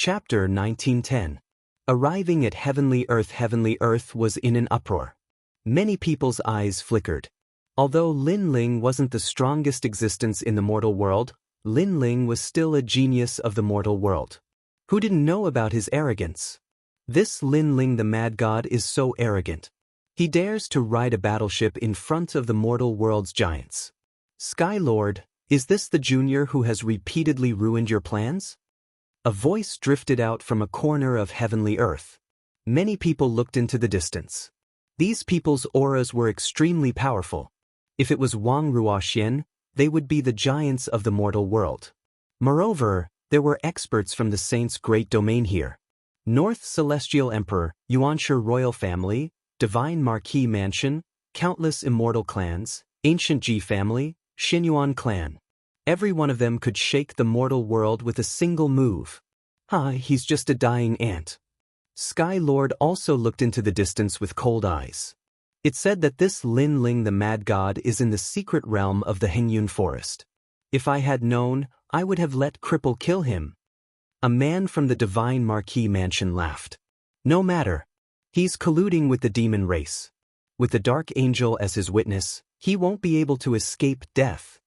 Chapter 1910. Arriving at Heavenly Earth was in an uproar. Many people's eyes flickered. Although Lin Ling wasn't the strongest existence in the mortal world, Lin Ling was still a genius of the mortal world. Who didn't know about his arrogance? This Lin Ling the mad god is so arrogant. He dares to ride a battleship in front of the mortal world's giants. Sky Lord, is this the junior who has repeatedly ruined your plans? A voice drifted out from a corner of Heavenly Earth. Many people looked into the distance. These people's auras were extremely powerful. If it was Wang Ruoxian, they would be the giants of the mortal world. Moreover, there were experts from the Saints' great domain here. North Celestial Emperor, Yuanshi royal family, Divine Marquis Mansion, countless immortal clans, Ancient Ji family, Xinyuan clan. Every one of them could shake the mortal world with a single move. He's just a dying ant. Sky Lord also looked into the distance with cold eyes. It said that this Lin Ling the mad god is in the secret realm of the Hengyun forest. If I had known, I would have let Cripple kill him. A man from the Divine Marquis Mansion laughed. No matter. He's colluding with the demon race. With the Dark Angel as his witness, he won't be able to escape death.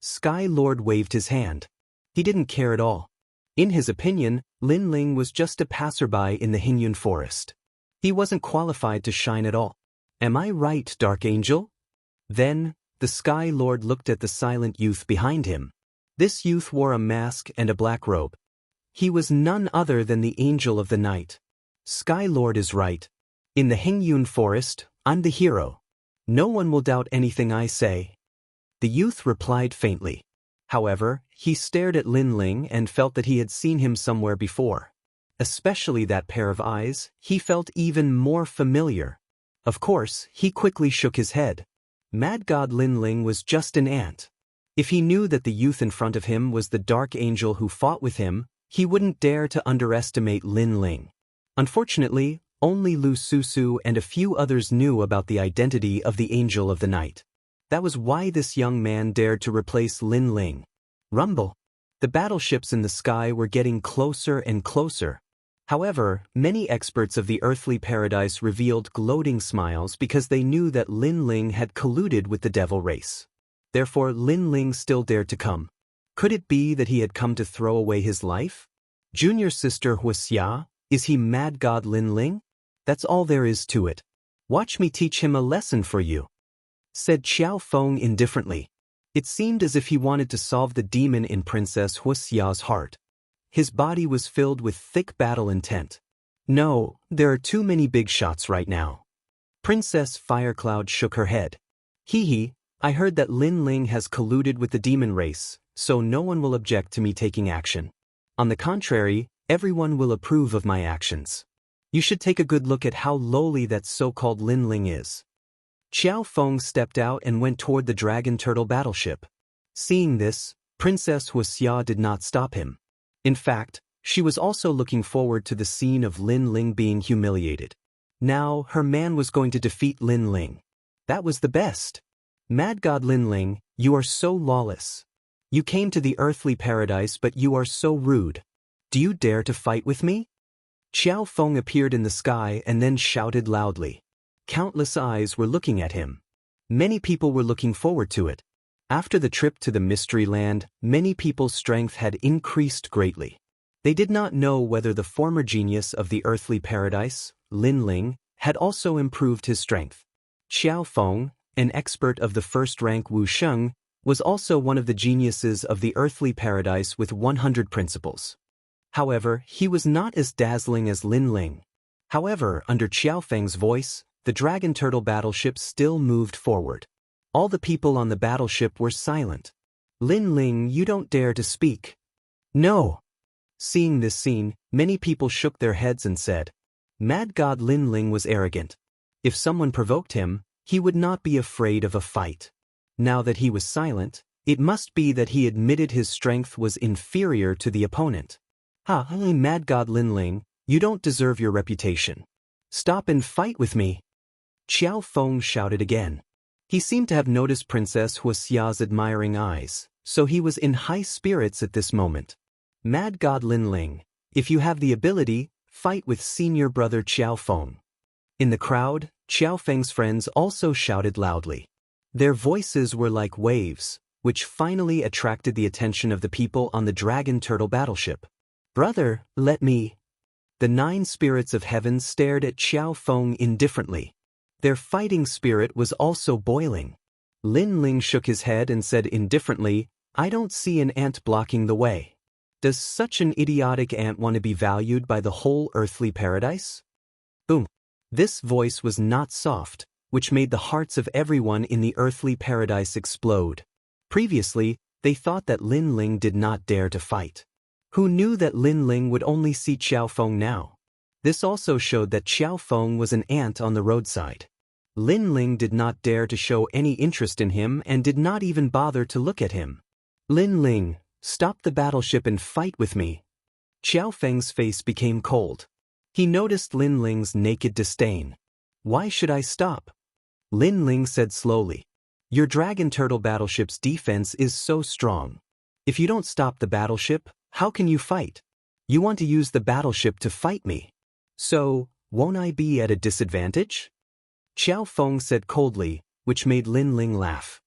Sky Lord waved his hand. He didn't care at all. In his opinion, Lin Ling was just a passerby in the Hengyun forest. He wasn't qualified to shine at all. Am I right, Dark Angel? Then, the Sky Lord looked at the silent youth behind him. This youth wore a mask and a black robe. He was none other than the Angel of the Night. Sky Lord is right. In the Hengyun forest, I'm the hero. No one will doubt anything I say. The youth replied faintly. However, he stared at Lin Ling and felt that he had seen him somewhere before. Especially that pair of eyes, he felt even more familiar. Of course, he quickly shook his head. Mad God Lin Ling was just an ant. If he knew that the youth in front of him was the Dark Angel who fought with him, he wouldn't dare to underestimate Lin Ling. Unfortunately, only Lu Susu and a few others knew about the identity of the Angel of the Night. That was why this young man dared to replace Lin Ling. Rumble. The battleships in the sky were getting closer and closer. However, many experts of the earthly paradise revealed gloating smiles because they knew that Lin Ling had colluded with the devil race. Therefore, Lin Ling still dared to come. Could it be that he had come to throw away his life? Junior sister Wuxia, is he mad god Lin Ling? That's all there is to it. Watch me teach him a lesson for you, said Xiao Feng indifferently. It seemed as if he wanted to solve the demon in Princess Wuxia's heart. His body was filled with thick battle intent. No, there are too many big shots right now. Princess Firecloud shook her head. I heard that Lin Ling has colluded with the demon race, so no one will object to me taking action. On the contrary, everyone will approve of my actions. You should take a good look at how lowly that so-called Lin Ling is. Xiao Feng stepped out and went toward the dragon turtle battleship. Seeing this, Princess Wuxia did not stop him. In fact, she was also looking forward to the scene of Lin Ling being humiliated. Now, her man was going to defeat Lin Ling. That was the best. Mad God Lin Ling, you are so lawless. You came to the earthly paradise but you are so rude. Do you dare to fight with me? Xiao Feng appeared in the sky and then shouted loudly. Countless eyes were looking at him. Many people were looking forward to it. After the trip to the Mystery Land, many people's strength had increased greatly. They did not know whether the former genius of the earthly paradise, Lin Ling, had also improved his strength. Xiao Feng, an expert of the first rank Wusheng, was also one of the geniuses of the earthly paradise with 100 principles. However, he was not as dazzling as Lin Ling. However, under Xiao Feng's voice, the dragon turtle battleship still moved forward. All the people on the battleship were silent. Lin Ling, you don't dare to speak. No. Seeing this scene, many people shook their heads and said, Mad God Lin Ling was arrogant. If someone provoked him, he would not be afraid of a fight. Now that he was silent, it must be that he admitted his strength was inferior to the opponent. Mad God Lin Ling, you don't deserve your reputation. Stop and fight with me. Xiao Feng shouted again. He seemed to have noticed Princess Wuxia's admiring eyes, so he was in high spirits at this moment. Mad God Lin Ling, If you have the ability, fight with senior brother Qiao Feng. In the crowd, Qiao Feng's friends also shouted loudly. Their voices were like waves, which finally attracted the attention of the people on the dragon turtle battleship. Brother, let me. The 9 spirits of heaven stared at Qiao Feng indifferently. Their fighting spirit was also boiling. Lin Ling shook his head and said indifferently, I don't see an ant blocking the way. Does such an idiotic ant want to be valued by the whole earthly paradise? Boom. This voice was not soft, which made the hearts of everyone in the earthly paradise explode. Previously, they thought that Lin Ling did not dare to fight. Who knew that Lin Ling would only see Qiao Feng now? This also showed that Qiao Feng was an ant on the roadside. Lin Ling did not dare to show any interest in him and did not even bother to look at him. Lin Ling, stop the battleship and fight with me. Qiao Feng's face became cold. He noticed Lin Ling's naked disdain. Why should I stop? Lin Ling said slowly. Your dragon turtle battleship's defense is so strong. If you don't stop the battleship, how can you fight? You want to use the battleship to fight me. So, won't I be at a disadvantage? Qiao Feng said coldly, which made Lin Ling laugh.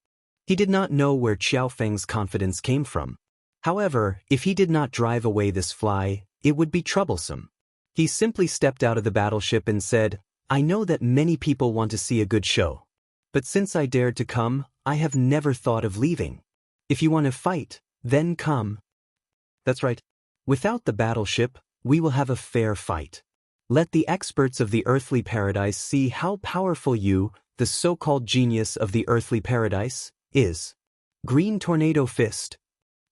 He did not know where Qiao Feng's confidence came from. However, if he did not drive away this fly, it would be troublesome. He simply stepped out of the battleship and said, I know that many people want to see a good show. But since I dared to come, I have never thought of leaving. If you want to fight, then come. That's right. Without the battleship, we will have a fair fight. Let the experts of the earthly paradise see how powerful you, the so-called genius of the earthly paradise, is. Green Tornado Fist.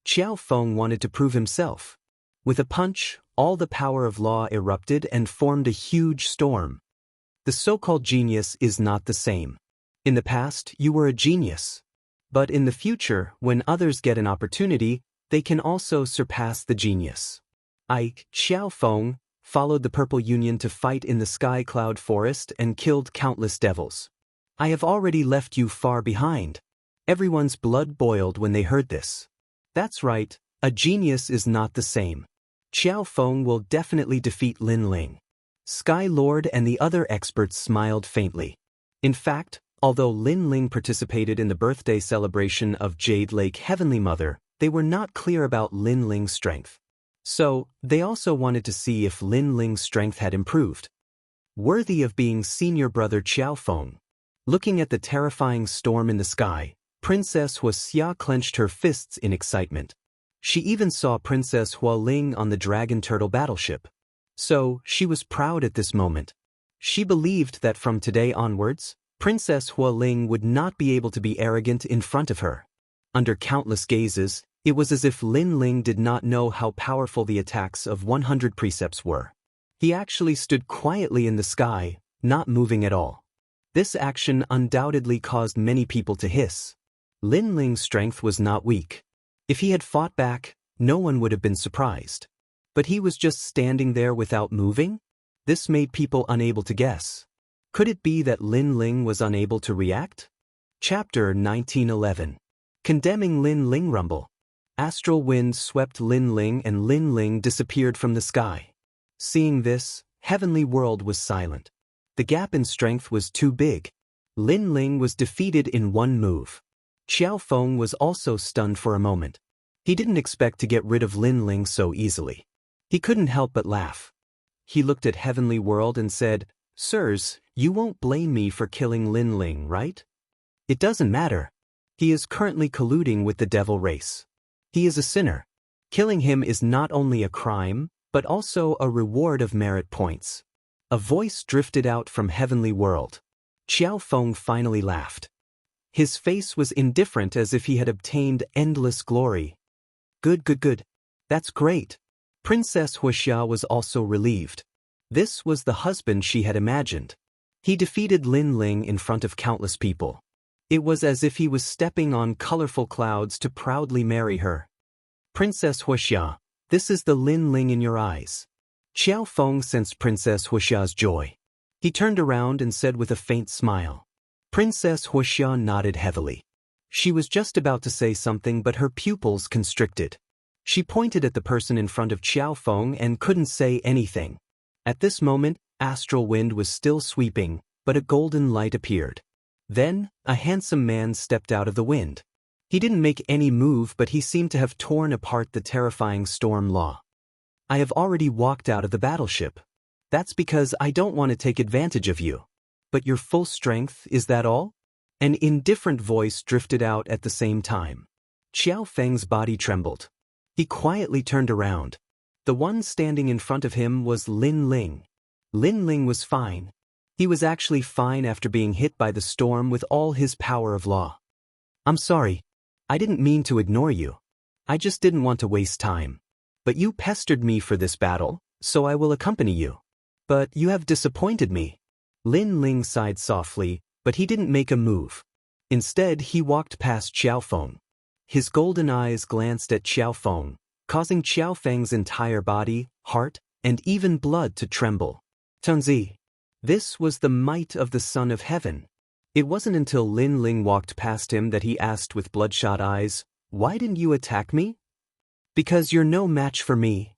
Qiao Feng wanted to prove himself. With a punch, all the power of law erupted and formed a huge storm. The so-called genius is not the same. In the past, you were a genius. But in the future, when others get an opportunity, they can also surpass the genius. Qiao Feng, followed the Purple Union to fight in the Sky Cloud Forest and killed countless devils. I have already left you far behind. Everyone's blood boiled when they heard this. That's right, a genius is not the same. Qiao Feng will definitely defeat Lin Ling. Sky Lord and the other experts smiled faintly. In fact, although Lin Ling participated in the birthday celebration of Jade Lake Heavenly Mother, they were not clear about Lin Ling's strength. So, they also wanted to see if Lin Ling's strength had improved. Worthy of being senior brother Qiao Feng. Looking at the terrifying storm in the sky, Princess Wuxia clenched her fists in excitement. She even saw Princess Hualing on the dragon turtle battleship. So, she was proud at this moment. She believed that from today onwards, Princess Hualing would not be able to be arrogant in front of her. Under countless gazes, it was as if Lin Ling did not know how powerful the attacks of 100 precepts were. He actually stood quietly in the sky, not moving at all. This action undoubtedly caused many people to hiss. Lin Ling's strength was not weak. If he had fought back, no one would have been surprised. But he was just standing there without moving? This made people unable to guess. Could it be that Lin Ling was unable to react? Chapter 1911. Condemning Lin Ling Rumble. Astral wind swept Lin Ling and Lin Ling disappeared from the sky. Seeing this, Heavenly World was silent. The gap in strength was too big. Lin Ling was defeated in one move. Qiao Feng was also stunned for a moment. He didn't expect to get rid of Lin Ling so easily. He couldn't help but laugh. He looked at Heavenly World and said, Sirs, you won't blame me for killing Lin Ling, right? It doesn't matter. He is currently colluding with the devil race. He is a sinner. Killing him is not only a crime, but also a reward of merit points. A voice drifted out from Heavenly World. Qiao Feng finally laughed. His face was indifferent as if he had obtained endless glory. Good. That's great. Princess Wuxia was also relieved. This was the husband she had imagined. He defeated Lin Ling in front of countless people. It was as if he was stepping on colorful clouds to proudly marry her. Princess Wuxia, this is the Lin Ling in your eyes. Qiao Feng sensed Princess Wuxia's joy. He turned around and said with a faint smile. Princess Wuxia nodded heavily. She was just about to say something but her pupils constricted. She pointed at the person in front of Qiao Feng and couldn't say anything. At this moment, astral wind was still sweeping, but a golden light appeared. Then, a handsome man stepped out of the wind. He didn't make any move, but he seemed to have torn apart the terrifying storm law. I have already walked out of the battleship. That's because I don't want to take advantage of you. But your full strength, is that all? An indifferent voice drifted out at the same time. Qiao Feng's body trembled. He quietly turned around. The one standing in front of him was Lin Ling. Lin Ling was fine. He was actually fine after being hit by the storm with all his power of law. I'm sorry. I didn't mean to ignore you. I just didn't want to waste time. But you pestered me for this battle, so I will accompany you. But you have disappointed me. Lin Ling sighed softly, but he didn't make a move. Instead, he walked past Qiao Feng. His golden eyes glanced at Qiao Feng, causing Qiao Feng's entire body, heart, and even blood to tremble. Tongzi. This was the might of the Son of Heaven. It wasn't until Lin Ling walked past him that he asked with bloodshot eyes, "Why didn't you attack me?" "Because you're no match for me,"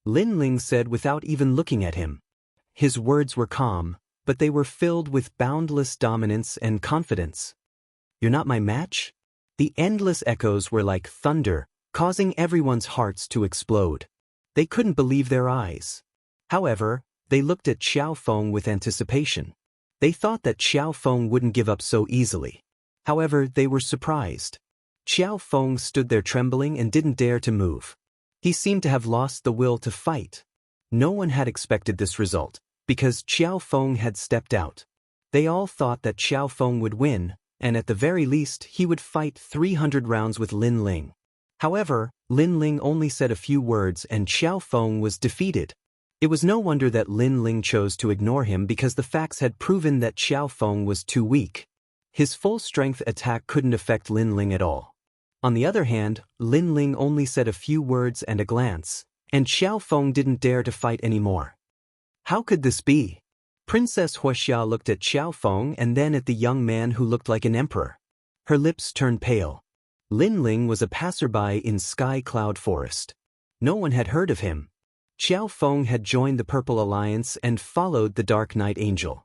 Lin Ling said without even looking at him. His words were calm, but they were filled with boundless dominance and confidence. "You're not my match?" The endless echoes were like thunder, causing everyone's hearts to explode. They couldn't believe their eyes. However, they looked at Qiao Feng with anticipation. They thought that Qiao Feng wouldn't give up so easily. However, they were surprised. Qiao Feng stood there trembling and didn't dare to move. He seemed to have lost the will to fight. No one had expected this result, because Qiao Feng had stepped out. They all thought that Qiao Feng would win, and at the very least he would fight 300 rounds with Lin Ling. However, Lin Ling only said a few words and Qiao Feng was defeated. It was no wonder that Lin Ling chose to ignore him because the facts had proven that Qiao Feng was too weak. His full-strength attack couldn't affect Lin Ling at all. On the other hand, Lin Ling only said a few words and a glance, and Qiao Feng didn't dare to fight anymore. How could this be? Princess Wuxia looked at Qiao Feng and then at the young man who looked like an emperor. Her lips turned pale. Lin Ling was a passerby in Sky Cloud Forest. No one had heard of him. Qiao Feng had joined the Purple Alliance and followed the Dark Knight Angel.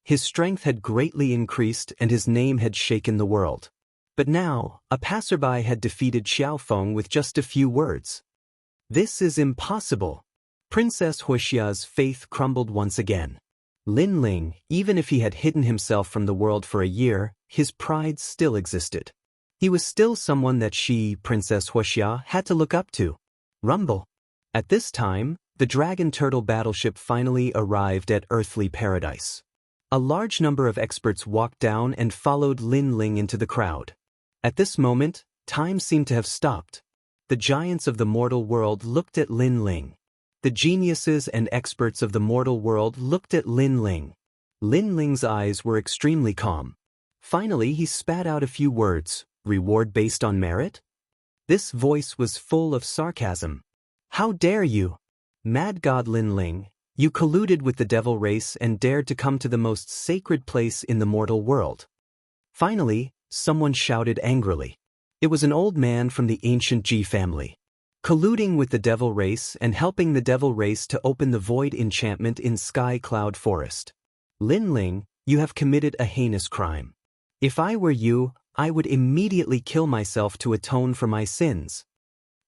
His strength had greatly increased and his name had shaken the world. But now, a passerby had defeated Qiao Feng with just a few words. This is impossible. Princess Wuxia's faith crumbled once again. Lin Ling, even if he had hidden himself from the world for a year, his pride still existed. He was still someone that she, Princess Wuxia, had to look up to. Rumble. At this time, the Dragon Turtle battleship finally arrived at Earthly Paradise. A large number of experts walked down and followed Lin Ling into the crowd. At this moment, time seemed to have stopped. The giants of the mortal world looked at Lin Ling. The geniuses and experts of the mortal world looked at Lin Ling. Lin Ling's eyes were extremely calm. Finally, he spat out a few words. Reward based on merit? This voice was full of sarcasm. How dare you? Mad God Lin Ling, you colluded with the devil race and dared to come to the most sacred place in the mortal world. Finally, someone shouted angrily. It was an old man from the ancient Ji family. Colluding with the devil race and helping the devil race to open the void enchantment in Sky Cloud Forest. Lin Ling, you have committed a heinous crime. If I were you, I would immediately kill myself to atone for my sins.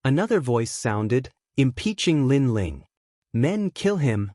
Another voice sounded, impeaching Lin Ling. Men kill him.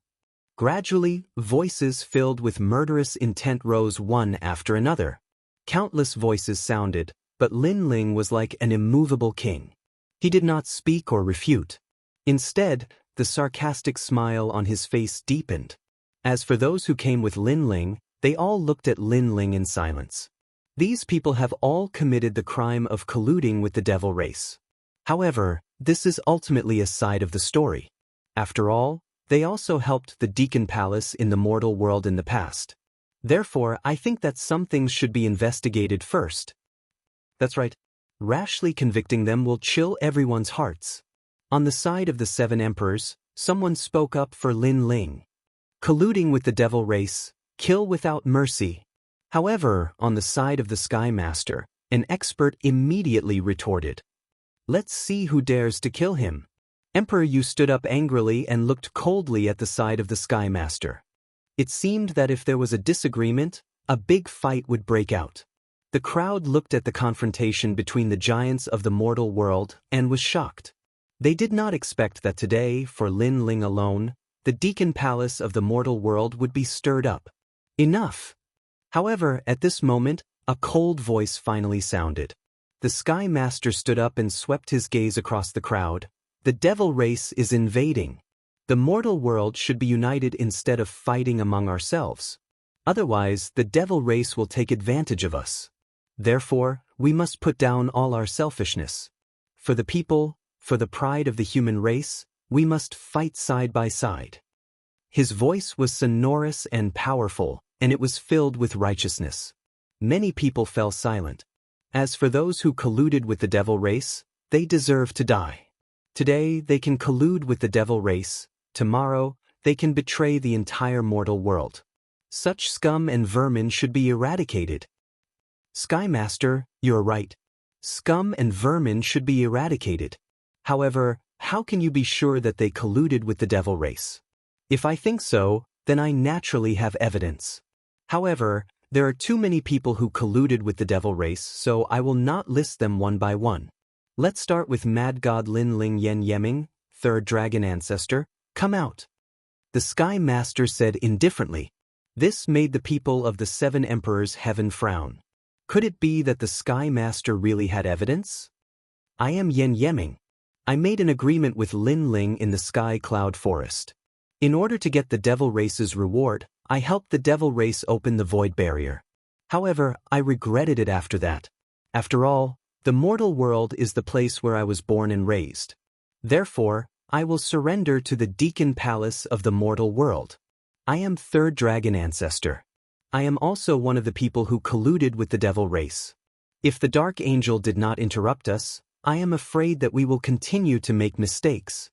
Gradually, voices filled with murderous intent rose one after another. Countless voices sounded, but Lin Ling was like an immovable king. He did not speak or refute. Instead, the sarcastic smile on his face deepened. As for those who came with Lin Ling, they all looked at Lin Ling in silence. These people have all committed the crime of colluding with the devil race. However, this is ultimately a side of the story. After all, they also helped the Deacon Palace in the mortal world in the past. Therefore, I think that some things should be investigated first. That's right. Rashly convicting them will chill everyone's hearts. On the side of the 7 emperors, someone spoke up for Lin Ling. Colluding with the devil race, kill without mercy. However, on the side of the Sky Master, an expert immediately retorted. Let's see who dares to kill him. Emperor Yu stood up angrily and looked coldly at the side of the Sky Master. It seemed that if there was a disagreement, a big fight would break out. The crowd looked at the confrontation between the giants of the mortal world and was shocked. They did not expect that today, for Lin Ling alone, the Deacon Palace of the mortal world would be stirred up. Enough! However, at this moment, a cold voice finally sounded. The Sky Master stood up and swept his gaze across the crowd. The devil race is invading. The mortal world should be united instead of fighting among ourselves. Otherwise, the devil race will take advantage of us. Therefore, we must put down all our selfishness. For the people, for the pride of the human race, we must fight side by side. His voice was sonorous and powerful, and it was filled with righteousness. Many people fell silent. As for those who colluded with the devil race, they deserve to die. Today, they can collude with the devil race. Tomorrow, they can betray the entire mortal world. Such scum and vermin should be eradicated. Sky Master, you're right. Scum and vermin should be eradicated. However, how can you be sure that they colluded with the devil race? If I think so, then I naturally have evidence. However, there are too many people who colluded with the devil race, so I will not list them one by one. Let's start with Mad God Lin Ling Yen Yeming, third dragon ancestor. Come out. The Sky Master said indifferently. This made the people of the 7 emperors' heaven frown. Could it be that the Sky Master really had evidence? I am Yen Yeming. I made an agreement with Lin Ling in the Sky Cloud Forest. In order to get the devil race's reward, I helped the devil race open the void barrier. However, I regretted it after that. After all, the mortal world is the place where I was born and raised. Therefore, I will surrender to the Deacon Palace of the mortal world. I am third dragon ancestor. I am also one of the people who colluded with the devil race. If the Dark Angel did not interrupt us, I am afraid that we will continue to make mistakes.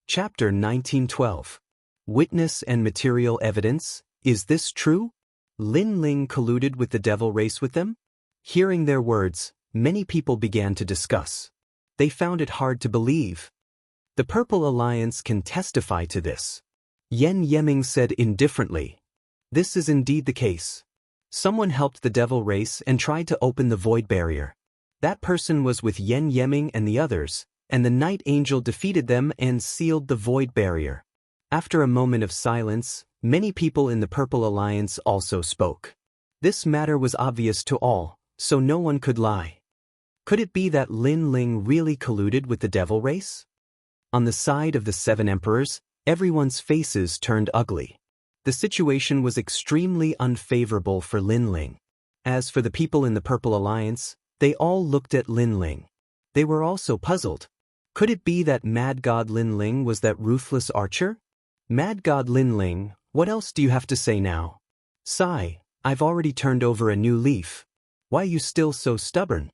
Chapter 1912. Witness and Material Evidence. Is this true? Lin Ling colluded with the devil race with them? Hearing their words, many people began to discuss. They found it hard to believe. The Purple Alliance can testify to this. Yen Yeming said indifferently. This is indeed the case. Someone helped the devil race and tried to open the void barrier. That person was with Yen Yeming and the others, and the Night Angel defeated them and sealed the void barrier. After a moment of silence, many people in the Purple Alliance also spoke. This matter was obvious to all, so no one could lie. Could it be that Lin Ling really colluded with the devil race? On the side of the 7 emperors, everyone's faces turned ugly. The situation was extremely unfavorable for Lin Ling. As for the people in the Purple Alliance, they all looked at Lin Ling. They were also puzzled. Could it be that Mad God Lin Ling was that ruthless archer? Mad God Lin Ling, what else do you have to say now? Sigh, I've already turned over a new leaf. Why are you still so stubborn?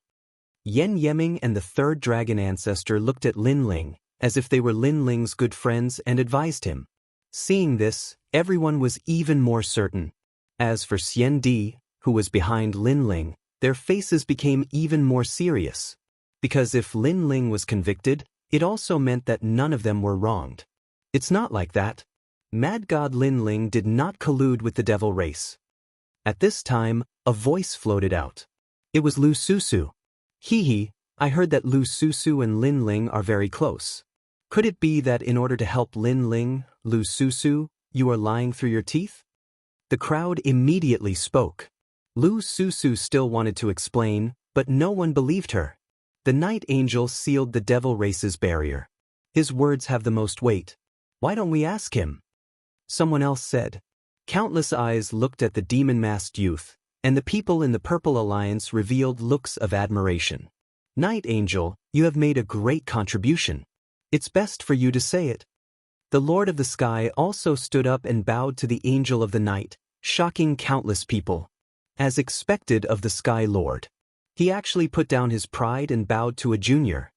Yen Yeming and the third dragon ancestor looked at Lin Ling, as if they were Lin Ling's good friends, and advised him. Seeing this, everyone was even more certain. As for Xian Di, who was behind Lin Ling, their faces became even more serious. Because if Lin Ling was convicted, it also meant that none of them were wronged. It's not like that. Mad God Lin Ling did not collude with the devil race. At this time, a voice floated out. It was Lu Susu. Hee, I heard that Lu Susu and Lin Ling are very close. Could it be that in order to help Lin Ling, Lu Susu, you are lying through your teeth? The crowd immediately spoke. Lu Susu still wanted to explain, but no one believed her. The Night Angel sealed the devil race's barrier. His words have the most weight. Why don't we ask him? Someone else said. Countless eyes looked at the demon-masked youth, and the people in the Purple Alliance revealed looks of admiration. Night Angel, you have made a great contribution. It's best for you to say it. The Lord of the Sky also stood up and bowed to the Angel of the Night, shocking countless people. As expected of the Sky Lord. He actually put down his pride and bowed to a junior.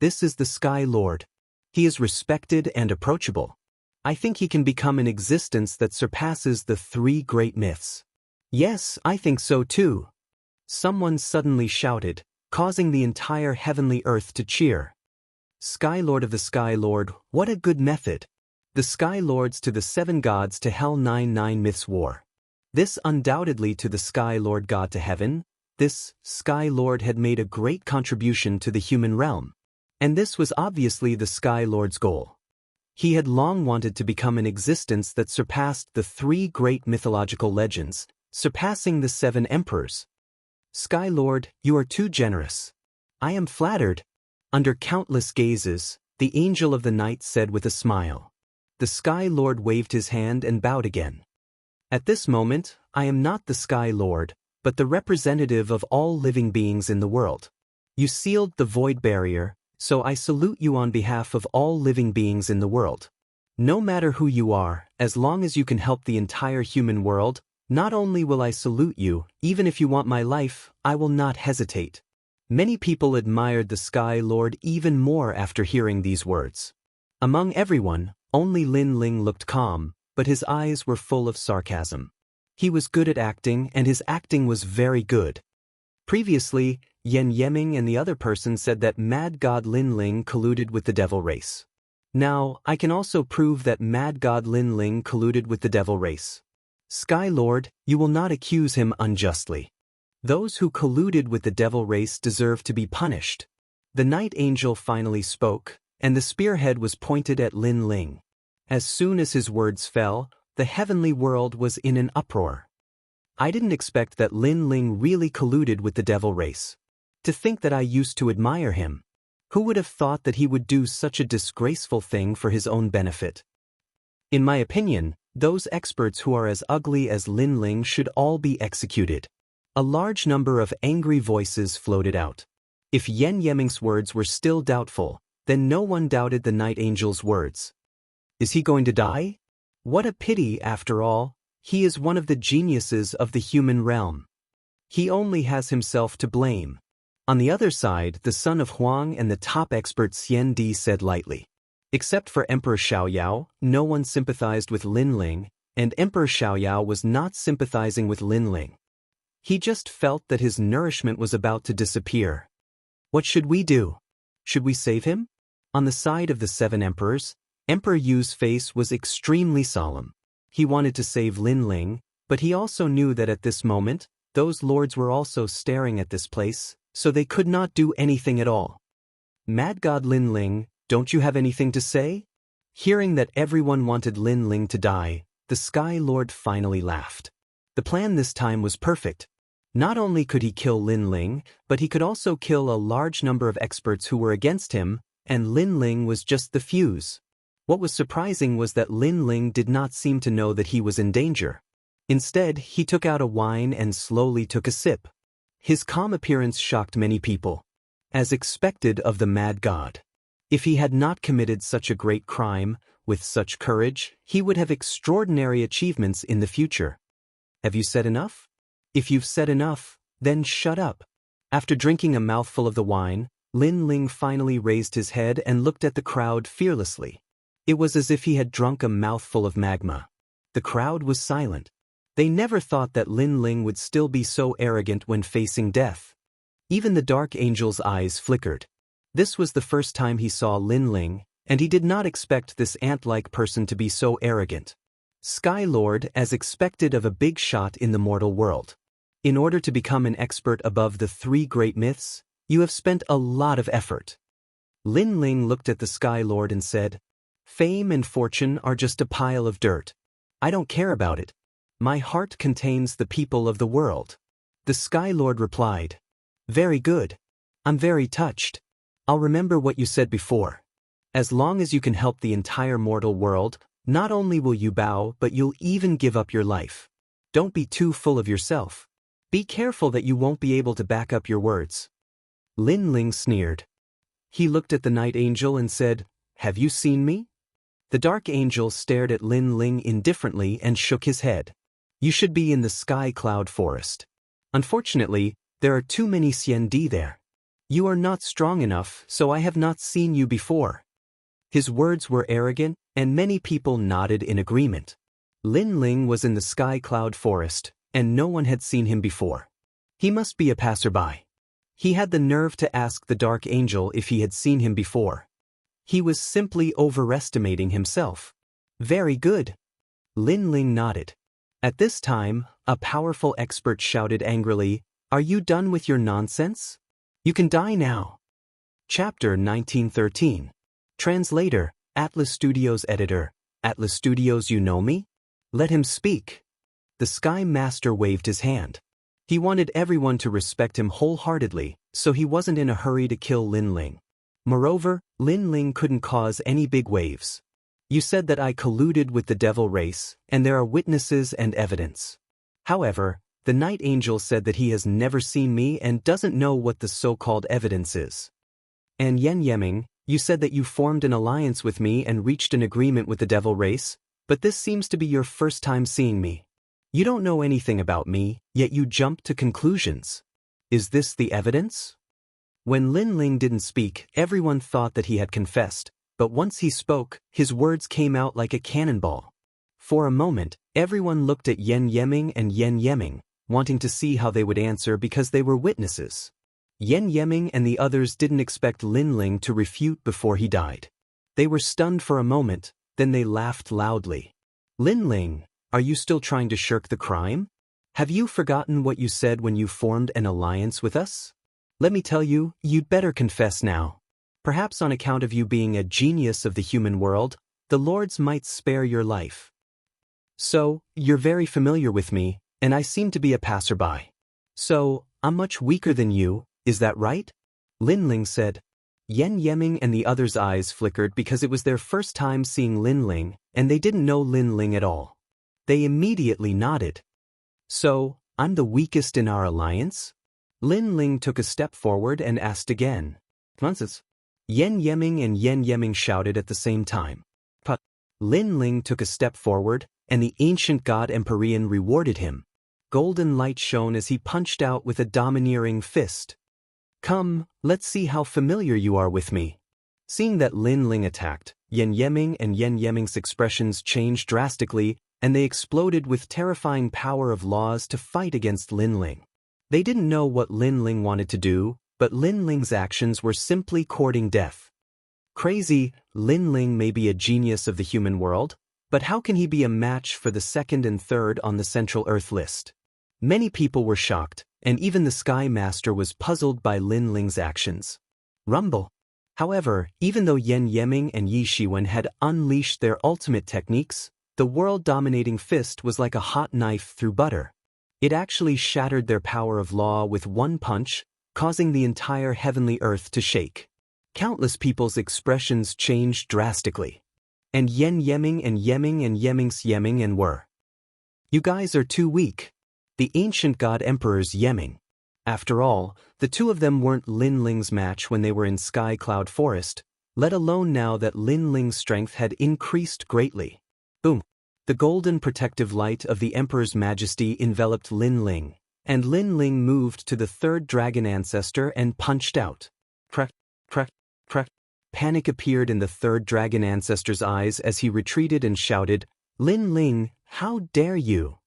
This is the Sky Lord. He is respected and approachable. I think he can become an existence that surpasses the 3 great myths. Yes, I think so too. Someone suddenly shouted, causing the entire heavenly earth to cheer. Sky Lord of the Sky Lord, what a good method! The Sky Lords to the 7 gods to hell 9 myths war. This undoubtedly to the Sky Lord God to heaven. This Sky Lord had made a great contribution to the human realm. And this was obviously the Sky Lord's goal. He had long wanted to become an existence that surpassed the 3 great mythological legends, surpassing the 7 emperors. Sky Lord, you are too generous. I am flattered. Under countless gazes, the angel of the night said with a smile. The Sky Lord waved his hand and bowed again. At this moment, I am not the Sky Lord, but the representative of all living beings in the world. You sealed the void barrier, so I salute you on behalf of all living beings in the world. No matter who you are, as long as you can help the entire human world, not only will I salute you, even if you want my life, I will not hesitate. Many people admired the Sky Lord even more after hearing these words. Among everyone, only Lin Ling looked calm, but his eyes were full of sarcasm. He was good at acting, and his acting was very good. Previously, Yen Yeming and the other person said that Mad God Lin Ling colluded with the devil race. Now, I can also prove that Mad God Lin Ling colluded with the devil race. Sky Lord, you will not accuse him unjustly. Those who colluded with the devil race deserve to be punished. The night angel finally spoke, and the spearhead was pointed at Lin Ling. As soon as his words fell, the heavenly world was in an uproar. I didn't expect that Lin Ling really colluded with the devil race. To think that I used to admire him. Who would have thought that he would do such a disgraceful thing for his own benefit? In my opinion, those experts who are as ugly as Lin Ling should all be executed. A large number of angry voices floated out. If Yen Yeming's words were still doubtful, then no one doubted the night angel's words. Is he going to die? What a pity, after all, he is one of the geniuses of the human realm. He only has himself to blame. On the other side, the son of Huang and the top expert Xian Di said lightly. Except for Emperor Xiaoyao, no one sympathized with Lin Ling, and Emperor Xiaoyao was not sympathizing with Lin Ling. He just felt that his nourishment was about to disappear. What should we do? Should we save him? On the side of the 7 emperors, Emperor Yu's face was extremely solemn. He wanted to save Lin Ling, but he also knew that at this moment, those lords were also staring at this place, so they could not do anything at all. Mad God Lin Ling, don't you have anything to say? Hearing that everyone wanted Lin Ling to die, the Sky Lord finally laughed. The plan this time was perfect. Not only could he kill Lin Ling, but he could also kill a large number of experts who were against him, and Lin Ling was just the fuse. What was surprising was that Lin Ling did not seem to know that he was in danger. Instead, he took out a wine and slowly took a sip. His calm appearance shocked many people. As expected of the Mad God. If he had not committed such a great crime, with such courage, he would have extraordinary achievements in the future. Have you said enough? If you've said enough, then shut up. After drinking a mouthful of the wine, Lin Ling finally raised his head and looked at the crowd fearlessly. It was as if he had drunk a mouthful of magma. The crowd was silent. They never thought that Lin Ling would still be so arrogant when facing death. Even the Dark Angel's eyes flickered. This was the first time he saw Lin Ling, and he did not expect this ant-like person to be so arrogant. Sky Lord, as expected of a big shot in the mortal world. In order to become an expert above the 3 great myths, you have spent a lot of effort. Lin Ling looked at the Sky Lord and said, Fame and fortune are just a pile of dirt. I don't care about it. My heart contains the people of the world. The Sky Lord replied, Very good. I'm very touched. I'll remember what you said before. As long as you can help the entire mortal world, not only will you bow, but you'll even give up your life. Don't be too full of yourself. Be careful that you won't be able to back up your words. Lin Ling sneered. He looked at the night angel and said, Have you seen me? The dark angel stared at Lin Ling indifferently and shook his head. You should be in the sky cloud forest. Unfortunately, there are too many Xian Di there. You are not strong enough, so I have not seen you before. His words were arrogant, and many people nodded in agreement. Lin Ling was in the sky cloud forest, and no one had seen him before. He must be a passerby. He had the nerve to ask the Dark Angel if he had seen him before. He was simply overestimating himself. Very good. Lin Ling nodded. At this time, a powerful expert shouted angrily, "Are you done with your nonsense? You can die now." Chapter 1913. Translator, Atlas Studios Editor, Atlas Studios, you know me? Let him speak. The Sky Master waved his hand. He wanted everyone to respect him wholeheartedly, so he wasn't in a hurry to kill Lin Ling. Moreover, Lin Ling couldn't cause any big waves. You said that I colluded with the devil race, and there are witnesses and evidence. However, the Night Angel said that he has never seen me and doesn't know what the so-called evidence is. And Yen Yeming, you said that you formed an alliance with me and reached an agreement with the devil race, but this seems to be your first time seeing me. You don't know anything about me, yet you jump to conclusions. Is this the evidence? When Lin Ling didn't speak, everyone thought that he had confessed, but once he spoke, his words came out like a cannonball. For a moment, everyone looked at Yen Yeming and Yen Yeming, wanting to see how they would answer because they were witnesses. Yen Yeming and the others didn't expect Lin Ling to refute before he died. They were stunned for a moment, then they laughed loudly. Lin Ling, are you still trying to shirk the crime? Have you forgotten what you said when you formed an alliance with us? Let me tell you, you'd better confess now. Perhaps on account of you being a genius of the human world, the lords might spare your life. So, you're very familiar with me, and I seem to be a passerby. So, I'm much weaker than you, is that right? Lin Ling said. Yen Yeming and the others' eyes flickered because it was their first time seeing Lin Ling, and they didn't know Lin Ling at all. They immediately nodded. So, I'm the weakest in our alliance? Lin Ling took a step forward and asked again. Nonsense. Yen Yeming and Yen Yeming shouted at the same time. But Lin Ling took a step forward, and the ancient god Empyrean rewarded him. Golden light shone as he punched out with a domineering fist. Come, let's see how familiar you are with me. Seeing that Lin Ling attacked, Yen Yeming and Yen Yeming's expressions changed drastically, and they exploded with terrifying power of laws to fight against Lin Ling. They didn't know what Lin Ling wanted to do, but Lin Ling's actions were simply courting death. Crazy, Lin Ling may be a genius of the human world, but how can he be a match for the second and third on the Central Earth list? Many people were shocked, and even the Sky Master was puzzled by Lin Ling's actions. Rumble. However, even though Yen Yeming and Yi Shiwen had unleashed their ultimate techniques, the world-dominating fist was like a hot knife through butter. It actually shattered their power of law with one punch, causing the entire heavenly earth to shake. Countless people's expressions changed drastically. And Yen Yeming and Yeming's Yeming and were. You guys are too weak. The ancient god emperors Yeming. After all, the two of them weren't Lin Ling's match when they were in Sky Cloud Forest, let alone now that Lin Ling's strength had increased greatly. Boom. The golden protective light of the Emperor's Majesty enveloped Lin Ling, and Lin Ling moved to the third dragon ancestor and punched out. Crack, crack, crack. Panic appeared in the third dragon ancestor's eyes as he retreated and shouted, Lin Ling, how dare you?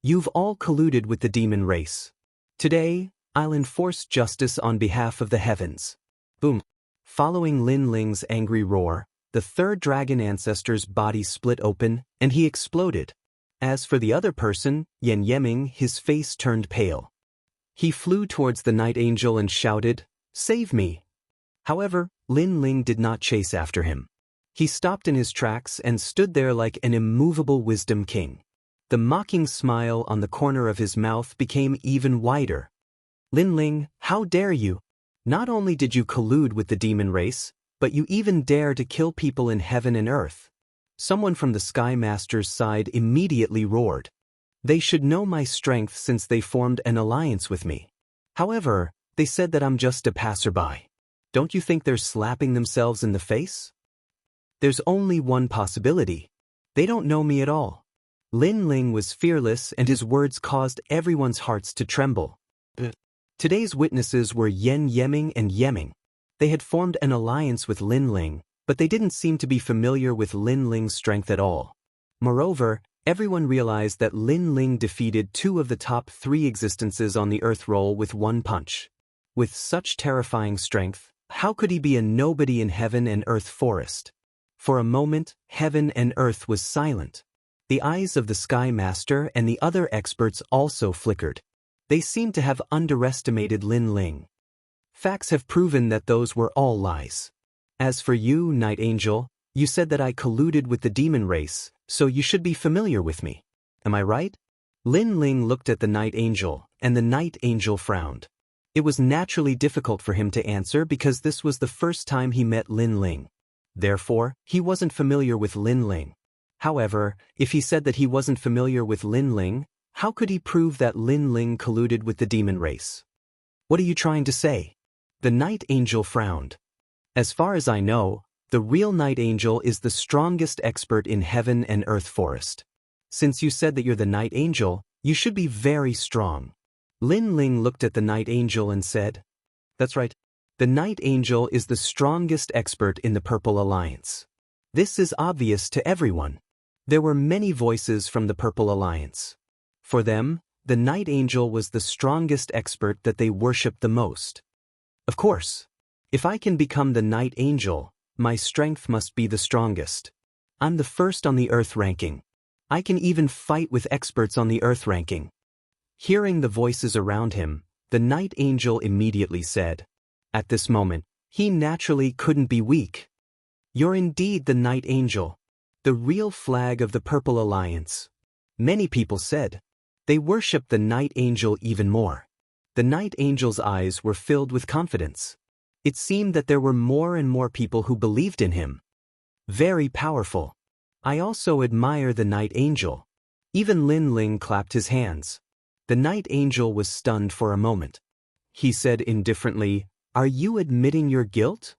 You've all colluded with the demon race. Today, I'll enforce justice on behalf of the heavens. Boom. Following Lin Ling's angry roar, the third dragon ancestor's body split open, and he exploded. As for the other person, Yen Yeming, his face turned pale. He flew towards the Night Angel and shouted, Save me! However, Lin Ling did not chase after him. He stopped in his tracks and stood there like an immovable wisdom king. The mocking smile on the corner of his mouth became even wider. Lin Ling, how dare you? Not only did you collude with the demon race, but you even dare to kill people in heaven and earth. Someone from the Sky Master's side immediately roared. They should know my strength since they formed an alliance with me. However, they said that I'm just a passerby. Don't you think they're slapping themselves in the face? There's only one possibility. They don't know me at all. Lin Ling was fearless and his words caused everyone's hearts to tremble. Today's witnesses were Yen Yeming and Yeming. They had formed an alliance with Lin Ling, but they didn't seem to be familiar with Lin Ling's strength at all. Moreover, everyone realized that Lin Ling defeated two of the top 3 existences on the Earth roll with one punch. With such terrifying strength, how could he be a nobody in heaven and earth forest? For a moment, heaven and earth was silent. The eyes of the Sky Master and the other experts also flickered. They seemed to have underestimated Lin Ling. Facts have proven that those were all lies. As for you, Night Angel, you said that I colluded with the demon race, so you should be familiar with me. Am I right? Lin Ling looked at the Night Angel, and the Night Angel frowned. It was naturally difficult for him to answer because this was the first time he met Lin Ling. Therefore, he wasn't familiar with Lin Ling. However, if he said that he wasn't familiar with Lin Ling, how could he prove that Lin Ling colluded with the demon race? What are you trying to say? The Night Angel frowned. As far as I know, the real Night Angel is the strongest expert in heaven and earth forest. Since you said that you're the Night Angel, you should be very strong. Lin Ling looked at the Night Angel and said, "That's right. The Night Angel is the strongest expert in the Purple Alliance. This is obvious to everyone." There were many voices from the Purple Alliance. For them, the Night Angel was the strongest expert that they worshipped the most. Of course. If I can become the Night Angel, my strength must be the strongest. I'm the first on the Earth ranking. I can even fight with experts on the Earth ranking. Hearing the voices around him, the Night Angel immediately said, at this moment, he naturally couldn't be weak. You're indeed the Night Angel, the real flag of the Purple Alliance. Many people said. They worshipped the Night Angel even more. The Night Angel's eyes were filled with confidence. It seemed that there were more and more people who believed in him. Very powerful. I also admire the Night Angel. Even Lin Ling clapped his hands. The Night Angel was stunned for a moment. He said indifferently, "Are you admitting your guilt?"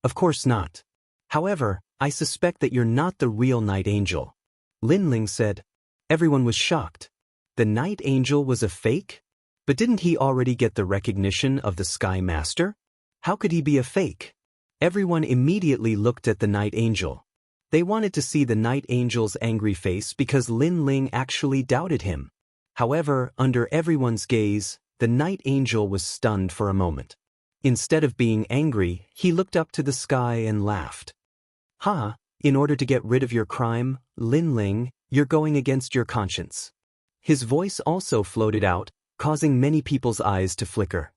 "Of course not. However, I suspect that you're not the real Night Angel." Lin Ling said. Everyone was shocked. The Night Angel was a fake? But didn't he already get the recognition of the Sky Master? How could he be a fake? Everyone immediately looked at the Night Angel. They wanted to see the Night Angel's angry face because Lin Ling actually doubted him. However, under everyone's gaze, the Night Angel was stunned for a moment. Instead of being angry, he looked up to the sky and laughed. "Ha, in order to get rid of your crime, Lin Ling, you're going against your conscience." His voice also floated out, causing many people's eyes to flicker.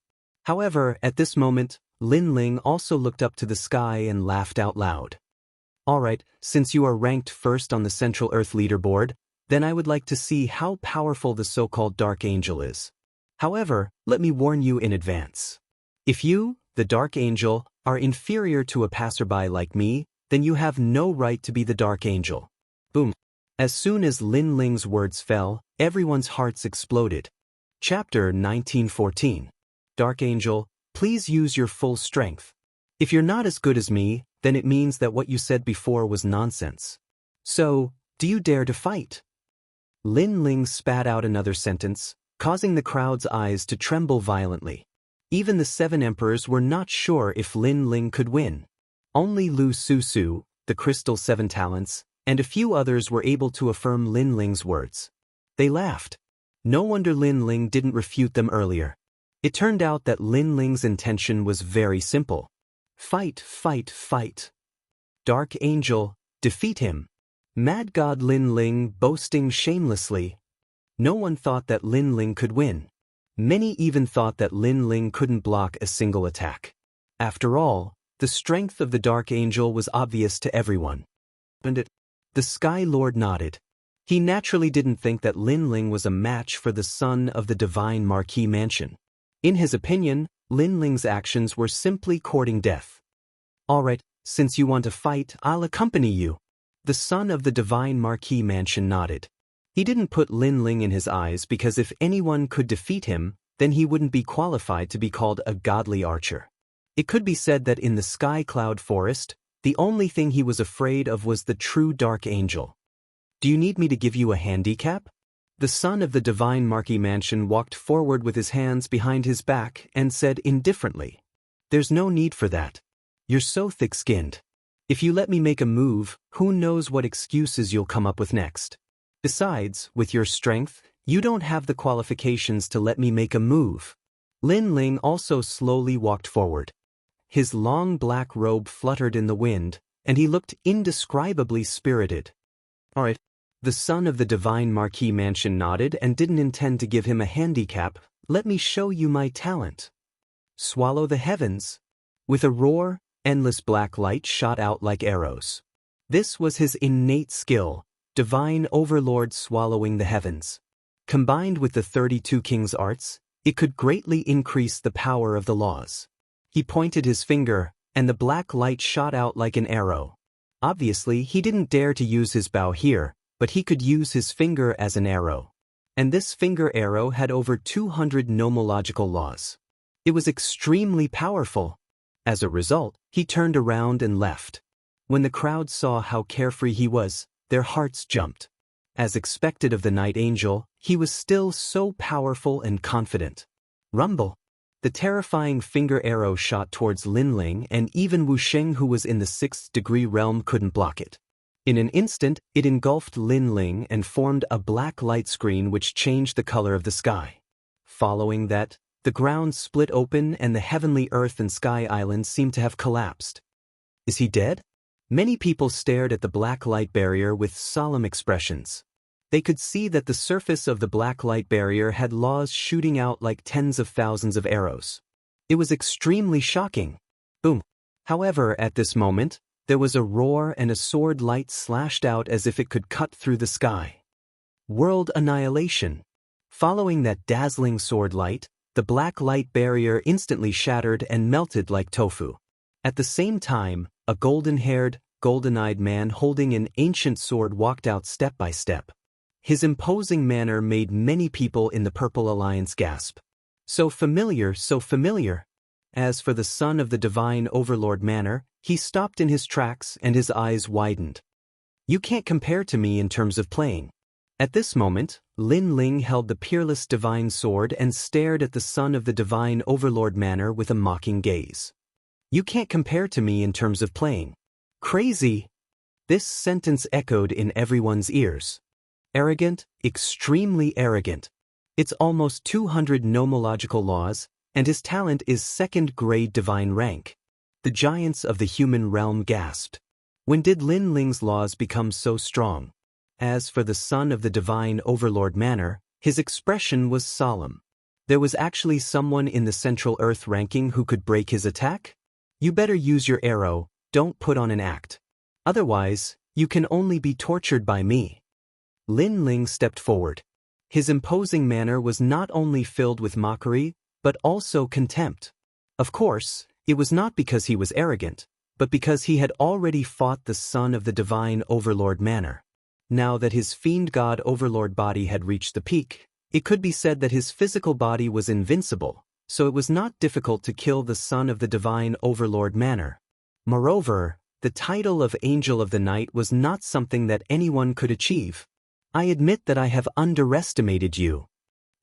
However, at this moment, Lin Ling also looked up to the sky and laughed out loud. "Alright, since you are ranked first on the Central Earth leaderboard, then I would like to see how powerful the so-called Dark Angel is. However, let me warn you in advance. If you, the Dark Angel, are inferior to a passerby like me, then you have no right to be the Dark Angel." Boom. As soon as Lin Ling's words fell, everyone's hearts exploded. Chapter 1914. Dark Angel, please use your full strength. If you're not as good as me, then it means that what you said before was nonsense. So, do you dare to fight? Lin Ling spat out another sentence, causing the crowd's eyes to tremble violently. Even the 7 emperors were not sure if Lin Ling could win. Only Lu Susu, the Crystal 7 Talents, and a few others were able to affirm Lin Ling's words. They laughed. No wonder Lin Ling didn't refute them earlier. It turned out that Lin Ling's intention was very simple. Fight, fight, fight. Dark Angel, defeat him. Mad God Lin Ling boasting shamelessly. No one thought that Lin Ling could win. Many even thought that Lin Ling couldn't block a single attack. After all, the strength of the Dark Angel was obvious to everyone. The Sky Lord nodded. He naturally didn't think that Lin Ling was a match for the son of the Divine Marquis Mansion. In his opinion, Lin Ling's actions were simply courting death. Alright, since you want to fight, I'll accompany you. The son of the Divine Marquis Mansion nodded. He didn't put Lin Ling in his eyes because if anyone could defeat him, then he wouldn't be qualified to be called a godly archer. It could be said that in the Sky Cloud Forest, the only thing he was afraid of was the true Dark Angel. Do you need me to give you a handicap? The son of the Divine Marquis Mansion walked forward with his hands behind his back and said indifferently, "There's no need for that. You're so thick-skinned. If you let me make a move, who knows what excuses you'll come up with next. Besides, with your strength, you don't have the qualifications to let me make a move." Lin Ling also slowly walked forward. His long black robe fluttered in the wind, and he looked indescribably spirited. All right. The son of the divine Marquis Mansion nodded and didn't intend to give him a handicap. Let me show you my talent. Swallow the heavens. With a roar, endless black light shot out like arrows. This was his innate skill, divine overlord swallowing the heavens. Combined with the 32 king's arts, it could greatly increase the power of the laws. He pointed his finger, and the black light shot out like an arrow. Obviously, he didn't dare to use his bow here, but he could use his finger as an arrow. And this finger arrow had over 200 nomological laws. It was extremely powerful. As a result, he turned around and left. When the crowd saw how carefree he was, their hearts jumped. As expected of the Night Angel, he was still so powerful and confident. Rumble. The terrifying finger arrow shot towards Lin Ling, and even Wuxia, who was in the 6th degree realm, couldn't block it. In an instant, it engulfed Lin Ling and formed a black light screen which changed the color of the sky. Following that, the ground split open and the heavenly earth and sky islands seemed to have collapsed. Is he dead? Many people stared at the black light barrier with solemn expressions. They could see that the surface of the black light barrier had laws shooting out like tens of thousands of arrows. It was extremely shocking. Boom. However, at this moment, there was a roar and a sword light slashed out as if it could cut through the sky. World annihilation. Following that dazzling sword light, the black light barrier instantly shattered and melted like tofu. At the same time, a golden-haired, golden-eyed man holding an ancient sword walked out step by step. His imposing manner made many people in the Purple Alliance gasp. So familiar, so familiar. As for the son of the divine overlord Manor, he stopped in his tracks and his eyes widened. You can't compare to me in terms of playing. At this moment, Lin Ling held the peerless divine sword and stared at the son of the divine overlord Manor with a mocking gaze. You can't compare to me in terms of playing. Crazy! This sentence echoed in everyone's ears. Arrogant, extremely arrogant. It's almost 200 nomological laws, and his talent is 2nd grade divine rank. The giants of the human realm gasped. When did Lin Ling's laws become so strong? As for the son of the divine overlord Manor, his expression was solemn. There was actually someone in the Central Earth ranking who could break his attack? You better use your arrow, don't put on an act. Otherwise, you can only be tortured by me. Lin Ling stepped forward. His imposing manner was not only filled with mockery, but also contempt. Of course, it was not because he was arrogant, but because he had already fought the son of the divine overlord Manor. Now that his fiend god overlord body had reached the peak, it could be said that his physical body was invincible, so it was not difficult to kill the son of the divine overlord Manor. Moreover, the title of Angel of the Night was not something that anyone could achieve. I admit that I have underestimated you.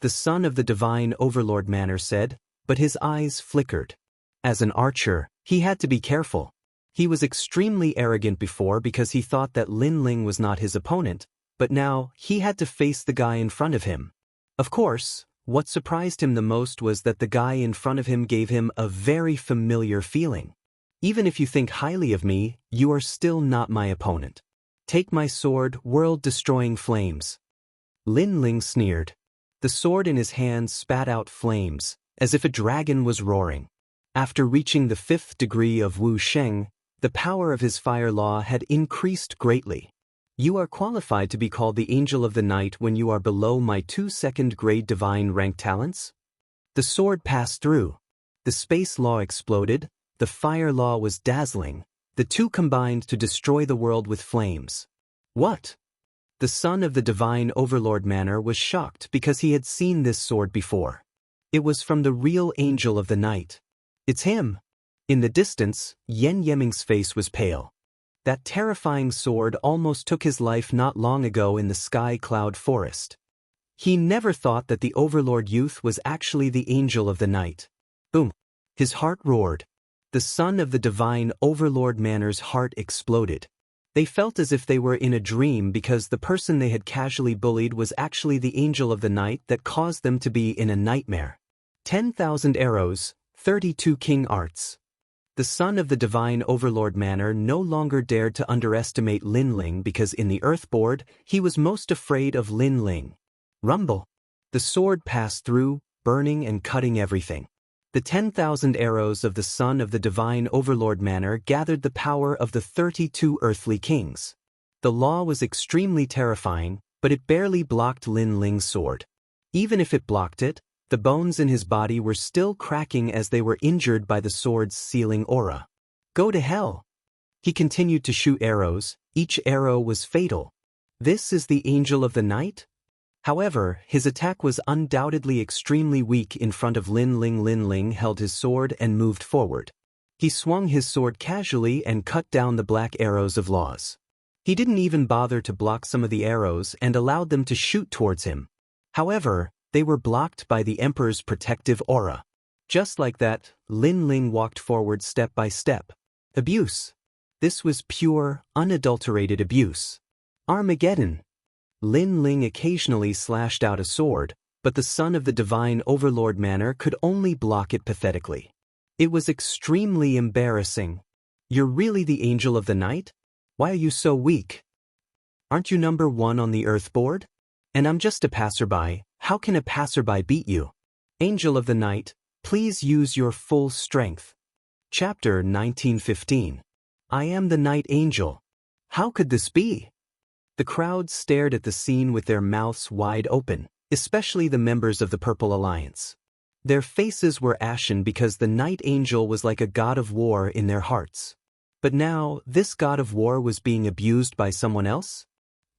The son of the divine overlord Manor said, but his eyes flickered. As an archer, he had to be careful. He was extremely arrogant before because he thought that Lin Ling was not his opponent, but now he had to face the guy in front of him. Of course, what surprised him the most was that the guy in front of him gave him a very familiar feeling. Even if you think highly of me, you are still not my opponent. Take my sword, world-destroying flames. Lin Ling sneered. The sword in his hand spat out flames, as if a dragon was roaring. After reaching the 5th degree of Wu Sheng, the power of his fire law had increased greatly. You are qualified to be called the Angel of the Night when you are below my 2 2nd grade divine rank talents? The sword passed through. The space law exploded, the fire law was dazzling, the two combined to destroy the world with flames. What? The son of the divine overlord Manor was shocked because he had seen this sword before. It was from the real Angel of the Night. It's him. In the distance, Yen Yeming's face was pale. That terrifying sword almost took his life not long ago in the Sky Cloud Forest. He never thought that the Overlord youth was actually the Angel of the Night. Boom. His heart roared. The son of the divine Overlord Manor's heart exploded. They felt as if they were in a dream because the person they had casually bullied was actually the Angel of the Night that caused them to be in a nightmare. 10,000 arrows, 32 king arts. The son of the divine overlord Manor no longer dared to underestimate Lin Ling because in the earth board, he was most afraid of Lin Ling. Rumble. The sword passed through, burning and cutting everything. The 10,000 arrows of the son of the divine overlord Manor gathered the power of the 32 earthly kings. The law was extremely terrifying, but it barely blocked Lin Ling's sword. Even if it blocked it, the bones in his body were still cracking as they were injured by the sword's sealing aura. Go to hell! He continued to shoot arrows, each arrow was fatal. This is the angel of the night? However, his attack was undoubtedly extremely weak in front of Lin Ling. Lin Ling held his sword and moved forward. He swung his sword casually and cut down the black arrows of laws. He didn't even bother to block some of the arrows and allowed them to shoot towards him. However, they were blocked by the Emperor's protective aura. Just like that, Lin Ling walked forward step by step. Abuse. This was pure, unadulterated abuse. Armageddon. Lin Ling occasionally slashed out a sword, but the son of the divine overlord Manor could only block it pathetically. It was extremely embarrassing. You're really the angel of the night? Why are you so weak? Aren't you number 1 on the earth board? And I'm just a passerby. How can a passerby beat you? Angel of the night, please use your full strength. Chapter 1915. I am the night angel. How could this be? The crowd stared at the scene with their mouths wide open, especially the members of the Purple Alliance. Their faces were ashen because the night angel was like a god of war in their hearts. But now, this god of war was being abused by someone else?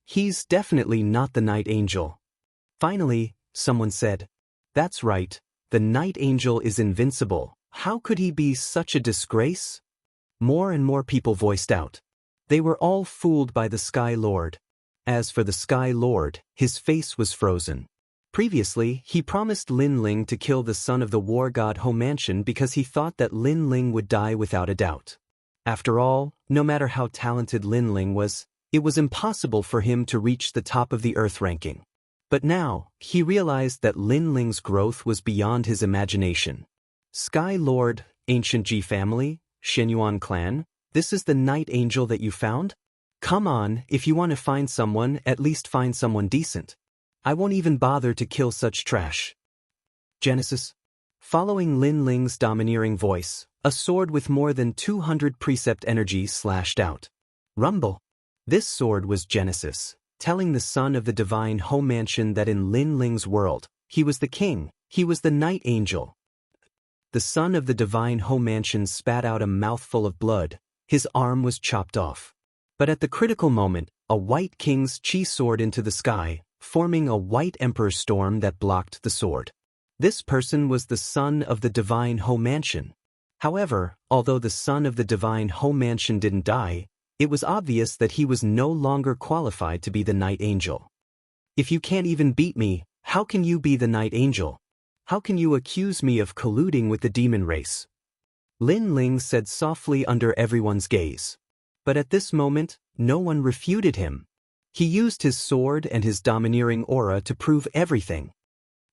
He's definitely not the night angel. Finally, someone said, "That's right, the night angel is invincible. How could he be such a disgrace?" More and more people voiced out. They were all fooled by the Sky Lord. As for the Sky Lord, his face was frozen. Previously, he promised Lin Ling to kill the son of the war god Ho Mansion because he thought that Lin Ling would die without a doubt. After all, no matter how talented Lin Ling was, it was impossible for him to reach the top of the Earth ranking. But now, he realized that Lin Ling's growth was beyond his imagination. Sky Lord, Ancient Ji family, Shenyuan clan, this is the night angel that you found? Come on, if you want to find someone, at least find someone decent. I won't even bother to kill such trash. Genesis. Following Lin Ling's domineering voice, a sword with more than 200 precept energy slashed out. Rumble. This sword was Genesis, telling the son of the divine Ho Mansion that in Lin Ling's world, he was the king, he was the night angel. The son of the divine Ho Mansion spat out a mouthful of blood, his arm was chopped off. But at the critical moment, a white king's chi soared into the sky, forming a white emperor storm that blocked the sword. This person was the son of the divine Ho Mansion. However, although the son of the divine Ho Mansion didn't die, it was obvious that he was no longer qualified to be the night angel. If you can't even beat me, how can you be the night angel? How can you accuse me of colluding with the demon race? Lin Ling said softly under everyone's gaze. But at this moment, no one refuted him. He used his sword and his domineering aura to prove everything.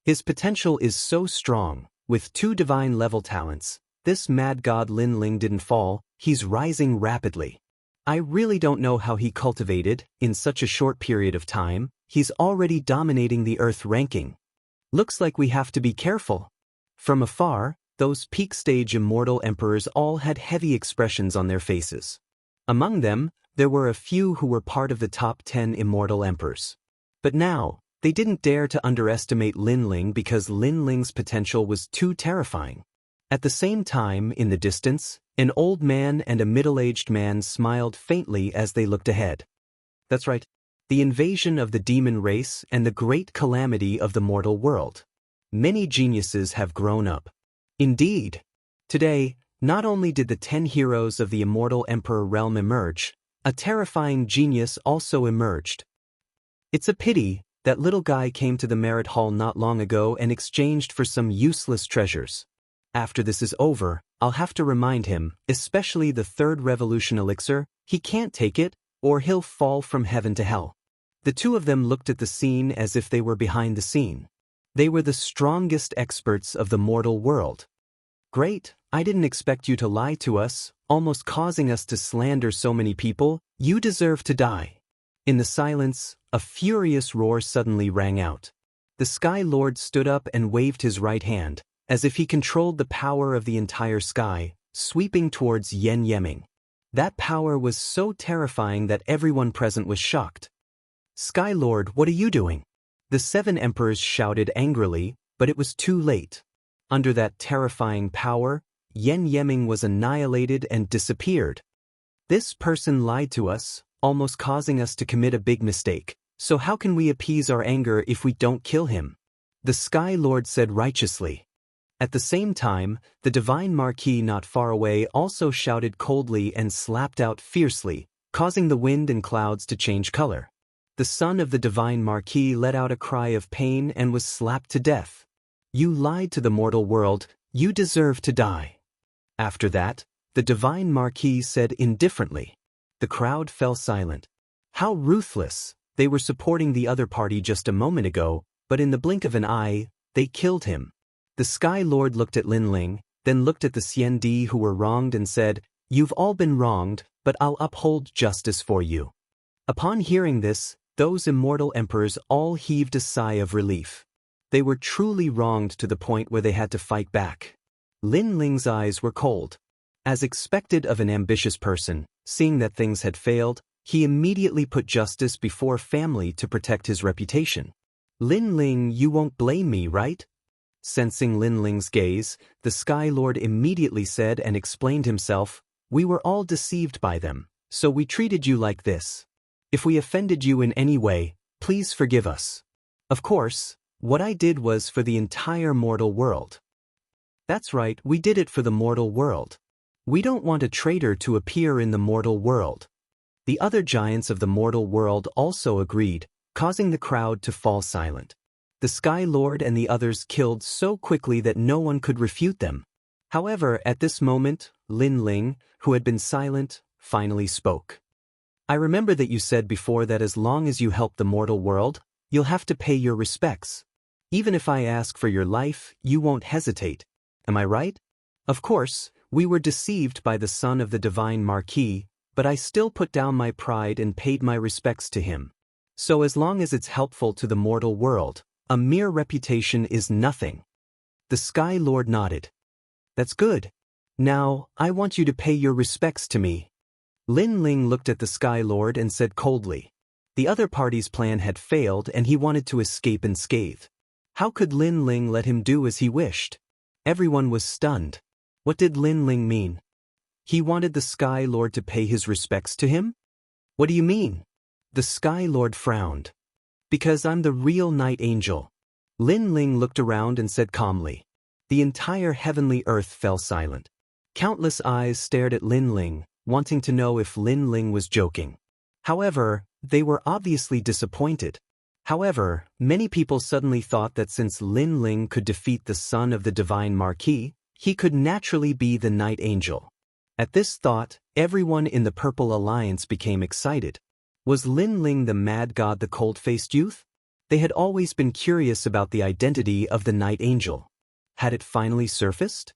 His potential is so strong, with 2 divine-level talents. This mad god Lin Ling didn't fall, he's rising rapidly. I really don't know how he cultivated, in such a short period of time, he's already dominating the Earth ranking. Looks like we have to be careful. From afar, those peak-stage immortal emperors all had heavy expressions on their faces. Among them, there were a few who were part of the top 10 immortal emperors. But now, they didn't dare to underestimate Lin Ling because Lin Ling's potential was too terrifying. At the same time, in the distance, an old man and a middle-aged man smiled faintly as they looked ahead. That's right, the invasion of the demon race and the great calamity of the mortal world. Many geniuses have grown up. Indeed, today, not only did the 10 heroes of the immortal emperor realm emerge, a terrifying genius also emerged. It's a pity that little guy came to the Merit Hall not long ago and exchanged for some useless treasures. After this is over, I'll have to remind him, especially the 3rd revolution elixir, he can't take it, or he'll fall from heaven to hell. The 2 of them looked at the scene as if they were behind the scene. They were the strongest experts of the mortal world. Great, I didn't expect you to lie to us, almost causing us to slander so many people. You deserve to die. In the silence, a furious roar suddenly rang out. The Sky Lord stood up and waved his right hand, as if he controlled the power of the entire sky, sweeping towards Yen Yeming. That power was so terrifying that everyone present was shocked. Sky Lord, what are you doing? The 7 emperors shouted angrily, but it was too late. Under that terrifying power, Yen Yeming was annihilated and disappeared. This person lied to us, almost causing us to commit a big mistake. So how can we appease our anger if we don't kill him? The Sky Lord said righteously. At the same time, the Divine Marquis not far away also shouted coldly and slapped out fiercely, causing the wind and clouds to change color. The son of the Divine Marquis let out a cry of pain and was slapped to death. You lied to the mortal world, you deserve to die. After that, the Divine Marquis said indifferently. The crowd fell silent. How ruthless! They were supporting the other party just a moment ago, but in the blink of an eye, they killed him. The Sky Lord looked at Lin Ling, then looked at the Xiandi who were wronged and said, You've all been wronged, but I'll uphold justice for you. Upon hearing this, those immortal emperors all heaved a sigh of relief. They were truly wronged to the point where they had to fight back. Lin Ling's eyes were cold. As expected of an ambitious person, seeing that things had failed, he immediately put justice before family to protect his reputation. Lin Ling, you won't blame me, right? Sensing Lin Ling's gaze, the Sky Lord immediately said and explained himself, We were all deceived by them, so we treated you like this. If we offended you in any way, please forgive us. Of course, what I did was for the entire mortal world. That's right, we did it for the mortal world. We don't want a traitor to appear in the mortal world. The other giants of the mortal world also agreed, causing the crowd to fall silent. The Sky Lord and the others killed so quickly that no one could refute them. However, at this moment, Lin Ling, who had been silent, finally spoke. I remember that you said before that as long as you help the mortal world, you'll have to pay your respects. Even if I ask for your life, you won't hesitate. Am I right? Of course, we were deceived by the son of the Divine Marquis, but I still put down my pride and paid my respects to him. So as long as it's helpful to the mortal world, a mere reputation is nothing. The Sky Lord nodded. That's good. Now, I want you to pay your respects to me. Lin Ling looked at the Sky Lord and said coldly. The other party's plan had failed and he wanted to escape unscathed. How could Lin Ling let him do as he wished? Everyone was stunned. What did Lin Ling mean? He wanted the Sky Lord to pay his respects to him? What do you mean? The Sky Lord frowned. Because I'm the real Night Angel. Lin Ling looked around and said calmly. The entire heavenly earth fell silent. Countless eyes stared at Lin Ling, wanting to know if Lin Ling was joking. However, they were obviously disappointed. However, many people suddenly thought that since Lin Ling could defeat the son of the Divine Marquis, he could naturally be the Night Angel. At this thought, everyone in the Purple Alliance became excited. Was Lin Ling the mad god, the cold-faced youth? They had always been curious about the identity of the Night Angel. Had it finally surfaced?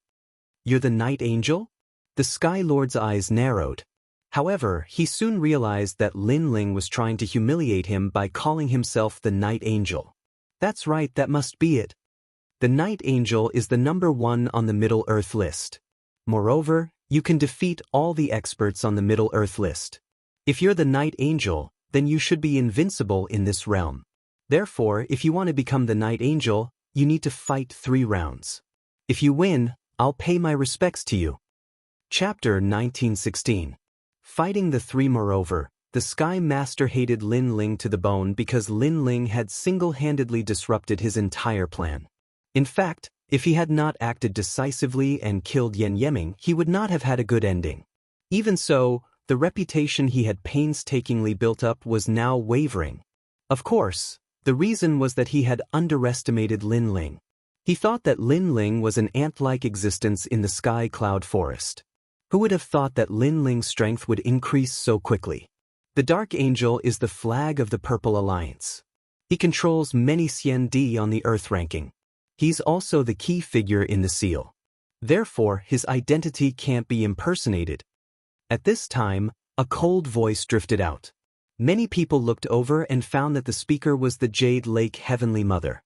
You're the Night Angel? The Sky Lord's eyes narrowed. However, he soon realized that Lin Ling was trying to humiliate him by calling himself the Night Angel. That's right, that must be it. The Night Angel is the #1 on the Middle Earth list. Moreover, you can defeat all the experts on the Middle Earth list. If you're the Night Angel, then you should be invincible in this realm. Therefore, if you want to become the Night Angel, you need to fight 3 rounds. If you win, I'll pay my respects to you. Chapter 1916. Fighting the 3. Moreover, the Sky Master hated Lin Ling to the bone because Lin Ling had single-handedly disrupted his entire plan. In fact, if he had not acted decisively and killed Yen Yeming, he would not have had a good ending. Even so, the reputation he had painstakingly built up was now wavering. Of course, the reason was that he had underestimated Lin Ling. He thought that Lin Ling was an ant-like existence in the sky cloud forest. Who would have thought that Lin Ling's strength would increase so quickly? The Dark Angel is the flag of the Purple Alliance. He controls many CND on the Earth ranking. He's also the key figure in the seal. Therefore, his identity can't be impersonated. At this time, a cold voice drifted out. Many people looked over and found that the speaker was the Jade Lake Heavenly Mother.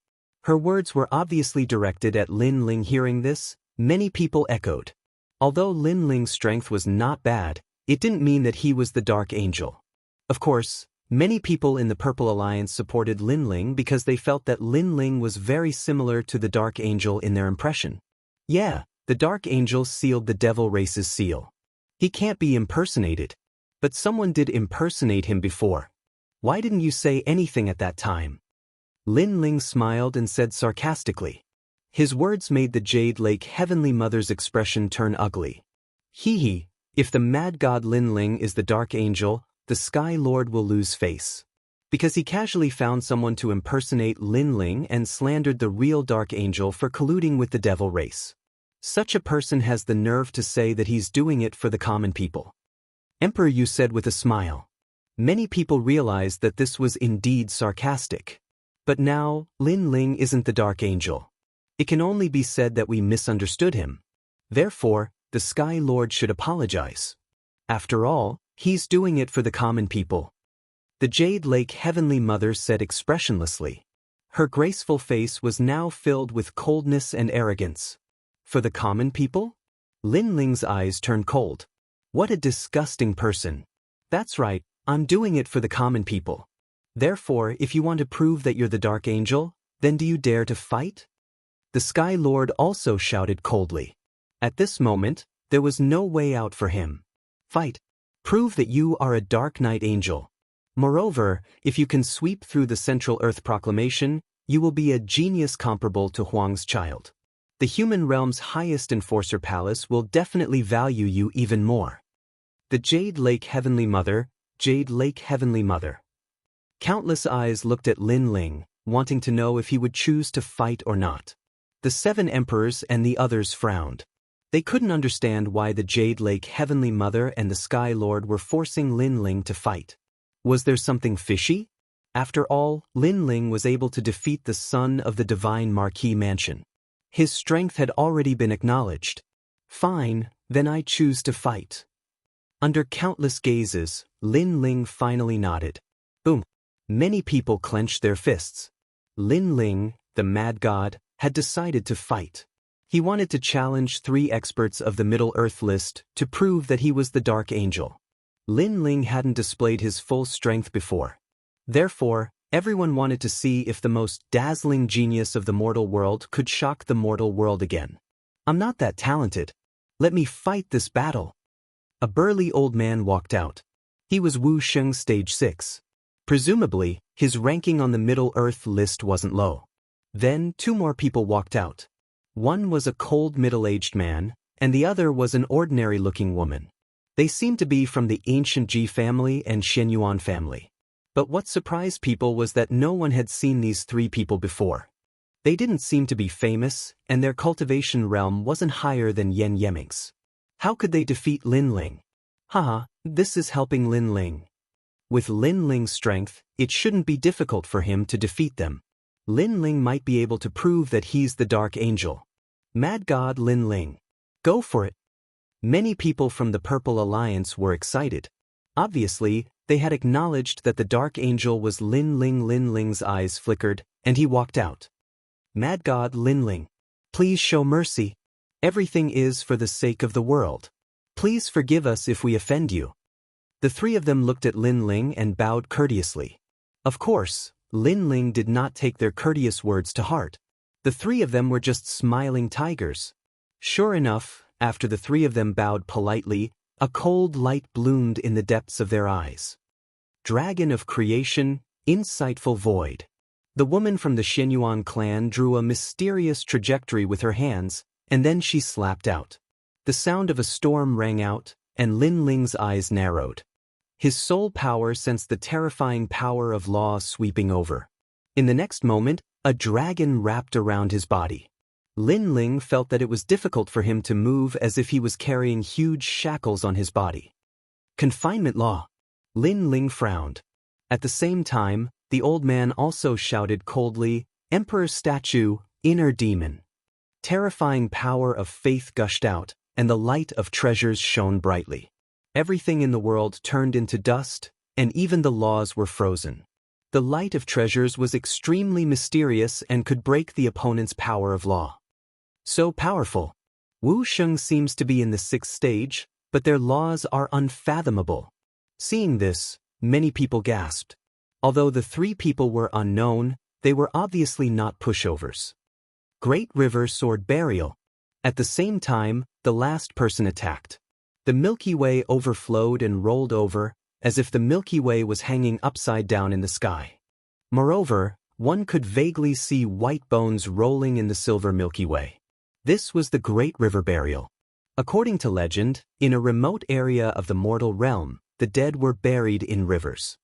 Her words were obviously directed at Lin Ling. Hearing this, many people echoed. Although Lin Ling's strength was not bad, it didn't mean that he was the Dark Angel. Of course, many people in the Purple Alliance supported Lin Ling because they felt that Lin Ling was very similar to the Dark Angel in their impression. Yeah, the Dark Angel sealed the Devil Race's seal. He can't be impersonated. But someone did impersonate him before. Why didn't you say anything at that time? Lin Ling smiled and said sarcastically. His words made the Jade Lake Heavenly Mother's expression turn ugly. Hee, if the mad god Lin Ling is the Dark Angel, the Sky Lord will lose face. Because he casually found someone to impersonate Lin Ling and slandered the real Dark Angel for colluding with the Devil Race. Such a person has the nerve to say that he's doing it for the common people. Emperor Yu said with a smile. Many people realized that this was indeed sarcastic. But now, Lin Ling isn't the Dark Angel. It can only be said that we misunderstood him. Therefore, the Sky Lord should apologize. After all, he's doing it for the common people. The Jade Lake Heavenly Mother said expressionlessly. Her graceful face was now filled with coldness and arrogance. For the common people? Lin Ling's eyes turned cold. What a disgusting person. That's right, I'm doing it for the common people. Therefore, if you want to prove that you're the Dark Angel, then do you dare to fight? The Sky Lord also shouted coldly. At this moment, there was no way out for him. Fight. Prove that you are a Dark Knight Angel. Moreover, if you can sweep through the Central Earth Proclamation, you will be a genius comparable to Huang's child. The human realm's highest enforcer palace will definitely value you even more. The Jade Lake Heavenly Mother, Jade Lake Heavenly Mother. Countless eyes looked at Lin Ling, wanting to know if he would choose to fight or not. The 7 emperors and the others frowned. They couldn't understand why the Jade Lake Heavenly Mother and the Sky Lord were forcing Lin Ling to fight. Was there something fishy? After all, Lin Ling was able to defeat the son of the Divine Marquis Mansion. His strength had already been acknowledged. Fine, then I choose to fight. Under countless gazes, Lin Ling finally nodded. Boom. Many people clenched their fists. Lin Ling, the mad god, had decided to fight. He wanted to challenge 3 experts of the Middle Earth list to prove that he was the Dark Angel. Lin Ling hadn't displayed his full strength before. Therefore, everyone wanted to see if the most dazzling genius of the mortal world could shock the mortal world again. I'm not that talented. Let me fight this battle. A burly old man walked out. He was Wu Sheng stage 6. Presumably, his ranking on the Middle Earth list wasn't low. Then 2 more people walked out. One was a cold middle-aged man, and the other was an ordinary-looking woman. They seemed to be from the ancient Ji family and Shenyuan family. But what surprised people was that no one had seen these 3 people before. They didn't seem to be famous, and their cultivation realm wasn't higher than Yen Yeming's. How could they defeat Lin Ling? Haha, this is helping Lin Ling. With Lin Ling's strength, it shouldn't be difficult for him to defeat them. Lin Ling might be able to prove that he's the Dark Angel. Mad God Lin Ling. Go for it. Many people from the Purple Alliance were excited. Obviously, they had acknowledged that the Dark Angel was Lin Ling. Lin Ling's eyes flickered, and he walked out. Mad God Lin Ling. Please show mercy. Everything is for the sake of the world. Please forgive us if we offend you. The 3 of them looked at Lin Ling and bowed courteously. Of course, Lin Ling did not take their courteous words to heart. The 3 of them were just smiling tigers. Sure enough, after the 3 of them bowed politely, a cold light bloomed in the depths of their eyes. Dragon of Creation, insightful void. The woman from the Shenyuan clan drew a mysterious trajectory with her hands, and then she slapped out. The sound of a storm rang out, and Lin Ling's eyes narrowed. His soul power sensed the terrifying power of law sweeping over. In the next moment, a dragon wrapped around his body. Lin Ling felt that it was difficult for him to move as if he was carrying huge shackles on his body. Confinement law. Lin Ling frowned. At the same time, The old man also shouted coldly, "Emperor's statue, inner demon." Terrifying power of faith gushed out, and the light of treasures shone brightly. Everything in the world turned into dust, and even the laws were frozen. The light of treasures was extremely mysterious and could break the opponent's power of law. So powerful. Wu Sheng seems to be in the 6th stage, but their laws are unfathomable. Seeing this, many people gasped. Although the 3 people were unknown, they were obviously not pushovers. Great River Sword Burial. At the same time, the last person attacked. The Milky Way overflowed and rolled over, as if the Milky Way was hanging upside down in the sky. Moreover, one could vaguely see white bones rolling in the silver Milky Way. This was the Great River Burial. According to legend, in a remote area of the mortal realm, the dead were buried in rivers.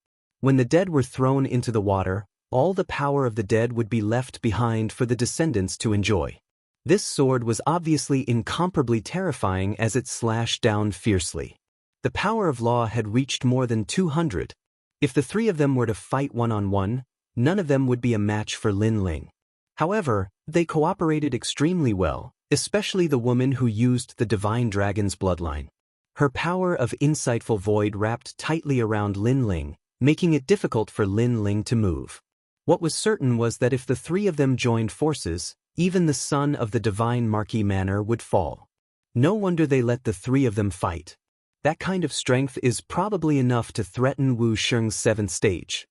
When the dead were thrown into the water, all the power of the dead would be left behind for the descendants to enjoy. This sword was obviously incomparably terrifying as it slashed down fiercely. The power of law had reached more than 200. If the 3 of them were to fight one-on-one, none of them would be a match for Lin Ling. However, they cooperated extremely well, especially the woman who used the divine dragon's bloodline. Her power of insightful void wrapped tightly around Lin Ling, making it difficult for Lin Ling to move. What was certain was that if the 3 of them joined forces, even the son of the divine Marquis Manor would fall. No wonder they let the 3 of them fight. That kind of strength is probably enough to threaten Wu Sheng's 7th stage.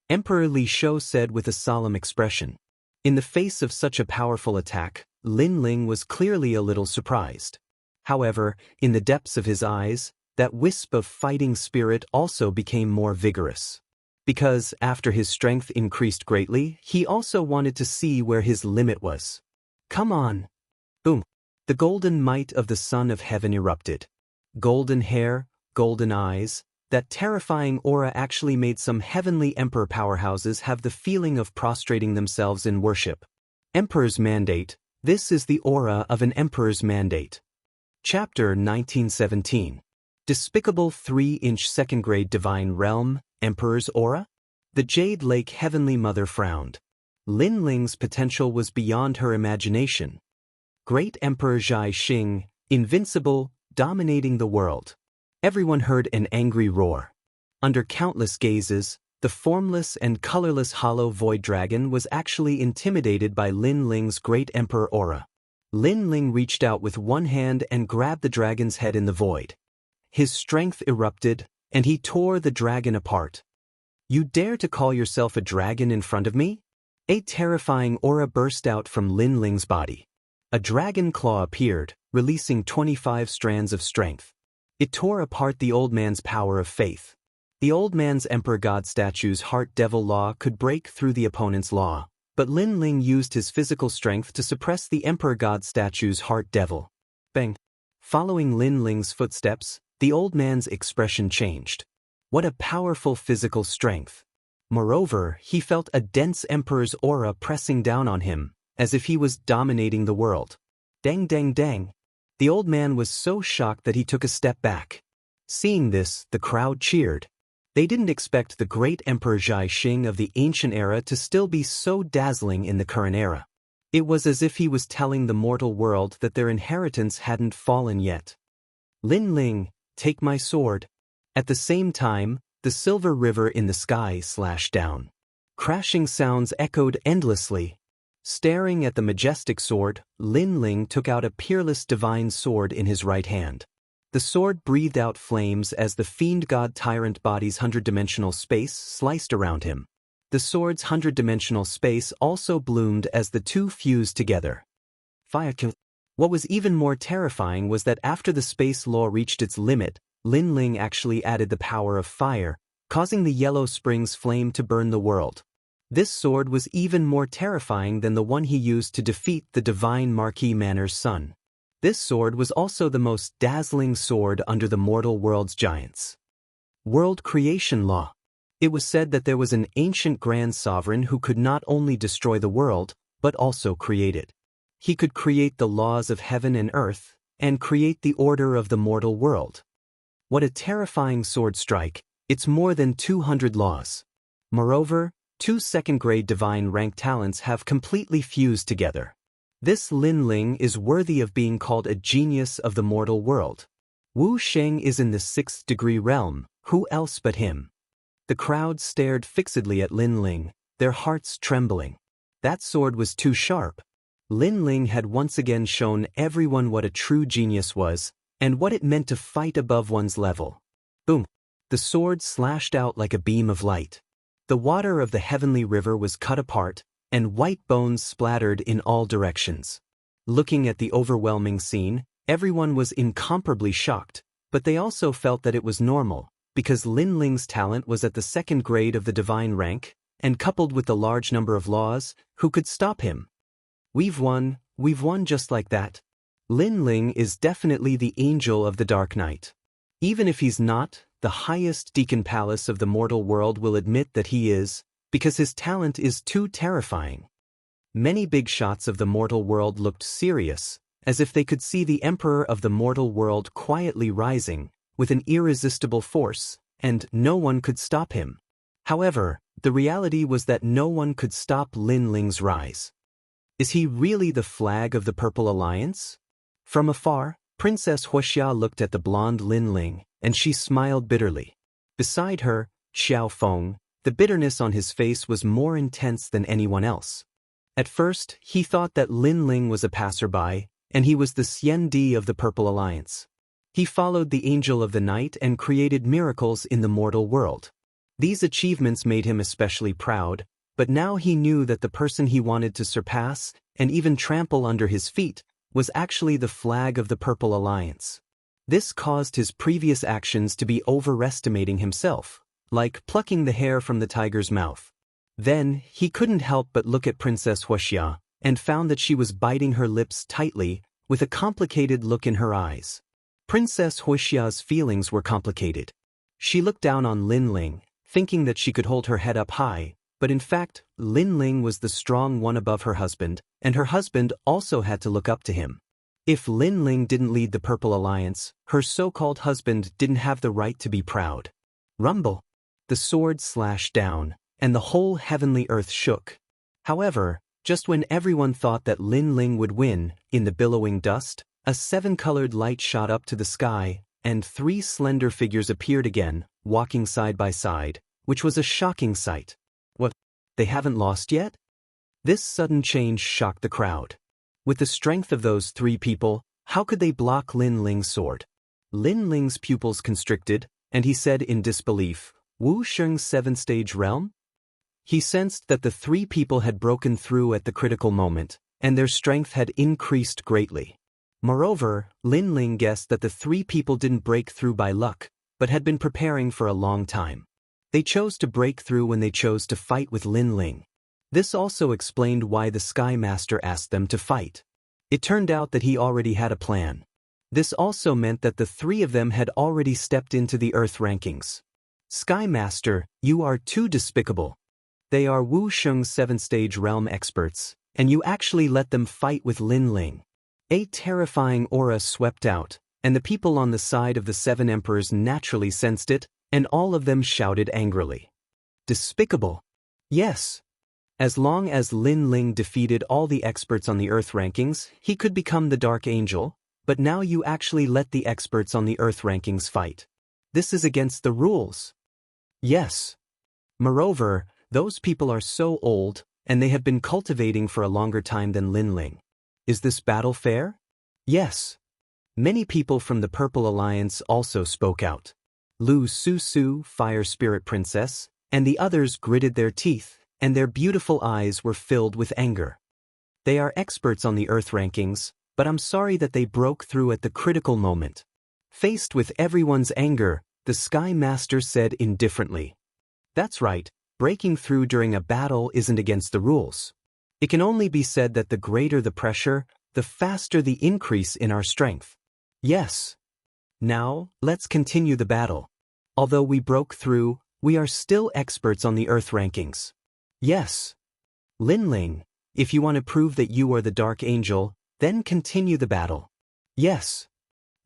Emperor Li Shou said with a solemn expression. In the face of such a powerful attack, Lin Ling was clearly a little surprised. However, in the depths of his eyes, that wisp of fighting spirit also became more vigorous. Because, after his strength increased greatly, he also wanted to see where his limit was. Come on! Boom! The golden might of the Son of Heaven erupted. Golden hair, golden eyes, that terrifying aura actually made some heavenly emperor powerhouses have the feeling of prostrating themselves in worship. Emperor's Mandate. This is the aura of an emperor's mandate. Chapter 1917. Despicable 3-inch 2nd grade divine realm. Emperor's aura? The Jade Lake Heavenly Mother frowned. Lin Ling's potential was beyond her imagination. Great Emperor Zhai Xing, invincible, dominating the world. Everyone heard an angry roar. Under countless gazes, the formless and colorless hollow void dragon was actually intimidated by Lin Ling's great emperor aura. Lin Ling reached out with one hand and grabbed the dragon's head in the void. His strength erupted, and he tore the dragon apart. You dare to call yourself a dragon in front of me? A terrifying aura burst out from Lin Ling's body. A dragon claw appeared, releasing 25 strands of strength. It tore apart the old man's power of faith. The old man's Emperor God statue's Heart Devil law could break through the opponent's law, but Lin Ling used his physical strength to suppress the Emperor God statue's Heart Devil. Bang! Following Lin Ling's footsteps, the old man's expression changed. What a powerful physical strength. Moreover, he felt a dense emperor's aura pressing down on him, as if he was dominating the world. Dang dang dang. The old man was so shocked that he took a step back. Seeing this, the crowd cheered. They didn't expect the great Emperor Zhai Xing of the ancient era to still be so dazzling in the current era. It was as if he was telling the mortal world that their inheritance hadn't fallen yet. Lin Ling, take my sword. At the same time, the silver river in the sky slashed down. Crashing sounds echoed endlessly. Staring at the majestic sword, Lin Ling took out a peerless divine sword in his right hand. The sword breathed out flames as the fiend god tyrant body's 100-dimensional space sliced around him. The sword's 100-dimensional space also bloomed as the two fused together. Fire kill. What was even more terrifying was that after the space law reached its limit, Lin Ling actually added the power of fire, causing the Yellow Springs flame to burn the world. This sword was even more terrifying than the one he used to defeat the divine Marquis Manor's son. This sword was also the most dazzling sword under the mortal world's giants. World Creation Law. It was said that there was an ancient grand sovereign who could not only destroy the world, but also create it. He could create the laws of heaven and earth, and create the order of the mortal world. What a terrifying sword strike, it's more than 200 laws. Moreover, Two second-grade divine rank talents have completely fused together. This Lin Ling is worthy of being called a genius of the mortal world. Wu Sheng is in the 6th degree realm, who else but him? The crowd stared fixedly at Lin Ling, their hearts trembling. That sword was too sharp. Lin Ling had once again shown everyone what a true genius was, and what it meant to fight above one's level. Boom! The sword slashed out like a beam of light. The water of the heavenly river was cut apart, and white bones splattered in all directions. Looking at the overwhelming scene, everyone was incomparably shocked, but they also felt that it was normal, because Lin Ling's talent was at the 2nd grade of the divine rank, and coupled with the large number of laws, who could stop him? We've won just like that. Lin Ling is definitely the angel of the Dark Knight. Even if he's not, the highest deacon palace of the mortal world will admit that he is, because his talent is too terrifying. Many big shots of the mortal world looked serious, as if they could see the emperor of the mortal world quietly rising, with an irresistible force, and no one could stop him. However, the reality was that no one could stop Lin Ling's rise. Is he really the flag of the Purple Alliance? From afar, Princess Wuxia looked at the blonde Lin Ling, and she smiled bitterly. Beside her, Xiao Feng, the bitterness on his face was more intense than anyone else. At first, he thought that Lin Ling was a passerby, and he was the Xian Di of the Purple Alliance. He followed the Angel of the Night and created miracles in the mortal world. These achievements made him especially proud, but now he knew that the person he wanted to surpass, and even trample under his feet, was actually the flag of the Purple Alliance. This caused his previous actions to be overestimating himself, like plucking the hair from the tiger's mouth. Then, he couldn't help but look at Princess Wuxia, and found that she was biting her lips tightly, with a complicated look in her eyes. Princess Wuxia's feelings were complicated. She looked down on Lin Ling, thinking that she could hold her head up high, but in fact, Lin Ling was the strong one above her husband, and her husband also had to look up to him. If Lin Ling didn't lead the Purple Alliance, her so-called husband didn't have the right to be proud. Rumble! The sword slashed down, and the whole heavenly earth shook. However, just when everyone thought that Lin Ling would win, in the billowing dust, a 7-colored light shot up to the sky, and 3 slender figures appeared again, walking side by side, which was a shocking sight. What? They haven't lost yet? This sudden change shocked the crowd. With the strength of those 3 people, how could they block Lin Ling's sword? Lin Ling's pupils constricted, and he said in disbelief, Wu Sheng's 7th-stage realm? He sensed that the 3 people had broken through at the critical moment, and their strength had increased greatly. Moreover, Lin Ling guessed that the 3 people didn't break through by luck, but had been preparing for a long time. They chose to break through when they chose to fight with Lin Ling. This also explained why the Sky Master asked them to fight. It turned out that he already had a plan. This also meant that the 3 of them had already stepped into the Earth rankings. Sky Master, you are too despicable. They are Wu Sheng's 7th-stage realm experts, and you actually let them fight with Lin Ling. A terrifying aura swept out, and the people on the side of the 7 emperors naturally sensed it, and all of them shouted angrily. Despicable? Yes. As long as Lin Ling defeated all the experts on the Earth rankings, he could become the Dark Angel, but now you actually let the experts on the Earth rankings fight. This is against the rules. Yes. Moreover, those people are so old, and they have been cultivating for a longer time than Lin Ling. Is this battle fair? Yes. Many people from the Purple Alliance also spoke out. Lu Su Su, Fire Spirit Princess, and the others gritted their teeth, and their beautiful eyes were filled with anger. They are experts on the Earth rankings, but I'm sorry that they broke through at the critical moment. Faced with everyone's anger, the Sky Master said indifferently. That's right, breaking through during a battle isn't against the rules. It can only be said that the greater the pressure, the faster the increase in our strength. Yes. Now, let's continue the battle. Although we broke through, we are still experts on the Earth rankings. Yes. Lin Ling, if you want to prove that you are the Dark Angel, then continue the battle. Yes.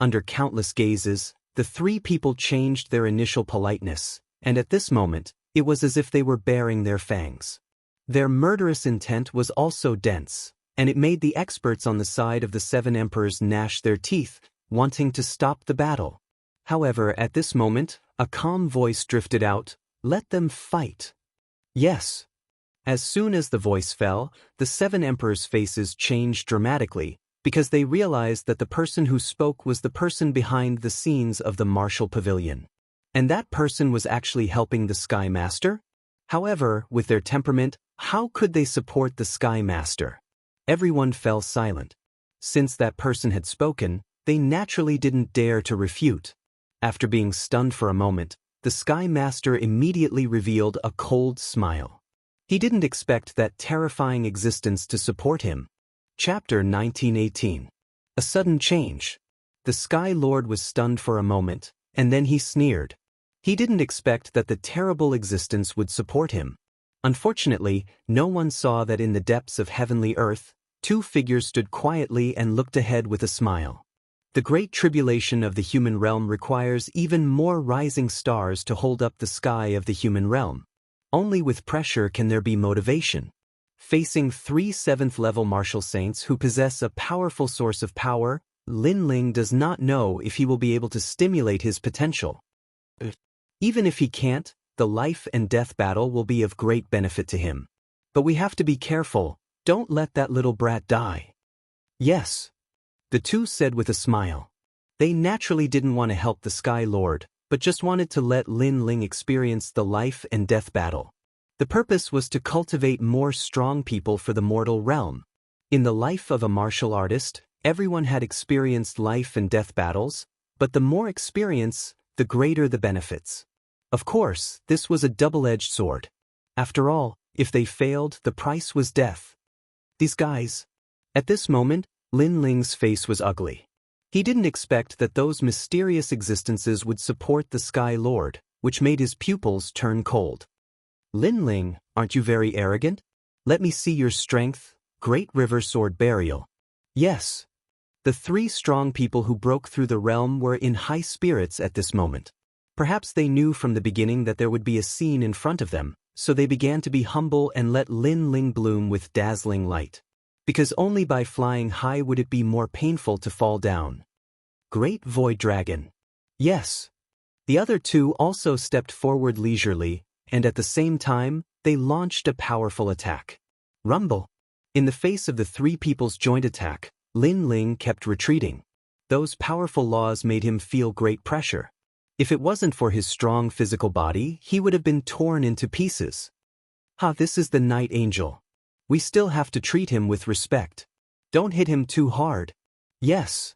Under countless gazes, the 3 people changed their initial politeness, and at this moment, It was as if they were baring their fangs. Their murderous intent was also dense, and it made the experts on the side of the seven emperors gnash their teeth, wanting to stop the battle. However, at this moment, a calm voice drifted out, "Let them fight." Yes. As soon as the voice fell, the seven emperors' faces changed dramatically, because they realized that the person who spoke was the person behind the scenes of the martial pavilion. And that person was actually helping the Sky Master? However, with their temperament, how could they support the Sky Master? Everyone fell silent. Since that person had spoken, they naturally didn't dare to refute. After being stunned for a moment, the Sky Master immediately revealed a cold smile. He didn't expect that terrifying existence to support him. Chapter 1918. A sudden change. The Sky Lord was stunned for a moment, and then he sneered. He didn't expect that the terrible existence would support him. Unfortunately, no one saw that in the depths of heavenly earth, two figures stood quietly and looked ahead with a smile. The great tribulation of the human realm requires even more rising stars to hold up the sky of the human realm. Only with pressure can there be motivation. Facing 3 7th-level martial saints who possess a powerful source of power, Lin Ling does not know if he will be able to stimulate his potential. Even if he can't, the life and death battle will be of great benefit to him. But we have to be careful, don't let that little brat die. Yes. The two said with a smile. They naturally didn't want to help the Sky Lord, but just wanted to let Lin Ling experience the life and death battle. The purpose was to cultivate more strong people for the mortal realm. In the life of a martial artist, everyone had experienced life and death battles, but the more experience, the greater the benefits. Of course, this was a double-edged sword. After all, if they failed, the price was death. These guys. At this moment, Lin Ling's face was ugly. He didn't expect that those mysterious existences would support the Sky Lord, which made his pupils turn cold. Lin Ling, aren't you very arrogant? Let me see your strength, Great River Sword Burial. Yes. The 3 strong people who broke through the realm were in high spirits at this moment. Perhaps they knew from the beginning that there would be a scene in front of them, so they began to be humble and let Lin Ling bloom with dazzling light. Because only by flying high would it be more painful to fall down. Great Void Dragon. Yes. The other 2 also stepped forward leisurely, and at the same time, they launched a powerful attack. Rumble. In the face of the 3 people's joint attack, Lin Ling kept retreating. Those powerful laws made him feel great pressure. If it wasn't for his strong physical body, he would have been torn into pieces. This is the Night Angel. We still have to treat him with respect. Don't hit him too hard. Yes.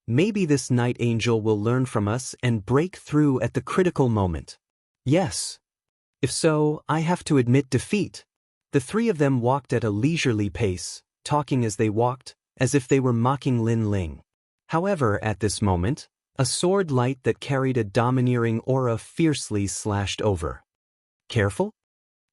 Maybe this Night Angel will learn from us and break through at the critical moment. Yes. If so, I have to admit defeat. The 3 of them walked at a leisurely pace, talking as they walked, as if they were mocking Lin Ling. However, at this moment, a sword light that carried a domineering aura fiercely slashed over. Careful?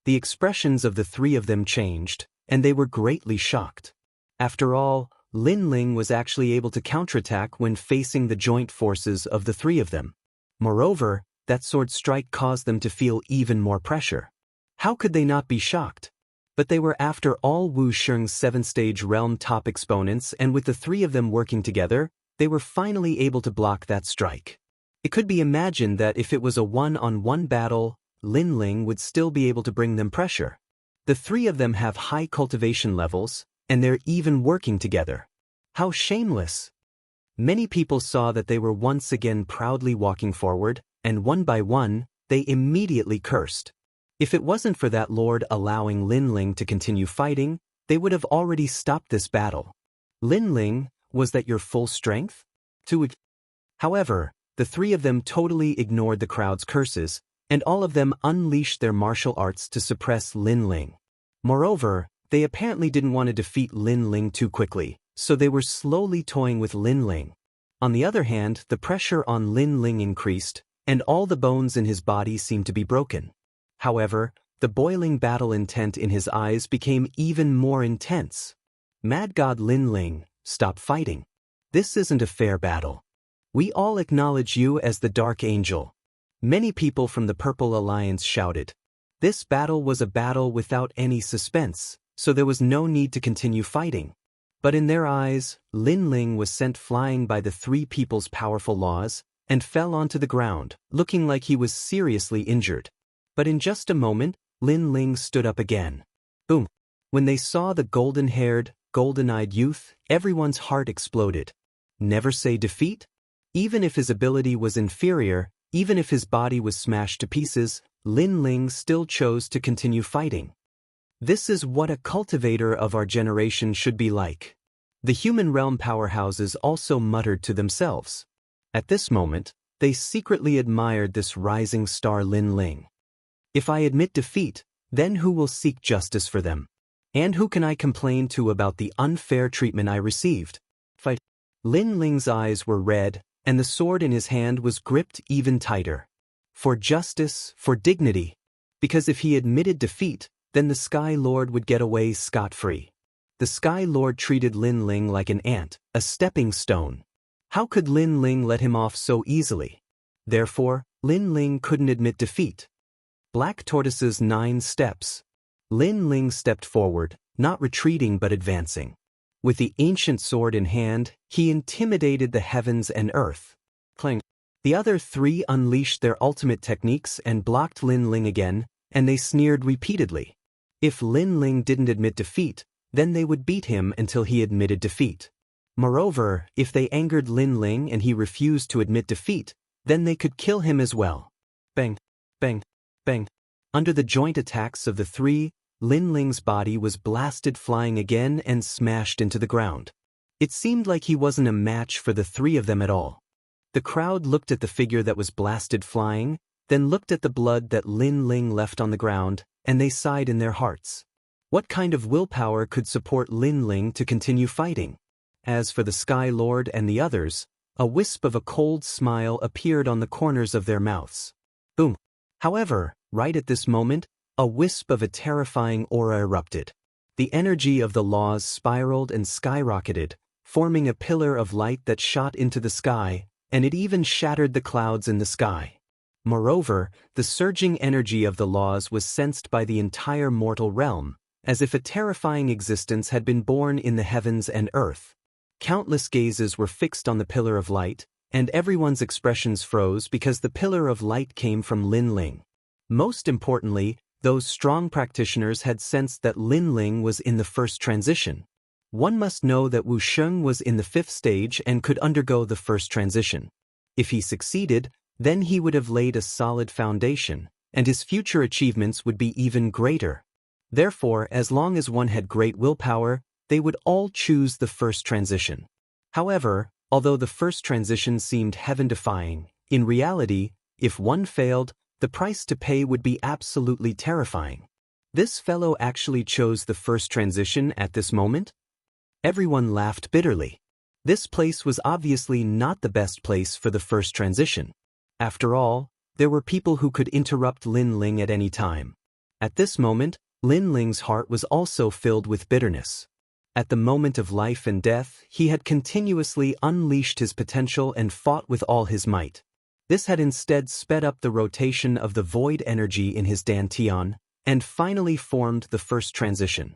The expressions of the 3 of them changed, and they were greatly shocked. After all, Lin Ling was actually able to counterattack when facing the joint forces of the 3 of them. Moreover, that sword strike caused them to feel even more pressure. How could they not be shocked? But they were after all Wu Sheng's 7th-stage realm top exponents, and with the 3 of them working together, they were finally able to block that strike. It could be imagined that if it was a one-on-one battle, Lin Ling would still be able to bring them pressure. The 3 of them have high cultivation levels, and they're even working together. How shameless! Many people saw that they were once again proudly walking forward, and one by one, they immediately cursed. If it wasn't for that lord allowing Lin Ling to continue fighting, they would have already stopped this battle. Lin Ling, was that your full strength? However, the 3 of them totally ignored the crowd's curses, and all of them unleashed their martial arts to suppress Lin Ling. Moreover, they apparently didn't want to defeat Lin Ling too quickly, so they were slowly toying with Lin Ling. On the other hand, the pressure on Lin Ling increased, and all the bones in his body seemed to be broken. However, the boiling battle intent in his eyes became even more intense. Mad God Lin Ling, stop fighting. This isn't a fair battle. We all acknowledge you as the Dark Angel. Many people from the Purple Alliance shouted. This battle was a battle without any suspense, so there was no need to continue fighting. But in their eyes, Lin Ling was sent flying by the three people's powerful laws, and fell onto the ground, looking like he was seriously injured. But in just a moment, Lin Ling stood up again. Boom! When they saw the golden-haired, golden-eyed youth, everyone's heart exploded. Never say defeat? Even if his ability was inferior, even if his body was smashed to pieces, Lin Ling still chose to continue fighting. This is what a cultivator of our generation should be like. The human realm powerhouses also muttered to themselves. At this moment, they secretly admired this rising star Lin Ling. If I admit defeat, then who will seek justice for them? And who can I complain to about the unfair treatment I received? Fight. Lin Ling's eyes were red, and the sword in his hand was gripped even tighter. For justice, for dignity. Because if he admitted defeat, then the Sky Lord would get away scot-free. The Sky Lord treated Lin Ling like an ant, a stepping stone. How could Lin Ling let him off so easily? Therefore, Lin Ling couldn't admit defeat. Black Tortoise's 9 steps. Lin Ling stepped forward, not retreating but advancing. With the ancient sword in hand, he intimidated the heavens and earth. Clang. The other 3 unleashed their ultimate techniques and blocked Lin Ling again, and they sneered repeatedly. If Lin Ling didn't admit defeat, then they would beat him until he admitted defeat. Moreover, if they angered Lin Ling and he refused to admit defeat, then they could kill him as well. Bang, bang, bang. Under the joint attacks of the 3, Lin Ling's body was blasted flying again and smashed into the ground. It seemed like he wasn't a match for the 3 of them at all. The crowd looked at the figure that was blasted flying, then looked at the blood that Lin Ling left on the ground, and they sighed in their hearts. What kind of willpower could support Lin Ling to continue fighting? As for the Sky Lord and the others, a wisp of a cold smile appeared on the corners of their mouths. Boom! However, right at this moment, a wisp of a terrifying aura erupted. The energy of the laws spiraled and skyrocketed, forming a pillar of light that shot into the sky, and it even shattered the clouds in the sky. Moreover, the surging energy of the laws was sensed by the entire mortal realm, as if a terrifying existence had been born in the heavens and earth. Countless gazes were fixed on the pillar of light, and everyone's expressions froze because the pillar of light came from Lin Ling. Most importantly, those strong practitioners had sensed that Lin Ling was in the first transition. One must know that Wuxia was in the 5th stage and could undergo the first transition. If he succeeded, then he would have laid a solid foundation, and his future achievements would be even greater. Therefore, as long as one had great willpower, they would all choose the first transition. However, although the first transition seemed heaven-defying, in reality, if one failed, the price to pay would be absolutely terrifying. This fellow actually chose the first transition at this moment? Everyone laughed bitterly. This place was obviously not the best place for the first transition. After all, there were people who could interrupt Lin Ling at any time. At this moment, Lin Ling's heart was also filled with bitterness. At the moment of life and death, he had continuously unleashed his potential and fought with all his might. This had instead sped up the rotation of the void energy in his dantian, and finally formed the first transition.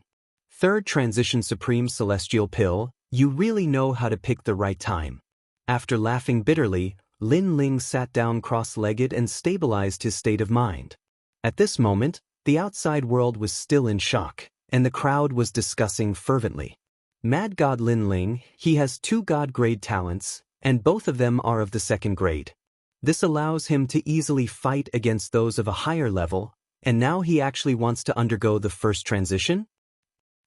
Third transition Supreme Celestial Pill, you really know how to pick the right time. After laughing bitterly, Lin Ling sat down cross-legged and stabilized his state of mind. At this moment, the outside world was still in shock, and the crowd was discussing fervently. Mad God Lin Ling, he has 2 God-grade talents, and both of them are of the 2nd grade. This allows him to easily fight against those of a higher level, and now he actually wants to undergo the first transition?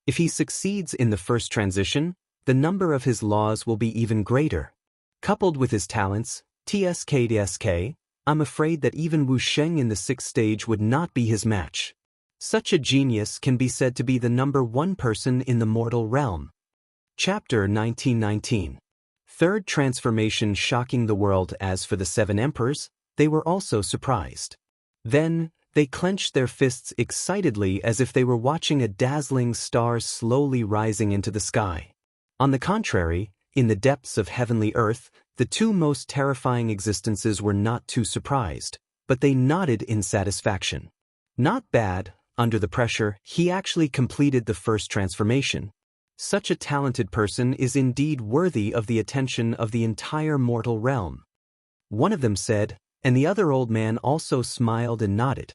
If he succeeds in the first transition, the number of his laws will be even greater. Coupled with his talents, TSK, I'm afraid that even Wuxia in the 6th stage would not be his match. Such a genius can be said to be the number 1 person in the mortal realm. Chapter 1919. Third transformation shocking the world. As for the 7 emperors, they were also surprised. Then, they clenched their fists excitedly as if they were watching a dazzling star slowly rising into the sky. On the contrary, in the depths of heavenly earth, the 2 most terrifying existences were not too surprised, but they nodded in satisfaction. Not bad. Under the pressure, he actually completed the first transformation. Such a talented person is indeed worthy of the attention of the entire mortal realm. One of them said, and the other old man also smiled and nodded.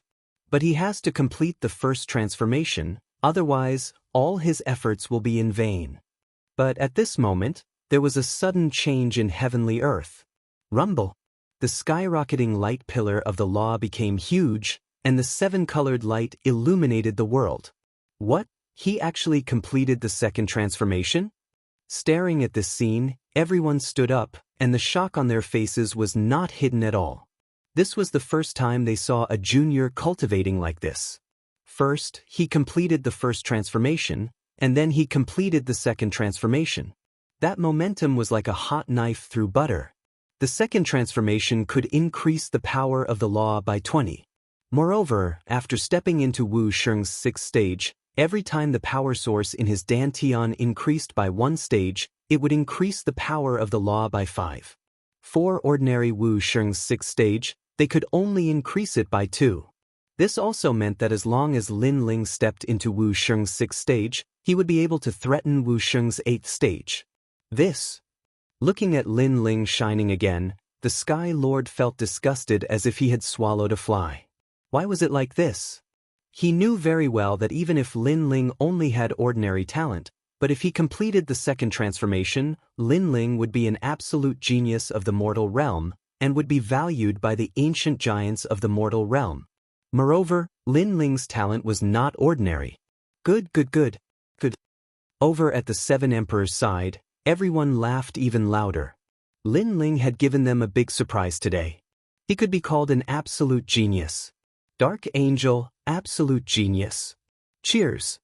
But he has to complete the first transformation, otherwise, all his efforts will be in vain. But at this moment, there was a sudden change in heavenly earth. Rumble! The skyrocketing light pillar of the law became huge, and the seven-colored light illuminated the world. What? He actually completed the second transformation? Staring at this scene, everyone stood up, and the shock on their faces was not hidden at all. This was the first time they saw a junior cultivating like this. First, he completed the first transformation, and then he completed the second transformation. That momentum was like a hot knife through butter. The second transformation could increase the power of the law by 20. Moreover, after stepping into Wu Sheng's sixth stage, every time the power source in his dantian increased by one stage, it would increase the power of the law by 5. For ordinary Wu Sheng's sixth stage, they could only increase it by 2. This also meant that as long as Lin Ling stepped into Wu Sheng's sixth stage, he would be able to threaten Wu Sheng's eighth stage. Looking at Lin Ling shining again, the Sky Lord felt disgusted as if he had swallowed a fly. Why was it like this? He knew very well that even if Lin Ling only had ordinary talent, but if he completed the second transformation, Lin Ling would be an absolute genius of the mortal realm, and would be valued by the ancient giants of the mortal realm. Moreover, Lin Ling's talent was not ordinary. Good. Over at the Seven Emperors' side, everyone laughed even louder. Lin Ling had given them a big surprise today. He could be called an absolute genius. Dark Angel, absolute genius. Cheers.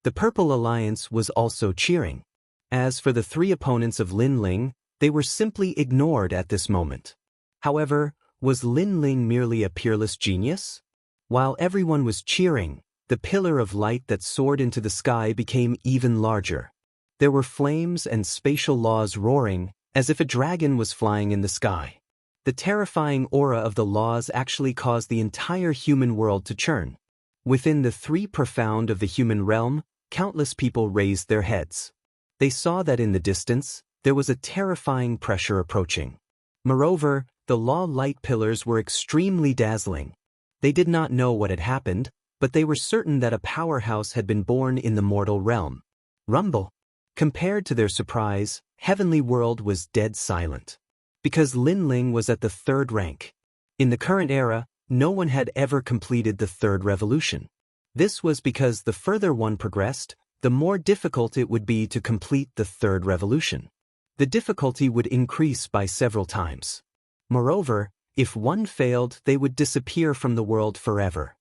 The Purple Alliance was also cheering. As for the three opponents of Lin Ling, they were simply ignored at this moment. However, was Lin Ling merely a peerless genius? While everyone was cheering, the pillar of light that soared into the sky became even larger. There were flames and spatial laws roaring, as if a dragon was flying in the sky. The terrifying aura of the laws actually caused the entire human world to churn. Within the three profound of the human realm, countless people raised their heads. They saw that in the distance, there was a terrifying pressure approaching. Moreover, the law light pillars were extremely dazzling. They did not know what had happened, but they were certain that a powerhouse had been born in the mortal realm. Rumble! Compared to their surprise, heavenly world was dead silent. Because Lin Ling was at the third rank. In the current era, no one had ever completed the third revolution. This was because the further one progressed, the more difficult it would be to complete the third revolution. The difficulty would increase by several times. Moreover, if one failed, they would disappear from the world forever.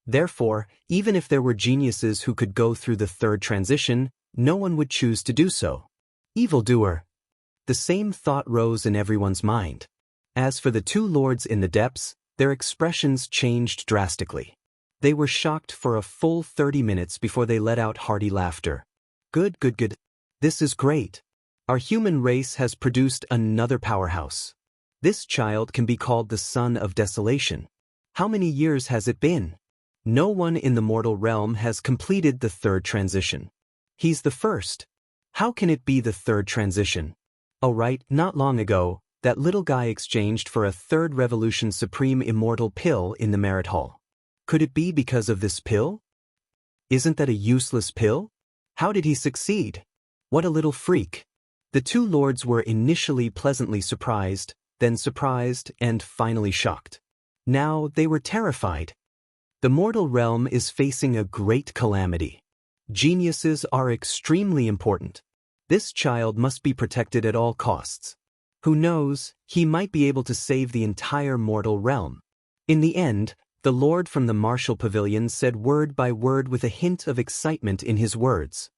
Therefore, even if there were geniuses who could go through the third transition, no one would choose to do so. Evildoer! The same thought rose in everyone's mind. As for the two lords in the depths, their expressions changed drastically. They were shocked for a full 30 minutes before they let out hearty laughter. Good. This is great. Our human race has produced another powerhouse. This child can be called the son of desolation. How many years has it been? No one in the mortal realm has completed the third transition. He's the first. How can it be the third transition? Oh right, not long ago, that little guy exchanged for a third revolution supreme immortal pill in the merit hall. Could it be because of this pill? Isn't that a useless pill? How did he succeed? What a little freak. The two lords were initially pleasantly surprised, then surprised, and finally shocked. Now they were terrified. The mortal realm is facing a great calamity. Geniuses are extremely important. This child must be protected at all costs. Who knows, he might be able to save the entire mortal realm. In the end, the lord from the martial pavilion said word by word with a hint of excitement in his words.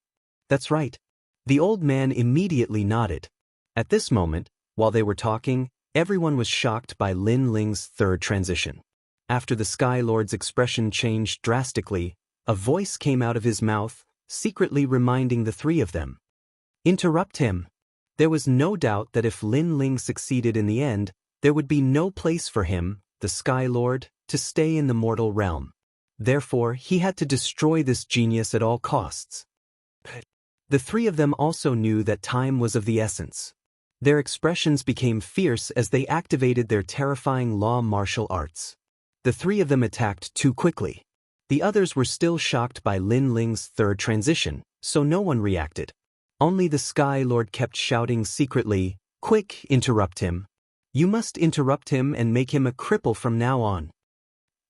That's right. The old man immediately nodded. At this moment, while they were talking, everyone was shocked by Lin Ling's third transition. After the Sky Lord's expression changed drastically, a voice came out of his mouth, secretly reminding the three of them. Interrupt him. There was no doubt that if Lin Ling succeeded in the end, there would be no place for him, the Sky Lord, to stay in the mortal realm. Therefore, he had to destroy this genius at all costs. The three of them also knew that time was of the essence. Their expressions became fierce as they activated their terrifying law martial arts. The three of them attacked too quickly. The others were still shocked by Lin Ling's third transition, so no one reacted. Only the Sky Lord kept shouting secretly, "Quick, interrupt him. You must interrupt him and make him a cripple from now on."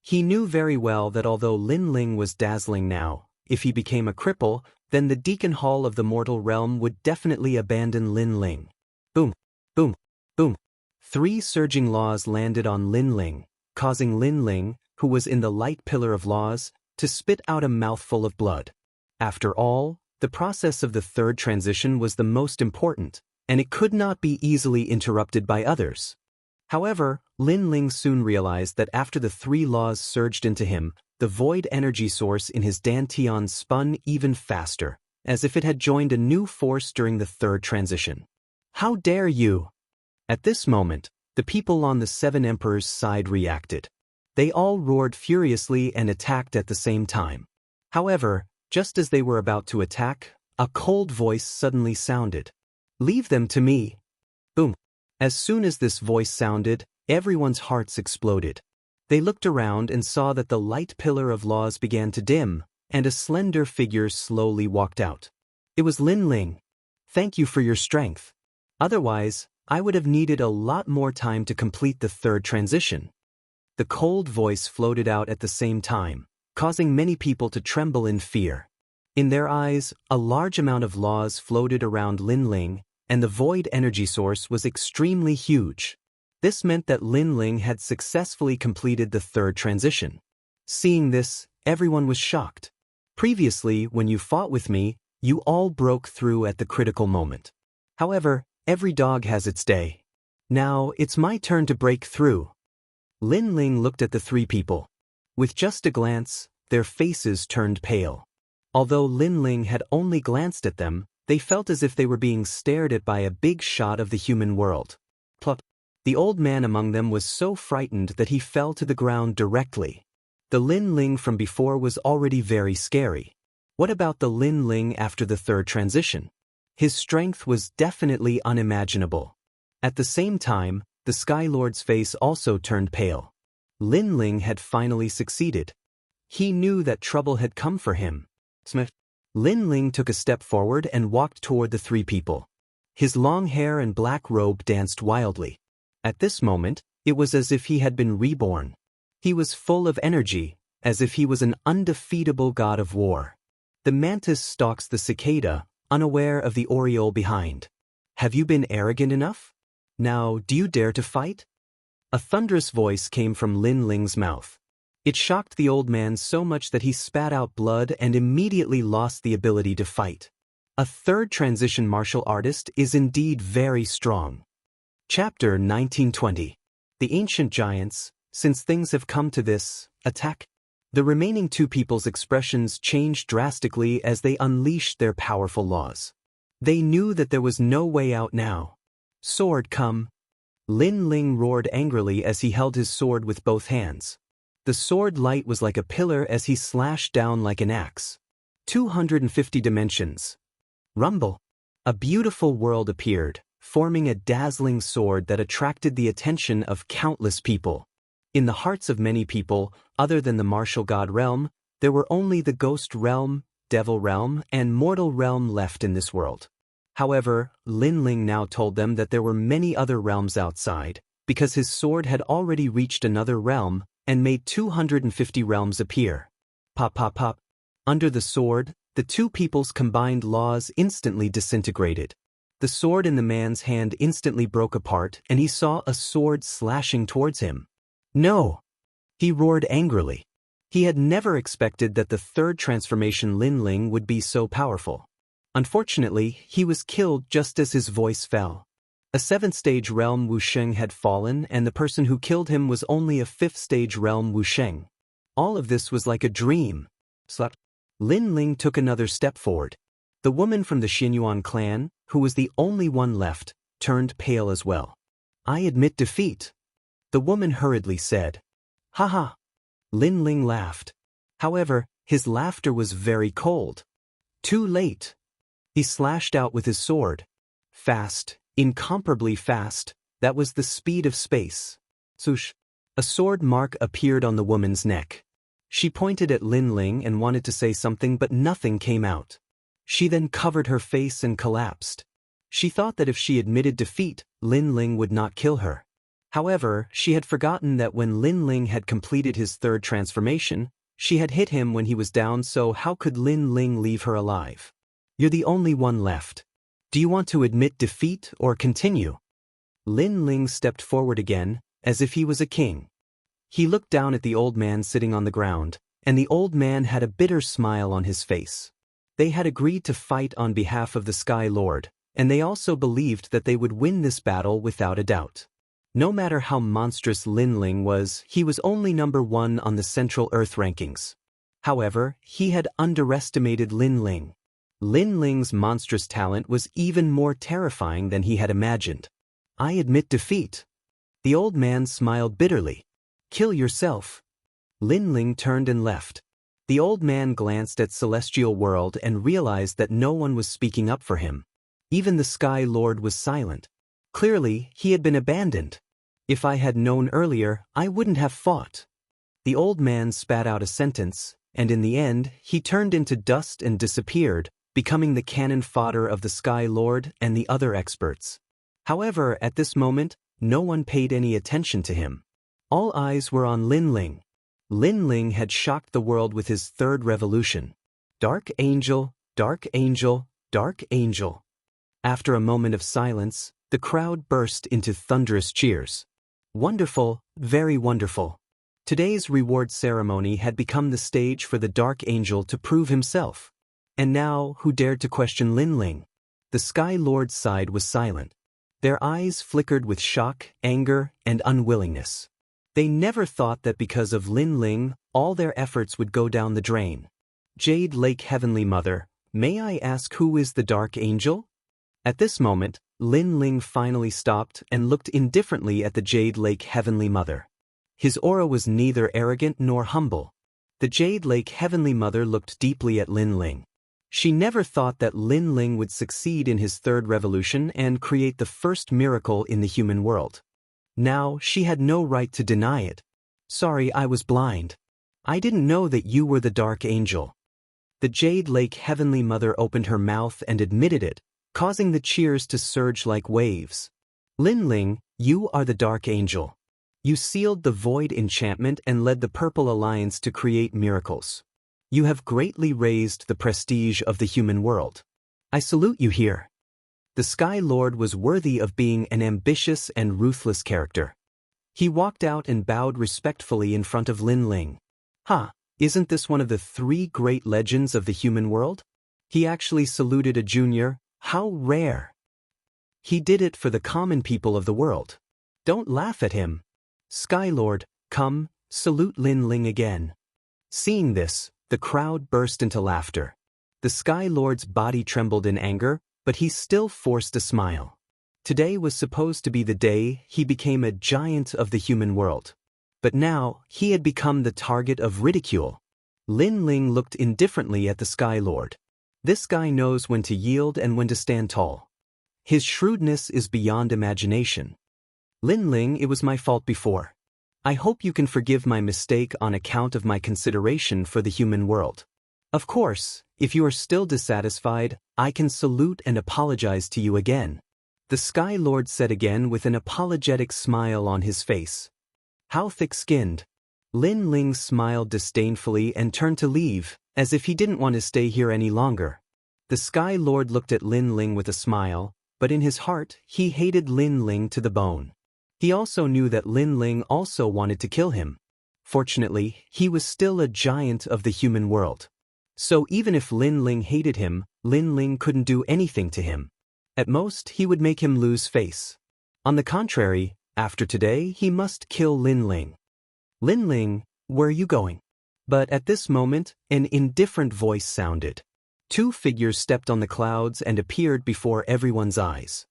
He knew very well that although Lin Ling was dazzling now, if he became a cripple, then the Deacon Hall of the mortal realm would definitely abandon Lin Ling. Boom, boom, boom. 3 surging laws landed on Lin Ling, causing Lin Ling, who was in the light pillar of laws, to spit out a mouthful of blood. After all, the process of the third transition was the most important, and it could not be easily interrupted by others. However, Lin Ling soon realized that after the 3 laws surged into him, the void energy source in his dantian spun even faster, as if it had joined a new force during the third transition. How dare you! At this moment, the people on the 7 emperors' side reacted. They all roared furiously and attacked at the same time. However, just as they were about to attack, a cold voice suddenly sounded. "Leave them to me." Boom. As soon as this voice sounded, everyone's hearts exploded. They looked around and saw that the light pillar of laws began to dim, and a slender figure slowly walked out. It was Lin Ling. "Thank you for your strength. Otherwise, I would have needed a lot more time to complete the third transition." The cold voice floated out at the same time, causing many people to tremble in fear. In their eyes, a large amount of laws floated around Lin Ling, and the void energy source was extremely huge. This meant that Lin Ling had successfully completed the third transition. Seeing this, everyone was shocked. Previously, when you fought with me, you all broke through at the critical moment. However, every dog has its day. Now, it's my turn to break through. Lin Ling looked at the 3 people. With just a glance, their faces turned pale. Although Lin Ling had only glanced at them, they felt as if they were being stared at by a big shot of the human world. Plop. The old man among them was so frightened that he fell to the ground directly. The Lin Ling from before was already very scary. What about the Lin Ling after the third transition? His strength was definitely unimaginable. At the same time, the Sky Lord's face also turned pale. Lin Ling had finally succeeded. He knew that trouble had come for him. Smith. Lin Ling took a step forward and walked toward the 3 people. His long hair and black robe danced wildly. At this moment, it was as if he had been reborn. He was full of energy, as if he was an undefeatable god of war. The mantis stalks the cicada, unaware of the oriole behind. "Have you been arrogant enough? Now, do you dare to fight?" A thunderous voice came from Lin Ling's mouth. It shocked the old man so much that he spat out blood and immediately lost the ability to fight. A third transition martial artist is indeed very strong. Chapter 1920. The Ancient Giants, since things have come to this, attack. The remaining 2 people's expressions changed drastically as they unleashed their powerful laws. They knew that there was no way out now. "Sword, come." Lin Ling roared angrily as he held his sword with both hands. The sword light was like a pillar as he slashed down like an axe. 250 dimensions. Rumble. A beautiful world appeared, forming a dazzling sword that attracted the attention of countless people. In the hearts of many people, other than the martial god realm, there were only the ghost realm, devil realm, and mortal realm left in this world. However, Lin Ling now told them that there were many other realms outside, because his sword had already reached another realm and made 250 realms appear. Pop pop pop. Under the sword, the 2 people's combined laws instantly disintegrated. The sword in the man's hand instantly broke apart and he saw a sword slashing towards him. "No!" He roared angrily. He had never expected that the third transformation Lin Ling would be so powerful. Unfortunately, he was killed just as his voice fell. A 7th-stage realm Wuxia had fallen and the person who killed him was only a 5th-stage realm Wuxia. All of this was like a dream. Lin Ling took another step forward. The woman from the Xinyuan clan, who was the only one left, turned pale as well. "I admit defeat," the woman hurriedly said. "Haha." Lin Ling laughed. However, his laughter was very cold. Too late. He slashed out with his sword. Fast, incomparably fast, that was the speed of space. Swoosh. A sword mark appeared on the woman's neck. She pointed at Lin Ling and wanted to say something, but nothing came out. She then covered her face and collapsed. She thought that if she admitted defeat, Lin Ling would not kill her. However, she had forgotten that when Lin Ling had completed his third transformation, she had hit him when he was down, so how could Lin Ling leave her alive? You're the only one left. Do you want to admit defeat or continue? Lin Ling stepped forward again, as if he was a king. He looked down at the old man sitting on the ground, and the old man had a bitter smile on his face. They had agreed to fight on behalf of the Sky Lord, and they also believed that they would win this battle without a doubt. No matter how monstrous Lin Ling was, he was only number 1 on the Central Earth rankings. However, he had underestimated Lin Ling. Lin Ling's monstrous talent was even more terrifying than he had imagined. I admit defeat. The old man smiled bitterly. Kill yourself. Lin Ling turned and left. The old man glanced at Celestial World and realized that no one was speaking up for him. Even the Sky Lord was silent. Clearly, he had been abandoned. If I had known earlier, I wouldn't have fought. The old man spat out a sentence, and in the end, he turned into dust and disappeared, becoming the cannon fodder of the Sky Lord and the other experts. However, at this moment, no one paid any attention to him. All eyes were on Lin Ling. Lin Ling had shocked the world with his third revolution. Dark Angel, Dark Angel, Dark Angel. After a moment of silence, the crowd burst into thunderous cheers. Wonderful, very wonderful. Today's reward ceremony had become the stage for the Dark Angel to prove himself. And now, who dared to question Lin Ling? The Sky Lord's side was silent. Their eyes flickered with shock, anger, and unwillingness. They never thought that because of Lin Ling, all their efforts would go down the drain. Jade Lake Heavenly Mother, may I ask who is the Dark Angel? At this moment, Lin Ling finally stopped and looked indifferently at the Jade Lake Heavenly Mother. His aura was neither arrogant nor humble. The Jade Lake Heavenly Mother looked deeply at Lin Ling. She never thought that Lin Ling would succeed in his third revolution and create the first miracle in the human world. Now, she had no right to deny it. Sorry, I was blind. I didn't know that you were the Dark Angel. The Jade Lake Heavenly Mother opened her mouth and admitted it, causing the cheers to surge like waves. Lin Ling, you are the Dark Angel. You sealed the Void enchantment and led the Purple Alliance to create miracles. You have greatly raised the prestige of the human world. I salute you here. The Sky Lord was worthy of being an ambitious and ruthless character. He walked out and bowed respectfully in front of Lin Ling. Isn't this one of the 3 great legends of the human world? He actually saluted a junior. How rare. He did it for the common people of the world. Don't laugh at him. Sky Lord, come, salute Lin Ling again. Seeing this, the crowd burst into laughter. The Sky Lord's body trembled in anger, but he still forced a smile. Today was supposed to be the day he became a giant of the human world. But now, he had become the target of ridicule. Lin Ling looked indifferently at the Sky Lord. This guy knows when to yield and when to stand tall. His shrewdness is beyond imagination. Lin Ling, it was my fault before. I hope you can forgive my mistake on account of my consideration for the human world. Of course, if you are still dissatisfied, I can salute and apologize to you again. The Sky Lord said again with an apologetic smile on his face. How thick-skinned. Lin Ling smiled disdainfully and turned to leave, as if he didn't want to stay here any longer. The Sky Lord looked at Lin Ling with a smile, but in his heart, he hated Lin Ling to the bone. He also knew that Lin Ling also wanted to kill him. Fortunately, he was still a giant of the human world. So even if Lin Ling hated him, Lin Ling couldn't do anything to him. At most, he would make him lose face. On the contrary, after today, he must kill Lin Ling. Lin Ling, where are you going? But at this moment, an indifferent voice sounded. 2 figures stepped on the clouds and appeared before everyone's eyes.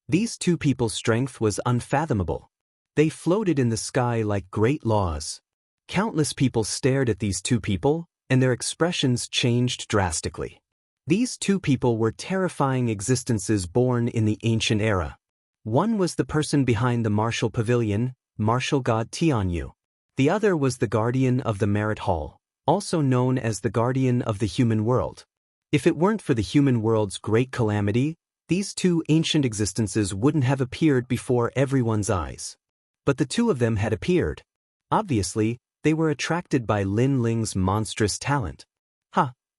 These 2 people's strength was unfathomable. They floated in the sky like great laws. Countless people stared at these 2 people, and their expressions changed drastically. These two people were terrifying existences born in the ancient era. One was the person behind the martial pavilion, martial god Tianyu. The other was the guardian of the Merit Hall, also known as the guardian of the human world. If it weren't for the human world's great calamity, these two ancient existences wouldn't have appeared before everyone's eyes. But the two of them had appeared. Obviously, they were attracted by Lin Ling's monstrous talent.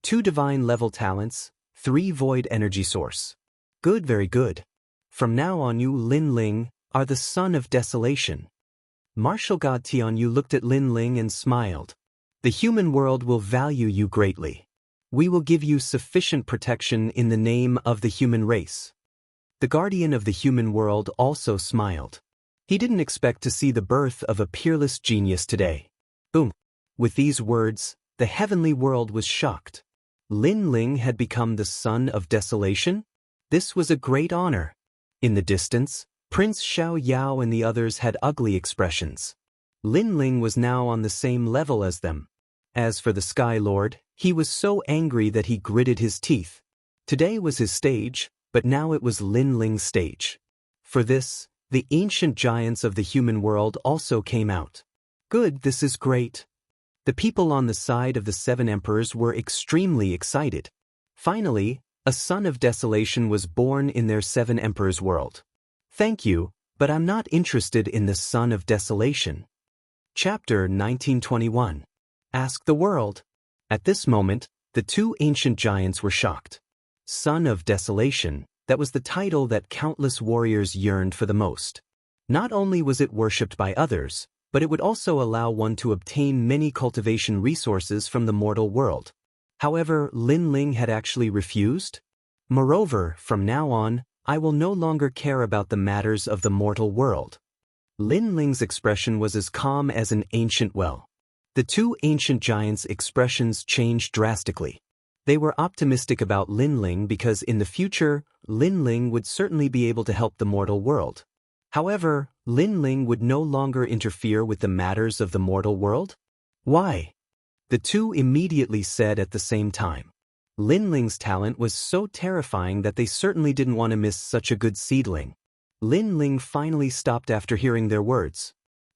Two divine-level talents, 3 void energy source. Good, very good. From now on you, Lin Ling, are the son of desolation. Martial god Tianyu looked at Lin Ling and smiled. The human world will value you greatly. We will give you sufficient protection in the name of the human race. The guardian of the human world also smiled. He didn't expect to see the birth of a peerless genius today. Boom. With these words, the heavenly world was shocked. Lin Ling had become the son of desolation? This was a great honor. In the distance, Prince Xiao Yao and the others had ugly expressions. Lin Ling was now on the same level as them. As for the Sky Lord, he was so angry that he gritted his teeth. Today was his stage, but now it was Lin Ling's stage. For this, the ancient giants of the human world also came out. Good, this is great. The people on the side of the 7 emperors were extremely excited. Finally, a son of desolation was born in their 7 emperors' world. Thank you, but I'm not interested in the son of desolation. Chapter 1921. Ask the world. At this moment, the 2 ancient giants were shocked. Son of desolation, that was the title that countless warriors yearned for the most. Not only was it worshipped by others, but it would also allow one to obtain many cultivation resources from the mortal world. However, Lin Ling had actually refused. Moreover, from now on, I will no longer care about the matters of the mortal world. Lin Ling's expression was as calm as an ancient well. The 2 ancient giants' expressions changed drastically. They were optimistic about Lin Ling because in the future, Lin Ling would certainly be able to help the mortal world. However, Lin Ling would no longer interfere with the matters of the mortal world? Why? The 2 immediately said at the same time. Lin Ling's talent was so terrifying that they certainly didn't want to miss such a good seedling. Lin Ling finally stopped after hearing their words.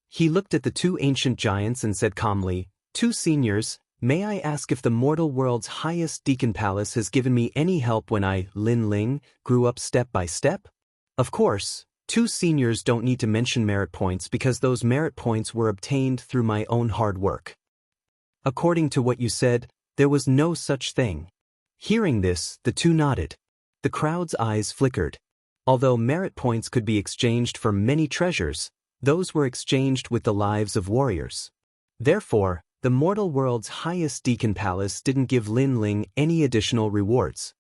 He looked at the 2 ancient giants and said calmly, 2 seniors, may I ask if the mortal world's highest deacon palace has given me any help when I, Lin Ling, grew up step by step? Of course. 2 seniors don't need to mention merit points because those merit points were obtained through my own hard work. According to what you said, there was no such thing. Hearing this, the 2 nodded. The crowd's eyes flickered. Although merit points could be exchanged for many treasures, those were exchanged with the lives of warriors. Therefore, the mortal world's highest deacon palace didn't give Lin Ling any additional rewards.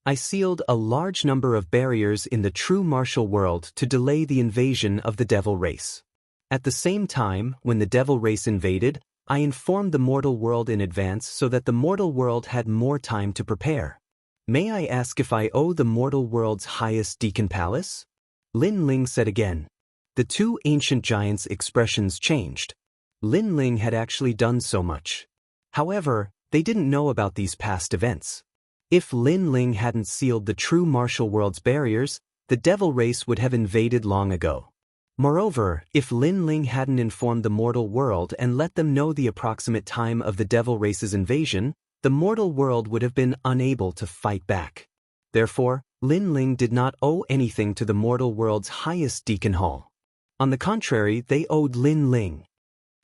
I sealed a large number of barriers in the true martial world to delay the invasion of the devil race. At the same time, when the devil race invaded, I informed the mortal world in advance so that the mortal world had more time to prepare. May I ask if I owe the mortal world's highest deacon palace? Lin Ling said again. The 2 ancient giants' expressions changed. Lin Ling had actually done so much. However, they didn't know about these past events. If Lin Ling hadn't sealed the true martial world's barriers, the devil race would have invaded long ago. Moreover, if Lin Ling hadn't informed the mortal world and let them know the approximate time of the devil race's invasion, the mortal world would have been unable to fight back. Therefore, Lin Ling did not owe anything to the mortal world's highest deacon hall. On the contrary, they owed Lin Ling.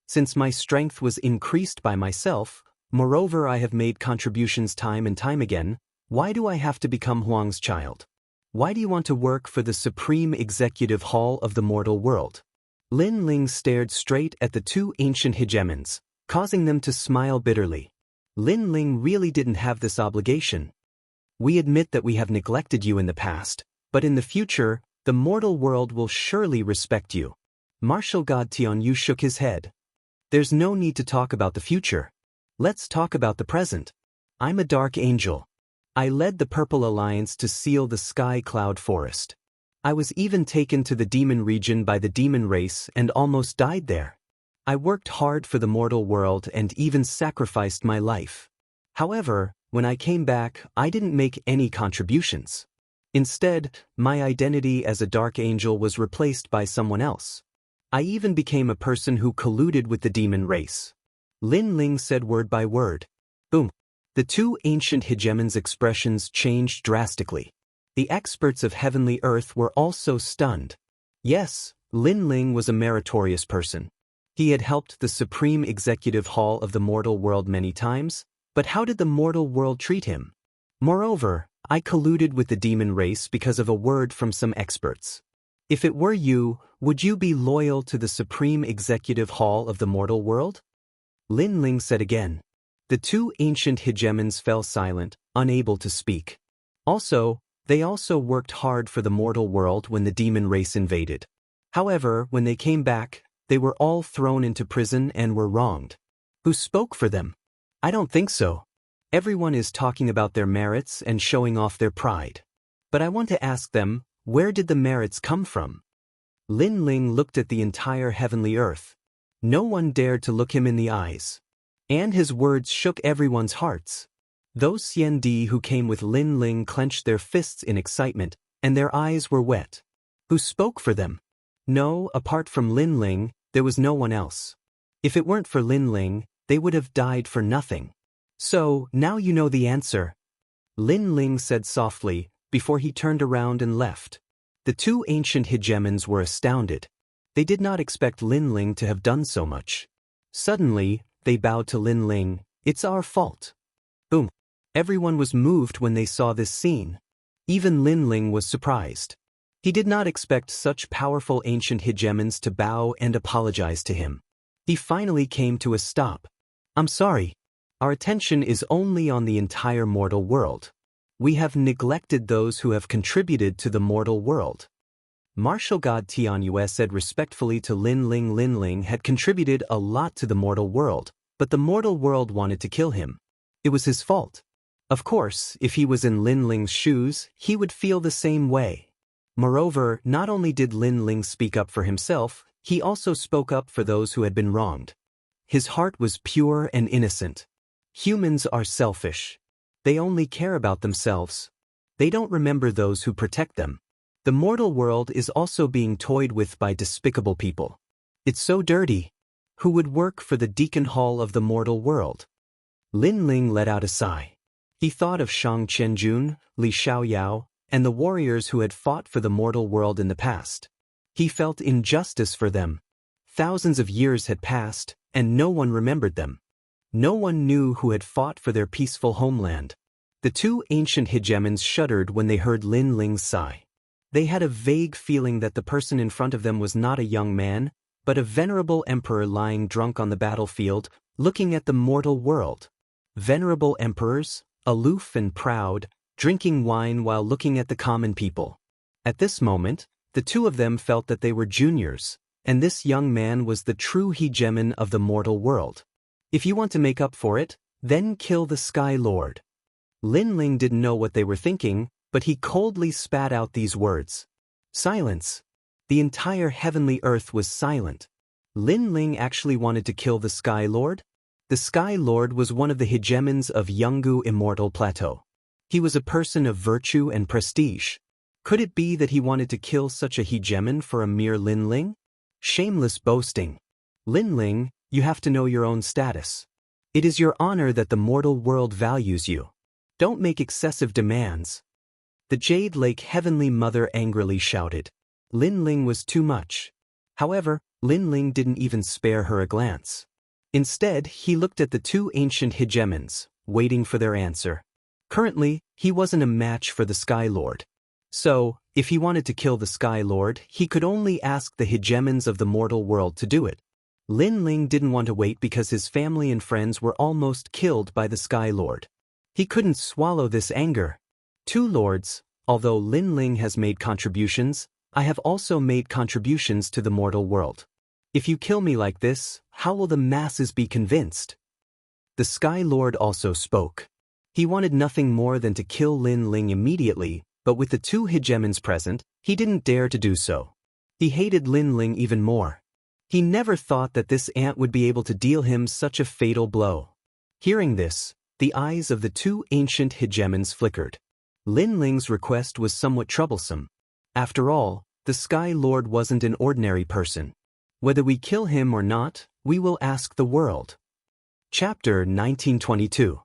Since my strength was increased by myself, moreover I have made contributions time and time again, why do I have to become Huang's child? Why do you want to work for the Supreme Executive Hall of the mortal world? Lin Ling stared straight at the 2 ancient hegemons, causing them to smile bitterly. Lin Ling really didn't have this obligation. We admit that we have neglected you in the past, but in the future, the mortal world will surely respect you. Martial God Tianyu shook his head. There's no need to talk about the future. Let's talk about the present. I'm a dark angel. I led the Purple Alliance to seal the Sky Cloud Forest. I was even taken to the demon region by the demon race and almost died there. I worked hard for the mortal world and even sacrificed my life. However, when I came back, I didn't make any contributions. Instead, my identity as a dark angel was replaced by someone else. I even became a person who colluded with the demon race. Lin Ling said word by word. Boom. The two ancient hegemons' expressions changed drastically. The experts of heavenly earth were also stunned. Yes, Lin Ling was a meritorious person. He had helped the Supreme Executive Hall of the mortal world many times, but how did the mortal world treat him? Moreover, I colluded with the demon race because of a word from some experts. If it were you, would you be loyal to the Supreme Executive Hall of the mortal world? Lin Ling said again. The two ancient hegemons fell silent, unable to speak. They also worked hard for the mortal world when the demon race invaded. However, when they came back, they were all thrown into prison and were wronged. Who spoke for them? I don't think so. Everyone is talking about their merits and showing off their pride. But I want to ask them, where did the merits come from? Lin Ling looked at the entire heavenly earth. No one dared to look him in the eyes. And his words shook everyone's hearts. Those Xiandi who came with Lin Ling clenched their fists in excitement, and their eyes were wet. Who spoke for them? No, apart from Lin Ling, there was no one else. If it weren't for Lin Ling, they would have died for nothing. So, now you know the answer. Lin Ling said softly, before he turned around and left. The two ancient hegemons were astounded. They did not expect Lin Ling to have done so much. Suddenly, they bowed to Lin Ling. It's our fault. Boom. Everyone was moved when they saw this scene. Even Lin Ling was surprised. He did not expect such powerful ancient hegemons to bow and apologize to him. He finally came to a stop. I'm sorry. Our attention is only on the entire mortal world. We have neglected those who have contributed to the mortal world. Martial God Tianyue said respectfully to Lin Ling. Lin Ling had contributed a lot to the mortal world, but the mortal world wanted to kill him. It was his fault. Of course, if he was in Lin Ling's shoes, he would feel the same way. Moreover, not only did Lin Ling speak up for himself, he also spoke up for those who had been wronged. His heart was pure and innocent. Humans are selfish. They only care about themselves. They don't remember those who protect them. The mortal world is also being toyed with by despicable people. It's so dirty. Who would work for the Deacon Hall of the mortal world? Lin Ling let out a sigh. He thought of Shang Qianjun, Li Xiaoyao, and the warriors who had fought for the mortal world in the past. He felt injustice for them. Thousands of years had passed, and no one remembered them. No one knew who had fought for their peaceful homeland. The two ancient hegemons shuddered when they heard Lin Ling's sigh. They had a vague feeling that the person in front of them was not a young man, but a venerable emperor lying drunk on the battlefield, looking at the mortal world. Venerable emperors, aloof and proud, drinking wine while looking at the common people. At this moment, the two of them felt that they were juniors, and this young man was the true hegemon of the mortal world. If you want to make up for it, then kill the Sky Lord. Lin Ling didn't know what they were thinking, but he coldly spat out these words. Silence. The entire heavenly earth was silent. Lin Ling actually wanted to kill the Sky Lord? The Sky Lord was one of the hegemons of Jianghu Immortal Plateau. He was a person of virtue and prestige. Could it be that he wanted to kill such a hegemon for a mere Lin Ling? Shameless boasting. Lin Ling, you have to know your own status. It is your honor that the mortal world values you. Don't make excessive demands. The Jade Lake Heavenly Mother angrily shouted. Lin Ling was too much. However, Lin Ling didn't even spare her a glance. Instead, he looked at the two ancient hegemons, waiting for their answer. Currently, he wasn't a match for the Sky Lord. So, if he wanted to kill the Sky Lord, he could only ask the hegemons of the mortal world to do it. Lin Ling didn't want to wait because his family and friends were almost killed by the Sky Lord. He couldn't swallow this anger. Two lords, although Lin Ling has made contributions, I have also made contributions to the mortal world. If you kill me like this, how will the masses be convinced? The Sky Lord also spoke. He wanted nothing more than to kill Lin Ling immediately, but with the two hegemons present, he didn't dare to do so. He hated Lin Ling even more. He never thought that this ant would be able to deal him such a fatal blow. Hearing this, the eyes of the two ancient hegemons flickered. Lin Ling's request was somewhat troublesome. After all, the Sky Lord wasn't an ordinary person. Whether we kill him or not, we will ask the world. Chapter 1922.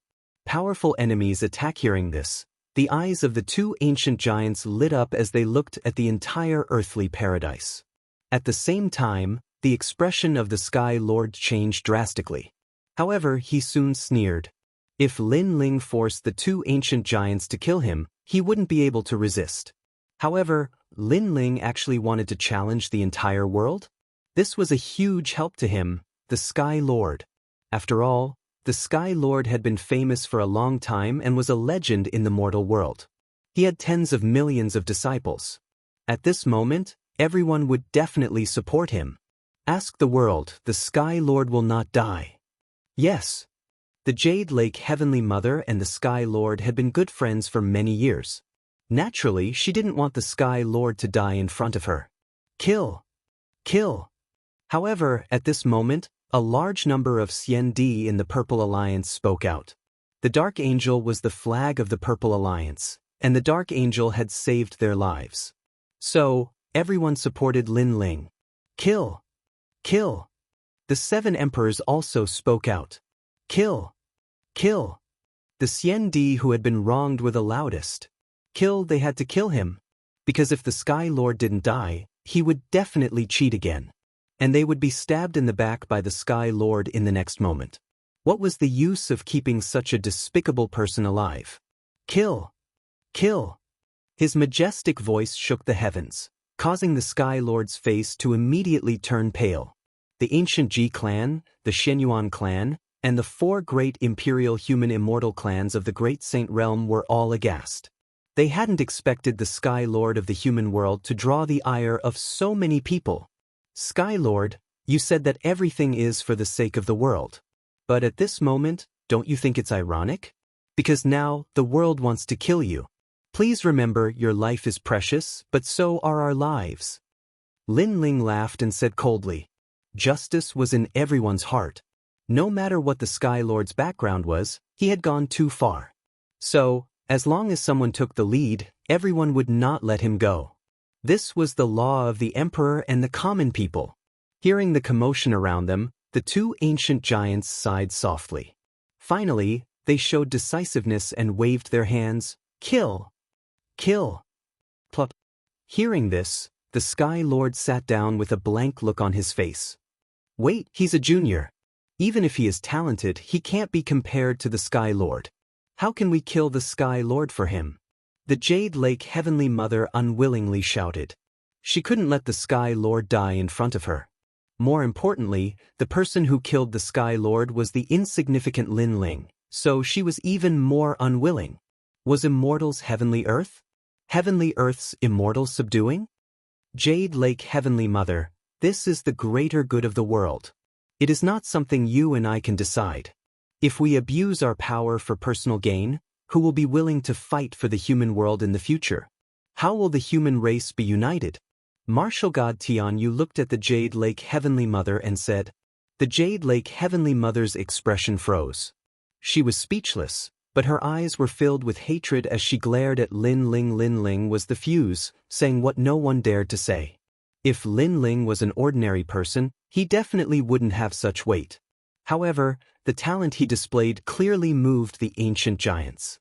Powerful enemies attack. Hearing this, the eyes of the two ancient giants lit up as they looked at the entire earthly paradise. At the same time, the expression of the Sky Lord changed drastically. However, he soon sneered. If Lin Ling forced the two ancient giants to kill him, he wouldn't be able to resist. However, Lin Ling actually wanted to challenge the entire world? This was a huge help to him, the Sky Lord. After all, the Sky Lord had been famous for a long time and was a legend in the mortal world. He had tens of millions of disciples. At this moment, everyone would definitely support him. Ask the world, the Sky Lord will not die. Yes. The Jade Lake Heavenly Mother and the Sky Lord had been good friends for many years. Naturally, she didn't want the Sky Lord to die in front of her. Kill! Kill! However, at this moment, a large number of Xiandi in the Purple Alliance spoke out. The Dark Angel was the flag of the Purple Alliance, and the Dark Angel had saved their lives. So, everyone supported Lin Ling. Kill! Kill! The 7 emperors also spoke out. Kill! Kill! The Xiandi who had been wronged were the loudest. Kill! They had to kill him. Because if the Sky Lord didn't die, he would definitely cheat again. And they would be stabbed in the back by the Sky Lord in the next moment. What was the use of keeping such a despicable person alive? Kill! Kill! His majestic voice shook the heavens, causing the Sky Lord's face to immediately turn pale. The ancient Ji clan, the Shenyuan clan, and the 4 great imperial human immortal clans of the Great Saint Realm were all aghast. They hadn't expected the Sky Lord of the human world to draw the ire of so many people. Sky Lord, you said that everything is for the sake of the world. But at this moment, don't you think it's ironic? Because now, the world wants to kill you. Please remember your life is precious, but so are our lives. Lin Ling laughed and said coldly. Justice was in everyone's heart. No matter what the Sky Lord's background was, he had gone too far. So, as long as someone took the lead, everyone would not let him go. This was the law of the emperor and the common people. Hearing the commotion around them, the 2 ancient giants sighed softly. Finally, they showed decisiveness and waved their hands. Kill! Kill! Plop. Hearing this, the Sky Lord sat down with a blank look on his face. Wait, he's a junior. Even if he is talented, he can't be compared to the Sky Lord. How can we kill the Sky Lord for him? The Jade Lake Heavenly Mother unwillingly shouted. She couldn't let the Sky Lord die in front of her. More importantly, the person who killed the Sky Lord was the insignificant Lin Ling, so she was even more unwilling. Was Immortal's Heavenly Earth? Heavenly Earth's Immortal subduing? Jade Lake Heavenly Mother, this is the greater good of the world. It is not something you and I can decide. If we abuse our power for personal gain, who will be willing to fight for the human world in the future? How will the human race be united? Martial God Tianyu looked at the Jade Lake Heavenly Mother and said. The Jade Lake Heavenly Mother's expression froze. She was speechless, but her eyes were filled with hatred as she glared at Lin Ling. Lin Ling was the fuse, saying what no one dared to say. If Lin Ling was an ordinary person, he definitely wouldn't have such weight. However, the talent he displayed clearly moved the ancient giants.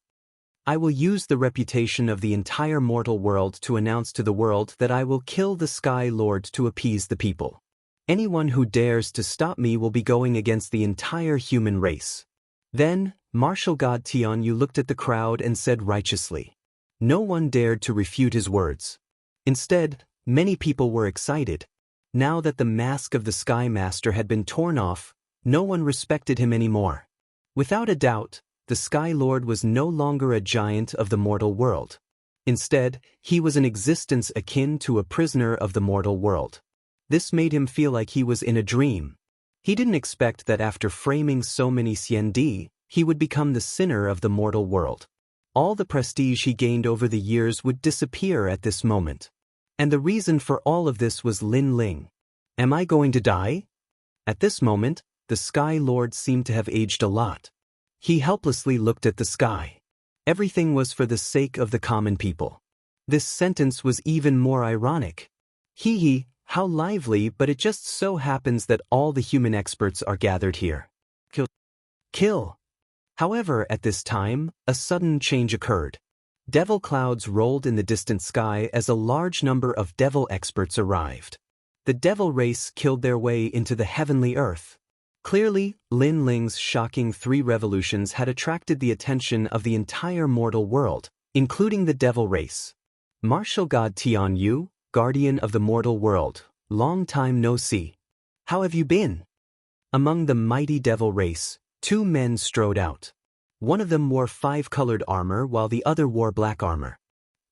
I will use the reputation of the entire mortal world to announce to the world that I will kill the Sky Lord to appease the people. Anyone who dares to stop me will be going against the entire human race. Then, Martial God Tianyu looked at the crowd and said righteously. No one dared to refute his words. Instead, many people were excited. Now that the mask of the Sky Master had been torn off, no one respected him anymore. Without a doubt, the Sky Lord was no longer a giant of the mortal world. Instead, he was an existence akin to a prisoner of the mortal world. This made him feel like he was in a dream. He didn't expect that after framing so many Xiandi, he would become the sinner of the mortal world. All the prestige he gained over the years would disappear at this moment. And the reason for all of this was Lin Ling. Am I going to die? At this moment, the Sky Lord seemed to have aged a lot. He helplessly looked at the sky. Everything was for the sake of the common people. This sentence was even more ironic. Hee hee, how lively, but it just so happens that all the human experts are gathered here. Kill. However, at this time, a sudden change occurred. Devil clouds rolled in the distant sky as a large number of devil experts arrived. The devil race killed their way into the heavenly earth. Clearly, Lin Ling's shocking 3 revolutions had attracted the attention of the entire mortal world, including the devil race. Martial God Tian Yu, guardian of the mortal world, long time no see. How have you been? Among the mighty devil race, 2 men strode out. One of them wore 5-colored armor while the other wore black armor.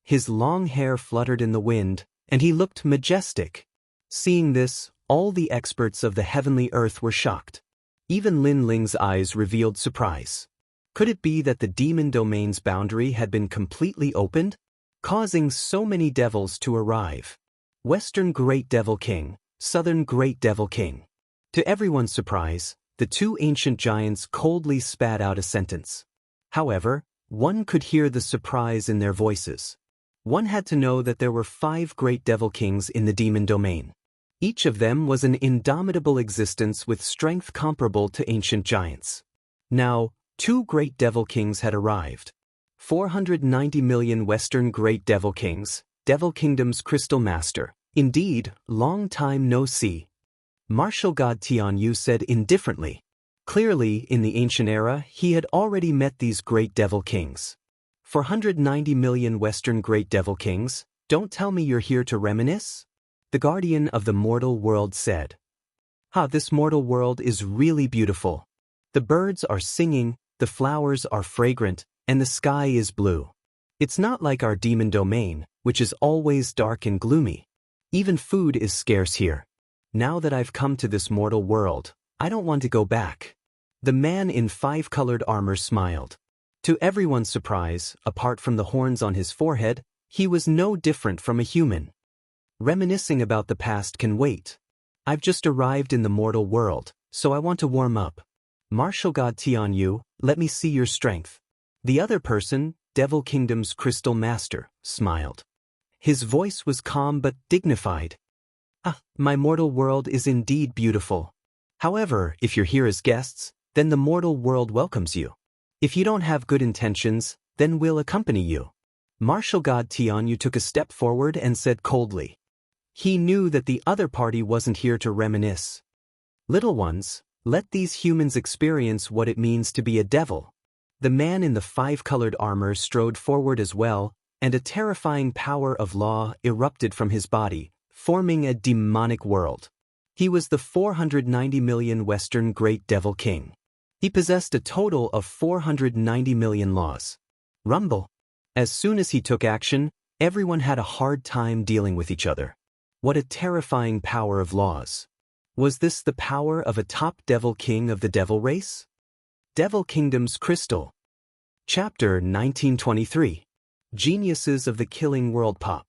His long hair fluttered in the wind, and he looked majestic. Seeing this, all the experts of the heavenly earth were shocked. Even Lin Ling's eyes revealed surprise. Could it be that the demon domain's boundary had been completely opened, causing so many devils to arrive? Western Great Devil King, Southern Great Devil King. To everyone's surprise, the 2 ancient giants coldly spat out a sentence. However, one could hear the surprise in their voices. One had to know that there were 5 great devil kings in the demon domain. Each of them was an indomitable existence with strength comparable to ancient giants. Now, 2 great devil kings had arrived. 490 million Western Great Devil Kings, Devil Kingdom's Crystal Master. Indeed, long time no see. Martial God Tian Yu said indifferently. Clearly, in the ancient era, he had already met these great devil kings. 490 million Western Great Devil Kings, don't tell me you're here to reminisce? The guardian of the mortal world said. This mortal world is really beautiful. The birds are singing, the flowers are fragrant, and the sky is blue. It's not like our demon domain, which is always dark and gloomy. Even food is scarce here. Now that I've come to this mortal world, I don't want to go back. The man in 5-colored armor smiled. To everyone's surprise, apart from the horns on his forehead, he was no different from a human. Reminiscing about the past can wait. I've just arrived in the mortal world, so I want to warm up. Martial God Tian Yu, let me see your strength. The other person, Devil Kingdom's Crystal Master, smiled. His voice was calm but dignified. My mortal world is indeed beautiful. However, if you're here as guests, then the mortal world welcomes you. If you don't have good intentions, then we'll accompany you. Martial God Tian Yu took a step forward and said coldly. He knew that the other party wasn't here to reminisce. Little ones, let these humans experience what it means to be a devil. The man in the 5-colored armor strode forward as well, and a terrifying power of law erupted from his body, forming a demonic world. He was the 490 million Western Great Devil King. He possessed a total of 490 million laws. Rumble. As soon as he took action, everyone had a hard time dealing with each other. What a terrifying power of laws. Was this the power of a top devil king of the devil race? Devil Kingdom's Crystal. Chapter 1923. Geniuses of the Killing World Pop.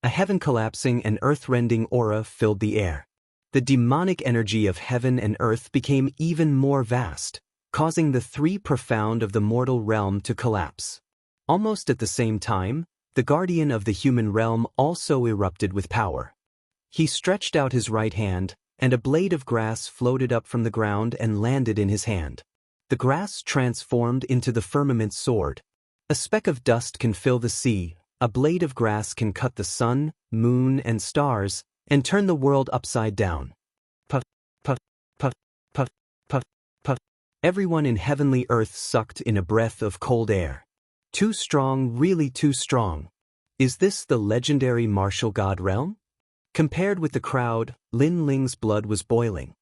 A heaven-collapsing and earth-rending aura filled the air. The demonic energy of heaven and earth became even more vast, causing the 3 profound of the mortal realm to collapse. Almost at the same time, the guardian of the human realm also erupted with power. He stretched out his right hand, and a blade of grass floated up from the ground and landed in his hand. The grass transformed into the firmament sword. A speck of dust can fill the sea. A blade of grass can cut the sun, moon, and stars, and turn the world upside down. Puff, puff, puff, puff, puff, puff. Everyone in heavenly earth sucked in a breath of cold air. Too strong, really too strong. Is this the legendary martial god realm? Compared with the crowd, Lin Ling's blood was boiling.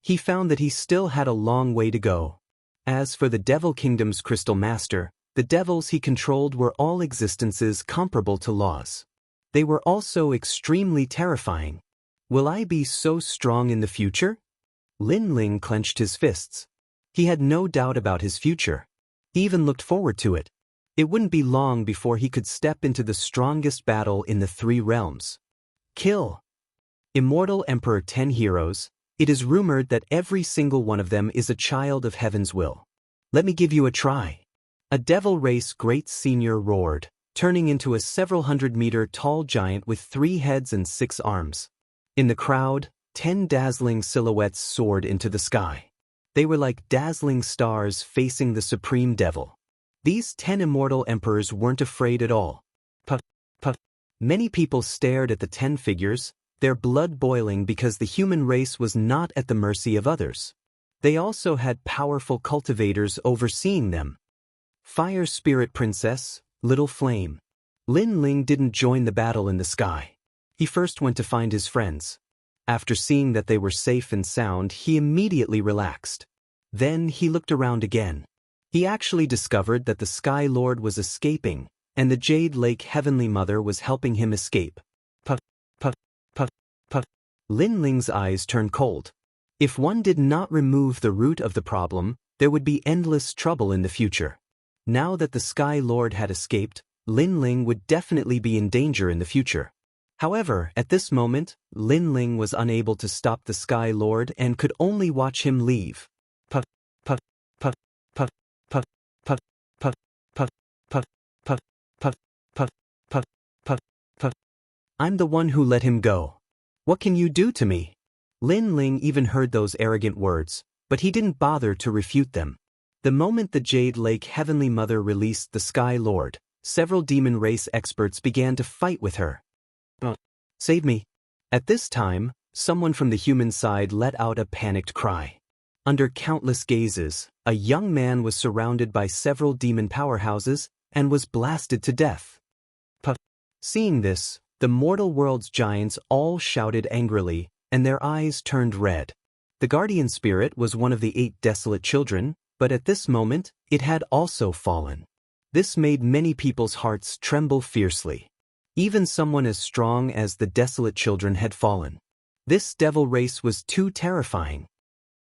He found that he still had a long way to go. As for the Devil Kingdom's Crystal Master, the devils he controlled were all existences comparable to laws. They were also extremely terrifying. Will I be so strong in the future? Lin Ling clenched his fists. He had no doubt about his future. He even looked forward to it. It wouldn't be long before he could step into the strongest battle in the 3 realms. Kill. Immortal Emperor 10 heroes, it is rumored that every single one of them is a child of heaven's will. Let me give you a try. A devil race great senior roared, turning into a several hundred-meter tall giant with 3 heads and 6 arms. In the crowd, 10 dazzling silhouettes soared into the sky. They were like dazzling stars facing the supreme devil. These 10 immortal emperors weren't afraid at all. Puff, puff. Many people stared at the 10 figures, their blood boiling because the human race was not at the mercy of others. They also had powerful cultivators overseeing them. Fire Spirit Princess, Little Flame. Lin Ling didn't join the battle in the sky. He first went to find his friends. After seeing that they were safe and sound, he immediately relaxed. Then he looked around again. He actually discovered that the Sky Lord was escaping, and the Jade Lake Heavenly Mother was helping him escape. Puff, puff, puff, puff. Lin Ling's eyes turned cold. If one did not remove the root of the problem, there would be endless trouble in the future. Now that the Sky Lord had escaped, Lin Ling would definitely be in danger in the future. However, at this moment, Lin Ling was unable to stop the Sky Lord and could only watch him leave. Puff, puff, puff, puff, puff, puff, puff, puff, puff, puff, puff, puff, puff, puff, puff. I'm the one who let him go. What can you do to me? Lin Ling even heard those arrogant words, but he didn't bother to refute them. The moment the Jade Lake Heavenly Mother released the Sky Lord, several demon race experts began to fight with her. Save me. At this time, someone from the human side let out a panicked cry. Under countless gazes, a young man was surrounded by several demon powerhouses and was blasted to death. Puff. Seeing this, the mortal world's giants all shouted angrily, and their eyes turned red. The guardian spirit was one of the 8 desolate children, but at this moment, it had also fallen. This made many people's hearts tremble fiercely. Even someone as strong as the desolate children had fallen. This devil race was too terrifying.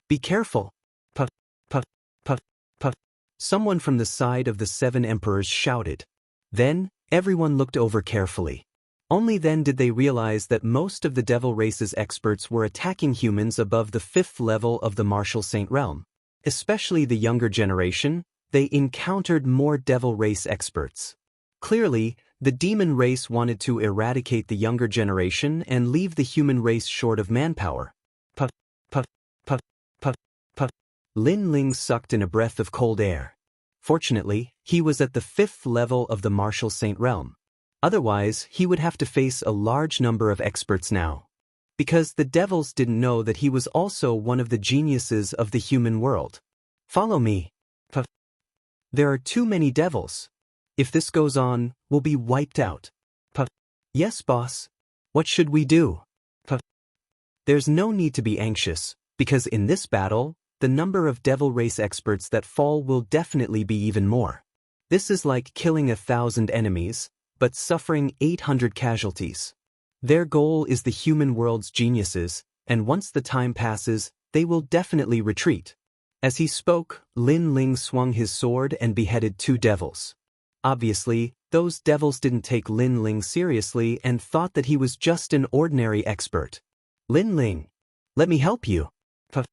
Be careful. Puff, puff, puff, puff. Someone from the side of the 7 emperors shouted. Then, everyone looked over carefully. Only then did they realize that most of the devil race's experts were attacking humans above the 5th level of the Martial Saint realm. Especially the younger generation, they encountered more devil race experts. Clearly, the demon race wanted to eradicate the younger generation and leave the human race short of manpower. Puff, puff, puff, puff, puff. Lin Ling sucked in a breath of cold air. Fortunately, he was at the 5th level of the Martial Saint realm. Otherwise, he would have to face a large number of experts now. Because the devils didn't know that he was also one of the geniuses of the human world. Follow me. Puff. There are too many devils. If this goes on, we'll be wiped out. Puff. Yes, boss. What should we do? Puff. There's no need to be anxious, because in this battle, the number of devil race experts that fall will definitely be even more. This is like killing 1,000 enemies, but suffering 800 casualties. Their goal is the human world's geniuses, and once the time passes, they will definitely retreat. As he spoke, Lin Ling swung his sword and beheaded 2 devils. Obviously, those devils didn't take Lin Ling seriously and thought that he was just an ordinary expert. Lin Ling, let me help you. Puff.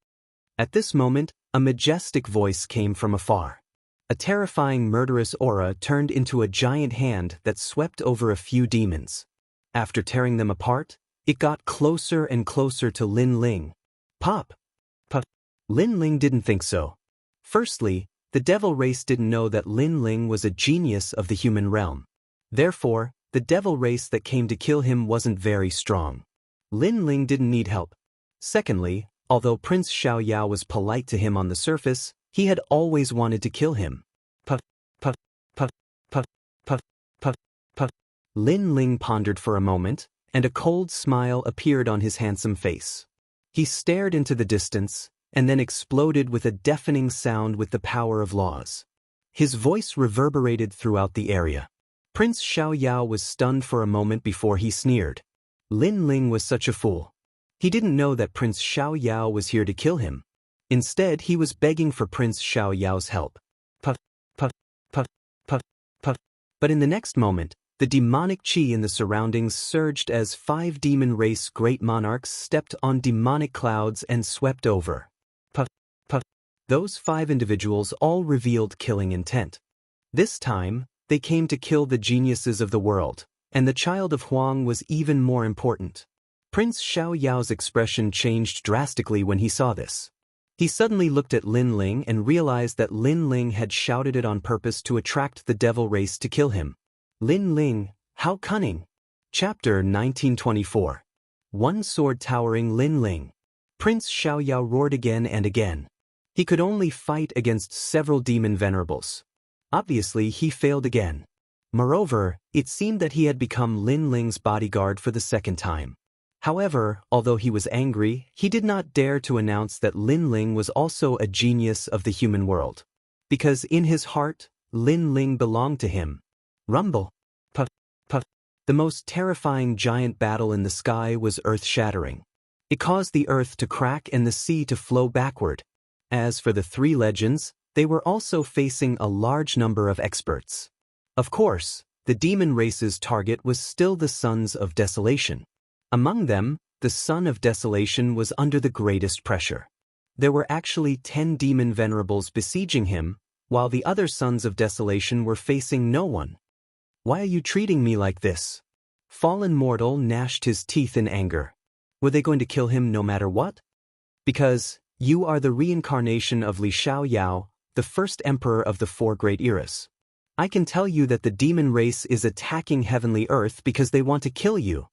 At this moment, a majestic voice came from afar. A terrifying murderous aura turned into a giant hand that swept over a few demons. After tearing them apart, it got closer and closer to Lin Ling. Pop! Puff. Lin Ling didn't think so. Firstly, the devil race didn't know that Lin Ling was a genius of the human realm. Therefore, the devil race that came to kill him wasn't very strong. Lin Ling didn't need help. Secondly, although Prince Xiaoyao was polite to him on the surface, he had always wanted to kill him. Puff, puff, puff, puff, puff, puff, puff. Lin Ling pondered for a moment, and a cold smile appeared on his handsome face. He stared into the distance, and then exploded with a deafening sound with the power of laws. His voice reverberated throughout the area. Prince Xiaoyao was stunned for a moment before he sneered. Lin Ling was such a fool. He didn't know that Prince Xiaoyao was here to kill him. Instead, he was begging for Prince Xiaoyao's help. Puff, puff, puff, puff, puff. But in the next moment, The demonic chi in the surroundings surged as 5 demon race great monarchs stepped on demonic clouds and swept over. Puff, puff. Those 5 individuals all revealed killing intent. This time, they came to kill the geniuses of the world, and the child of Huang was even more important. Prince Xiao Yao's expression changed drastically when he saw this. He suddenly looked at Lin Ling and realized that Lin Ling had shouted it on purpose to attract the devil race to kill him. Lin Ling, how cunning! Chapter 1924. One sword towering Lin Ling. Prince Xiao Yao roared again and again. He could only fight against several demon venerables. Obviously, he failed again. Moreover, it seemed that he had become Lin Ling's bodyguard for the second time. However, although he was angry, he did not dare to announce that Lin Ling was also a genius of the human world. Because in his heart, Lin Ling belonged to him. Rumble. Puff, puff. The most terrifying giant battle in the sky was earth-shattering. It caused the earth to crack and the sea to flow backward. As for the 3 legends, they were also facing a large number of experts. Of course, the demon race's target was still the Sons of Desolation. Among them, the Son of Desolation was under the greatest pressure. There were actually 10 demon venerables besieging him, while the other Sons of Desolation were facing no one. Why are you treating me like this? Fallen Mortal gnashed his teeth in anger. Were they going to kill him no matter what? Because you are the reincarnation of Li Xiao Yao, the first emperor of the 4 great eras. I can tell you that the demon race is attacking heavenly earth because they want to kill you.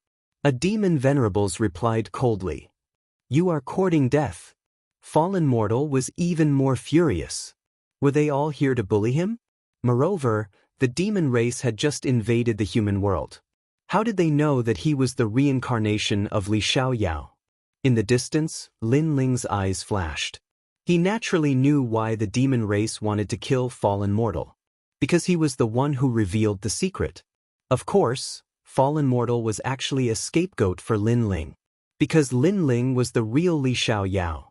A demon venerables replied coldly. You are courting death. Fallen Mortal was even more furious. Were they all here to bully him? Moreover, the demon race had just invaded the human world. How did they know that he was the reincarnation of Li Xiao Yao? In the distance, Lin Ling's eyes flashed. He naturally knew why the demon race wanted to kill Fallen Mortal. Because he was the one who revealed the secret. Of course, Fallen Mortal was actually a scapegoat for Lin Ling. Because Lin Ling was the real Li Xiao Yao.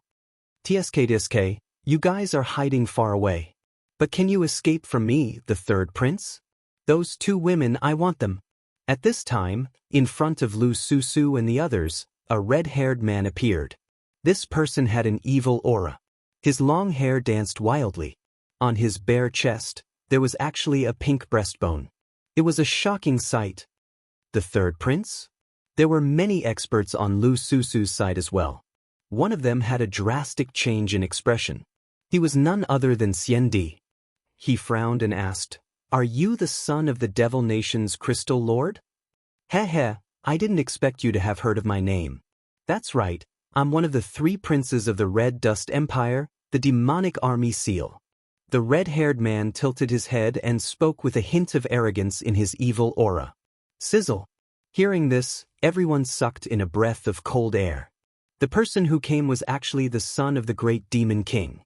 TSK, you guys are hiding far away. But can you escape from me, the 3rd prince? Those 2 women, I want them. At this time, in front of Lu Susu and the others, a red-haired man appeared. This person had an evil aura. His long hair danced wildly. On his bare chest, there was actually a pink breastbone. It was a shocking sight. The 3rd prince? There were many experts on Lu Susu's side as well. One of them had a drastic change in expression. He was none other than Xian Di. He frowned and asked, Are you the son of the Devil Nation's Crystal Lord? Heh, I didn't expect you to have heard of my name. That's right, I'm one of the 3 princes of the Red Dust Empire, the demonic army seal. The red-haired man tilted his head and spoke with a hint of arrogance in his evil aura. Sizzle. Hearing this, everyone sucked in a breath of cold air. The person who came was actually the son of the great demon king.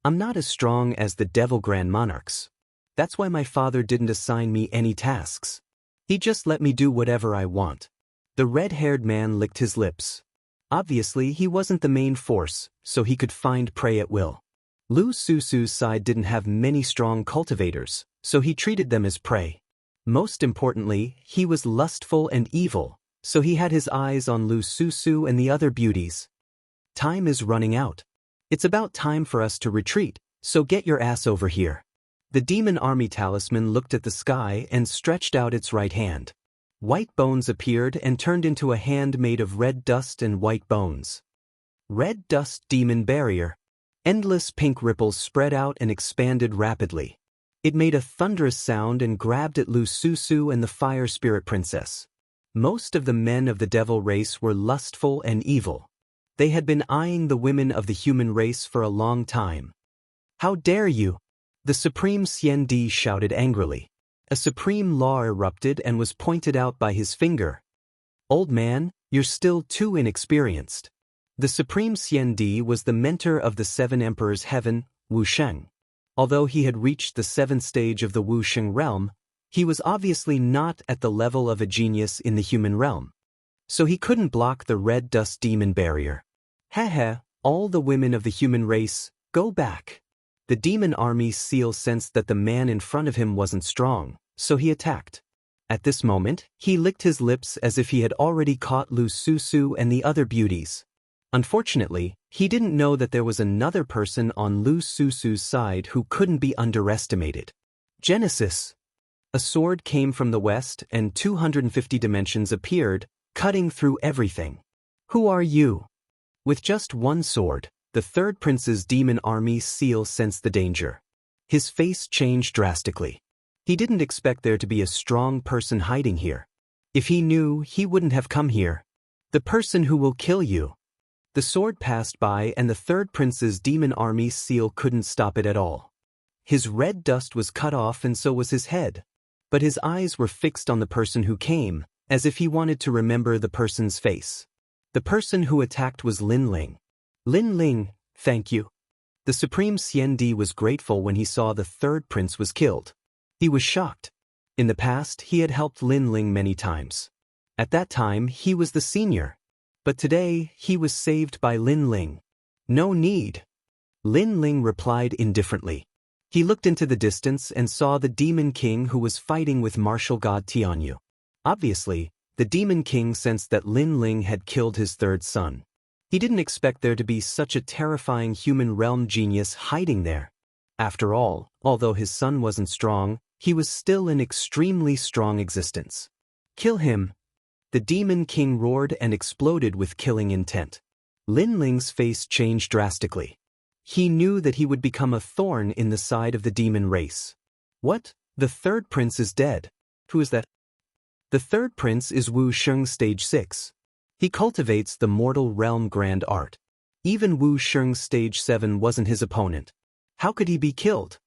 I'm not as strong as the devil grand monarchs. That's why my father didn't assign me any tasks. He just let me do whatever I want. The red-haired man licked his lips. Obviously, he wasn't the main force, so he could find prey at will. Lu Susu's side didn't have many strong cultivators, so he treated them as prey. Most importantly, he was lustful and evil, so he had his eyes on Lu Susu and the other beauties. Time is running out. It's about time for us to retreat, so get your ass over here. The demon army talisman looked at the sky and stretched out its right hand. White bones appeared and turned into a hand made of red dust and white bones. Red dust demon barrier. Endless pink ripples spread out and expanded rapidly. It made a thunderous sound and grabbed at Lu Susu and the fire spirit princess. Most of the men of the devil race were lustful and evil. They had been eyeing the women of the human race for a long time. How dare you! The supreme Xian Di shouted angrily. A supreme law erupted and was pointed out by his finger. Old man, you're still too inexperienced. The supreme Xian Di was the mentor of the 7 emperors heaven, Wuxia. Although he had reached the 7th stage of the Wuxia realm, he was obviously not at the level of a genius in the human realm. So he couldn't block the red dust demon barrier. All the women of the human race, go back. The demon army seal sensed that the man in front of him wasn't strong, so he attacked. At this moment, he licked his lips as if he had already caught Lu Susu and the other beauties. Unfortunately, he didn't know that there was another person on Lu Susu's side who couldn't be underestimated. Genesis. A sword came from the west and 250 dimensions appeared, cutting through everything. Who are you? With just one sword, the third prince's demon army seal sensed the danger. His face changed drastically. He didn't expect there to be a strong person hiding here. If he knew, he wouldn't have come here. The person who will kill you. The sword passed by and the third prince's demon army seal couldn't stop it at all. His red dust was cut off and so was his head. But his eyes were fixed on the person who came, as if he wanted to remember the person's face. The person who attacked was Lin Ling. Lin Ling, thank you. The Supreme Xiandi was grateful when he saw the third prince was killed. He was shocked. In the past, he had helped Lin Ling many times. At that time, he was the senior. But today, he was saved by Lin Ling. No need. Lin Ling replied indifferently. He looked into the distance and saw the Demon King who was fighting with martial god Tianyu. Obviously, the Demon King sensed that Lin Ling had killed his third son. He didn't expect there to be such a terrifying human realm genius hiding there. After all, although his son wasn't strong, he was still an extremely strong existence. Kill him. The Demon King roared and exploded with killing intent. Lin Ling's face changed drastically. He knew that he would become a thorn in the side of the demon race. What? The third prince is dead. Who is that? The third prince is Wu Sheng Stage 6. He cultivates the mortal realm grand art. Even Wu Sheng Stage 7 wasn't his opponent. How could he be killed?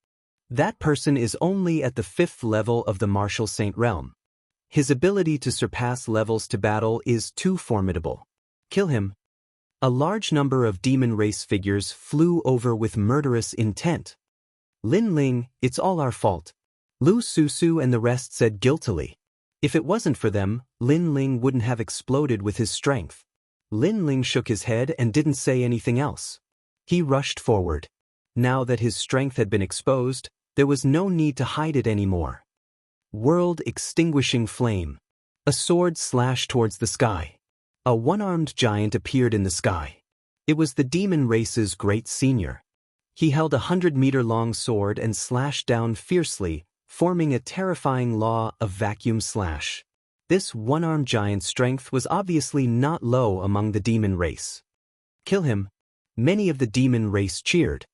That person is only at the 5th level of the martial saint realm. His ability to surpass levels to battle is too formidable. Kill him. A large number of demon race figures flew over with murderous intent. Lin Ling, it's all our fault. Lu Susu and the rest said guiltily. If it wasn't for them, Lin Ling wouldn't have exploded with his strength. Lin Ling shook his head and didn't say anything else. He rushed forward. Now that his strength had been exposed, there was no need to hide it anymore. World-extinguishing flame. A sword slashed towards the sky. A one-armed giant appeared in the sky. It was the demon race's great senior. He held a 100-meter-long sword and slashed down fiercely, forming a terrifying law of vacuum slash. This one-armed giant's strength was obviously not low among the demon race. Kill him. Many of the demon race cheered.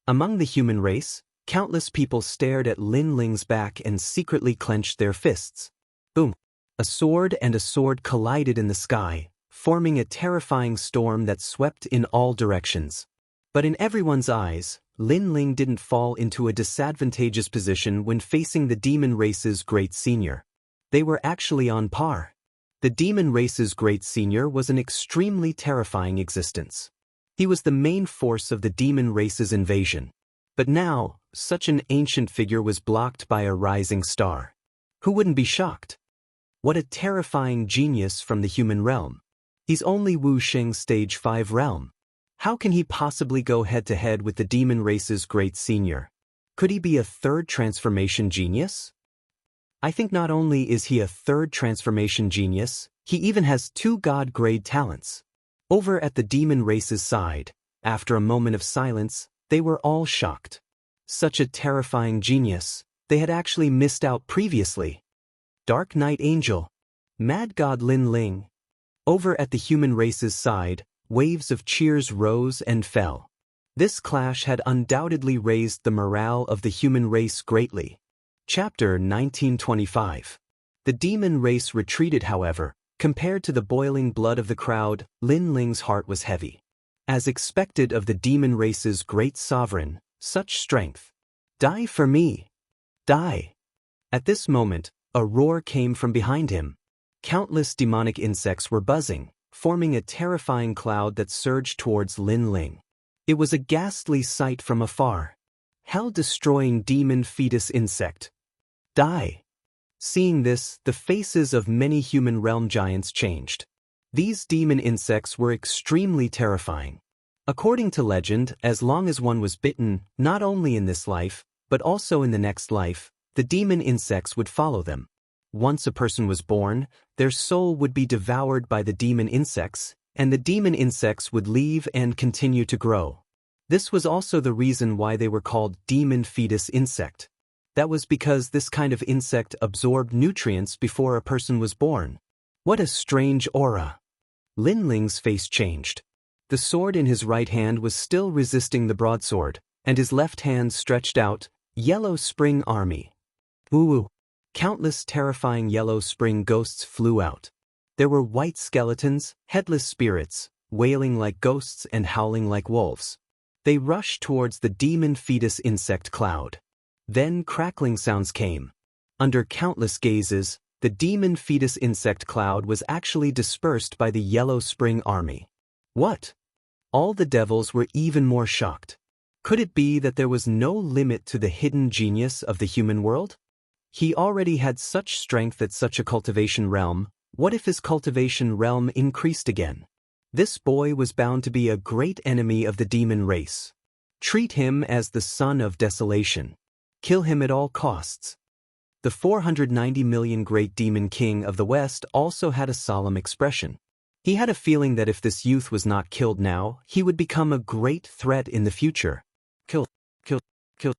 Among the human race, countless people stared at Lin Ling's back and secretly clenched their fists. Boom! A sword and a sword collided in the sky, forming a terrifying storm that swept in all directions. But in everyone's eyes, Lin Ling didn't fall into a disadvantageous position when facing the demon race's great senior. They were actually on par. The demon race's great senior was an extremely terrifying existence. He was the main force of the demon race's invasion. But now, such an ancient figure was blocked by a rising star. Who wouldn't be shocked? What a terrifying genius from the human realm. He's only Wu Sheng Stage 5 realm. How can he possibly go head-to-head with the demon race's great senior? Could he be a third transformation genius? I think not only is he a third transformation genius, he even has 2 god-grade talents. Over at the demon race's side, after a moment of silence, they were all shocked. Such a terrifying genius, they had actually missed out previously. Dark Knight Angel. Mad God Lin Ling. Over at the human race's side, waves of cheers rose and fell. This clash had undoubtedly raised the morale of the human race greatly. Chapter 1925. The demon race retreated, however. Compared to the boiling blood of the crowd, Lin Ling's heart was heavy. As expected of the demon race's great sovereign, such strength. Die for me. Die. At this moment, a roar came from behind him. Countless demonic insects were buzzing, forming a terrifying cloud that surged towards Lin Ling. It was a ghastly sight from afar. Hell-destroying demon fetus insect. Die. Seeing this, the faces of many human realm giants changed. These demon insects were extremely terrifying. According to legend, as long as one was bitten, not only in this life, but also in the next life, the demon insects would follow them. Once a person was born, their soul would be devoured by the demon insects, and the demon insects would leave and continue to grow. This was also the reason why they were called demon fetus insect. That was because this kind of insect absorbed nutrients before a person was born. What a strange aura! Lin Ling's face changed. The sword in his right hand was still resisting the broadsword, and his left hand stretched out. Yellow Spring Army. Woo-woo. Countless terrifying yellow spring ghosts flew out. There were white skeletons, headless spirits, wailing like ghosts and howling like wolves. They rushed towards the demon fetus insect cloud. Then crackling sounds came. Under countless gazes, the demon fetus insect cloud was actually dispersed by the Yellow Spring Army. What? All the devils were even more shocked. Could it be that there was no limit to the hidden genius of the human world? He already had such strength at such a cultivation realm. What if his cultivation realm increased again? This boy was bound to be a great enemy of the demon race. Treat him as the son of desolation. Kill him at all costs. The 490 million Great Demon King of the West also had a solemn expression. He had a feeling that if this youth was not killed now, he would become a great threat in the future. Kill, kill, kill.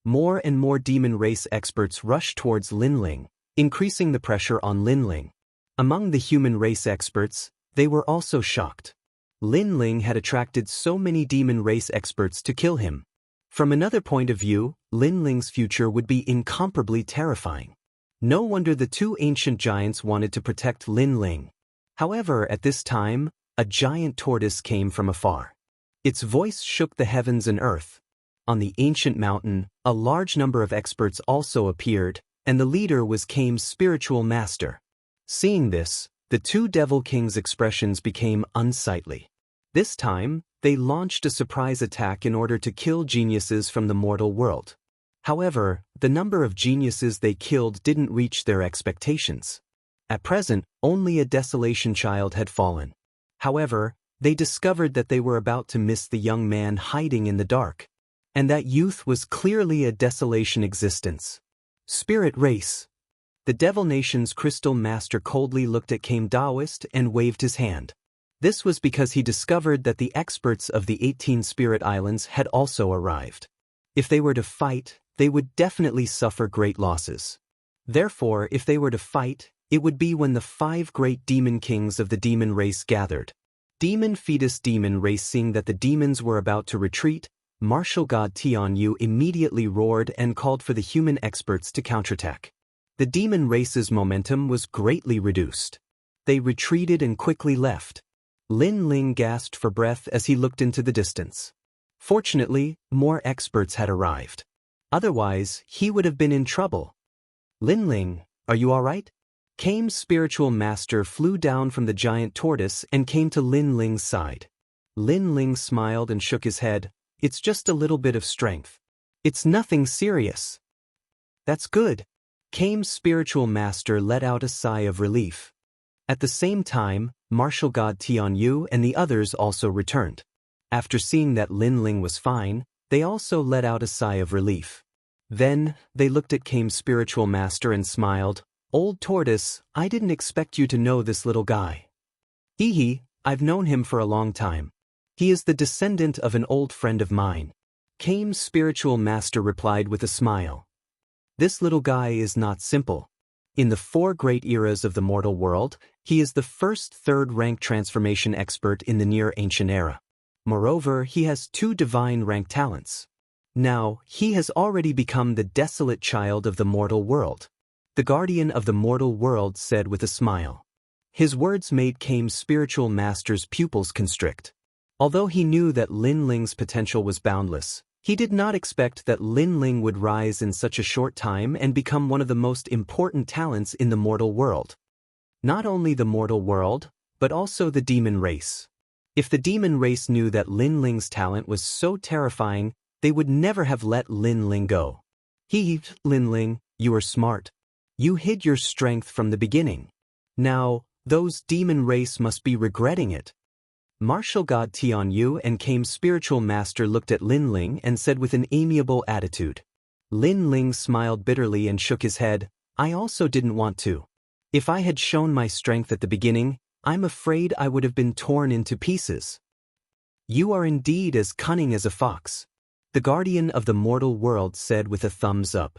More and more demon race experts rushed towards Lin Ling, increasing the pressure on Lin Ling. Among the human race experts, they were also shocked. Lin Ling had attracted so many demon race experts to kill him. From another point of view, Lin Ling's future would be incomparably terrifying. No wonder the two ancient giants wanted to protect Lin Ling. However, at this time, a giant tortoise came from afar. Its voice shook the heavens and earth. On the ancient mountain, a large number of experts also appeared, and the leader was Kame's spiritual master. Seeing this, the two devil kings' expressions became unsightly. This time, they launched a surprise attack in order to kill geniuses from the mortal world. However, the number of geniuses they killed didn't reach their expectations. At present, only a desolation child had fallen. However, they discovered that they were about to miss the young man hiding in the dark. And that youth was clearly a desolation existence. Spirit race. The Devil Nation's crystal master coldly looked at Kame Daoist and waved his hand. This was because he discovered that the experts of the 18 Spirit Islands had also arrived. If they were to fight, they would definitely suffer great losses. Therefore, if they were to fight, it would be when the 5 great demon kings of the demon race gathered. Demon fetus demon race. Seeing that the demons were about to retreat, Martial God Tianyu immediately roared and called for the human experts to counterattack. The demon race's momentum was greatly reduced. They retreated and quickly left. Lin Ling gasped for breath as he looked into the distance. Fortunately, more experts had arrived. Otherwise, he would have been in trouble. Lin Ling, are you all right? Kame's spiritual master flew down from the giant tortoise and came to Lin Ling's side. Lin Ling smiled and shook his head. It's just a little bit of strength. It's nothing serious. That's good. Kame's spiritual master let out a sigh of relief. At the same time, Martial God Tianyu and the others also returned. After seeing that Lin Ling was fine, they also let out a sigh of relief. Then, they looked at Kame's spiritual master and smiled. Old tortoise, I didn't expect you to know this little guy. Hee hee, I've known him for a long time. He is the descendant of an old friend of mine. Kame's spiritual master replied with a smile. This little guy is not simple. In the 4 great eras of the mortal world, he is the first 3rd rank transformation expert in the near ancient era. Moreover, he has 2 divine rank talents. Now, he has already become the desolate child of the mortal world. The guardian of the mortal world said with a smile. His words made Kame's spiritual master's pupils constrict. Although he knew that Lin Ling's potential was boundless, he did not expect that Lin Ling would rise in such a short time and become one of the most important talents in the mortal world. Not only the mortal world, but also the demon race. If the demon race knew that Lin Ling's talent was so terrifying, they would never have let Lin Ling go. Lin Ling, you are smart. You hid your strength from the beginning. Now, those demon race must be regretting it. Martial God Tianyu and Kame's spiritual master looked at Lin Ling and said with an amiable attitude. Lin Ling smiled bitterly and shook his head. I also didn't want to. If I had shown my strength at the beginning, I'm afraid I would have been torn into pieces. You are indeed as cunning as a fox, the guardian of the mortal world said with a thumbs up.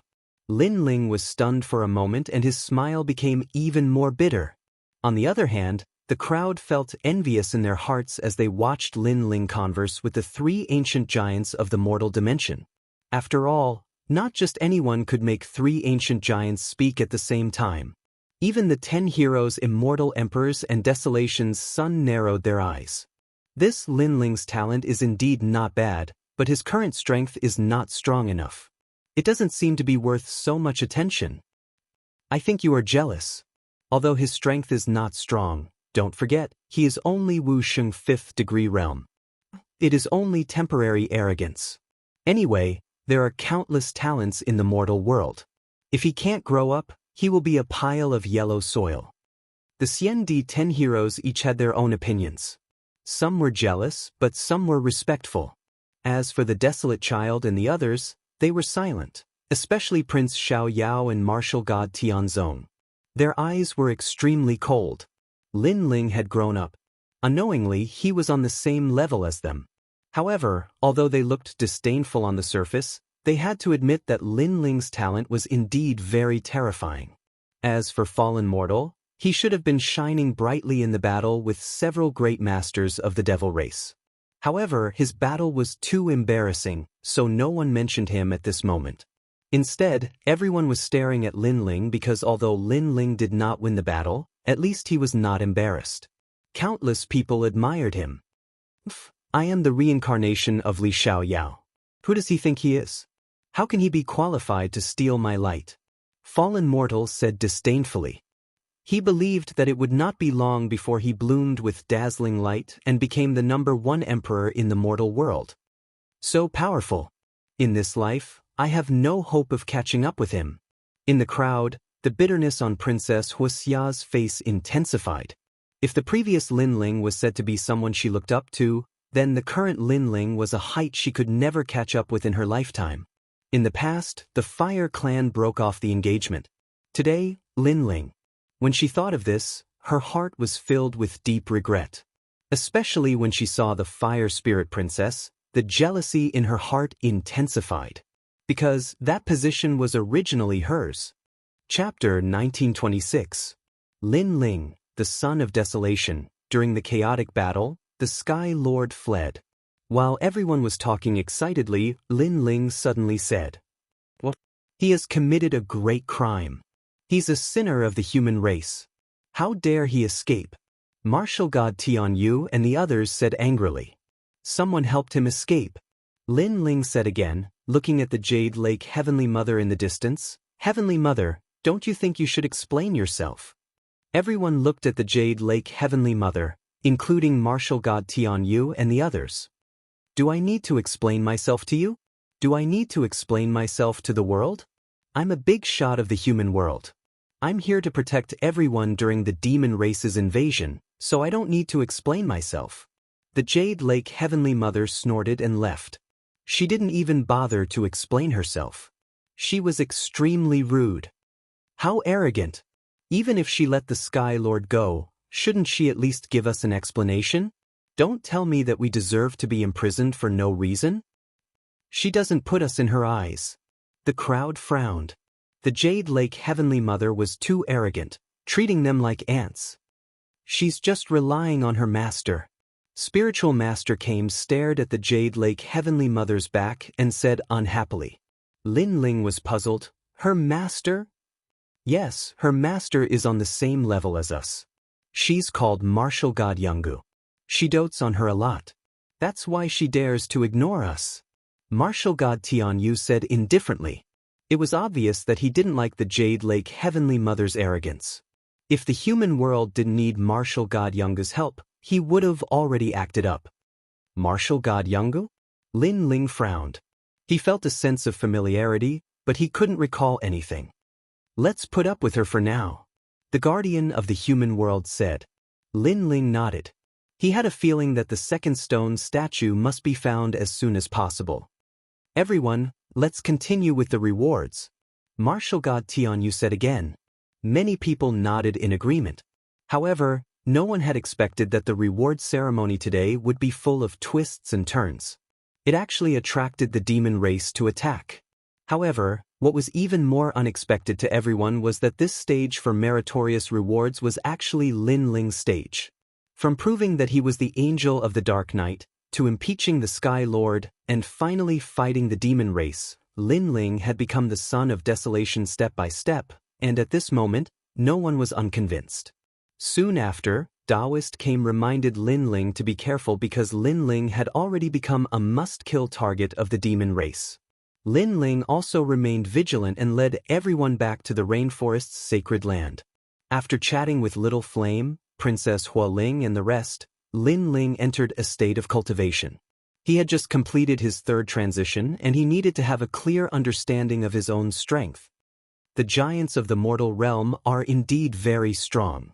Lin Ling was stunned for a moment and his smile became even more bitter. On the other hand, the crowd felt envious in their hearts as they watched Lin Ling converse with the three ancient giants of the mortal dimension. After all, not just anyone could make three ancient giants speak at the same time. Even the 10 heroes, immortal emperors, and Desolation's son narrowed their eyes. This Lin Ling's talent is indeed not bad, but his current strength is not strong enough. It doesn't seem to be worth so much attention. I think you are jealous. Although his strength is not strong, don't forget, he is only Wuxia 5th degree realm. It is only temporary arrogance. Anyway, there are countless talents in the mortal world. If he can't grow up, he will be a pile of yellow soil. The Xiandi 10 heroes each had their own opinions. Some were jealous, but some were respectful. As for the desolate child and the others, they were silent, especially Prince Xiao Yao and martial god Tianzong. Their eyes were extremely cold. Lin Ling had grown up. Unknowingly, he was on the same level as them. However, although they looked disdainful on the surface, they had to admit that Lin Ling's talent was indeed very terrifying. As for Fallen Mortal, he should have been shining brightly in the battle with several great masters of the devil race. However, his battle was too embarrassing, so no one mentioned him at this moment. Instead, everyone was staring at Lin Ling because although Lin Ling did not win the battle, at least he was not embarrassed. Countless people admired him. I am the reincarnation of Li Xiaoyao. Who does he think he is? How can he be qualified to steal my light? Fallen Mortal said disdainfully. He believed that it would not be long before he bloomed with dazzling light and became the #1 emperor in the mortal world. So powerful. In this life, I have no hope of catching up with him. In the crowd, the bitterness on Princess Wuxia's face intensified. If the previous Lin Ling was said to be someone she looked up to, then the current Lin Ling was a height she could never catch up with in her lifetime. In the past, the Fire Clan broke off the engagement. Today, Lin Ling. When she thought of this, her heart was filled with deep regret. Especially when she saw the Fire Spirit Princess, the jealousy in her heart intensified. Because that position was originally hers. Chapter 1926. Lin Ling, the son of desolation. During the chaotic battle, the Sky Lord fled. While everyone was talking excitedly, Lin Ling suddenly said, "What? He has committed a great crime. He's a sinner of the human race. How dare he escape?" Martial god Tianyu and the others said angrily. Someone helped him escape. Lin Ling said again, looking at the Jade Lake Heavenly Mother in the distance. "Heavenly Mother, don't you think you should explain yourself?" Everyone looked at the Jade Lake Heavenly Mother, including martial god Tianyu and the others. Do I need to explain myself to you? Do I need to explain myself to the world? I'm a big shot of the human world. I'm here to protect everyone during the demon race's invasion, so I don't need to explain myself. The Jade Lake Heavenly Mother snorted and left. She didn't even bother to explain herself. She was extremely rude. How arrogant. Even if she let the Sky Lord go, shouldn't she at least give us an explanation? Don't tell me that we deserve to be imprisoned for no reason. She doesn't put us in her eyes. The crowd frowned. The Jade Lake Heavenly Mother was too arrogant, treating them like ants. She's just relying on her master. Spiritual Master came, stared at the Jade Lake Heavenly Mother's back and said unhappily. Lin Ling was puzzled. Her master? Yes, her master is on the same level as us. She's called Martial God Jianghu. She dotes on her a lot. That's why she dares to ignore us. Martial God Tianyu said indifferently. It was obvious that he didn't like the Jade Lake Heavenly Mother's arrogance. If the human world didn't need Martial God Jianghu's help, he would have already acted up. Martial God Jianghu? Lin Ling frowned. He felt a sense of familiarity, but he couldn't recall anything. Let's put up with her for now, the guardian of the human world said. Lin Ling nodded. He had a feeling that the second stone statue must be found as soon as possible. Everyone, let's continue with the rewards. Martial god Tianyu said again. Many people nodded in agreement. However, no one had expected that the reward ceremony today would be full of twists and turns. It actually attracted the demon race to attack. However, what was even more unexpected to everyone was that this stage for meritorious rewards was actually Lin Ling's stage. From proving that he was the angel of the Dark Knight, to impeaching the Sky Lord, and finally fighting the demon race, Lin Ling had become the son of desolation step by step, and at this moment, no one was unconvinced. Soon after, Taoist came reminded Lin Ling to be careful because Lin Ling had already become a must-kill target of the demon race. Lin Ling also remained vigilant and led everyone back to the rainforest's sacred land. After chatting with Little Flame, Princess Hualing and the rest, Lin Ling entered a state of cultivation. He had just completed his third transition and he needed to have a clear understanding of his own strength. The giants of the mortal realm are indeed very strong.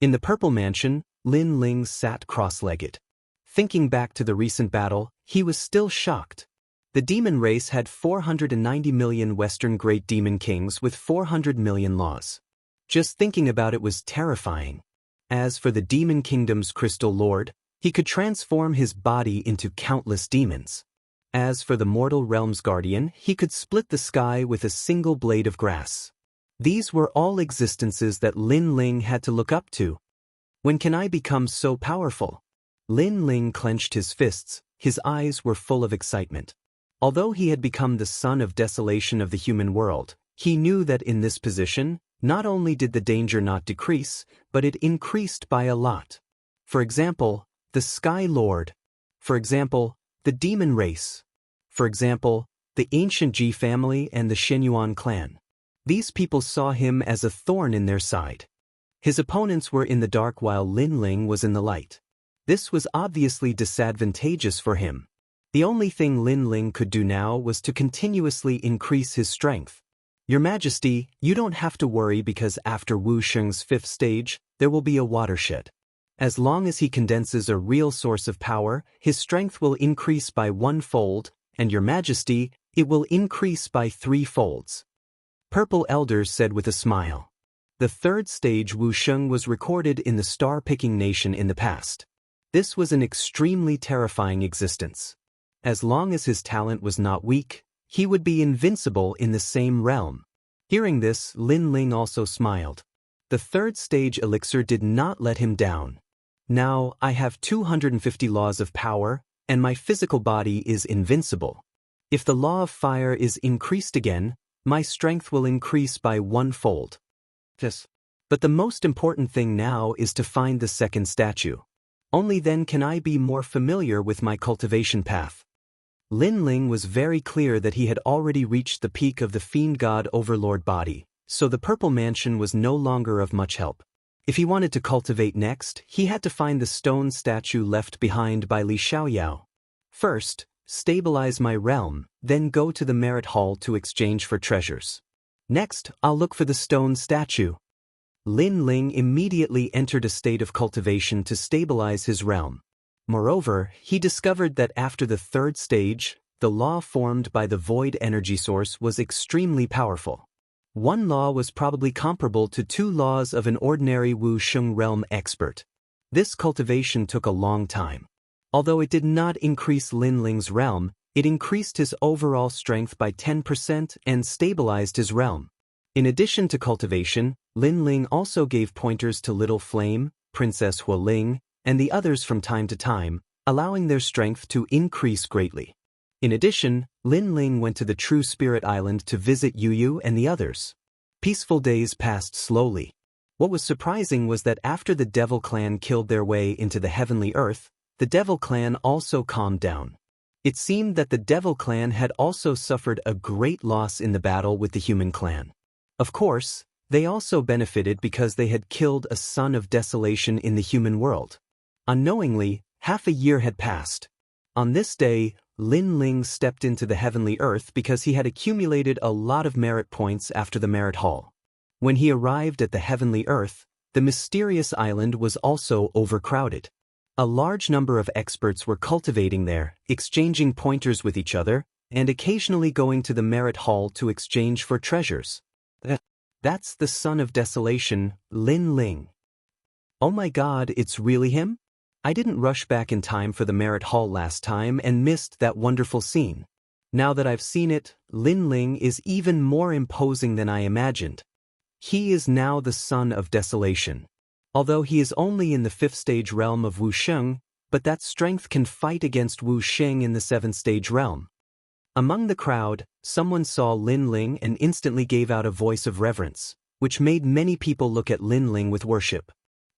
In the Purple Mansion, Lin Ling sat cross-legged. Thinking back to the recent battle, he was still shocked. The demon race had 490 million Western Great Demon Kings with 400 million laws. Just thinking about it was terrifying. As for the Demon Kingdom's Crystal Lord, he could transform his body into countless demons. As for the Mortal Realm's Guardian, he could split the sky with a single blade of grass. These were all existences that Lin Ling had to look up to. When can I become so powerful? Lin Ling clenched his fists, his eyes were full of excitement. Although he had become the son of desolation of the human world, he knew that in this position, not only did the danger not decrease, but it increased by a lot. For example, the Sky Lord. For example, the Demon Race. For example, the ancient Ji family and the Shenyuan clan. These people saw him as a thorn in their side. His opponents were in the dark while Lin Ling was in the light. This was obviously disadvantageous for him. The only thing Lin Ling could do now was to continuously increase his strength. Your Majesty, you don't have to worry because after Wu Sheng's fifth stage, there will be a watershed. As long as he condenses a real source of power, his strength will increase by 1-fold, and Your Majesty, it will increase by 3 folds. Purple Elder said with a smile. The third stage Wu Sheng was recorded in the star-picking nation in the past. This was an extremely terrifying existence. As long as his talent was not weak, he would be invincible in the same realm. Hearing this, Lin Ling also smiled. The third stage elixir did not let him down. Now, I have 250 laws of power, and my physical body is invincible. If the law of fire is increased again, my strength will increase by 1-fold. Yes. But the most important thing now is to find the second statue. Only then can I be more familiar with my cultivation path. Lin Ling was very clear that he had already reached the peak of the Fiend God Overlord body, so the Purple Mansion was no longer of much help. If he wanted to cultivate next, he had to find the stone statue left behind by Li Xiaoyao. First, stabilize my realm, then go to the Merit Hall to exchange for treasures. Next, I'll look for the stone statue. Lin Ling immediately entered a state of cultivation to stabilize his realm. Moreover, he discovered that after the third stage, the law formed by the void energy source was extremely powerful. One law was probably comparable to 2 laws of an ordinary Wu Sheng realm expert. This cultivation took a long time. Although it did not increase Lin Ling's realm, it increased his overall strength by 10% and stabilized his realm. In addition to cultivation, Lin Ling also gave pointers to Little Flame, Princess Hualing, and the others from time to time, allowing their strength to increase greatly. In addition, Lin Ling went to the True Spirit Island to visit Yu and the others. Peaceful days passed slowly. What was surprising was that after the Devil Clan killed their way into the heavenly earth, the Devil Clan also calmed down. It seemed that the Devil Clan had also suffered a great loss in the battle with the Human Clan. Of course, they also benefited because they had killed a son of desolation in the human world. Unknowingly, half a year had passed. On this day, Lin Ling stepped into the heavenly earth because he had accumulated a lot of merit points after the Merit Hall. When he arrived at the heavenly earth, the mysterious island was also overcrowded. A large number of experts were cultivating there, exchanging pointers with each other, and occasionally going to the merit hall to exchange for treasures. That's the son of desolation, Lin Ling. Oh my god, it's really him? I didn't rush back in time for the merit hall last time and missed that wonderful scene. Now that I've seen it, Lin Ling is even more imposing than I imagined. He is now the son of desolation. Although he is only in the 5th stage realm of Wuxia, but that strength can fight against Wuxia in the 7th stage realm. Among the crowd, someone saw Lin Ling and instantly gave out a voice of reverence, which made many people look at Lin Ling with worship.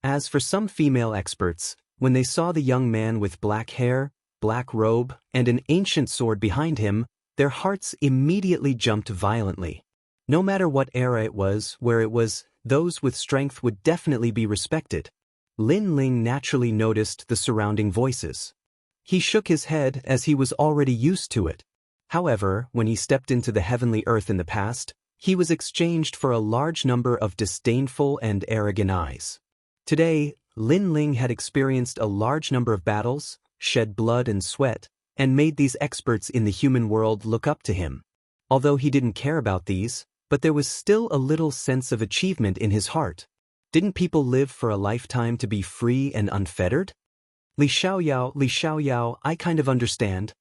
As for some female experts, when they saw the young man with black hair, black robe, and an ancient sword behind him, their hearts immediately jumped violently. No matter what era it was, where it was, those with strength would definitely be respected. Lin Ling naturally noticed the surrounding voices. He shook his head as he was already used to it. However, when he stepped into the heavenly earth in the past, he was exchanged for a large number of disdainful and arrogant eyes. Today, Lin Ling had experienced a large number of battles, shed blood and sweat, and made these experts in the human world look up to him. Although he didn't care about these, but there was still a little sense of achievement in his heart. Didn't people live for a lifetime to be free and unfettered? Li Xiaoyao, I kind of understand.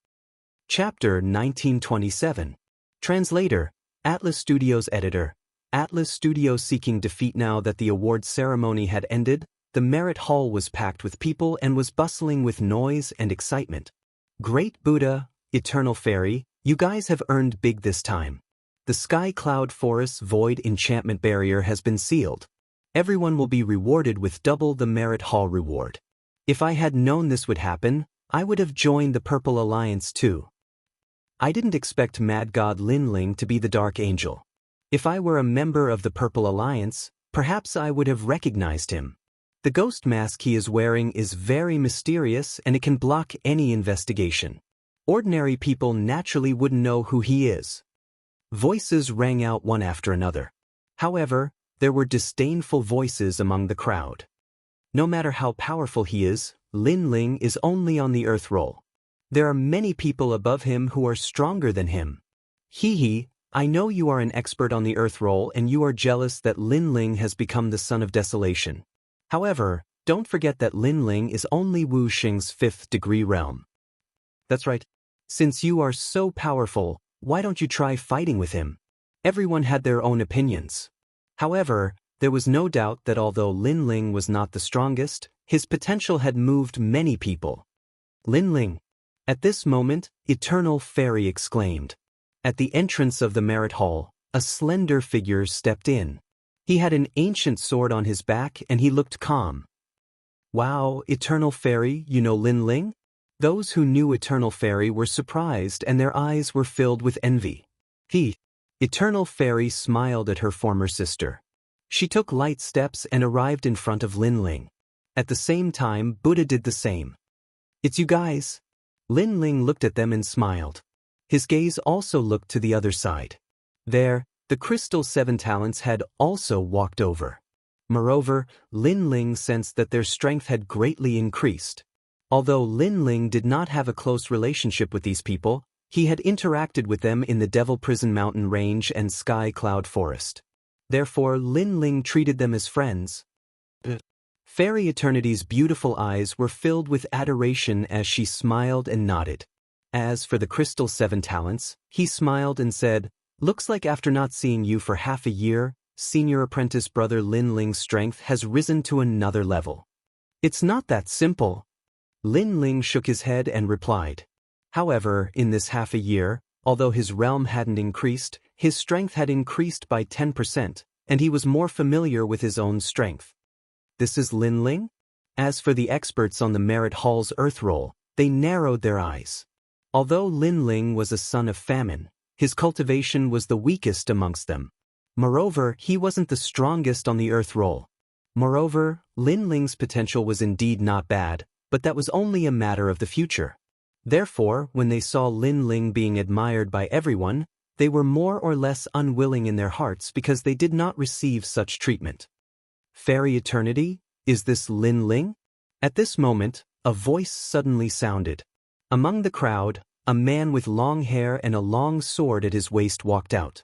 Chapter 1927. Translator, Atlas Studios Editor. Atlas Studios seeking defeat. Now that the award ceremony had ended, the merit hall was packed with people and was bustling with noise and excitement. Great Buddha, Eternal Fairy, you guys have earned big this time. The Sky Cloud Forest's Void Enchantment Barrier has been sealed. Everyone will be rewarded with double the merit hall reward. If I had known this would happen, I would have joined the Purple Alliance too. I didn't expect Mad God Lin Ling to be the Dark Angel. If I were a member of the Purple Alliance, perhaps I would have recognized him. The ghost mask he is wearing is very mysterious and it can block any investigation. Ordinary people naturally wouldn't know who he is. Voices rang out one after another. However, there were disdainful voices among the crowd. No matter how powerful he is, Lin Ling is only on the earth roll. There are many people above him who are stronger than him. Hee, I know you are an expert on the earth roll and you are jealous that Lin Ling has become the son of desolation. However, don't forget that Lin Ling is only Wu Xing's 5th degree realm. That's right. Since you are so powerful, why don't you try fighting with him? Everyone had their own opinions. However, there was no doubt that although Lin Ling was not the strongest, his potential had moved many people. Lin Ling. At this moment, Eternal Fairy exclaimed. At the entrance of the merit hall, a slender figure stepped in. He had an ancient sword on his back and he looked calm. Wow, Eternal Fairy, you know Lin Ling? Those who knew Eternal Fairy were surprised and their eyes were filled with envy. Eternal Fairy smiled at her former sister. She took light steps and arrived in front of Lin Ling. At the same time, Buddha did the same. It's you guys. Lin Ling looked at them and smiled. His gaze also looked to the other side. There, the Crystal 7 Talents had also walked over. Moreover, Lin Ling sensed that their strength had greatly increased. Although Lin Ling did not have a close relationship with these people, he had interacted with them in the Devil Prison Mountain Range and Sky Cloud Forest. Therefore, Lin Ling treated them as friends. Fairy Eternity's beautiful eyes were filled with adoration as she smiled and nodded. As for the Crystal 7 Talents, he smiled and said, looks like after not seeing you for half a year, senior apprentice brother Lin Ling's strength has risen to another level. It's not that simple. Lin Ling shook his head and replied. However, in this half a year, although his realm hadn't increased, his strength had increased by 10%, and he was more familiar with his own strength. This is Lin Ling? As for the experts on the Merit Hall's Earth roll, they narrowed their eyes. Although Lin Ling was a son of famine, his cultivation was the weakest amongst them. Moreover, he wasn't the strongest on the Earth roll. Moreover, Lin Ling's potential was indeed not bad, but that was only a matter of the future. Therefore, when they saw Lin Ling being admired by everyone, they were more or less unwilling in their hearts because they did not receive such treatment. Fairy Eternity, is this Lin Ling? At this moment, a voice suddenly sounded. Among the crowd, A man with long hair and a long sword at his waist walked out.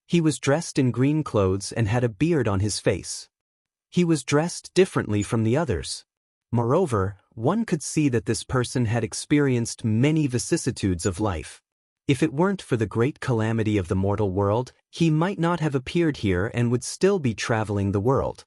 He was dressed in green clothes and had a beard on his face. He was dressed differently from the others. Moreover, one could see that this person had experienced many vicissitudes of life. If it weren't for the great calamity of the mortal world, he might not have appeared here and would still be traveling the world.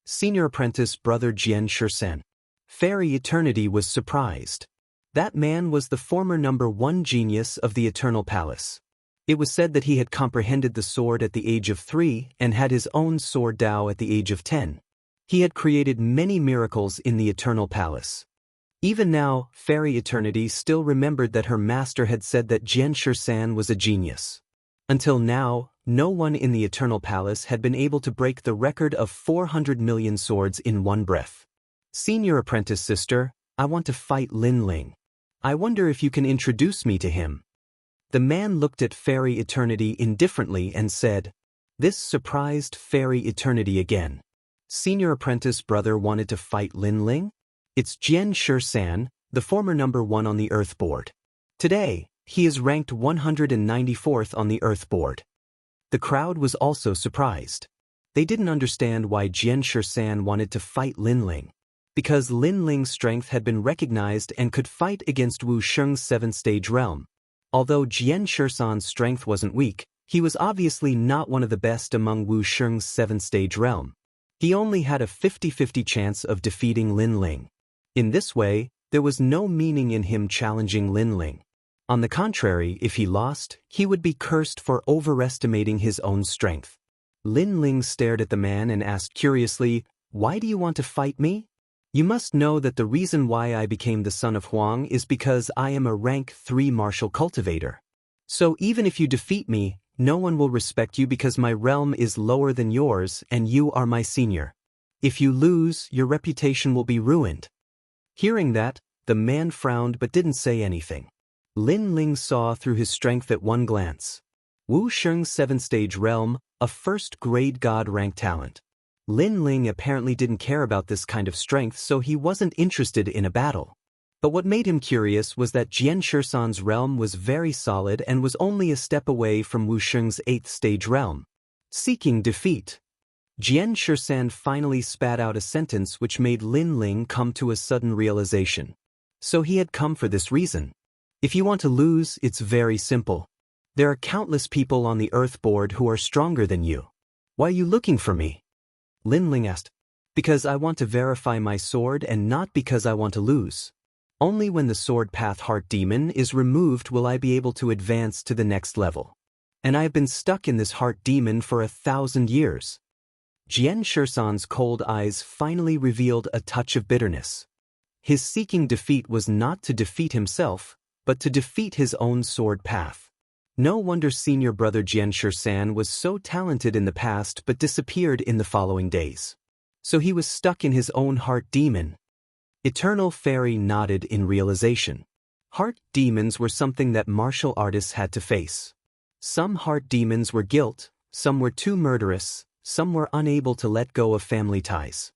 Senior apprentice Brother Jian Shursan. Fairy Eternity was surprised. That man was the former #1 genius of the Eternal Palace. It was said that he had comprehended the sword at the age of 3 and had his own sword Dao at the age of 10. He had created many miracles in the Eternal Palace. Even now, Fairy Eternity still remembered that her master had said that Jian Shursan was a genius. Until now, no one in the Eternal Palace had been able to break the record of 400 million swords in one breath. Senior apprentice sister, I want to fight Lin Ling. I wonder if you can introduce me to him. The man looked at Fairy Eternity indifferently and said. This surprised Fairy Eternity again. Senior apprentice brother wanted to fight Lin Ling? It's Jian Shursan, the former #1 on the Earth board. Today, he is ranked 194th on the Earth board. The crowd was also surprised. They didn't understand why Jian Shursan wanted to fight Lin Ling. Because Lin Ling's strength had been recognized and could fight against Wu Sheng's 7th-stage realm. Although Jian Shursan's strength wasn't weak, he was obviously not one of the best among Wu Sheng's 7th-stage realm. He only had a 50-50 chance of defeating Lin Ling. In this way, there was no meaning in him challenging Lin Ling. On the contrary, if he lost, he would be cursed for overestimating his own strength. Lin Ling stared at the man and asked curiously, "Why do you want to fight me?" "You must know that the reason why I became the son of Huang is because I am a rank 3 martial cultivator. So even if you defeat me, no one will respect you because my realm is lower than yours and you are my senior. If you lose, your reputation will be ruined." Hearing that, the man frowned but didn't say anything. Lin Ling saw through his strength at one glance. Wu Sheng's 7th-stage realm, a first-grade god-rank talent. Lin Ling apparently didn't care about this kind of strength, so he wasn't interested in a battle. But what made him curious was that Jian Shursan's realm was very solid and was only a step away from Wu Sheng's 8th-stage realm. Seeking defeat. Jian Shursan finally spat out a sentence which made Lin Ling come to a sudden realization. So he had come for this reason. If you want to lose, it's very simple. There are countless people on the Earth board who are stronger than you. Why are you looking for me? Lin Ling asked. Because I want to verify my sword and not because I want to lose. Only when the sword path heart demon is removed will I be able to advance to the next level. And I have been stuck in this heart demon for 1,000 years. Jian Shursan's cold eyes finally revealed a touch of bitterness. His seeking defeat was not to defeat himself, but to defeat his own sword path. No wonder senior brother Jian Shursan was so talented in the past but disappeared in the following days. So he was stuck in his own heart demon. Eternal Fairy nodded in realization. Heart demons were something that martial artists had to face. Some heart demons were guilt, some were too murderous, some were unable to let go of family ties.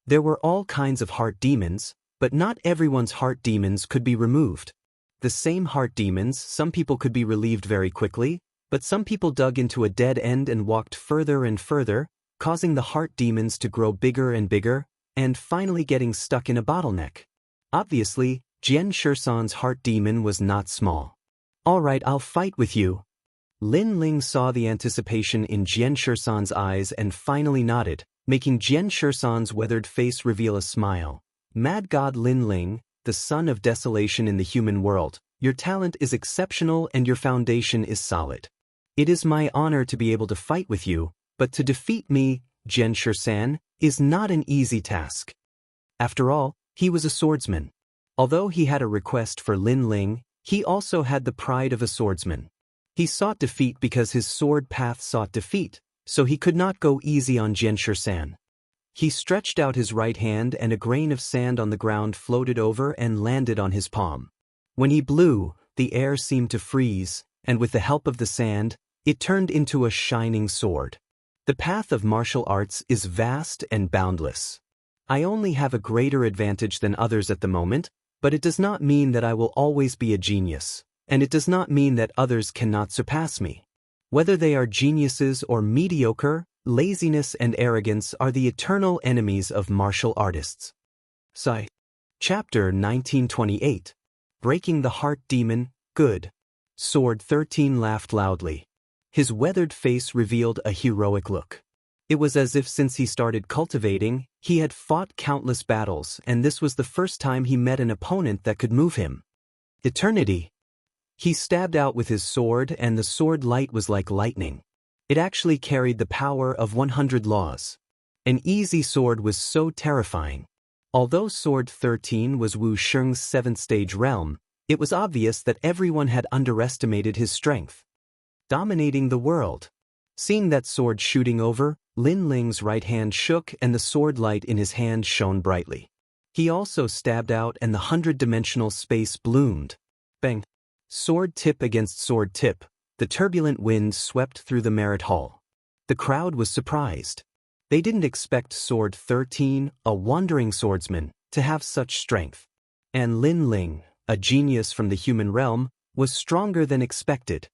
There were all kinds of heart demons, but not everyone's heart demons could be removed. The same heart demons, some people could be relieved very quickly, but some people dug into a dead end and walked further and further, causing the heart demons to grow bigger and bigger, and finally getting stuck in a bottleneck. Obviously, Jian Shursan's heart demon was not small. All right, I'll fight with you. Lin Ling saw the anticipation in Jian Shursan's eyes and finally nodded, making Jian Shursan's weathered face reveal a smile. Mad God Lin Ling, the son of desolation in the human world, your talent is exceptional and your foundation is solid. It is my honor to be able to fight with you, but to defeat me, Jian Shursan, is not an easy task. After all, he was a swordsman. Although he had a request for Lin Ling, he also had the pride of a swordsman. He sought defeat because his sword path sought defeat, so he could not go easy on Jian Shursan. He stretched out his right hand and a grain of sand on the ground floated over and landed on his palm. When he blew, the air seemed to freeze, and with the help of the sand, it turned into a shining sword. The path of martial arts is vast and boundless. I only have a greater advantage than others at the moment, but it does not mean that I will always be a genius. and it does not mean that others cannot surpass me. Whether they are geniuses or mediocre, laziness and arrogance are the eternal enemies of martial artists. Sai. Chapter 1928. Breaking the Heart Demon, Good. Sword 13 laughed loudly. His weathered face revealed a heroic look. It was as if since he started cultivating, he had fought countless battles, and this was the first time he met an opponent that could move him. Eternity. He stabbed out with his sword, and the sword light was like lightning. It actually carried the power of 100 laws. An easy sword was so terrifying. Although Sword 13 was Wu Sheng's 7th stage realm, it was obvious that everyone had underestimated his strength. Dominating the world. Seeing that sword shooting over, Lin Ling's right hand shook and the sword light in his hand shone brightly. He also stabbed out and the 100-dimensional space bloomed. Bang! Sword tip against sword tip, the turbulent wind swept through the merit hall. The crowd was surprised. They didn't expect Sword 13, a wandering swordsman, to have such strength. And Lin Ling, a genius from the human realm, was stronger than expected.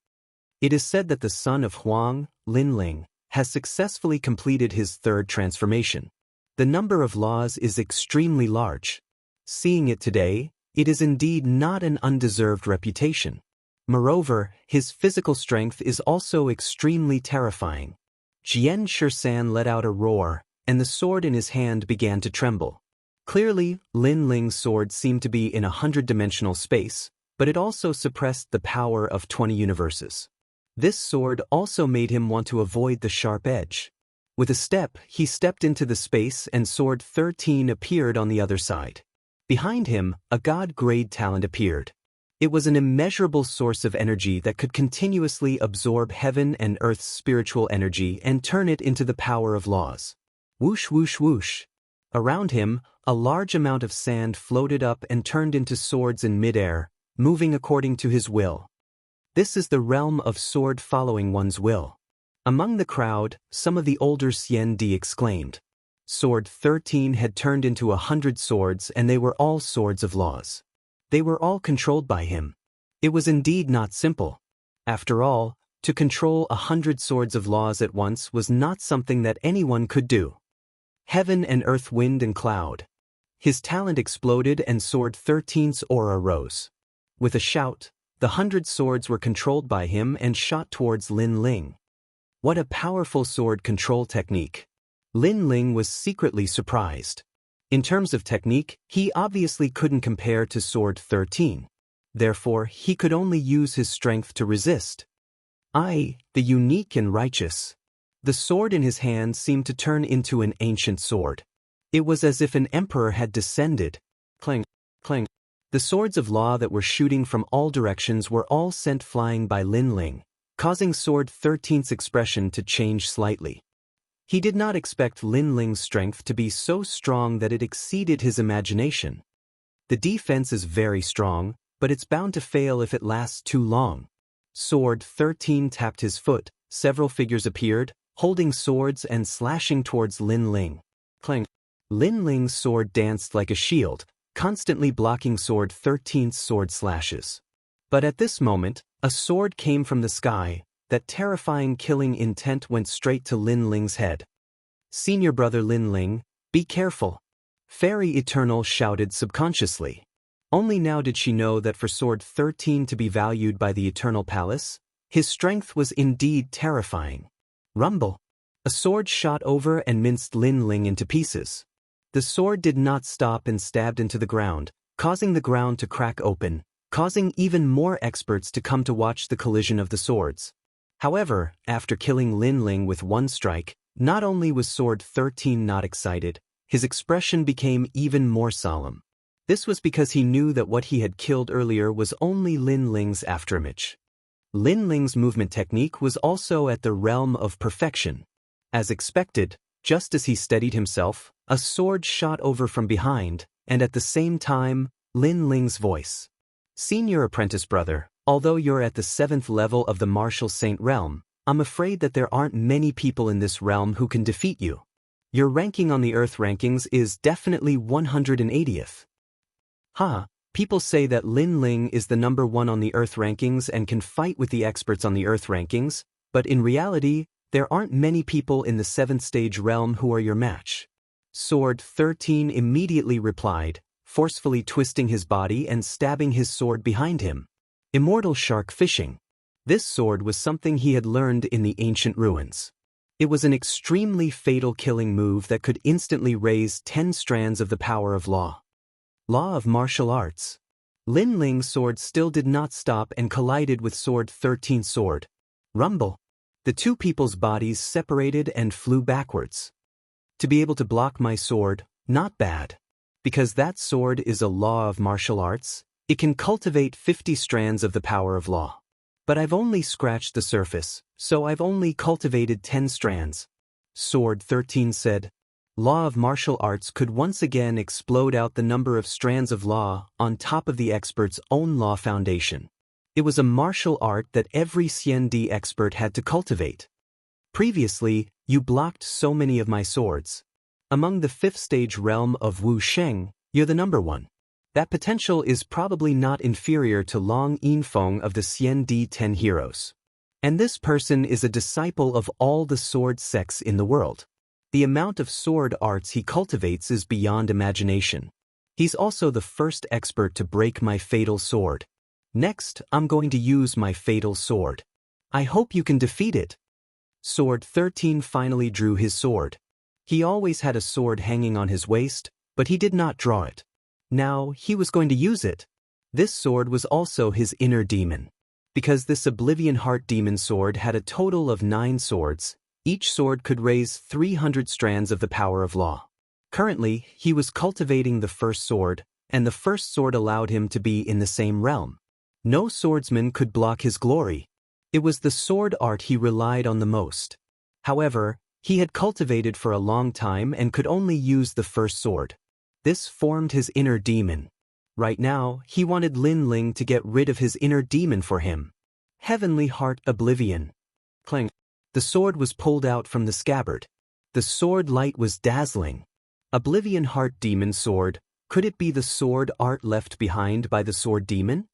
It is said that the son of Huang, Lin Ling, has successfully completed his 3rd transformation. The number of laws is extremely large. Seeing it today, it is indeed not an undeserved reputation. Moreover, his physical strength is also extremely terrifying. Jian Shisan let out a roar, and the sword in his hand began to tremble. Clearly, Lin Ling's sword seemed to be in a 100-dimensional space, but it also suppressed the power of 20 universes. This sword also made him want to avoid the sharp edge. With a step, he stepped into the space and Sword 13 appeared on the other side. Behind him, a god-grade talent appeared. It was an immeasurable source of energy that could continuously absorb heaven and earth's spiritual energy and turn it into the power of laws. Whoosh whoosh whoosh. Around him, a large amount of sand floated up and turned into swords in midair, moving according to his will. This is the realm of sword following one's will. Among the crowd, some of the older Xian Di exclaimed. Sword 13 had turned into 100 swords and they were all swords of laws. They were all controlled by him. It was indeed not simple. After all, to control 100 swords of laws at once was not something that anyone could do. Heaven and earth, wind and cloud. His talent exploded and Sword 13's aura rose. With a shout, the 100 swords were controlled by him and shot towards Lin Ling. What a powerful sword control technique. Lin Ling was secretly surprised. In terms of technique, he obviously couldn't compare to Sword 13. Therefore, he could only use his strength to resist. The unique and righteous. The sword in his hand seemed to turn into an ancient sword. It was as if an emperor had descended. Clang, clang. The swords of law that were shooting from all directions were all sent flying by Lin Ling, causing Sword 13's expression to change slightly. He did not expect Lin Ling's strength to be so strong that it exceeded his imagination. The defense is very strong, but it's bound to fail if it lasts too long. Sword 13 tapped his foot, several figures appeared, holding swords and slashing towards Lin Ling. Clang. Lin Ling's sword danced like a shield, constantly blocking Sword 13's sword slashes. But at this moment, a sword came from the sky. That terrifying killing intent went straight to Lin Ling's head. Senior brother Lin Ling, be careful. Fairy Eternal shouted subconsciously. Only now did she know that for Sword 13 to be valued by the Eternal Palace, his strength was indeed terrifying. Rumble. A sword shot over and minced Lin Ling into pieces. The sword did not stop and stabbed into the ground, causing the ground to crack open, causing even more experts to come to watch the collision of the swords. However, after killing Lin Ling with one strike, not only was Sword 13 not excited, his expression became even more solemn. This was because he knew that what he had killed earlier was only Lin Ling's afterimage. Lin Ling's movement technique was also at the realm of perfection. As expected, just as he steadied himself, a sword shot over from behind, and at the same time, Lin Ling's voice. Senior apprentice brother, although you're at the 7th level of the martial saint realm, I'm afraid that there aren't many people in this realm who can defeat you. Your ranking on the Earth rankings is definitely 180th. People say that Lin Ling is the #1 on the Earth rankings and can fight with the experts on the Earth rankings, but in reality, there aren't many people in the 7th stage realm who are your match. Sword 13 immediately replied, forcefully twisting his body and stabbing his sword behind him. Immortal shark fishing. This sword was something he had learned in the ancient ruins. It was an extremely fatal killing move that could instantly raise 10 strands of the power of law. Law of martial arts. Lin Ling's sword still did not stop and collided with Sword 13's sword. Rumble. The two people's bodies separated and flew backwards. To be able to block my sword, not bad. Because that sword is a law of martial arts, it can cultivate 50 strands of the power of law. But I've only scratched the surface, so I've only cultivated 10 strands. Sword 13 said. Law of martial arts could once again explode out the number of strands of law on top of the expert's own law foundation. It was a martial art that every CND expert had to cultivate. Previously, you blocked so many of my swords. Among the 5th stage realm of Wu Sheng, you're the #1. That potential is probably not inferior to Long Yinfeng of the CND 10 heroes. And this person is a disciple of all the sword sects in the world. The amount of sword arts he cultivates is beyond imagination. He's also the first expert to break my fatal sword. Next, I'm going to use my fatal sword. I hope you can defeat it. Sword 13 finally drew his sword. He always had a sword hanging on his waist, but he did not draw it. Now, he was going to use it. This sword was also his inner demon. Because this Oblivion Heart Demon sword had a total of 9 swords, each sword could raise 300 strands of the power of law. Currently, he was cultivating the first sword, and the first sword allowed him to be in the same realm. No swordsman could block his glory. It was the sword art he relied on the most. However, he had cultivated for a long time and could only use the first sword. This formed his inner demon. Right now, he wanted Lin Ling to get rid of his inner demon for him. Heavenly Heart Oblivion. Clang. The sword was pulled out from the scabbard. The sword light was dazzling. Oblivion Heart Demon sword. Could it be the sword art left behind by the sword demon?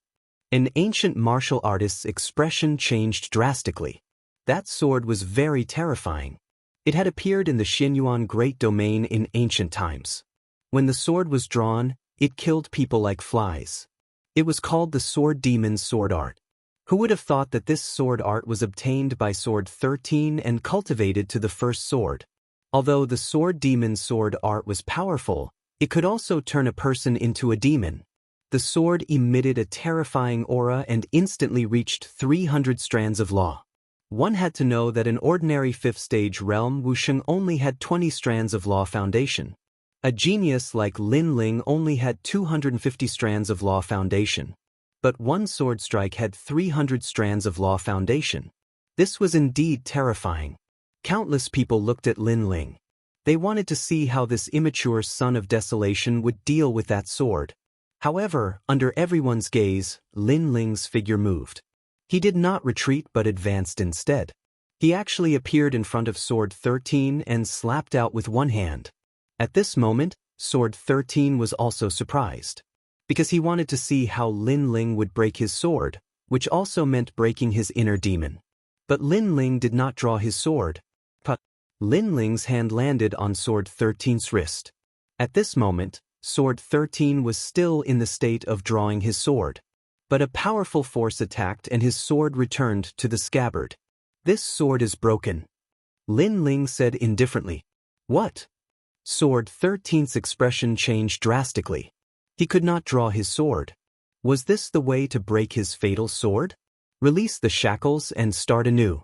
An ancient martial artist's expression changed drastically. That sword was very terrifying. It had appeared in the Xinyuan Great Domain in ancient times. When the sword was drawn, it killed people like flies. It was called the Sword Demon's sword art. Who would have thought that this sword art was obtained by Sword 13 and cultivated to the first sword? Although the Sword Demon's sword art was powerful, it could also turn a person into a demon. The sword emitted a terrifying aura and instantly reached 300 strands of law. One had to know that an ordinary 5th stage realm Wusheng only had 20 strands of law foundation. A genius like Lin Ling only had 250 strands of law foundation. But one sword strike had 300 strands of law foundation. This was indeed terrifying. Countless people looked at Lin Ling. They wanted to see how this immature son of desolation would deal with that sword. However, under everyone's gaze, Lin Ling's figure moved. He did not retreat but advanced instead. He actually appeared in front of Sword 13 and slapped out with one hand. At this moment, Sword 13 was also surprised. Because he wanted to see how Lin Ling would break his sword, which also meant breaking his inner demon. But Lin Ling did not draw his sword. Lin Ling's hand landed on Sword 13's wrist. At this moment, Sword 13 was still in the state of drawing his sword. But a powerful force attacked and his sword returned to the scabbard. This sword is broken. Lin Ling said indifferently. What? Sword 13's expression changed drastically. He could not draw his sword. Was this the way to break his fatal sword? Release the shackles and start anew.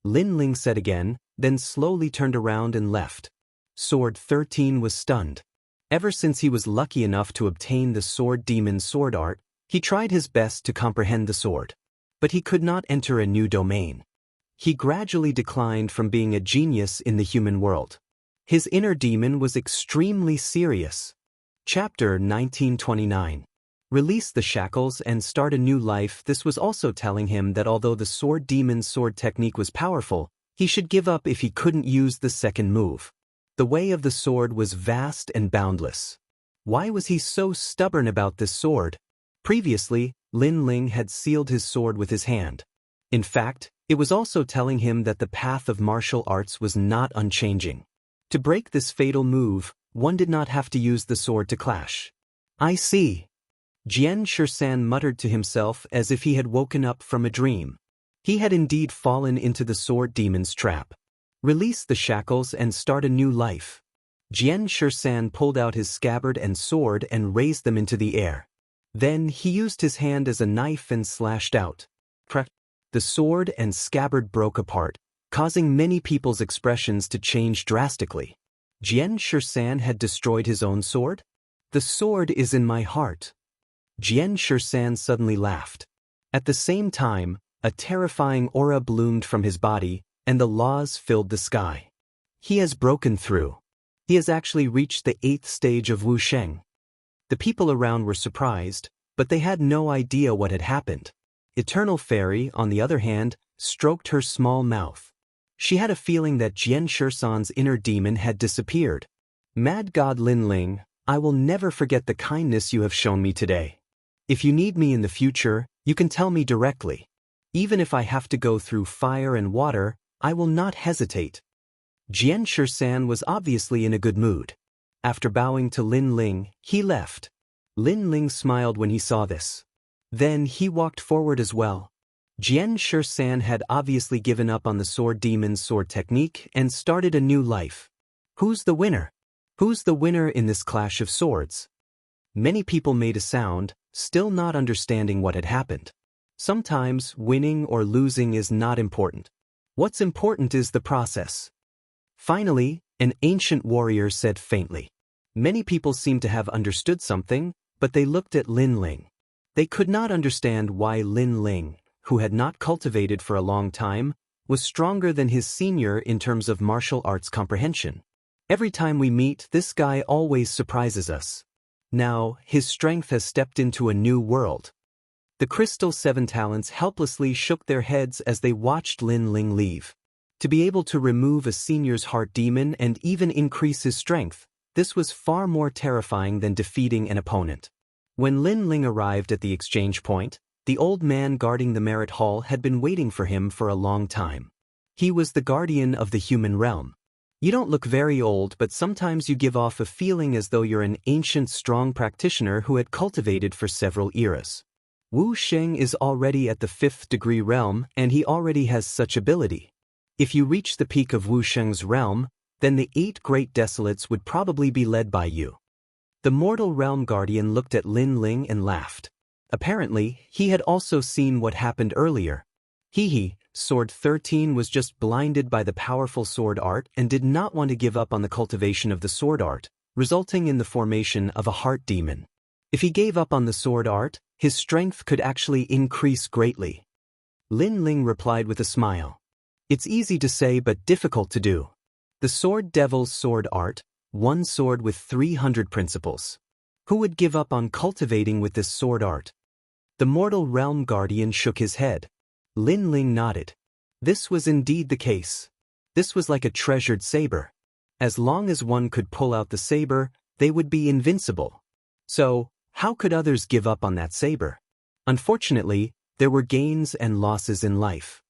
Lin Ling said again, then slowly turned around and left. Sword 13 was stunned. Ever since he was lucky enough to obtain the Sword Demon's sword art, he tried his best to comprehend the sword. But he could not enter a new domain. He gradually declined from being a genius in the human world. His inner demon was extremely serious. Chapter 1929. Release the shackles and start a new life. This was also telling him that although the Sword Demon's sword technique was powerful, he should give up if he couldn't use the second move. The way of the sword was vast and boundless. Why was he so stubborn about this sword? Previously, Lin Ling had sealed his sword with his hand. In fact, it was also telling him that the path of martial arts was not unchanging. To break this fatal move, one did not have to use the sword to clash. I see. Jian Shisan muttered to himself as if he had woken up from a dream. He had indeed fallen into the sword demon's trap. Release the shackles and start a new life. Jian Shisan pulled out his scabbard and sword and raised them into the air. Then he used his hand as a knife and slashed out. The sword and scabbard broke apart, causing many people's expressions to change drastically. Jian Shisan had destroyed his own sword? The sword is in my heart. Jian Shisan suddenly laughed. At the same time, a terrifying aura bloomed from his body, and the laws filled the sky. He has broken through. He has actually reached the 8th stage of Wuxia. The people around were surprised, but they had no idea what had happened. Eternal Fairy, on the other hand, stroked her small mouth. She had a feeling that Jian Shisan's inner demon had disappeared. Mad God Lin Ling, I will never forget the kindness you have shown me today. If you need me in the future, you can tell me directly. Even if I have to go through fire and water, I will not hesitate. Jian Shisan was obviously in a good mood. After bowing to Lin Ling, he left. Lin Ling smiled when he saw this. Then he walked forward as well. Jian Shisan had obviously given up on the sword demon's sword technique and started a new life. Who's the winner? Who's the winner in this clash of swords? Many people made a sound, still not understanding what had happened. Sometimes winning or losing is not important. What's important is the process. Finally, an ancient warrior said faintly. Many people seemed to have understood something, but they looked at Lin Ling. They could not understand why Lin Ling, who had not cultivated for a long time, was stronger than his senior in terms of martial arts comprehension. Every time we meet, this guy always surprises us. Now, his strength has stepped into a new world. The Crystal 7 Talents helplessly shook their heads as they watched Lin Ling leave. To be able to remove a senior's heart demon and even increase his strength, this was far more terrifying than defeating an opponent. When Lin Ling arrived at the exchange point, the old man guarding the merit hall had been waiting for him for a long time. He was the guardian of the human realm. You don't look very old, but sometimes you give off a feeling as though you're an ancient, strong practitioner who had cultivated for several eras. Wu Sheng is already at the 5th degree realm, and he already has such ability. If you reach the peak of Wu Sheng's realm, then the 8 great desolates would probably be led by you. The mortal realm guardian looked at Lin Ling and laughed. Apparently, he had also seen what happened earlier. Sword 13 was just blinded by the powerful sword art and did not want to give up on the cultivation of the sword art, resulting in the formation of a heart demon. If he gave up on the sword art, his strength could actually increase greatly. Lin Ling replied with a smile. It's easy to say but difficult to do. The Sword Devil's sword art, one sword with 300 principles. Who would give up on cultivating with this sword art? The mortal realm guardian shook his head. Lin Ling nodded. This was indeed the case. This was like a treasured saber. As long as one could pull out the saber, they would be invincible. So, how could others give up on that saber? Unfortunately, there were gains and losses in life.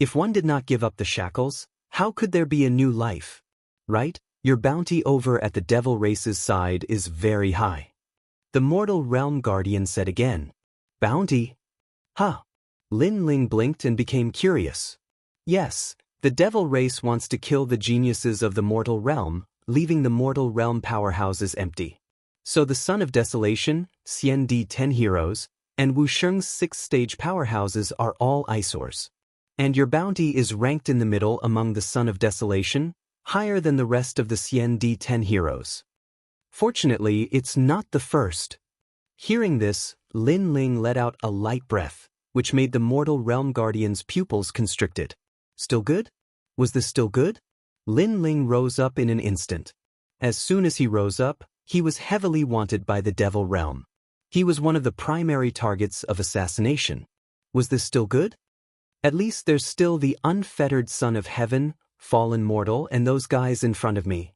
If one did not give up the shackles, how could there be a new life? Right? Your bounty over at the devil race's side is very high. The mortal realm guardian said again. Bounty? Huh. Lin Ling blinked and became curious. Yes, the devil race wants to kill the geniuses of the mortal realm, leaving the mortal realm powerhouses empty. So the Son of Desolation, Xian Di 10 heroes, and Wu Sheng's 6th stage powerhouses are all eyesores. And your bounty is ranked in the middle among the Son of Desolation, higher than the rest of the Xian Di 10 heroes. Fortunately, it's not the first. Hearing this, Lin Ling let out a light breath, which made the mortal realm guardian's pupils constricted. Still good? Was this still good? Lin Ling rose up in an instant. As soon as he rose up, he was heavily wanted by the devil realm. He was one of the primary targets of assassination. Was this still good? At least there's still the unfettered Son of Heaven, fallen mortal, and those guys in front of me.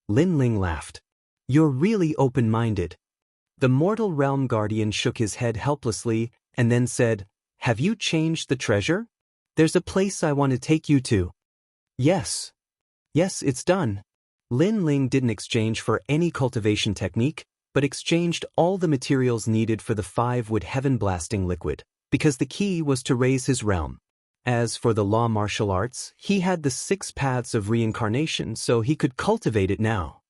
Lin Ling laughed. You're really open-minded. The mortal realm guardian shook his head helplessly and then said, "Have you changed the treasure? There's a place I want to take you to." Yes. Yes, it's done. Lin Ling didn't exchange for any cultivation technique, but exchanged all the materials needed for the 5-wood heaven-blasting liquid, because the key was to raise his realm. As for the law martial arts, he had the 6 paths of reincarnation, so he could cultivate it now.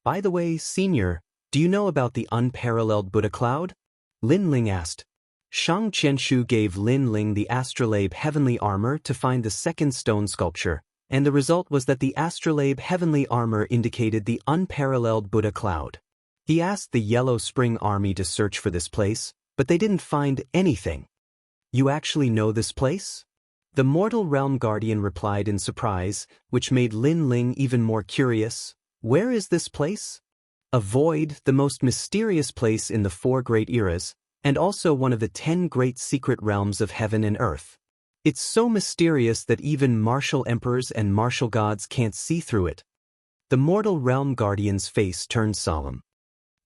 By the way, Senior, do you know about the unparalleled Buddha cloud? Lin Ling asked. Shang Qianshu gave Lin Ling the astrolabe heavenly armor to find the 2nd stone sculpture, and the result was that the astrolabe heavenly armor indicated the unparalleled Buddha cloud. He asked the Yellow Spring Army to search for this place, but they didn't find anything. You actually know this place? The mortal realm guardian replied in surprise, which made Lin Ling even more curious. Where is this place? A void, the most mysterious place in the 4 great eras, and also one of the 10 great secret realms of heaven and earth. It's so mysterious that even martial emperors and martial gods can't see through it. The mortal realm guardian's face turned solemn.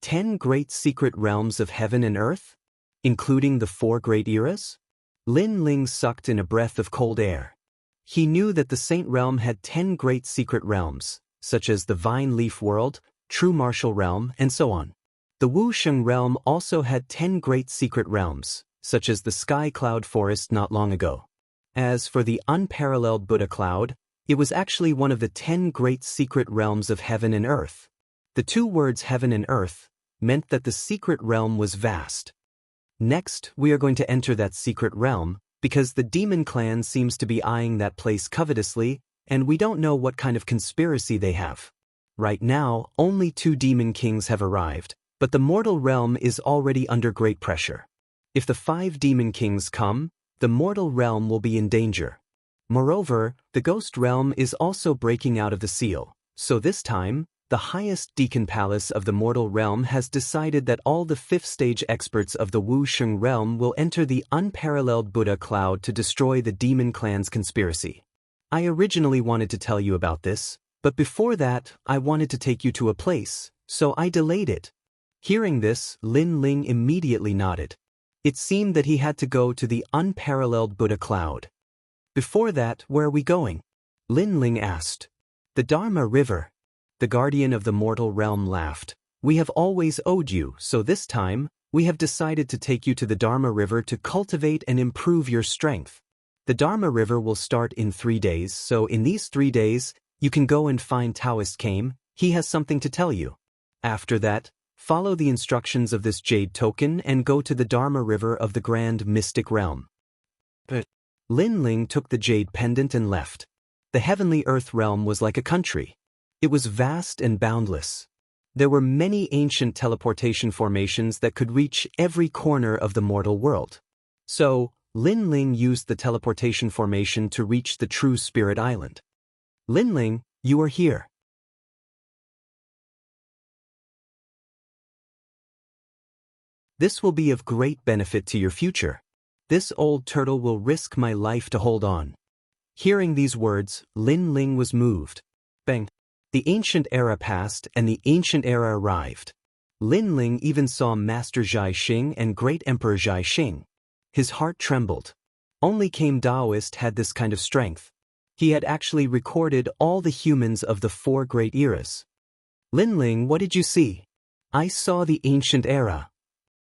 10 great secret realms of heaven and earth? Including the 4 great eras? Lin Ling sucked in a breath of cold air. He knew that the Saint Realm had 10 great secret realms, such as the Vine Leaf World, True Martial Realm, and so on. The Wuxia Realm also had 10 great secret realms, such as the Sky Cloud Forest not long ago. As for the unparalleled Buddha Cloud, it was actually one of the 10 great secret realms of heaven and earth. The 2 words heaven and earth meant that the secret realm was vast. Next, we are going to enter that secret realm, because the demon clan seems to be eyeing that place covetously, and we don't know what kind of conspiracy they have. Right now, only 2 demon kings have arrived, but the mortal realm is already under great pressure. If the 5 demon kings come, the mortal realm will be in danger. Moreover, the ghost realm is also breaking out of the seal, so this time, the highest deacon palace of the mortal realm has decided that all the 5th stage experts of the Wuxia realm will enter the unparalleled Buddha cloud to destroy the demon clan's conspiracy. I originally wanted to tell you about this, but before that, I wanted to take you to a place, so I delayed it. Hearing this, Lin Ling immediately nodded. It seemed that he had to go to the unparalleled Buddha cloud. Before that, where are we going? Lin Ling asked. The Dharma River. The guardian of the mortal realm laughed. We have always owed you, so this time, we have decided to take you to the Dharma River to cultivate and improve your strength. The Dharma River will start in 3 days, so in these 3 days, you can go and find Taoist Kame. He has something to tell you. After that, follow the instructions of this jade token and go to the Dharma River of the Grand Mystic Realm. But Lin Ling took the jade pendant and left. The heavenly earth realm was like a country. It was vast and boundless. There were many ancient teleportation formations that could reach every corner of the mortal world. So, Lin Ling used the teleportation formation to reach the true spirit island. Lin Ling, you are here. This will be of great benefit to your future. This old turtle will risk my life to hold on. Hearing these words, Lin Ling was moved. Bang! The ancient era passed and the ancient era arrived. Lin Ling even saw Master Zhai Xing and Great Emperor Zhai Xing. His heart trembled. Only Kame Daoist had this kind of strength. He had actually recorded all the humans of the 4 great eras. Lin Ling, what did you see? I saw the ancient era.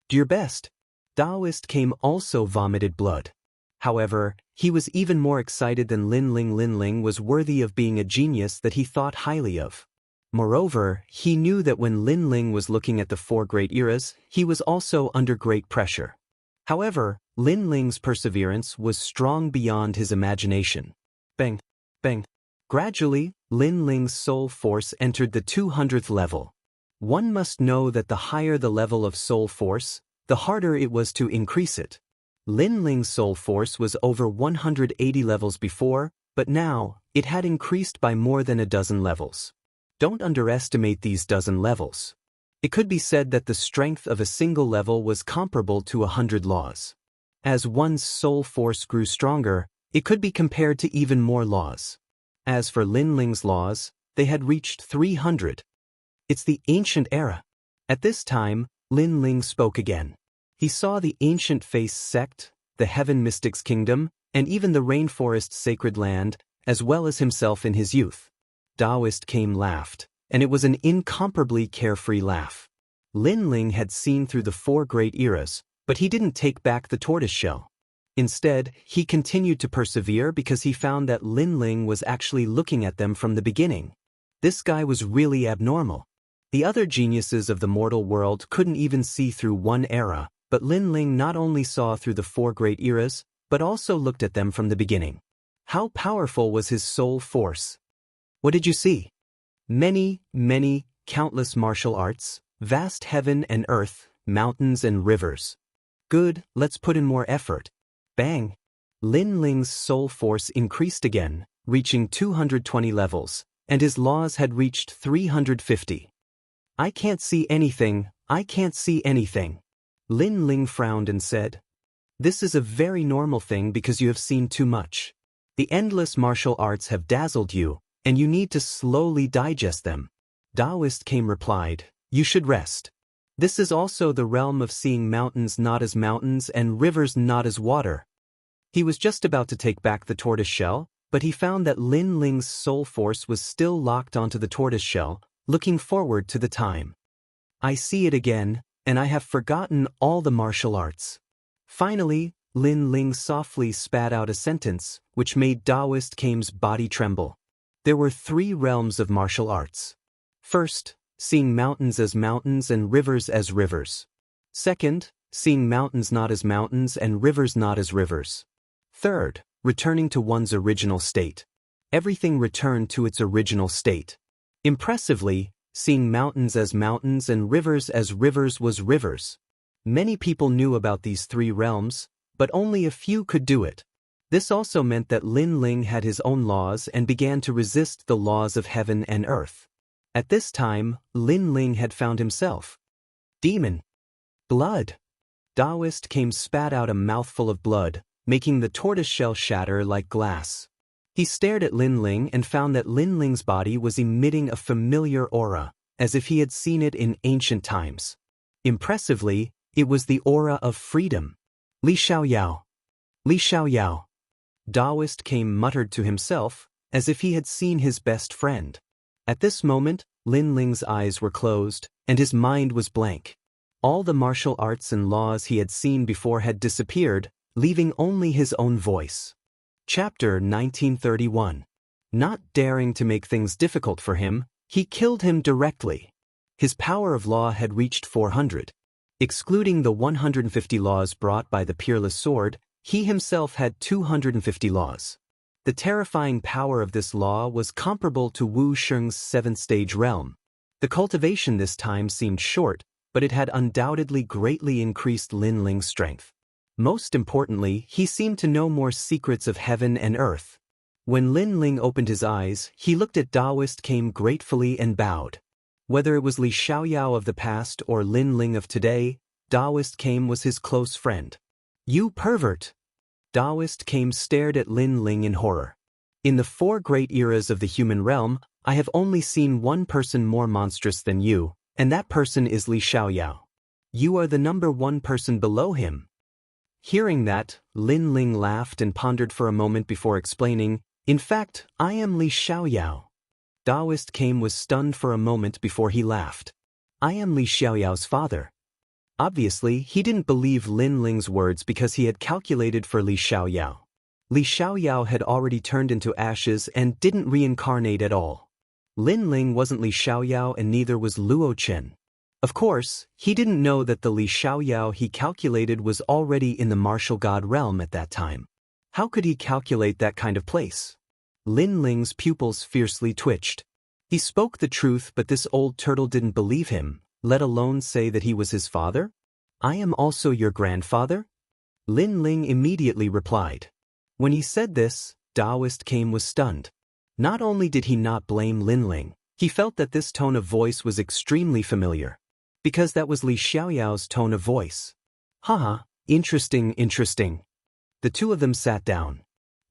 Do your best. Daoist Kame also vomited blood. However, he was even more excited than Lin Ling. Lin Ling was worthy of being a genius that he thought highly of. Moreover, he knew that when Lin Ling was looking at the 4 great eras, he was also under great pressure. However, Lin Ling's perseverance was strong beyond his imagination. Bang! Bang! Gradually, Lin Ling's soul force entered the 200th level. One must know that the higher the level of soul force, the harder it was to increase it. Lin Ling's soul force was over 180 levels before, but now, it had increased by more than a dozen levels. Don't underestimate these dozen levels. It could be said that the strength of a single level was comparable to 100 laws. As one's soul force grew stronger, it could be compared to even more laws. As for Lin Ling's laws, they had reached 300. It's the ancient era. At this time, Lin Ling spoke again. He saw the ancient face sect, the heaven mystics kingdom, and even the rainforest sacred land, as well as himself in his youth. Taoist came laughed, and it was an incomparably carefree laugh. Lin Ling had seen through the 4 great eras, but he didn't take back the tortoiseshell. Instead, he continued to persevere because he found that Lin Ling was actually looking at them from the beginning. This guy was really abnormal. The other geniuses of the mortal world couldn't even see through one era, but Lin Ling not only saw through the 4 great eras, but also looked at them from the beginning. How powerful was his soul force? What did you see? Many, countless martial arts, vast heaven and earth, mountains and rivers. Good, let's put in more effort. Bang! Lin Ling's soul force increased again, reaching 220 levels, and his laws had reached 350. I can't see anything, I can't see anything. Lin Ling frowned and said, "This is a very normal thing because you have seen too much. The endless martial arts have dazzled you, and you need to slowly digest them." Taoist came replied, "You should rest. This is also the realm of seeing mountains not as mountains and rivers not as water." He was just about to take back the tortoise shell, but he found that Lin Ling's soul force was still locked onto the tortoise shell, looking forward to the time. "I see it again, and I have forgotten all the martial arts." Finally, Lin Ling softly spat out a sentence, which made Taoist Kame's body tremble. There were 3 realms of martial arts. First, seeing mountains as mountains and rivers as rivers. Second, seeing mountains not as mountains and rivers not as rivers. Third, returning to one's original state. Everything returned to its original state. Impressively, seeing mountains as mountains and rivers as rivers was rivers. Many people knew about these 3 realms, but only a few could do it. This also meant that Lin Ling had his own laws and began to resist the laws of heaven and earth. At this time, Lin Ling had found himself. Demon. Blood. Taoist Kame spat out a mouthful of blood, making the tortoiseshell shatter like glass. He stared at Lin Ling and found that Lin Ling's body was emitting a familiar aura, as if he had seen it in ancient times. Impressively, it was the aura of freedom. Li Xiaoyao. Li Xiaoyao. Taoist Kame muttered to himself, as if he had seen his best friend. At this moment, Lin Ling's eyes were closed, and his mind was blank. All the martial arts and laws he had seen before had disappeared, leaving only his own voice. Chapter 1931. Not daring to make things difficult for him, he killed him directly. His power of law had reached 400. Excluding the 150 laws brought by the peerless sword, he himself had 250 laws. The terrifying power of this law was comparable to Wu Sheng's 7th-stage realm. The cultivation this time seemed short, but it had undoubtedly greatly increased Lin Ling's strength. Most importantly, he seemed to know more secrets of heaven and earth. When Lin Ling opened his eyes, he looked at Taoist Kame gratefully and bowed. Whether it was Li Xiaoyao of the past or Lin Ling of today, Taoist Kame was his close friend. "You pervert!" Taoist Kame stared at Lin Ling in horror. "In the 4 great eras of the human realm, I have only seen one person more monstrous than you, and that person is Li Xiaoyao. You are the number 1 person below him." Hearing that, Lin Ling laughed and pondered for a moment before explaining, "In fact, I am Li Xiaoyao." Taoist Kame was stunned for a moment before he laughed. "I am Li Xiaoyao's father." Obviously, he didn't believe Lin Ling's words because he had calculated for Li Xiaoyao. Li Xiaoyao had already turned into ashes and didn't reincarnate at all. Lin Ling wasn't Li Xiaoyao and neither was Luo Chen. Of course, he didn't know that the Li Xiaoyao he calculated was already in the martial god realm at that time. How could he calculate that kind of place? Lin Ling's pupils fiercely twitched. He spoke the truth, but this old turtle didn't believe him, let alone say that he was his father? "I am also your grandfather?" Lin Ling immediately replied. When he said this, Taoist Kame was stunned. Not only did he not blame Lin Ling, he felt that this tone of voice was extremely familiar. Because that was Li Xiaoyao's tone of voice. Haha, interesting. The 2 of them sat down.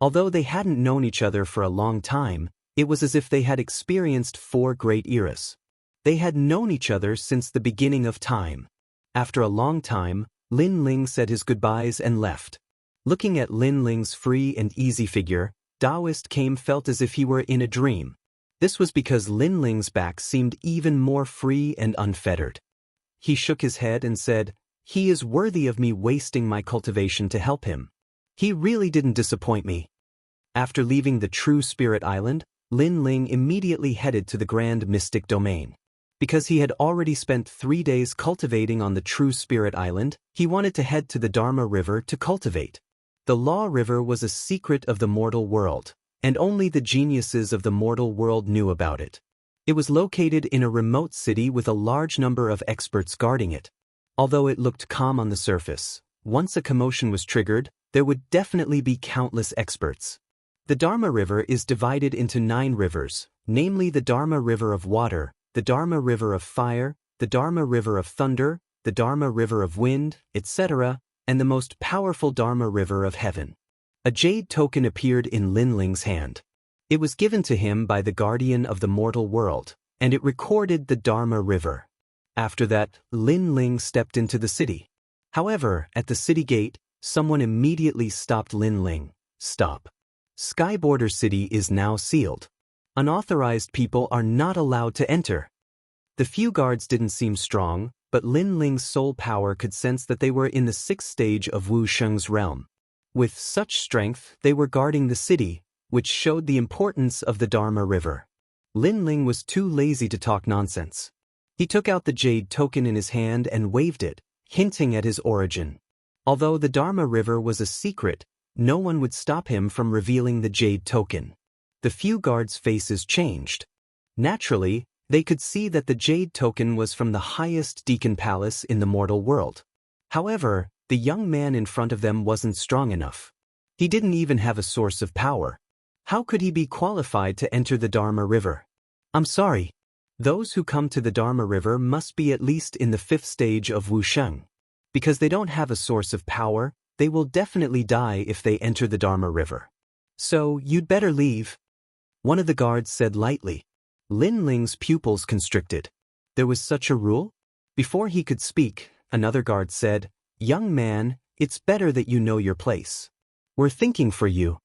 Although they hadn't known each other for a long time, it was as if they had experienced 4 great eras. They had known each other since the beginning of time. After a long time, Lin Ling said his goodbyes and left. Looking at Lin Ling's free and easy figure, Taoist felt as if he were in a dream. This was because Lin Ling's back seemed even more free and unfettered. He shook his head and said, "He is worthy of me wasting my cultivation to help him. He really didn't disappoint me." After leaving the True Spirit Island, Lin Ling immediately headed to the Grand Mystic Domain. Because he had already spent 3 days cultivating on the True Spirit Island, he wanted to head to the Dharma River to cultivate. The Law River was a secret of the mortal world, and only the geniuses of the mortal world knew about it. It was located in a remote city with a large number of experts guarding it. Although it looked calm on the surface, once a commotion was triggered, there would definitely be countless experts. The Dharma River is divided into 9 rivers, namely the Dharma River of Water, the Dharma River of Fire, the Dharma River of Thunder, the Dharma River of Wind, etc., and the most powerful Dharma River of Heaven. A jade token appeared in Lin Ling's hand. It was given to him by the guardian of the mortal world, and it recorded the Dharma River. After that, Lin Ling stepped into the city. However, at the city gate, someone immediately stopped Lin Ling. "Stop. Skyborder City is now sealed. Unauthorized people are not allowed to enter." The few guards didn't seem strong, but Lin Ling's soul power could sense that they were in the 6th stage of Wu Sheng's realm. With such strength, they were guarding the city, which showed the importance of the Dharma River. Lin Ling was too lazy to talk nonsense. He took out the jade token in his hand and waved it, hinting at his origin. Although the Dharma River was a secret, no one would stop him from revealing the jade token. The few guards' faces changed. Naturally, they could see that the jade token was from the highest deacon palace in the mortal world. However, the young man in front of them wasn't strong enough. He didn't even have a source of power. How could he be qualified to enter the Dharma River? "I'm sorry. Those who come to the Dharma River must be at least in the 5th stage of Wu Sheng. Because they don't have a source of power, they will definitely die if they enter the Dharma River. So, you'd better leave," one of the guards said lightly. Lin Ling's pupils constricted. There was such a rule? Before he could speak, another guard said, "Young man, it's better that you know your place. We're thinking for you."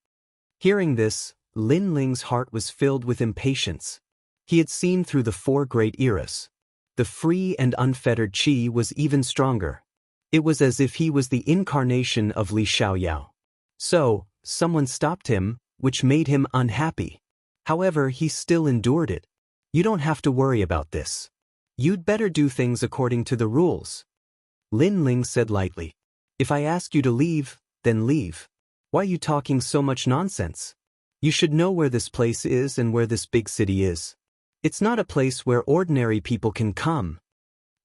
Hearing this, Lin Ling's heart was filled with impatience. He had seen through the 4 great eras. The free and unfettered qi was even stronger. It was as if he was the incarnation of Li Xiaoyao. So, someone stopped him, which made him unhappy. However, he still endured it. "You don't have to worry about this. You'd better do things according to the rules," Lin Ling said lightly. "If I ask you to leave, then leave. Why are you talking so much nonsense? You should know where this place is and where this big city is. It's not a place where ordinary people can come."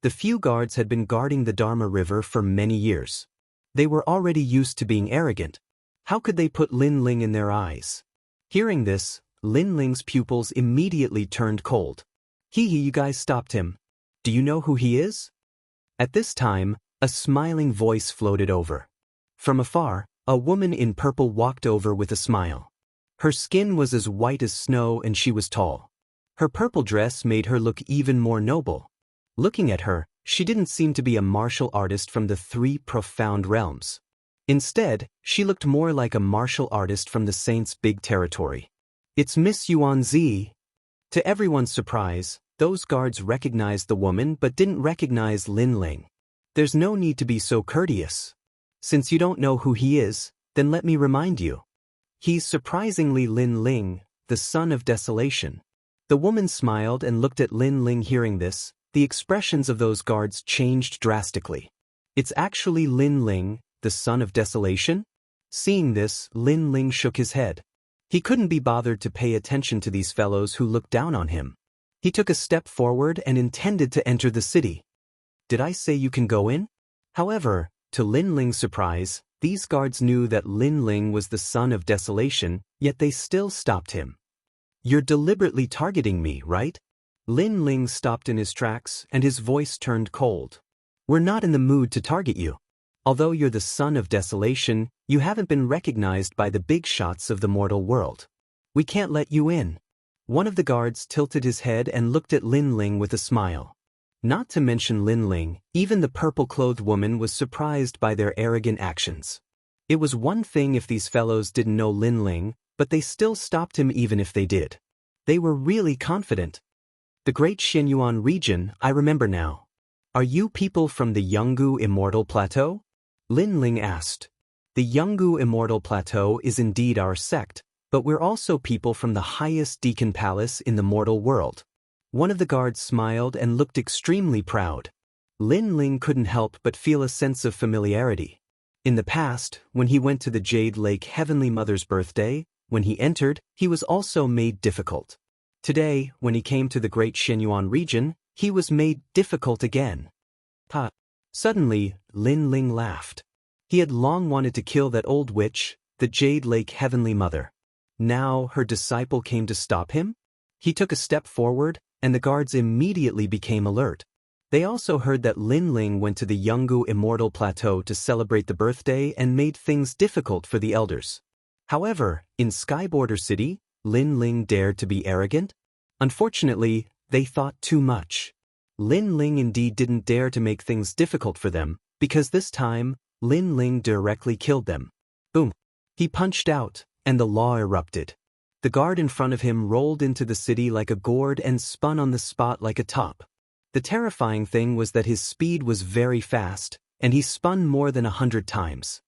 The few guards had been guarding the Dharma River for many years. They were already used to being arrogant. How could they put Lin Ling in their eyes? Hearing this, Lin Ling's pupils immediately turned cold. You guys stopped him. Do you know who he is?" At this time, a smiling voice floated over. From afar, a woman in purple walked over with a smile. Her skin was as white as snow and she was tall. Her purple dress made her look even more noble. Looking at her, she didn't seem to be a martial artist from the 3 profound realms. Instead, she looked more like a martial artist from the Saints' big territory. "It's Miss Yuanzi." To everyone's surprise, those guards recognized the woman but didn't recognize Lin Ling. "There's no need to be so courteous. Since you don't know who he is, then let me remind you. He's surprisingly Lin Ling, the son of desolation." The woman smiled and looked at Lin Ling. Hearing this, the expressions of those guards changed drastically. "It's actually Lin Ling, the son of desolation?" Seeing this, Lin Ling shook his head. He couldn't be bothered to pay attention to these fellows who looked down on him. He took a step forward and intended to enter the city. "Did I say you can go in?" However, to Lin Ling's surprise, these guards knew that Lin Ling was the son of desolation, yet they still stopped him. "You're deliberately targeting me, right?" Lin Ling stopped in his tracks and his voice turned cold. "We're not in the mood to target you. Although you're the son of desolation, you haven't been recognized by the big shots of the mortal world. We can't let you in." One of the guards tilted his head and looked at Lin Ling with a smile. Not to mention Lin Ling, even the purple-clothed woman was surprised by their arrogant actions. It was one thing if these fellows didn't know Lin Ling, but they still stopped him even if they did. They were really confident. The Great Xinyuan region, I remember now. Are you people from the Jianghu Immortal Plateau? Lin Ling asked. The Jianghu Immortal Plateau is indeed our sect, but we're also people from the highest Deacon Palace in the mortal world. One of the guards smiled and looked extremely proud. Lin Ling couldn't help but feel a sense of familiarity. In the past, when he went to the Jade Lake Heavenly Mother's birthday, when he entered, he was also made difficult. Today, when he came to the Great Xinyuan region, he was made difficult again. Ha! Suddenly, Lin Ling laughed. He had long wanted to kill that old witch, the Jade Lake Heavenly Mother. Now her disciple came to stop him? He took a step forward, and the guards immediately became alert. They also heard that Lin Ling went to the Jianghu Immortal Plateau to celebrate the birthday and made things difficult for the elders. However, in Skyborder City, Lin Ling dared to be arrogant? Unfortunately, they thought too much. Lin Ling indeed didn't dare to make things difficult for them, because this time, Lin Ling directly killed them. Boom! He punched out, and the law erupted. The guard in front of him rolled into the city like a gourd and spun on the spot like a top. The terrifying thing was that his speed was very fast, and he spun more than 100 times.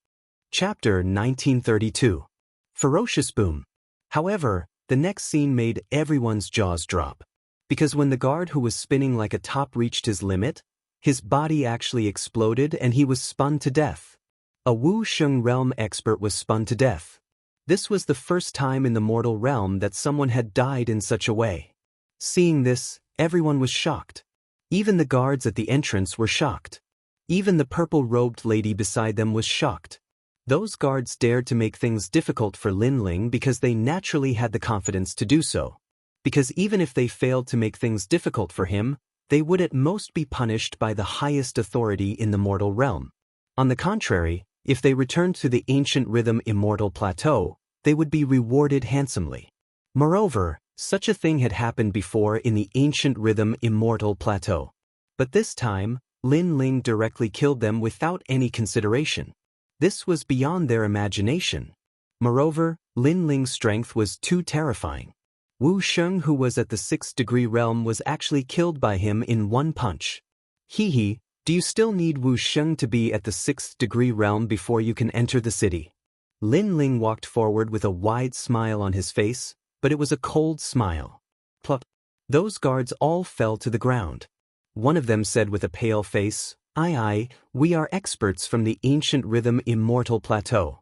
Chapter 1932. Ferocious Boom. However, the next scene made everyone's jaws drop. Because when the guard who was spinning like a top reached his limit, his body actually exploded and he was spun to death. A Wu Sheng realm expert was spun to death. This was the first time in the mortal realm that someone had died in such a way. Seeing this, everyone was shocked. Even the guards at the entrance were shocked. Even the purple-robed lady beside them was shocked. Those guards dared to make things difficult for Lin Ling because they naturally had the confidence to do so. Because even if they failed to make things difficult for him, they would at most be punished by the highest authority in the mortal realm. On the contrary, if they returned to the ancient rhythm Immortal Plateau, they would be rewarded handsomely. Moreover, such a thing had happened before in the ancient rhythm Immortal Plateau. But this time, Lin Ling directly killed them without any consideration. This was beyond their imagination. Moreover, Lin Ling's strength was too terrifying. Wu Sheng, who was at the 6th degree realm, was actually killed by him in one punch. Hee, do you still need Wu Sheng to be at the 6th degree realm before you can enter the city? Lin Ling walked forward with a wide smile on his face, but it was a cold smile. Plop. Those guards all fell to the ground. One of them said with a pale face, Aye, we are experts from the ancient rhythm Immortal Plateau.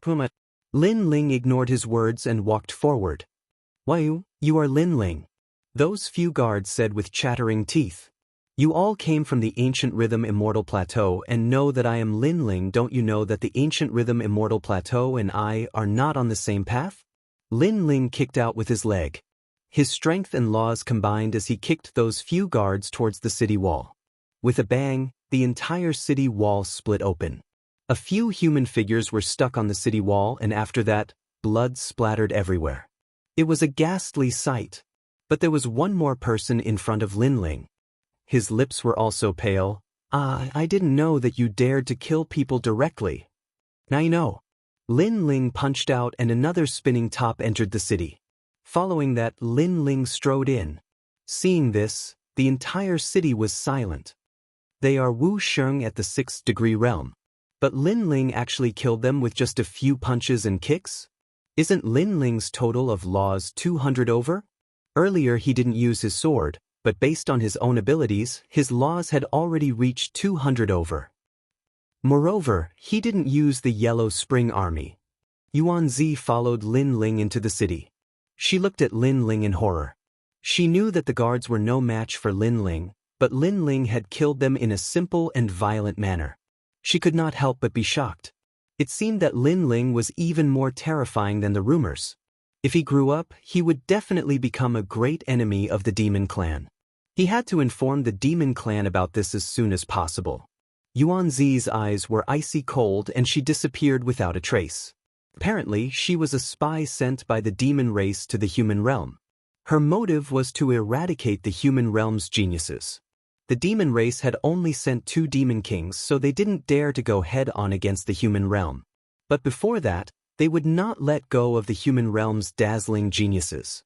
Puma. Lin Ling ignored his words and walked forward. Why, you are Lin Ling. Those few guards said with chattering teeth. You all came from the ancient rhythm Immortal Plateau and know that I am Lin Ling. Don't you know that the ancient rhythm Immortal Plateau and I are not on the same path? Lin Ling kicked out with his leg. His strength and laws combined as he kicked those few guards towards the city wall. With a bang, the entire city wall split open. A few human figures were stuck on the city wall, and after that, blood splattered everywhere. It was a ghastly sight. But there was one more person in front of Lin Ling. His lips were also pale. I didn't know that you dared to kill people directly. Now you know. Lin Ling punched out and another spinning top entered the city. Following that, Lin Ling strode in. Seeing this, the entire city was silent. They are Wu Sheng at the 6th degree realm. But Lin Ling actually killed them with just a few punches and kicks? Isn't Lin Ling's total of laws 200 over? Earlier he didn't use his sword, but based on his own abilities, his laws had already reached 200 over. Moreover, he didn't use the Yellow Spring Army. Yuan Zi followed Lin Ling into the city. She looked at Lin Ling in horror. She knew that the guards were no match for Lin Ling, but Lin Ling had killed them in a simple and violent manner. She could not help but be shocked. It seemed that Lin Ling was even more terrifying than the rumors. If he grew up, he would definitely become a great enemy of the Demon Clan. He had to inform the Demon Clan about this as soon as possible. Yuan Zi's eyes were icy cold and she disappeared without a trace. Apparently, she was a spy sent by the demon race to the human realm. Her motive was to eradicate the human realm's geniuses. The demon race had only sent 2 demon kings, so they didn't dare to go head-on against the human realm. But before that, they would not let go of the human realm's dazzling geniuses.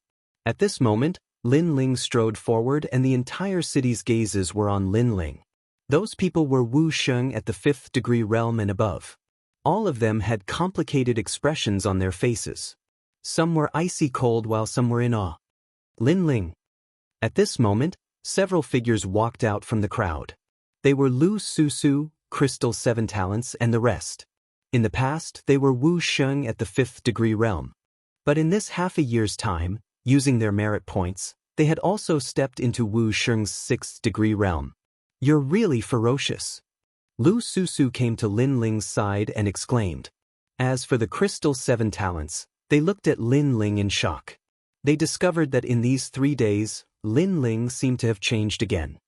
At this moment, Lin Ling strode forward and the entire city's gazes were on Lin Ling. Those people were Wu Sheng at the 5th degree realm and above. All of them had complicated expressions on their faces. Some were icy cold while some were in awe. Lin Ling. At this moment, several figures walked out from the crowd. They were Lu Susu, Crystal 7 Talents, and the rest. In the past, they were Wu Sheng at the 5th degree realm. But in this half a year's time, using their merit points, they had also stepped into Wu Sheng's 6th degree realm. You're really ferocious. Lu Susu came to Lin Ling's side and exclaimed. As for the Crystal 7 Talents, they looked at Lin Ling in shock. They discovered that in these 3 days, Lin Ling seemed to have changed again.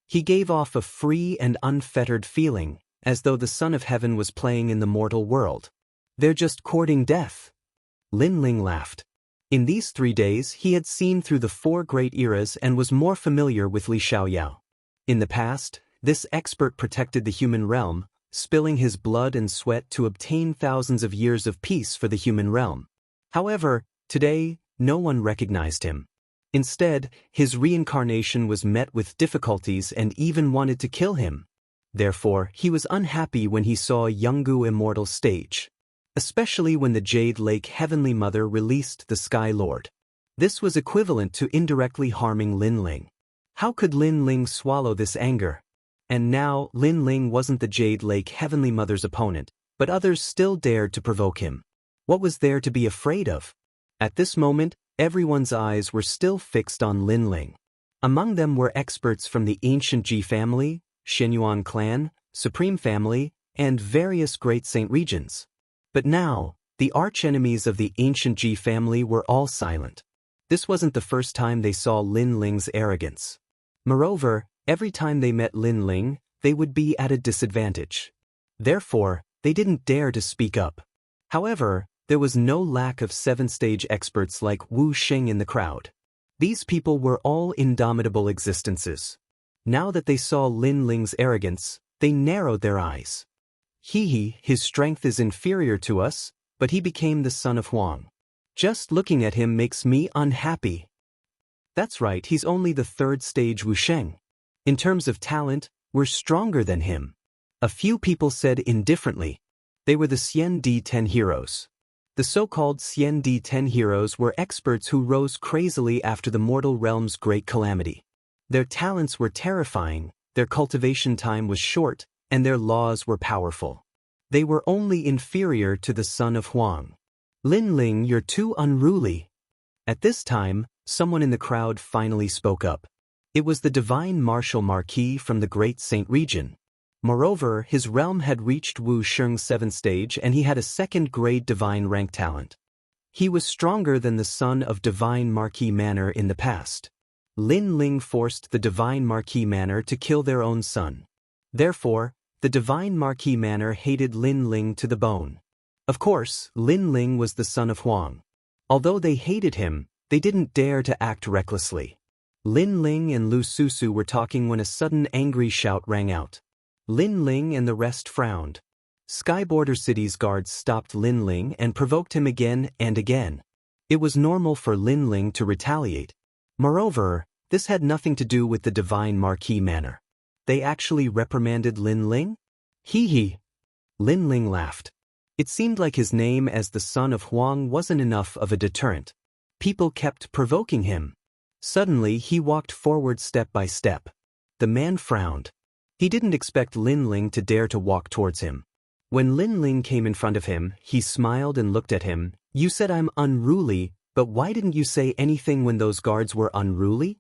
He gave off a free and unfettered feeling, as though the Son of Heaven was playing in the mortal world. They're just courting death. Lin Ling laughed. In these 3 days he had seen through the 4 great eras and was more familiar with Li Xiaoyao. In the past, this expert protected the human realm, spilling his blood and sweat to obtain thousands of years of peace for the human realm. However, today, no one recognized him. Instead, his reincarnation was met with difficulties and even wanted to kill him. Therefore, he was unhappy when he saw Jianghu Immortal stage. Especially when the Jade Lake Heavenly Mother released the Sky Lord. This was equivalent to indirectly harming Lin Ling. How could Lin Ling swallow this anger? And now, Lin Ling wasn't the Jade Lake Heavenly Mother's opponent, but others still dared to provoke him. What was there to be afraid of? At this moment, everyone's eyes were still fixed on Lin Ling. Among them were experts from the ancient Ji family, Shenyuan clan, Supreme family, and various great saint regions. But now, the archenemies of the ancient Ji family were all silent. This wasn't the first time they saw Lin Ling's arrogance. Moreover, every time they met Lin Ling, they would be at a disadvantage. Therefore, they didn't dare to speak up. However, there was no lack of 7-stage experts like Wu Sheng in the crowd. These people were all indomitable existences. Now that they saw Lin Ling's arrogance, they narrowed their eyes. His strength is inferior to us, but he became the son of Huang. Just looking at him makes me unhappy. That's right, he's only the 3rd stage Wu Sheng. In terms of talent, we're stronger than him. A few people said indifferently. They were the Xian Di 10 heroes. The so-called Xian Di 10 heroes were experts who rose crazily after the mortal realm's great calamity. Their talents were terrifying, their cultivation time was short, and their laws were powerful. They were only inferior to the son of Huang. Lin Ling, you're too unruly. At this time, someone in the crowd finally spoke up. It was the divine martial marquis from the Great Saint region. Moreover, his realm had reached Wu Sheng's 7th stage and he had a 2nd-grade divine rank talent. He was stronger than the son of Divine Marquis Manor in the past. Lin Ling forced the Divine Marquis Manor to kill their own son. Therefore, the Divine Marquis Manor hated Lin Ling to the bone. Of course, Lin Ling was the son of Huang. Although they hated him, they didn't dare to act recklessly. Lin Ling and Lu Susu were talking when a sudden angry shout rang out. Lin Ling and the rest frowned. Sky Border City's guards stopped Lin Ling and provoked him again and again. It was normal for Lin Ling to retaliate. Moreover, this had nothing to do with the Divine Marquis Manor. They actually reprimanded Lin Ling? Lin Ling laughed. It seemed like his name as the son of Huang wasn't enough of a deterrent. People kept provoking him. Suddenly he walked forward step by step. The man frowned. He didn't expect Lin Ling to dare to walk towards him. When Lin Ling came in front of him, he smiled and looked at him. You said I'm unruly, but why didn't you say anything when those guards were unruly?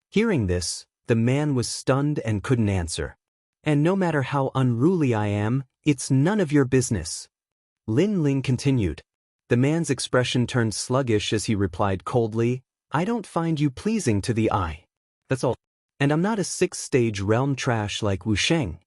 Hearing this, the man was stunned and couldn't answer. And no matter how unruly I am, it's none of your business. Lin Ling continued. The man's expression turned sluggish as he replied coldly, I don't find you pleasing to the eye. That's all. And I'm not a 6th-stage realm trash like Wu Sheng.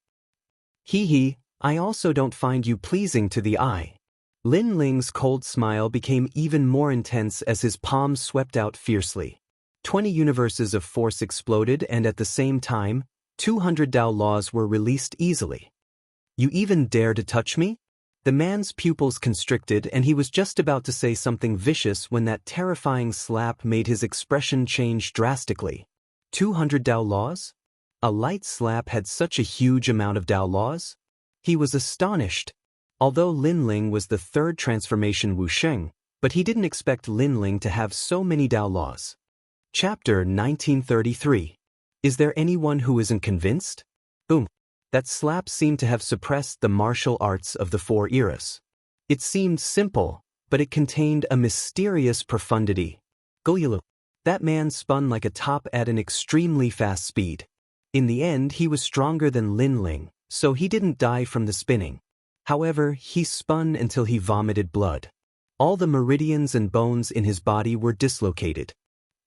I also don't find you pleasing to the eye. Lin Ling's cold smile became even more intense as his palms swept out fiercely. 20 universes of force exploded and at the same time, 200 Dao laws were released easily. You even dare to touch me? The man's pupils constricted and he was just about to say something vicious when that terrifying slap made his expression change drastically. 200 Dao laws? A light slap had such a huge amount of Dao laws? He was astonished. Although Linling was the third transformation Wuxia, but he didn't expect Linling to have so many Dao laws. Chapter 1933. Is there anyone who isn't convinced? Boom. That slap seemed to have suppressed the martial arts of the four eras. It seemed simple, but it contained a mysterious profundity. Gulyalu. That man spun like a top at an extremely fast speed. In the end, he was stronger than Linling, so he didn't die from the spinning. However, he spun until he vomited blood. All the meridians and bones in his body were dislocated.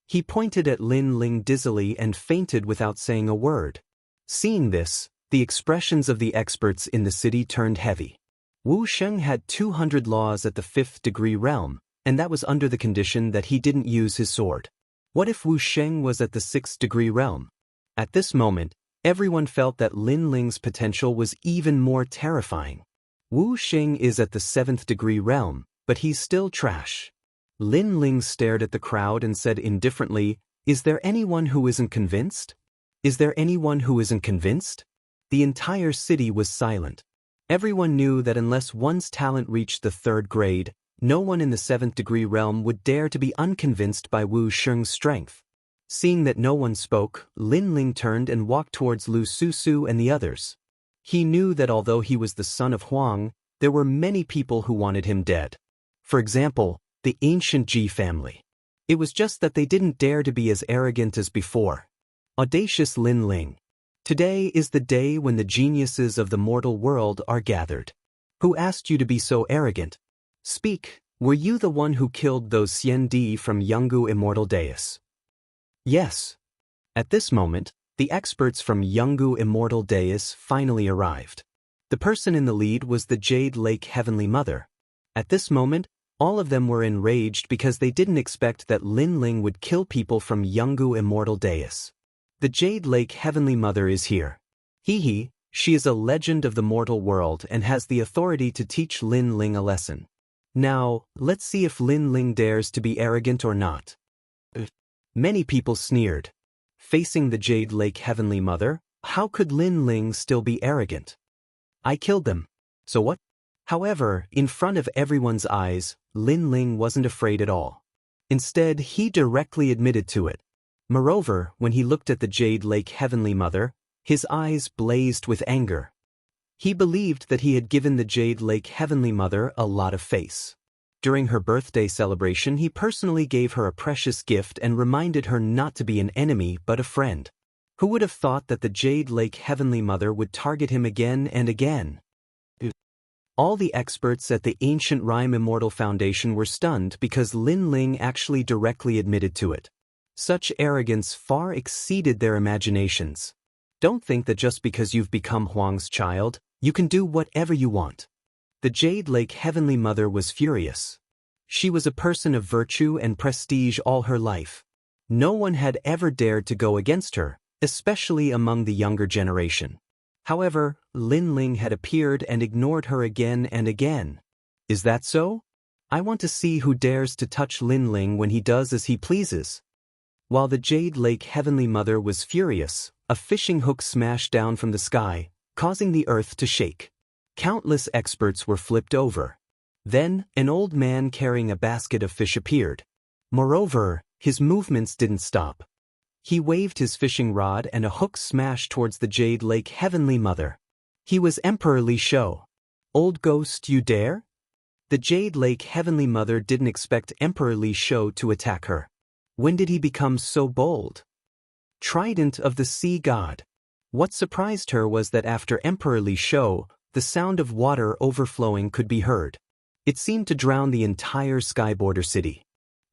He pointed at Linling dizzily and fainted without saying a word. Seeing this, the expressions of the experts in the city turned heavy. Wuxia had 200 laws at the 5th degree realm, and that was under the condition that he didn't use his sword. What if Wuxia was at the 6th degree realm? At this moment, everyone felt that Linling's potential was even more terrifying. Wuxia is at the 7th degree realm, but he's still trash. Linling stared at the crowd and said indifferently, "Is there anyone who isn't convinced? Is there anyone who isn't convinced?" The entire city was silent. Everyone knew that unless one's talent reached the 3rd grade, no one in the 7th degree realm would dare to be unconvinced by Wu Sheng's strength. Seeing that no one spoke, Linling turned and walked towards Lu Susu and the others. He knew that although he was the son of Huang, there were many people who wanted him dead. For example, the ancient Ji family. It was just that they didn't dare to be as arrogant as before. Audacious Linling. Today is the day when the geniuses of the mortal world are gathered. Who asked you to be so arrogant? Speak, were you the one who killed those Xian Di from Jianghu Immortal Dais? Yes. At this moment, the experts from Jianghu Immortal Dais finally arrived. The person in the lead was the Jade Lake Heavenly Mother. At this moment, all of them were enraged because they didn't expect that Linling would kill people from Jianghu Immortal Dais. The Jade Lake Heavenly Mother is here. She is a legend of the mortal world and has the authority to teach Linling a lesson. Now, let's see if Linling dares to be arrogant or not. Many people sneered. Facing the Jade Lake Heavenly Mother, how could Linling still be arrogant? I killed them. So what? However, in front of everyone's eyes, Linling wasn't afraid at all. Instead, he directly admitted to it. Moreover, when he looked at the Jade Lake Heavenly Mother, his eyes blazed with anger. He believed that he had given the Jade Lake Heavenly Mother a lot of face. During her birthday celebration, he personally gave her a precious gift and reminded her not to be an enemy but a friend. Who would have thought that the Jade Lake Heavenly Mother would target him again and again? All the experts at the Ancient Rhyme Immortal Foundation were stunned because Linling actually directly admitted to it. Such arrogance far exceeded their imaginations. Don't think that just because you've become Huang's child, you can do whatever you want. The Jade Lake Heavenly Mother was furious. She was a person of virtue and prestige all her life. No one had ever dared to go against her, especially among the younger generation. However, Linling had appeared and ignored her again and again. Is that so? I want to see who dares to touch Linling when he does as he pleases. While the Jade Lake Heavenly Mother was furious, a fishing hook smashed down from the sky, causing the earth to shake. Countless experts were flipped over. Then, an old man carrying a basket of fish appeared. Moreover, his movements didn't stop. He waved his fishing rod and a hook smashed towards the Jade Lake Heavenly Mother. He was Emperor Li Shou. Old ghost, you dare? The Jade Lake Heavenly Mother didn't expect Emperor Li Shou to attack her. When did he become so bold? Trident of the Sea God. What surprised her was that after Emperor Li Shou, the sound of water overflowing could be heard. It seemed to drown the entire sky border city.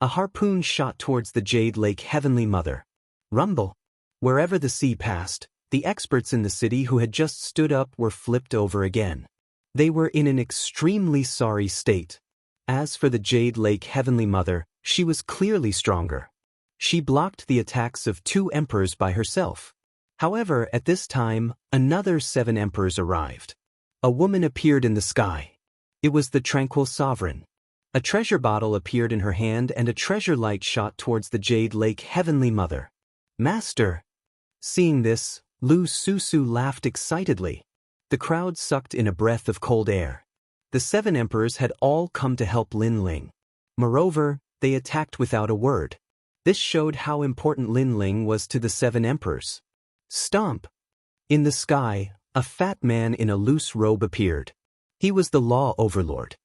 A harpoon shot towards the Jade Lake Heavenly Mother. Rumble. Wherever the sea passed, the experts in the city who had just stood up were flipped over again. They were in an extremely sorry state. As for the Jade Lake Heavenly Mother, she was clearly stronger. She blocked the attacks of two emperors by herself. However, at this time, another 7 emperors arrived. A woman appeared in the sky. It was the tranquil sovereign. A treasure bottle appeared in her hand and a treasure light shot towards the Jade Lake Heavenly Mother. Master! Seeing this, Lu Susu laughed excitedly. The crowd sucked in a breath of cold air. The 7 emperors had all come to help Lin Ling. Moreover, they attacked without a word. This showed how important Lin Ling was to the 7 emperors. Stomp! In the sky, a fat man in a loose robe appeared. He was the law overlord.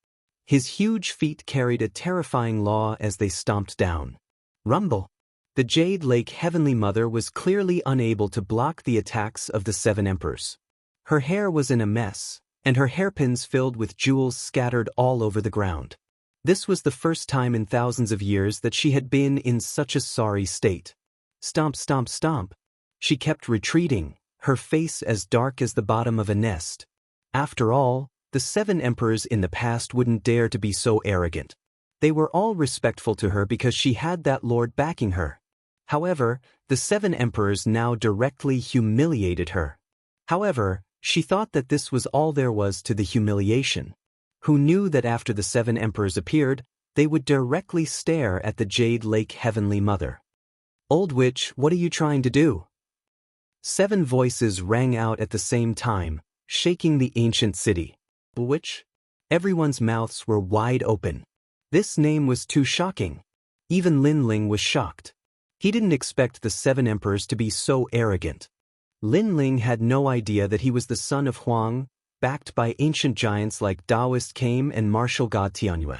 His huge feet carried a terrifying law as they stomped down. Rumble! The Jade Lake Heavenly Mother was clearly unable to block the attacks of the 7 emperors. Her hair was in a mess, and her hairpins filled with jewels scattered all over the ground. This was the first time in thousands of years that she had been in such a sorry state. Stomp, stomp, stomp. She kept retreating, her face as dark as the bottom of a nest. After all, the 7 emperors in the past wouldn't dare to be so arrogant. They were all respectful to her because she had that lord backing her. However, the 7 emperors now directly humiliated her. However, she thought that this was all there was to the humiliation. Who knew that after the 7 emperors appeared, they would directly stare at the Jade Lake Heavenly Mother. Old witch, what are you trying to do? 7 voices rang out at the same time, shaking the ancient city. Witch? Everyone's mouths were wide open. This name was too shocking. Even Lin Ling was shocked. He didn't expect the 7 emperors to be so arrogant. Lin Ling had no idea that he was the son of Huang, backed by ancient giants like Taoist Kame and martial god Tianyue.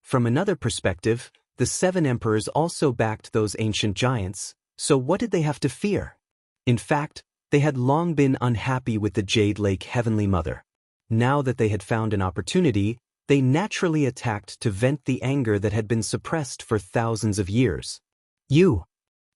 From another perspective, the 7 emperors also backed those ancient giants, so what did they have to fear? In fact, they had long been unhappy with the Jade Lake Heavenly Mother. Now that they had found an opportunity, they naturally attacked to vent the anger that had been suppressed for thousands of years. You!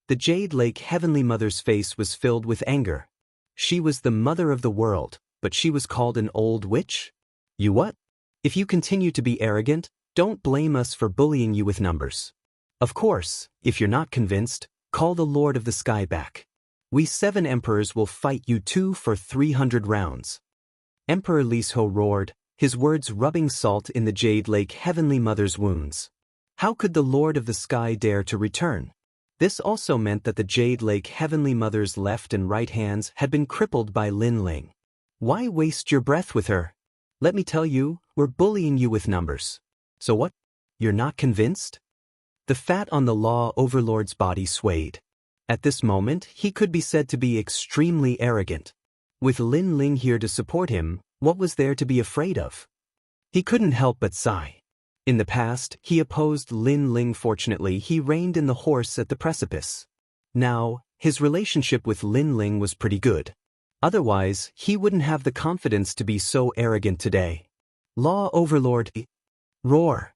The Jade Lake Heavenly Mother's face was filled with anger. She was the mother of the world, but she was called an old witch? You what? If you continue to be arrogant, don't blame us for bullying you with numbers. Of course, if you're not convinced, call the Lord of the Sky back. We 7 emperors will fight you 2 for 300 rounds. Emperor Lisho roared, his words rubbing salt in the Jade Lake Heavenly Mother's wounds. How could the Lord of the Sky dare to return? This also meant that the Jade Lake Heavenly Mother's left and right hands had been crippled by Lin Ling. Why waste your breath with her? Let me tell you, we're bullying you with numbers. So what? You're not convinced? The fat on the law overlord's body swayed. At this moment, he could be said to be extremely arrogant. With Lin Ling here to support him, what was there to be afraid of? He couldn't help but sigh. In the past, he opposed Lin Ling. Fortunately, he reined in the horse at the precipice. Now, his relationship with Lin Ling was pretty good. Otherwise, he wouldn't have the confidence to be so arrogant today. Law Overlord! Roar!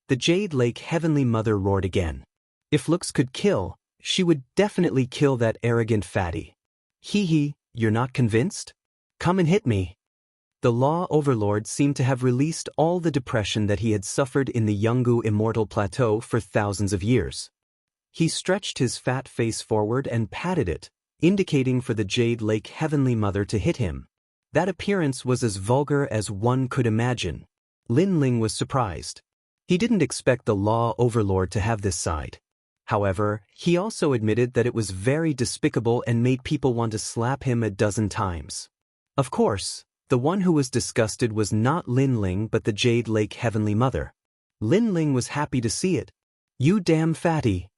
The Jade Lake Heavenly Mother roared again. If looks could kill, she would definitely kill that arrogant fatty. Hee hee, you're not convinced? Come and hit me. The Law Overlord seemed to have released all the depression that he had suffered in the Jianghu Immortal Plateau for thousands of years. He stretched his fat face forward and patted it, indicating for the Jade Lake Heavenly Mother to hit him. That appearance was as vulgar as one could imagine. Lin Ling was surprised. He didn't expect the Law Overlord to have this side. However, he also admitted that it was very despicable and made people want to slap him a dozen times. Of course, the one who was disgusted was not Lin Ling but the Jade Lake Heavenly Mother. Lin Ling was happy to see it. You damn fatty.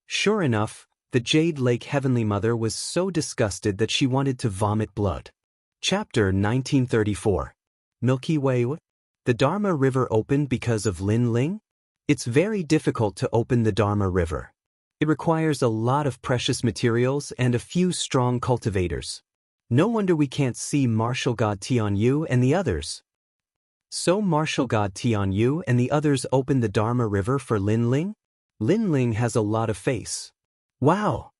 Sure enough, the Jade Lake Heavenly Mother was so disgusted that she wanted to vomit blood. Chapter 1934. Milky Way. The Dharma River opened because of Lin Ling? It's very difficult to open the Dharma River. It requires a lot of precious materials and a few strong cultivators. No wonder we can't see martial god Tianyue and the others. So martial god Tianyue and the others opened the Dharma River for Lin Ling? Lin Ling has a lot of face. Wow!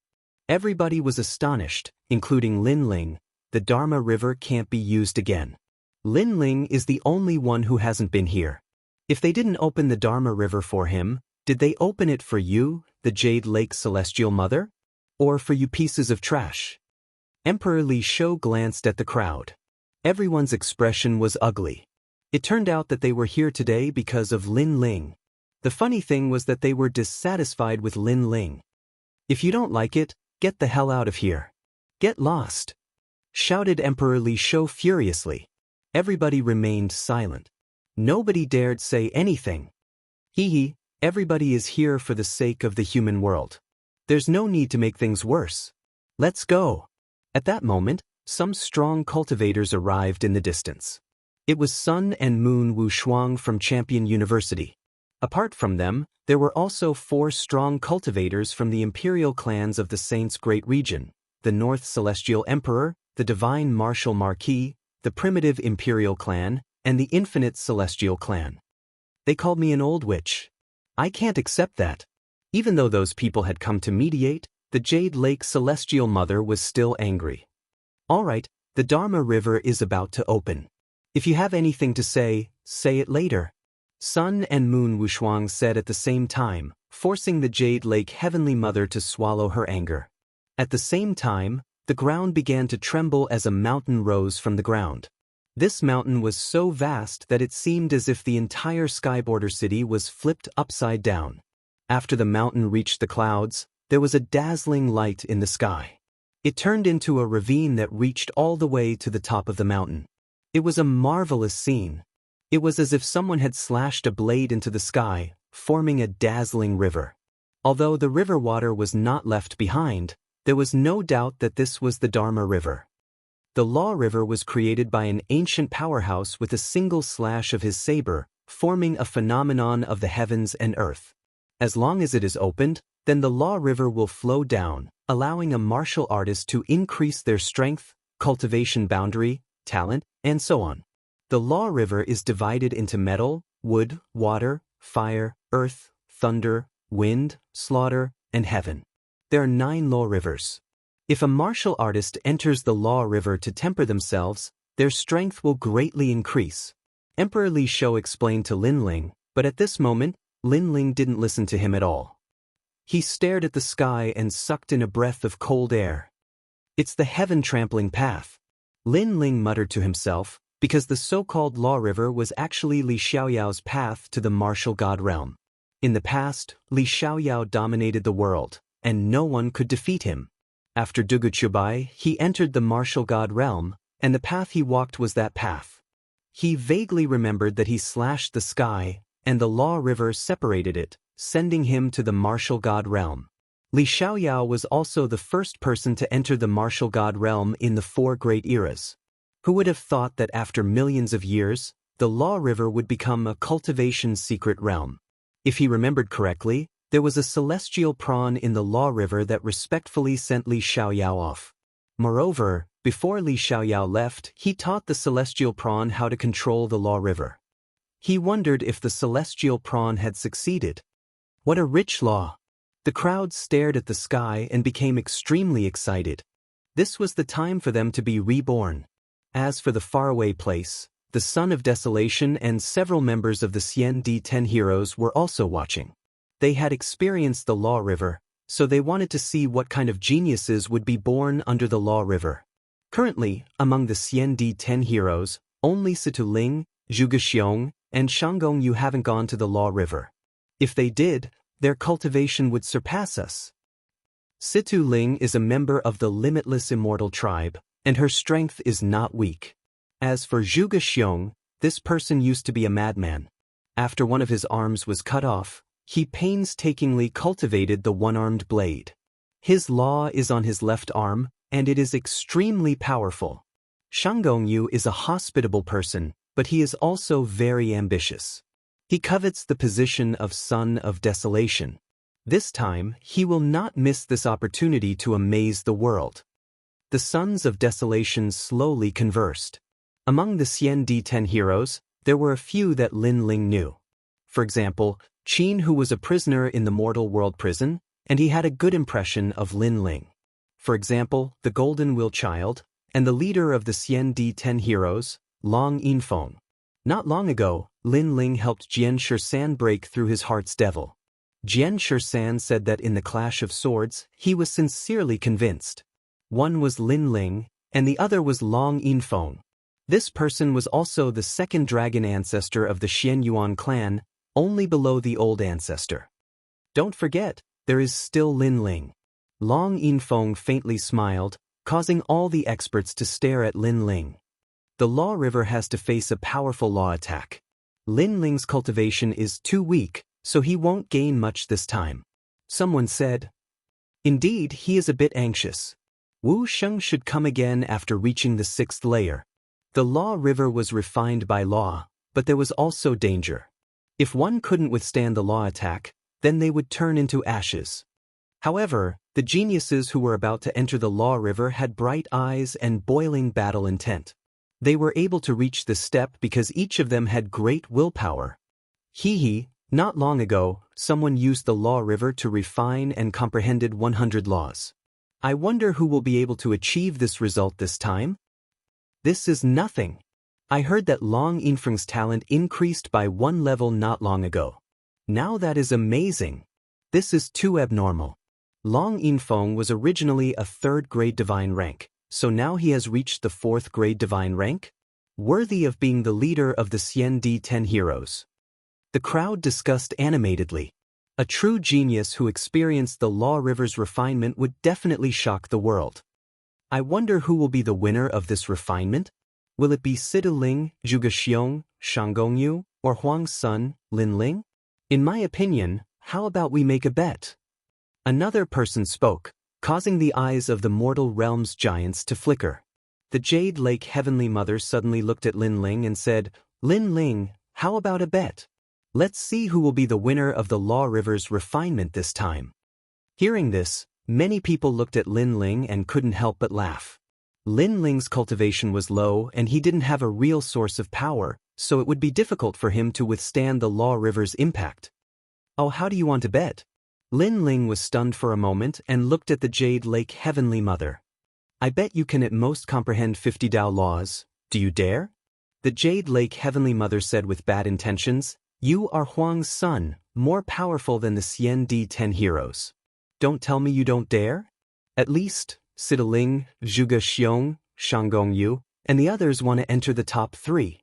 Everybody was astonished, including Lin Ling. The Dharma River can't be used again. Lin Ling is the only one who hasn't been here. If they didn't open the Dharma River for him, did they open it for you, the Jade Lake Celestial Mother? Or for you pieces of trash? Emperor Li Shou glanced at the crowd. Everyone's expression was ugly. It turned out that they were here today because of Lin Ling. The funny thing was that they were dissatisfied with Lin Ling. If you don't like it, get the hell out of here. Get lost, shouted Emperor Li Shou furiously. Everybody remained silent. Nobody dared say anything. Hee, everybody is here for the sake of the human world. There's no need to make things worse. Let's go. At that moment, some strong cultivators arrived in the distance. It was Sun and Moon Wushuang from Champion University. Apart from them, there were also 4 strong cultivators from the imperial clans of the Saints' Great Region, the North Celestial Emperor, the Divine Martial Marquis, the Primitive Imperial Clan, and the Infinite Celestial Clan. They called me an old witch. I can't accept that. Even though those people had come to mediate, the Jade Lake Celestial Mother was still angry. All right, the Dharma River is about to open. If you have anything to say it later. Sun and Moon Wushuang said at the same time, forcing the Jade Lake Heavenly Mother to swallow her anger. At the same time, the ground began to tremble as a mountain rose from the ground. This mountain was so vast that it seemed as if the entire Skyborder city was flipped upside down. After the mountain reached the clouds, there was a dazzling light in the sky. It turned into a ravine that reached all the way to the top of the mountain. It was a marvelous scene. It was as if someone had slashed a blade into the sky, forming a dazzling river. Although the river water was not left behind, there was no doubt that this was the Dharma River. The Law River was created by an ancient powerhouse with a single slash of his saber, forming a phenomenon of the heavens and earth. As long as it is opened, then the Law River will flow down, allowing a martial artist to increase their strength, cultivation boundary, talent, and so on. The Law River is divided into metal, wood, water, fire, earth, thunder, wind, slaughter, and heaven. There are 9 Law Rivers. If a martial artist enters the Law River to temper themselves, their strength will greatly increase. Emperor Li Shou explained to Lin Ling, but at this moment, Lin Ling didn't listen to him at all. He stared at the sky and sucked in a breath of cold air. It's the heaven-trampling path. Lin Ling muttered to himself, because the so-called Law River was actually Li Xiaoyao's path to the martial god realm. In the past, Li Xiaoyao dominated the world, and no one could defeat him. After Duguchubai, he entered the martial god realm, and the path he walked was that path. He vaguely remembered that he slashed the sky, and the Law River separated it, sending him to the martial god realm. Li Xiaoyao was also the first person to enter the martial god realm in the 4 great eras. Who would have thought that after millions of years, the Law River would become a cultivation secret realm? If he remembered correctly, there was a celestial prawn in the Law River that respectfully sent Li Xiaoyao off. Moreover, before Li Xiaoyao left, he taught the celestial prawn how to control the Law River. He wondered if the celestial prawn had succeeded. What a rich law! The crowd stared at the sky and became extremely excited. This was the time for them to be reborn. As for the faraway place, the Son of Desolation and several members of the Xian Di 10 heroes were also watching. They had experienced the Law River, so they wanted to see what kind of geniuses would be born under the Law River. Currently, among the Xian Di 10 heroes, only Situ Ling, Zhuge Xiong, and Shanggong Yu haven't gone to the Law River. If they did, their cultivation would surpass us. Situ Ling is a member of the limitless Immortal tribe, and her strength is not weak. As for Zhuge Xiong, this person used to be a madman. After one of his arms was cut off, he painstakingly cultivated the one-armed blade. His law is on his left arm, and it is extremely powerful. Shanggong Yu is a hospitable person, but he is also very ambitious. He covets the position of Son of Desolation. This time, he will not miss this opportunity to amaze the world. The Sons of Desolation slowly conversed. Among the Xian Di 10 heroes, there were a few that Lin Ling knew. For example, Qin, who was a prisoner in the mortal world prison, and he had a good impression of Lin Ling. For example, the Golden Will Child, and the leader of the Xian Di 10 heroes, Long Yinfeng. Not long ago, Lin Ling helped Jian Shisan break through his heart's devil. Jian Shan said that in the clash of swords, he was sincerely convinced. One was Lin Ling, and the other was Long Yinfeng. This person was also the second dragon ancestor of the Xianyuan clan, only below the old ancestor. Don't forget, there is still Lin Ling. Long Yinfeng faintly smiled, causing all the experts to stare at Lin Ling. The Law River has to face a powerful law attack. Lin Ling's cultivation is too weak, so he won't gain much this time. Someone said. Indeed, he is a bit anxious. Wu Sheng should come again after reaching the 6th layer. The Law River was refined by law, but there was also danger. If one couldn't withstand the law attack, then they would turn into ashes. However, the geniuses who were about to enter the Law River had bright eyes and boiling battle intent. They were able to reach this step because each of them had great willpower. Not long ago, someone used the Law River to refine and comprehended 100 laws. I wonder who will be able to achieve this result this time? This is nothing. I heard that Long Yinfeng's talent increased by 1 level not long ago. Now that is amazing. This is too abnormal. Long Yinfeng was originally a 3rd grade divine rank, so now he has reached the 4th grade divine rank? Worthy of being the leader of the Xian D10 heroes. The crowd discussed animatedly. A true genius who experienced the Law River's refinement would definitely shock the world. I wonder who will be the winner of this refinement? Will it be Sidu Ling, Zhuge Xiong, Shangongyu, or Huang's son, Lin Ling? In my opinion, how about we make a bet? Another person spoke, causing the eyes of the mortal realm's giants to flicker. The Jade Lake Heavenly Mother suddenly looked at Lin Ling and said, Lin Ling, how about a bet? Let's see who will be the winner of the Law River's refinement this time. Hearing this, many people looked at Lin Ling and couldn't help but laugh. Lin Ling's cultivation was low and he didn't have a real source of power, so it would be difficult for him to withstand the Law River's impact. Oh, how do you want to bet? Lin Ling was stunned for a moment and looked at the Jade Lake Heavenly Mother. I bet you can at most comprehend 50 Dao laws. Do you dare? The Jade Lake Heavenly Mother said with bad intentions, You are Huang's son, more powerful than the Xian D10 heroes. Don't tell me you don't dare? At least, Sidu Ling, Zhuge Xiong, Shangongyu, and the others want to enter the top 3.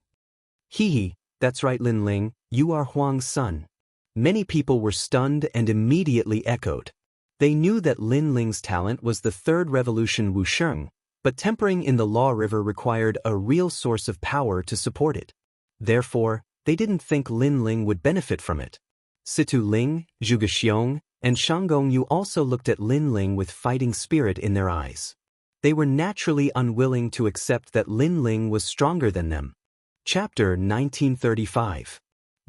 That's right Lin Ling, you are Huang's son. Many people were stunned and immediately echoed. They knew that Lin Ling's talent was the 3rd revolution Wusheng, but tempering in the Law River required a real source of power to support it. Therefore, they didn't think Lin Ling would benefit from it. Situ Ling, Zhuge Xiong, and Shangongyu also looked at Lin Ling with fighting spirit in their eyes. They were naturally unwilling to accept that Lin Ling was stronger than them. Chapter 1935.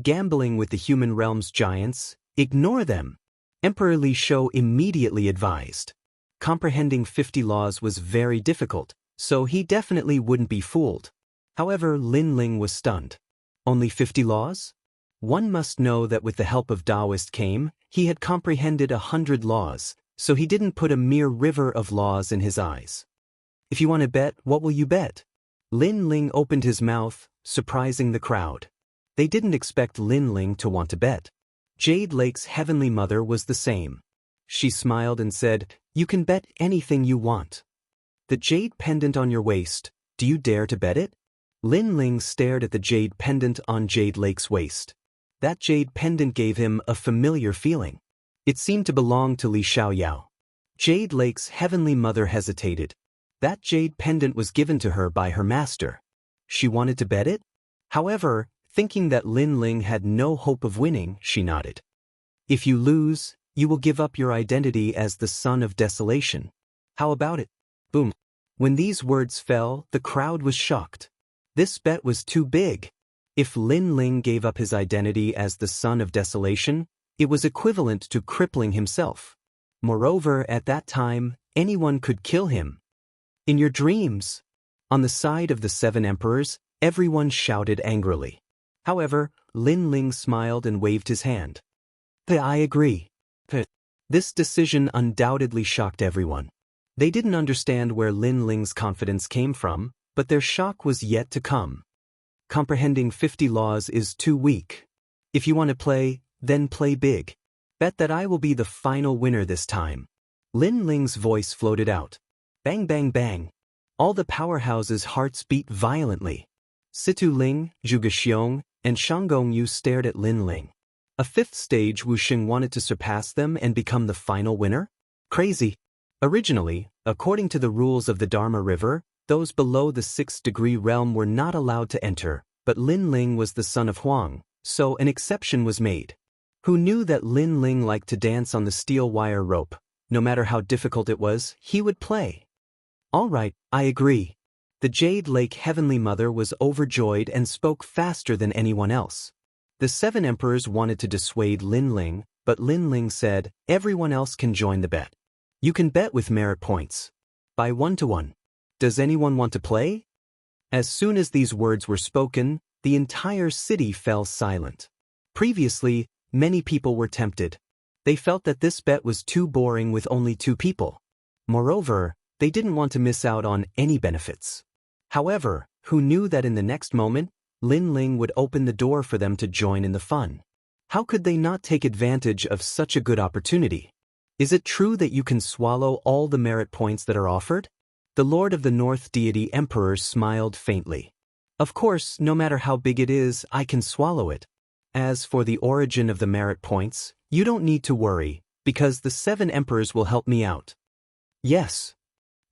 Gambling with the human realm's giants, ignore them. Emperor Li Shou immediately advised. Comprehending 50 laws was very difficult, so he definitely wouldn't be fooled. However, Lin Ling was stunned. Only 50 laws? One must know that with the help of Taoist came, he had comprehended 100 laws, so he didn't put a mere river of laws in his eyes. If you want to bet, what will you bet? Lin Ling opened his mouth, surprising the crowd. They didn't expect Lin Ling to want to bet. Jade Lake's Heavenly Mother was the same. She smiled and said, You can bet anything you want. The jade pendant on your waist, do you dare to bet it? Lin Ling stared at the jade pendant on Jade Lake's waist. That jade pendant gave him a familiar feeling. It seemed to belong to Li Xiaoyao. Jade Lake's Heavenly Mother hesitated. That jade pendant was given to her by her master. She wanted to bet it? However, thinking that Lin Ling had no hope of winning, she nodded. If you lose, you will give up your identity as the Son of Desolation. How about it? Boom. When these words fell, the crowd was shocked. This bet was too big. If Lin Ling gave up his identity as the Son of Desolation, it was equivalent to crippling himself. Moreover, at that time, anyone could kill him. In your dreams. On the side of the 7 emperors, everyone shouted angrily. However, Lin Ling smiled and waved his hand. I agree. This decision undoubtedly shocked everyone. They didn't understand where Lin Ling's confidence came from, but their shock was yet to come. Comprehending 50 laws is too weak. If you want to play, then play big. Bet that I will be the final winner this time. Lin Ling's voice floated out. Bang bang bang. All the powerhouses' hearts beat violently. Situ Ling, Zhuge Xiong, and Shanggong Yu stared at Lin Ling. A fifth stage Wuxia wanted to surpass them and become the final winner? Crazy. Originally, according to the rules of the Dharma River, those below the 6th degree realm were not allowed to enter, but Lin Ling was the son of Huang, so an exception was made. Who knew that Lin Ling liked to dance on the steel wire rope? No matter how difficult it was, he would play. All right, I agree. The Jade Lake Heavenly Mother was overjoyed and spoke faster than anyone else. The 7 emperors wanted to dissuade Lin Ling, but Lin Ling said, everyone else can join the bet. You can bet with merit points. By 1-to-1. Does anyone want to play? As soon as these words were spoken, the entire city fell silent. Previously, many people were tempted. They felt that this bet was too boring with only 2 people. Moreover, they didn't want to miss out on any benefits. However, who knew that in the next moment, Lin Ling would open the door for them to join in the fun? How could they not take advantage of such a good opportunity? Is it true that you can swallow all the merit points that are offered? The Lord of the North Deity Emperor smiled faintly. Of course, no matter how big it is, I can swallow it. As for the origin of the merit points, you don't need to worry, because the 7 emperors will help me out. Yes.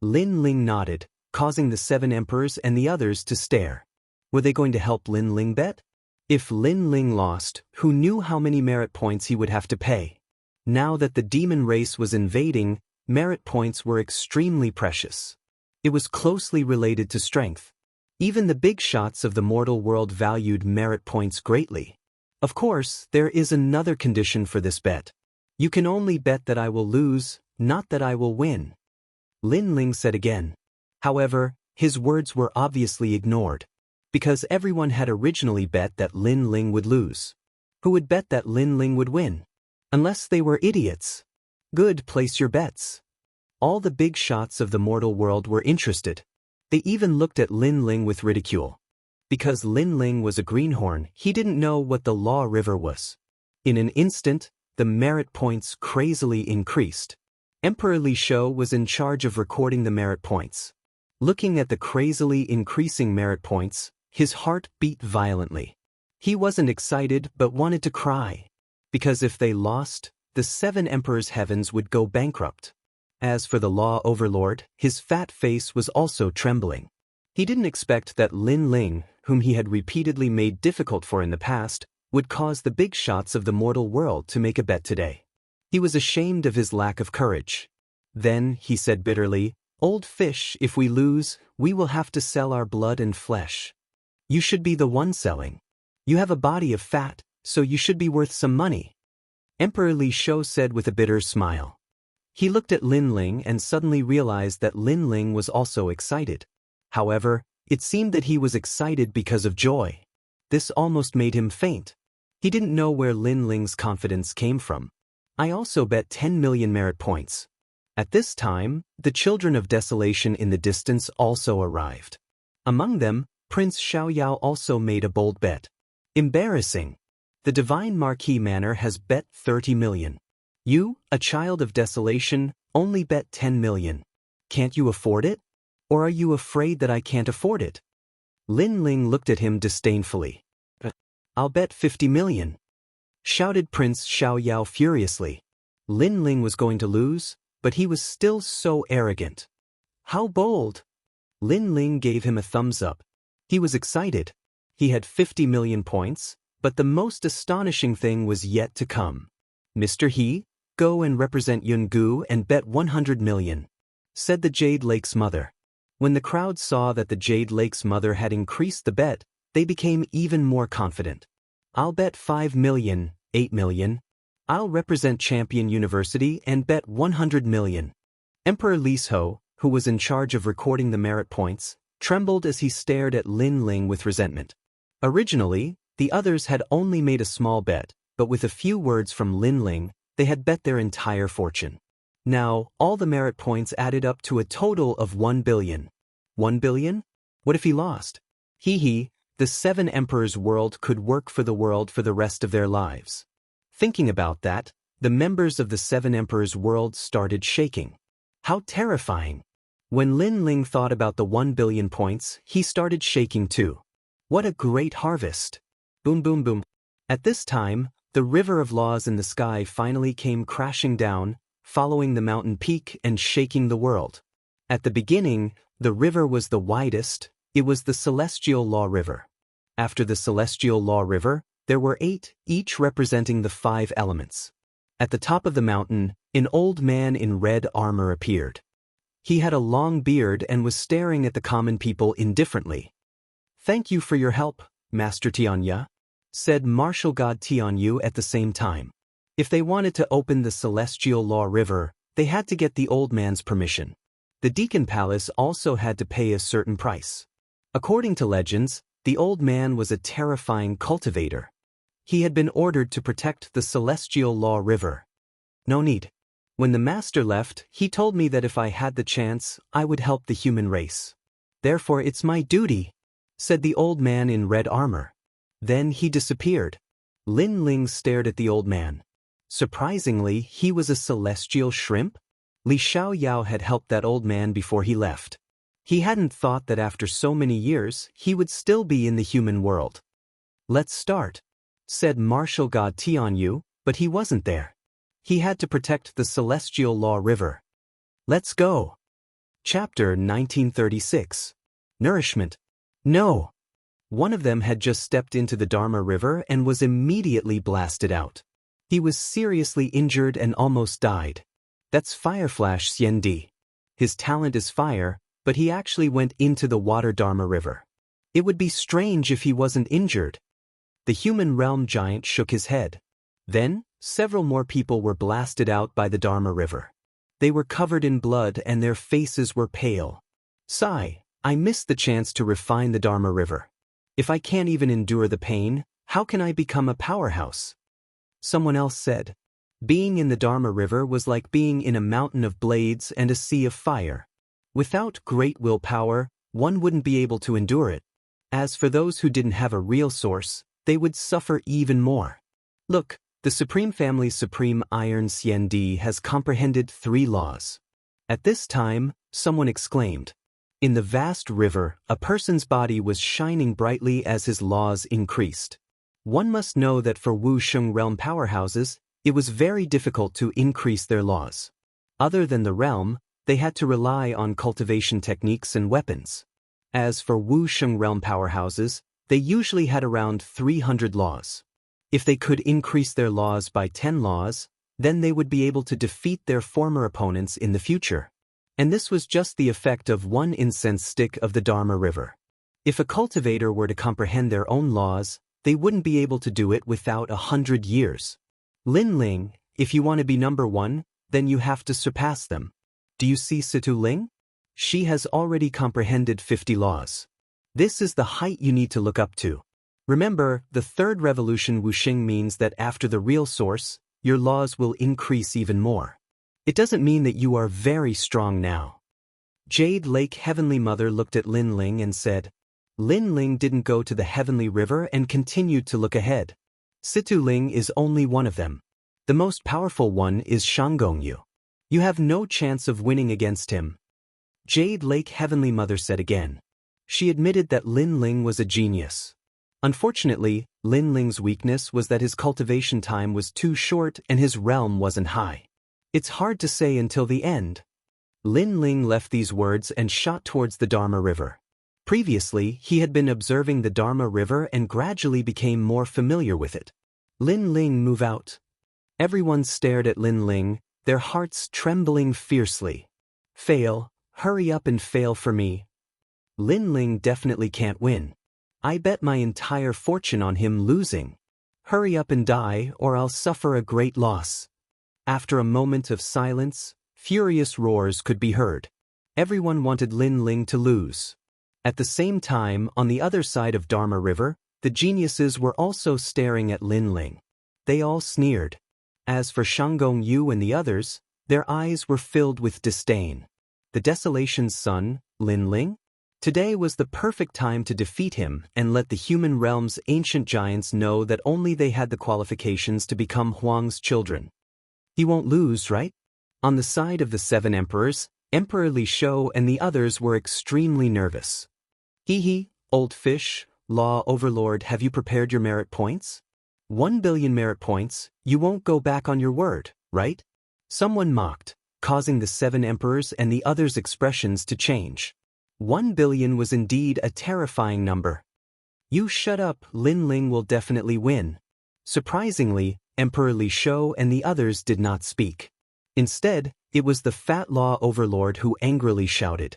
Lin Ling nodded, causing the 7 emperors and the others to stare. Were they going to help Lin Ling bet? If Lin Ling lost, who knew how many merit points he would have to pay? Now that the demon race was invading, merit points were extremely precious. It was closely related to strength. Even the big shots of the mortal world valued merit points greatly. Of course, there is another condition for this bet. You can only bet that I will lose, not that I will win. Lin Ling said again. However, his words were obviously ignored, because everyone had originally bet that Lin Ling would lose. Who would bet that Lin Ling would win? Unless they were idiots. Good, place your bets. All the big shots of the mortal world were interested. They even looked at Lin Ling with ridicule. Because Lin Ling was a greenhorn, he didn't know what the Law River was. In an instant, the merit points crazily increased. Emperor Li Shou was in charge of recording the merit points. Looking at the crazily increasing merit points, his heart beat violently. He wasn't excited but wanted to cry. Because if they lost, the 7 emperors' heavens would go bankrupt. As for the Law Overlord, his fat face was also trembling. He didn't expect that Lin Ling, whom he had repeatedly made difficult for in the past, would cause the big shots of the mortal world to make a bet today. He was ashamed of his lack of courage. Then, he said bitterly, "Old fish, if we lose, we will have to sell our blood and flesh. You should be the one selling. You have a body of fat, so you should be worth some money." Emperor Li Shou said with a bitter smile. He looked at Lin Ling and suddenly realized that Lin Ling was also excited. However, it seemed that he was excited because of joy. This almost made him faint. He didn't know where Lin Ling's confidence came from. I also bet 10 million merit points. At this time, the children of desolation in the distance also arrived. Among them, Prince Xiaoyao also made a bold bet. Embarrassing. The Divine Marquis Manor has bet 30 million. You, a child of desolation, only bet 10 million. Can't you afford it? Or are you afraid that I can't afford it? Lin Ling looked at him disdainfully. I'll bet 50 million. Shouted Prince Xiaoyao furiously. Lin Ling was going to lose, but he was still so arrogant. How bold! Lin Ling gave him a thumbs up. He was excited. He had 50 million points, but the most astonishing thing was yet to come. Mr. He, go and represent Yungu and bet 100 million, said the Jade Lake's mother. When the crowd saw that the Jade Lake's mother had increased the bet, they became even more confident. I'll bet 5 million, 8 million. I'll represent Champion University and bet 100 million. Emperor Li Shou, who was in charge of recording the merit points, trembled as he stared at Lin Ling with resentment. Originally, the others had only made a small bet, but with a few words from Lin Ling, they had bet their entire fortune. Now, all the merit points added up to a total of 1 billion. 1 billion? What if he lost? The 7 emperors' world could work for the world for the rest of their lives. Thinking about that, The members of the Seven Emperors' world started shaking. How terrifying! When Lin Ling thought about the 1 billion points, he started shaking too. What a great harvest! Boom boom boom. At this time, the river of laws in the sky finally came crashing down, following the mountain peak and shaking the world. At the beginning, the river was the widest. It was the Celestial Law River. After the Celestial Law River, there were 8, each representing the 5 elements. At the top of the mountain, an old man in red armor appeared. He had a long beard and was staring at the common people indifferently. "Thank you for your help, Master Tianya," said Martial God Tianyu at the same time. If they wanted to open the Celestial Law River, they had to get the old man's permission. The Deacon Palace also had to pay a certain price. According to legends, the old man was a terrifying cultivator. He had been ordered to protect the Celestial Law River. No need. When the master left, he told me that if I had the chance, I would help the human race. Therefore it's my duty, said the old man in red armor. Then he disappeared. Lin Ling stared at the old man. Surprisingly, he was a celestial shrimp? Li Xiaoyao had helped that old man before he left. He hadn't thought that after so many years, he would still be in the human world. "Let's start," said Martial God Tianyu, but he wasn't there. He had to protect the Celestial Law River. "Let's go." Chapter 1936. Nourishment. No. One of them had just stepped into the Dharma River and was immediately blasted out. He was seriously injured and almost died. That's Fireflash Xiandi. His talent is fire, but he actually went into the water Dharma River. It would be strange if he wasn't injured. The human realm giant shook his head. Then, several more people were blasted out by the Dharma River. They were covered in blood and their faces were pale. Sigh, I missed the chance to refine the Dharma River. If I can't even endure the pain, how can I become a powerhouse? Someone else said. Being in the Dharma River was like being in a mountain of blades and a sea of fire. Without great willpower, one wouldn't be able to endure it. As for those who didn't have a real source, they would suffer even more. Look, the Supreme Family's Supreme Iron Xiandi has comprehended 3 laws. At this time, someone exclaimed. In the vast river, a person's body was shining brightly as his laws increased. One must know that for Wu Sheng realm powerhouses, it was very difficult to increase their laws. Other than the realm, they had to rely on cultivation techniques and weapons. As for Wu Sheng realm powerhouses, they usually had around 300 laws. If they could increase their laws by 10 laws, then they would be able to defeat their former opponents in the future. And this was just the effect of 1 incense stick of the Dharma River. If a cultivator were to comprehend their own laws, they wouldn't be able to do it without 100 years. Lin Ling, if you want to be number 1, then you have to surpass them. Do you see Situ Ling? She has already comprehended 50 laws. This is the height you need to look up to. Remember, the 3rd revolution Wuxing means that after the real source, your laws will increase even more. It doesn't mean that you are very strong now. Jade Lake Heavenly Mother looked at Lin Ling and said, Lin Ling didn't go to the Heavenly River and continued to look ahead. Situ Ling is only one of them. The most powerful one is Shanggongyu. You have no chance of winning against him. Jade Lake Heavenly Mother said again. She admitted that Lin Ling was a genius. Unfortunately, Lin Ling's weakness was that his cultivation time was too short and his realm wasn't high. It's hard to say until the end. Lin Ling left these words and shot towards the Dharma River. Previously, he had been observing the Dharma River and gradually became more familiar with it. Lin Ling, move out. Everyone stared at Lin Ling, their hearts trembling fiercely. Fail, hurry up and fail for me. Lin Ling definitely can't win. I bet my entire fortune on him losing. Hurry up and die or I'll suffer a great loss. After a moment of silence, furious roars could be heard. Everyone wanted Lin Ling to lose. At the same time, on the other side of Dharma River, the geniuses were also staring at Lin Ling. They all sneered. As for Shanggongyu and the others, their eyes were filled with disdain. The Desolation's son, Lin Ling? Today was the perfect time to defeat him and let the human realm's ancient giants know that only they had the qualifications to become Huang's children. He won't lose, right? On the side of the 7 emperors, Emperor Li Shou and the others were extremely nervous. Hee, old fish, law overlord, have you prepared your merit points? 1 billion merit points, you won't go back on your word, right? Someone mocked, causing the 7 emperors and the others' expressions to change. 1 billion was indeed a terrifying number. You shut up, Lin Ling will definitely win. Surprisingly, Emperor Li Shou and the others did not speak. Instead, it was the fat law overlord who angrily shouted.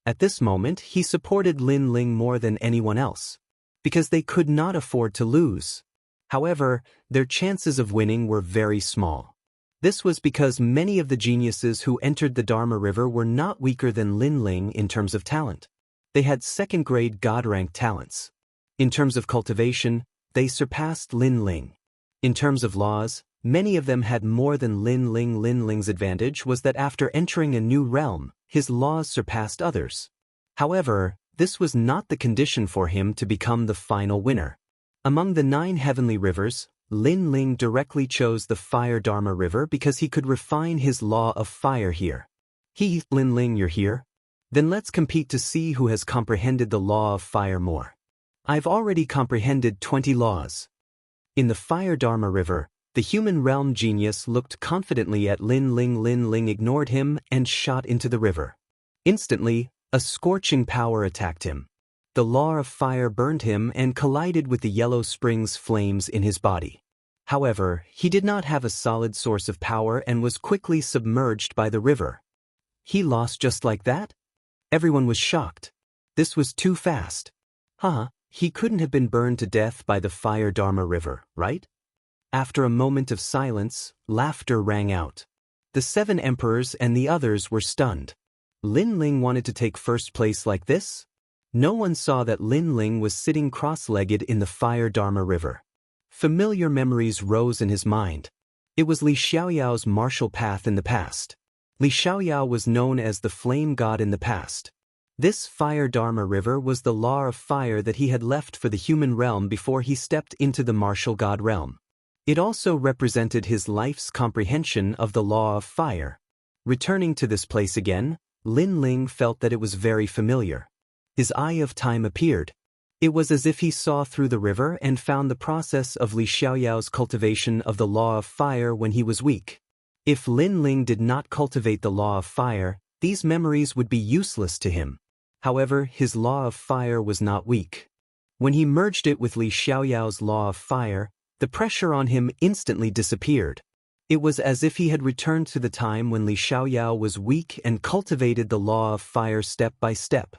At this moment, he supported Lin Ling more than anyone else, because they could not afford to lose. However, their chances of winning were very small. This was because many of the geniuses who entered the Dharma River were not weaker than Lin Ling in terms of talent. They had second-grade God-ranked talents. In terms of cultivation, they surpassed Lin Ling. In terms of laws, many of them had more than Lin Ling. Lin Ling's advantage was that after entering a new realm, his laws surpassed others. However, this was not the condition for him to become the final winner. Among the 9 heavenly rivers, Lin Ling directly chose the Fire Dharma River because he could refine his law of fire here. Lin Ling, you're here? Then let's compete to see who has comprehended the law of fire more. I've already comprehended 20 laws. In the Fire Dharma River, the human realm genius looked confidently at Lin Ling. Lin Ling ignored him and shot into the river. Instantly, a scorching power attacked him. The law of fire burned him and collided with the yellow spring's flames in his body. However, he did not have a solid source of power and was quickly submerged by the river. He lost just like that? Everyone was shocked. This was too fast. He couldn't have been burned to death by the Fire Dharma River, right? After a moment of silence, laughter rang out. The 7 emperors and the others were stunned. Lin Ling wanted to take first place like this? No one saw that Lin Ling was sitting cross-legged in the Fire Dharma River. Familiar memories rose in his mind. It was Li Xiaoyao's martial path in the past. Li Xiaoyao was known as the Flame God in the past. This Fire Dharma River was the law of fire that he had left for the human realm before he stepped into the martial god realm. It also represented his life's comprehension of the law of fire. Returning to this place again, Lin Ling felt that it was very familiar. His eye of time appeared. It was as if he saw through the river and found the process of Li Xiaoyao's cultivation of the law of fire when he was weak. If Lin Ling did not cultivate the law of fire, these memories would be useless to him. However, his law of fire was not weak. When he merged it with Li Xiaoyao's law of fire, the pressure on him instantly disappeared. It was as if he had returned to the time when Li Xiaoyao was weak and cultivated the law of fire step by step.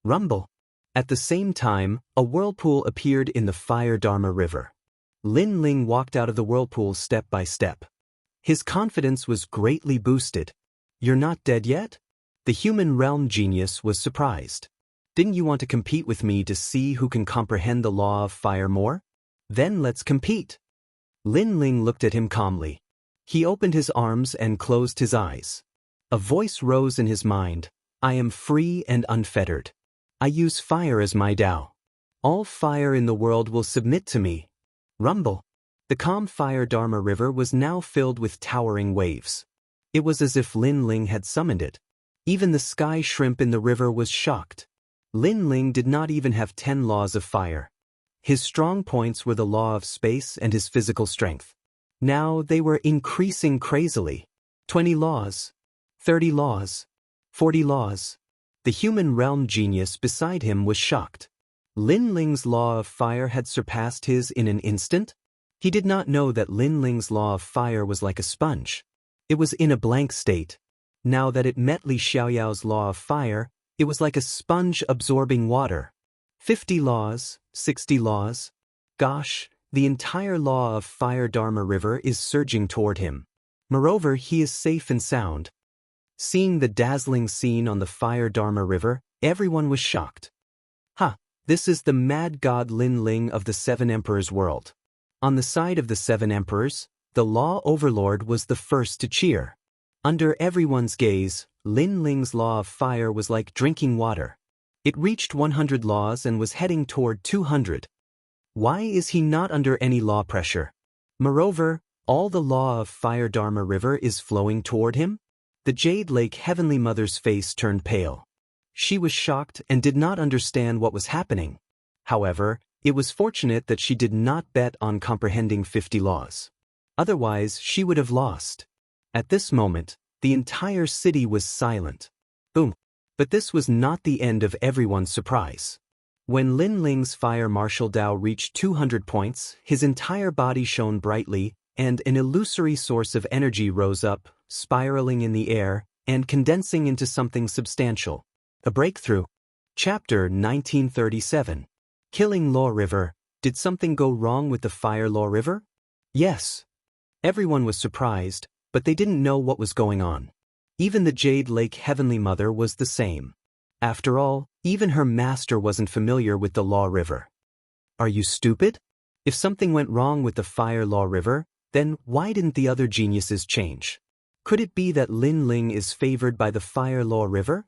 Rumble. At the same time, a whirlpool appeared in the Fire Dharma River. Lin Ling walked out of the whirlpool step by step. His confidence was greatly boosted. You're not dead yet? The human realm genius was surprised. Didn't you want to compete with me to see who can comprehend the law of fire more? Then let's compete. Lin Ling looked at him calmly. He opened his arms and closed his eyes. A voice rose in his mind. I am free and unfettered. I use fire as my Tao. All fire in the world will submit to me. Rumble. The calm Fire Dharma River was now filled with towering waves. It was as if Lin Ling had summoned it. Even the sky shrimp in the river was shocked. Lin Ling did not even have 10 laws of fire. His strong points were the law of space and his physical strength. Now they were increasing crazily. 20 laws. 30 laws. 40 laws. The human realm genius beside him was shocked. Lin Ling's law of fire had surpassed his in an instant? He did not know that Lin Ling's law of fire was like a sponge. It was in a blank state. Now that it met Li Xiaoyao's law of fire, it was like a sponge absorbing water. 50 laws, 60 laws. Gosh, the entire law of Fire Dharma River is surging toward him. Moreover, he is safe and sound. Seeing the dazzling scene on the Fire Dharma River, everyone was shocked. This is the mad god Lin Ling of the 7 Emperors world. On the side of the 7 Emperors, the Law Overlord was the first to cheer. Under everyone's gaze, Lin Ling's law of fire was like drinking water. It reached 100 laws and was heading toward 200. Why is he not under any law pressure? Moreover, All the law of fire Dharma river is flowing toward him? The Jade Lake Heavenly Mother's face turned pale. She was shocked and did not understand what was happening. However, it was fortunate that she did not bet on comprehending 50 laws. Otherwise, she would have lost. At this moment, the entire city was silent. Boom. But this was not the end of everyone's surprise. When Lin Ling's fire martial Dao reached 200 points, his entire body shone brightly, and an illusory source of energy rose up, spiraling in the air, and condensing into something substantial. A breakthrough. Chapter 1937. Killing Law River. Did something go wrong with the Fire Law River? Yes. Everyone was surprised, but they didn't know what was going on. Even the Jade Lake Heavenly Mother was the same. After all, even her master wasn't familiar with the Law River. Are you stupid? If something went wrong with the Fire Law River, then why didn't the other geniuses change? Could it be that Lin Ling is favored by the Fire Law River?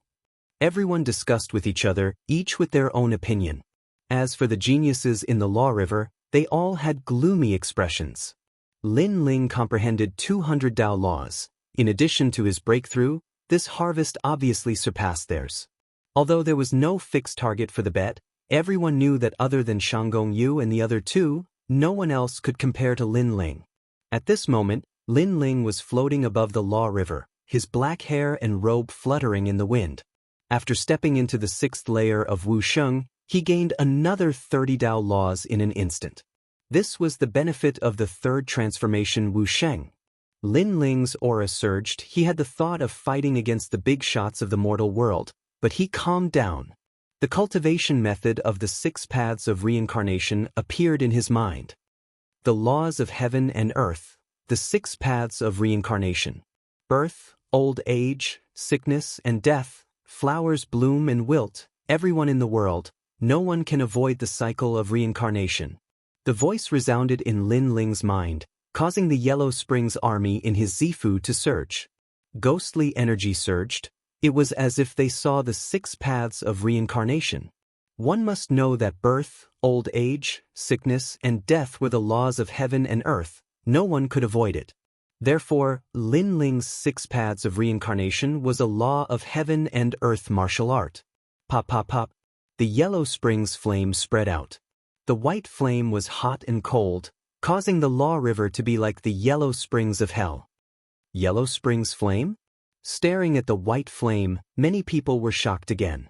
Everyone discussed with each other, each with their own opinion. As for the geniuses in the Law River, they all had gloomy expressions. Lin Ling comprehended 200 Tao laws. In addition to his breakthrough, this harvest obviously surpassed theirs. Although there was no fixed target for the bet, everyone knew that other than Shanggong Yu and the other two, no one else could compare to Lin Ling. At this moment, Lin Ling was floating above the Law River, his black hair and robe fluttering in the wind. After stepping into the 6th layer of Wuxia, he gained another 30 Tao laws in an instant. This was the benefit of the third transformation Wuxia. Lin Ling's aura surged. He had the thought of fighting against the big shots of the mortal world, but he calmed down. The cultivation method of the 6 paths of reincarnation appeared in his mind. The laws of heaven and earth, the 6 paths of reincarnation. Birth, old age, sickness and death, flowers bloom and wilt, everyone in the world, no one can avoid the cycle of reincarnation. The voice resounded in Lin Ling's mind, causing the Yellow Springs army in his Zifu to surge. Ghostly energy surged. It was as if they saw the 6 paths of reincarnation. One must know that birth, old age, sickness, and death were the laws of heaven and earth. No one could avoid it. Therefore, Lin Ling's 6 paths of reincarnation was a law of heaven and earth martial art. Pop pop pop. The Yellow Springs flame spread out. The white flame was hot and cold, causing the Law River to be like the Yellow Springs of hell. Yellow Springs flame? Staring at the white flame, many people were shocked again.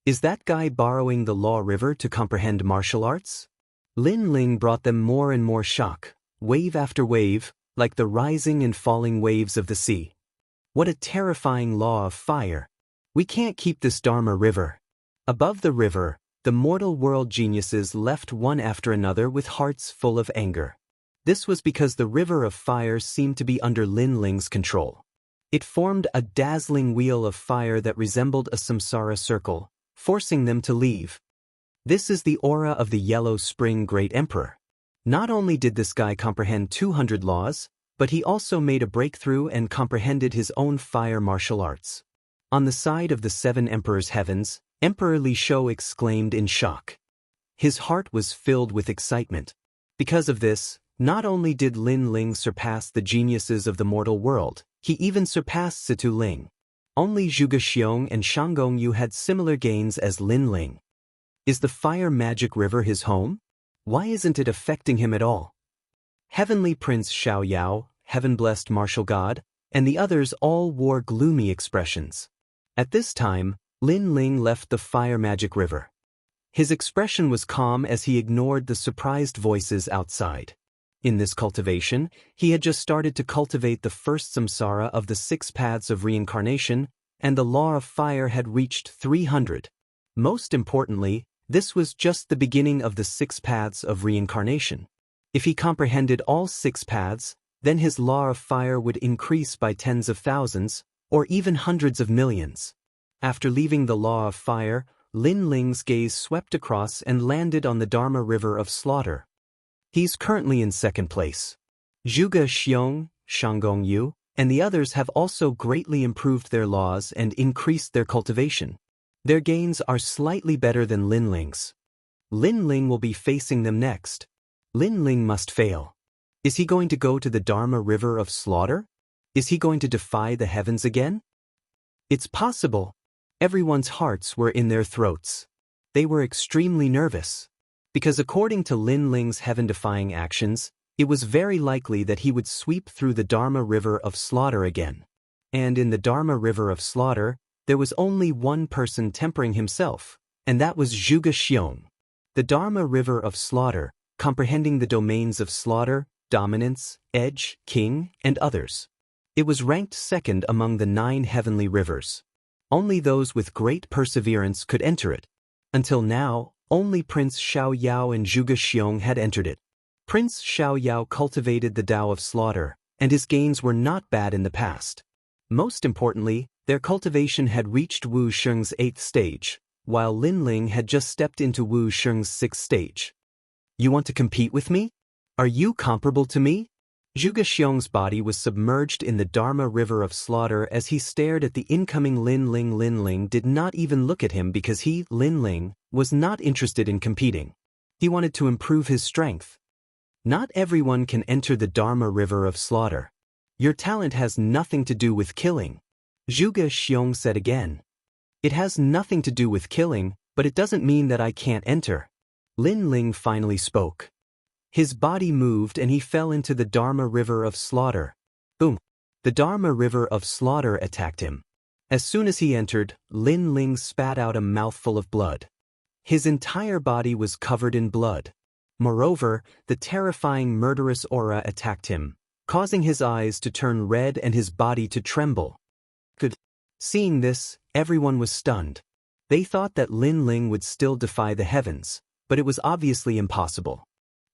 Is that guy borrowing the Law River to comprehend martial arts? Lin Ling brought them more and more shock, wave after wave, like the rising and falling waves of the sea. What a terrifying law of fire! We can't keep this Dharma river. Above the river, the mortal world geniuses left one after another with hearts full of anger. This was because the river of fire seemed to be under Lin Ling's control. It formed a dazzling wheel of fire that resembled a samsara circle, forcing them to leave. This is the aura of the Yellow Spring Great Emperor. Not only did this guy comprehend 200 laws, but he also made a breakthrough and comprehended his own fire martial arts. On the side of the 7 Emperors' heavens, Emperor Li Shou exclaimed in shock. His heart was filled with excitement. Because of this, not only did Lin Ling surpass the geniuses of the mortal world, he even surpassed Situ Ling. Only Zhuge Xiong and Shanggong Yu had similar gains as Lin Ling. Is the fire magic river his home? Why isn't it affecting him at all? Heavenly Prince Xiao Yao, heaven-blessed martial god, and the others all wore gloomy expressions. At this time, Lin Ling left the fire magic river. His expression was calm as he ignored the surprised voices outside. In this cultivation, he had just started to cultivate the first samsara of the 6 paths of reincarnation, and the law of fire had reached 300. Most importantly, this was just the beginning of the 6 paths of reincarnation. If he comprehended all 6 paths, then his law of fire would increase by tens of thousands, or even hundreds of millions. After leaving the law of fire, Lin Ling's gaze swept across and landed on the Dharma River of Slaughter. He's currently in 2nd place. Zhuge Xiong, Shanggong Yu, and the others have also greatly improved their laws and increased their cultivation. Their gains are slightly better than Lin Ling's. Lin Ling will be facing them next. Lin Ling must fail. Is he going to go to the Dharma river of slaughter? Is he going to defy the heavens again? It's possible. Everyone's hearts were in their throats. They were extremely nervous. Because according to Lin Ling's heaven-defying actions, it was very likely that he would sweep through the Dharma river of slaughter again. And in the Dharma river of slaughter, there was only one person tempering himself, and that was Zhuge Xiong. The Dharma river of slaughter, comprehending the domains of slaughter, dominance, edge, king, and others. It was ranked second among the 9 heavenly rivers. Only those with great perseverance could enter it. Until now, only Prince Xiaoyao and Zhuge Xiong had entered it. Prince Xiaoyao cultivated the Tao of slaughter, and his gains were not bad in the past. Most importantly, their cultivation had reached Wu Sheng's 8th stage, while Lin Ling had just stepped into Wu Sheng's 6th stage. You want to compete with me? Are you comparable to me? Zhuge Xiong's body was submerged in the Dharma river of slaughter as he stared at the incoming Lin Ling. Lin Ling did not even look at him because he, Lin Ling, was not interested in competing. He wanted to improve his strength. Not everyone can enter the Dharma river of slaughter. Your talent has nothing to do with killing. Zhuge Xiong said again. It has nothing to do with killing, but it doesn't mean that I can't enter. Lin Ling finally spoke. His body moved and he fell into the Dharma river of slaughter. Boom! The Dharma river of slaughter attacked him. As soon as he entered, Lin Ling spat out a mouthful of blood. His entire body was covered in blood. Moreover, the terrifying murderous aura attacked him, causing his eyes to turn red and his body to tremble. Seeing this, everyone was stunned. They thought that Lin Ling would still defy the heavens, but it was obviously impossible.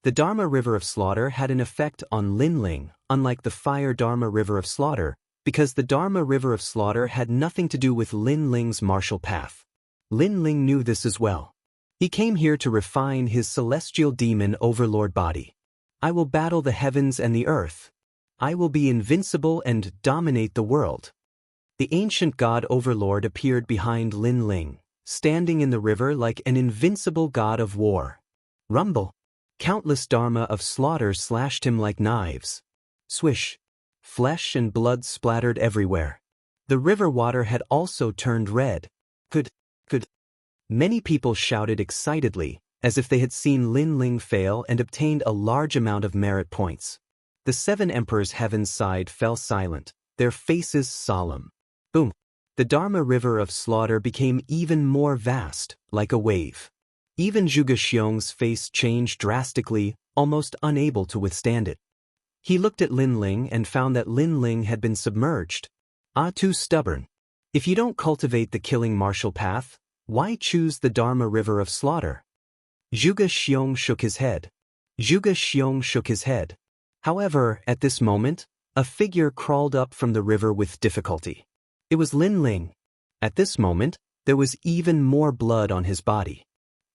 The Dharma river of slaughter had an effect on Lin Ling, unlike the fire Dharma river of slaughter, because the Dharma river of slaughter had nothing to do with Lin Ling's martial path. Lin Ling knew this as well. He came here to refine his celestial demon overlord body. I will battle the heavens and the earth. I will be invincible and dominate the world. The ancient god overlord appeared behind Lin Ling, standing in the river like an invincible god of war. Rumble! Countless Dharma of slaughter slashed him like knives. Swish! Flesh and blood splattered everywhere. The river water had also turned red. Could. Many people shouted excitedly, as if they had seen Lin Ling fail and obtained a large amount of merit points. The 7 emperors heaven's side fell silent, their faces solemn. Boom! The Dharma river of slaughter became even more vast, like a wave. Even Zhuge Xiong's face changed drastically, almost unable to withstand it. He looked at Lin Ling and found that Lin Ling had been submerged. Too stubborn. If you don't cultivate the killing martial path, why choose the Dharma river of slaughter? Zhuge Xiong shook his head. However, at this moment, a figure crawled up from the river with difficulty. It was Lin Ling. At this moment, there was even more blood on his body.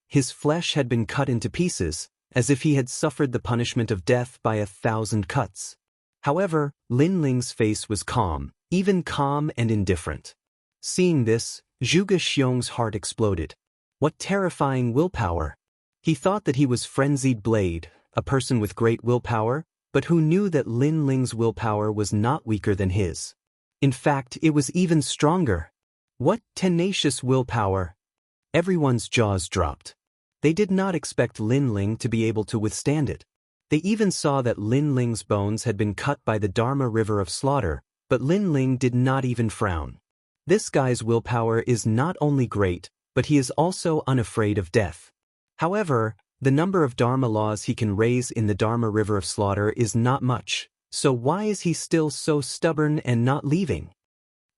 His flesh had been cut into pieces, as if he had suffered the punishment of death by 1,000 cuts. However, Lin Ling's face was calm, even calm and indifferent. Seeing this, Zhuge Xiong's heart exploded. What terrifying willpower! He thought that he was Frenzied Blade, a person with great willpower, but who knew that Lin Ling's willpower was not weaker than his. In fact, it was even stronger. What tenacious willpower! Everyone's jaws dropped. They did not expect Lin Ling to be able to withstand it. They even saw that Lin Ling's bones had been cut by the Dharma river of slaughter, but Lin Ling did not even frown. This guy's willpower is not only great, but he is also unafraid of death. However, the number of Dharma laws he can raise in the Dharma river of slaughter is not much, so why is he still so stubborn and not leaving?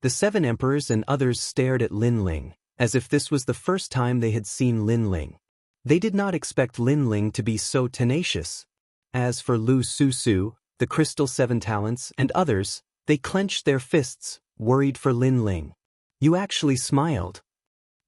The 7 emperors and others stared at Lin Ling, as if this was the first time they had seen Lin Ling. They did not expect Lin Ling to be so tenacious. As for Lu Susu, the Crystal 7 Talents, and others, they clenched their fists, worried for Lin Ling. You actually smiled.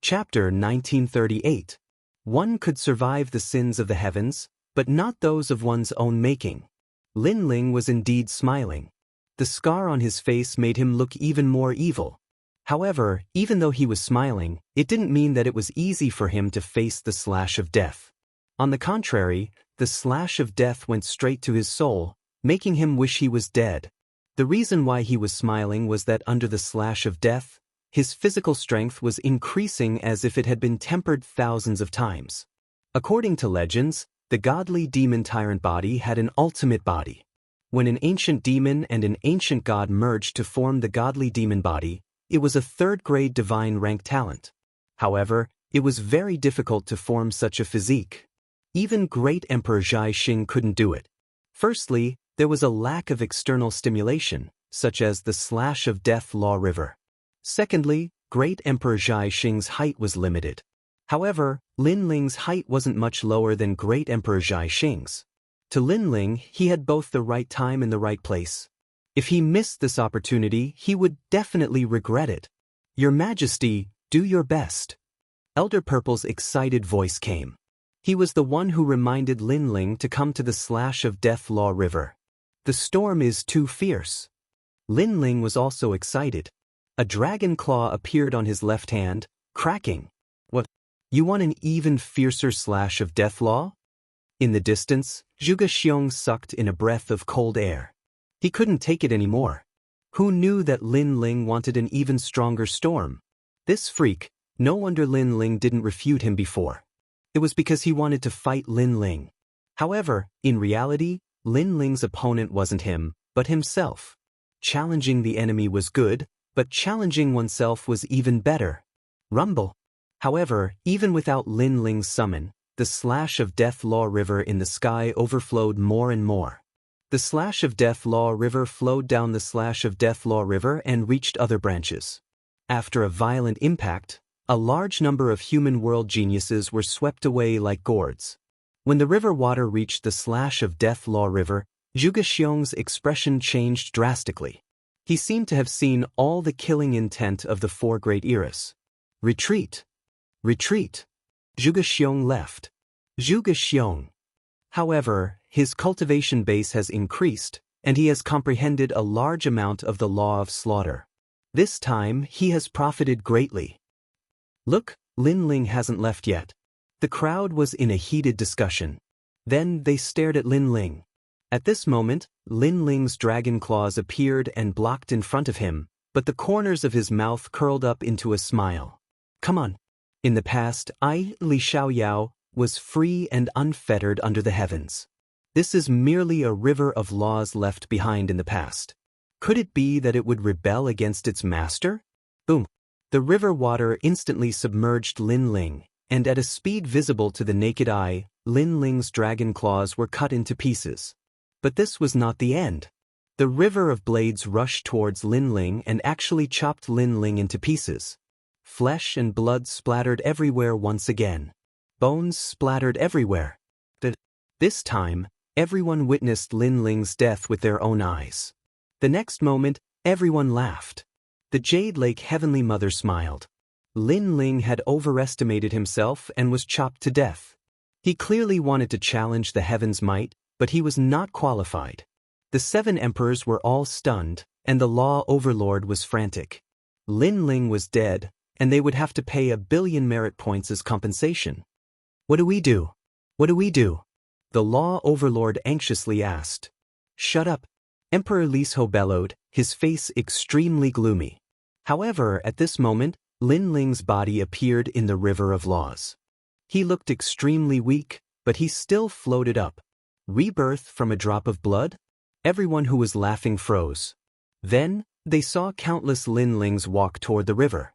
Chapter 1938. One could survive the sins of the heavens, but not those of one's own making. Lin Ling was indeed smiling. The scar on his face made him look even more evil. However, even though he was smiling, it didn't mean that it was easy for him to face the slash of death. On the contrary, the slash of death went straight to his soul, making him wish he was dead. The reason why he was smiling was that under the slash of death, his physical strength was increasing as if it had been tempered thousands of times. According to legends, the godly demon tyrant body had an ultimate body. When an ancient demon and an ancient god merged to form the godly demon body, it was a third-grade divine rank talent. However, it was very difficult to form such a physique. Even great Emperor Zhai Xing couldn't do it. Firstly, there was a lack of external stimulation, such as the slash of death law river. Secondly, great Emperor Zhai Xing's height was limited. However, Lin Ling's height wasn't much lower than great Emperor Zhai Xing's. To Lin Ling, he had both the right time and the right place. If he missed this opportunity, he would definitely regret it. Your Majesty, do your best. Elder Purple's excited voice came. He was the one who reminded Lin Ling to come to the slash of death law river. The storm is too fierce. Lin Ling was also excited. A dragon claw appeared on his left hand, cracking. What? You want an even fiercer slash of death law? In the distance, Zhuge Xiong sucked in a breath of cold air. He couldn't take it anymore. Who knew that Lin Ling wanted an even stronger storm? This freak, no wonder Lin Ling didn't refute him before. It was because he wanted to fight Lin Ling. However, in reality, Lin Ling's opponent wasn't him, but himself. Challenging the enemy was good, but challenging oneself was even better. Rumble. However, even without Lin Ling's summon, the slash of death law river in the sky overflowed more and more. The slash of death law river flowed down the slash of death law river and reached other branches. After a violent impact, a large number of human world geniuses were swept away like gourds. When the river water reached the slash of death law river, Zhuge Xiong's expression changed drastically. He seemed to have seen all the killing intent of the four great eras. Retreat! Retreat! Zhuge Xiong left. Zhuge Xiong. However, his cultivation base has increased, and he has comprehended a large amount of the law of slaughter. This time, he has profited greatly. Look, Lin Ling hasn't left yet. The crowd was in a heated discussion. Then they stared at Lin Ling. At this moment, Lin Ling's dragon claws appeared and blocked in front of him, but the corners of his mouth curled up into a smile. Come on. In the past, Li Xiaoyao was free and unfettered under the heavens. This is merely a river of laws left behind in the past. Could it be that it would rebel against its master? Boom. The river water instantly submerged Lin Ling, and at a speed visible to the naked eye, Lin Ling's dragon claws were cut into pieces. But this was not the end. The river of blades rushed towards Lin Ling and actually chopped Lin Ling into pieces. Flesh and blood splattered everywhere once again. Bones splattered everywhere. This time, everyone witnessed Lin Ling's death with their own eyes. The next moment, everyone laughed. The Jade Lake Heavenly Mother smiled. Lin Ling had overestimated himself and was chopped to death. He clearly wanted to challenge the heaven's might, but he was not qualified. The 7 emperors were all stunned, and the law overlord was frantic. Lin Ling was dead, and they would have to pay 1 billion merit points as compensation. What do we do? What do we do? The law overlord anxiously asked. Shut up. Emperor Lisho bellowed, his face extremely gloomy. However, at this moment, Lin Ling's body appeared in the river of laws. He looked extremely weak, but he still floated up. Rebirth from a drop of blood? Everyone who was laughing froze. Then, they saw countless Lin Lings walk toward the river.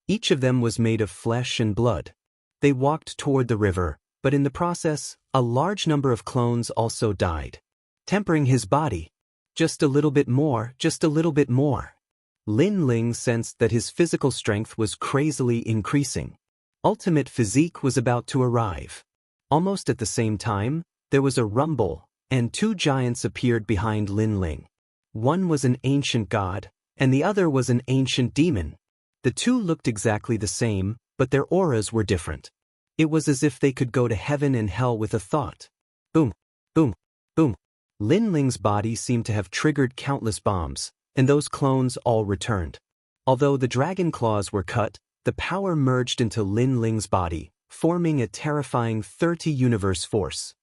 Each of them was made of flesh and blood. They walked toward the river, but in the process, a large number of clones also died. Tempering his body. Just a little bit more, just a little bit more. Lin Ling sensed that his physical strength was crazily increasing. Ultimate physique was about to arrive. Almost at the same time, there was a rumble, and 2 giants appeared behind Lin Ling. One was an ancient god, and the other was an ancient demon. The 2 looked exactly the same, but their auras were different. It was as if they could go to heaven and hell with a thought. Boom, boom, boom. Lin Ling's body seemed to have triggered countless bombs, and those clones all returned. Although the dragon claws were cut, the power merged into Lin Ling's body, forming a terrifying 30-universe force.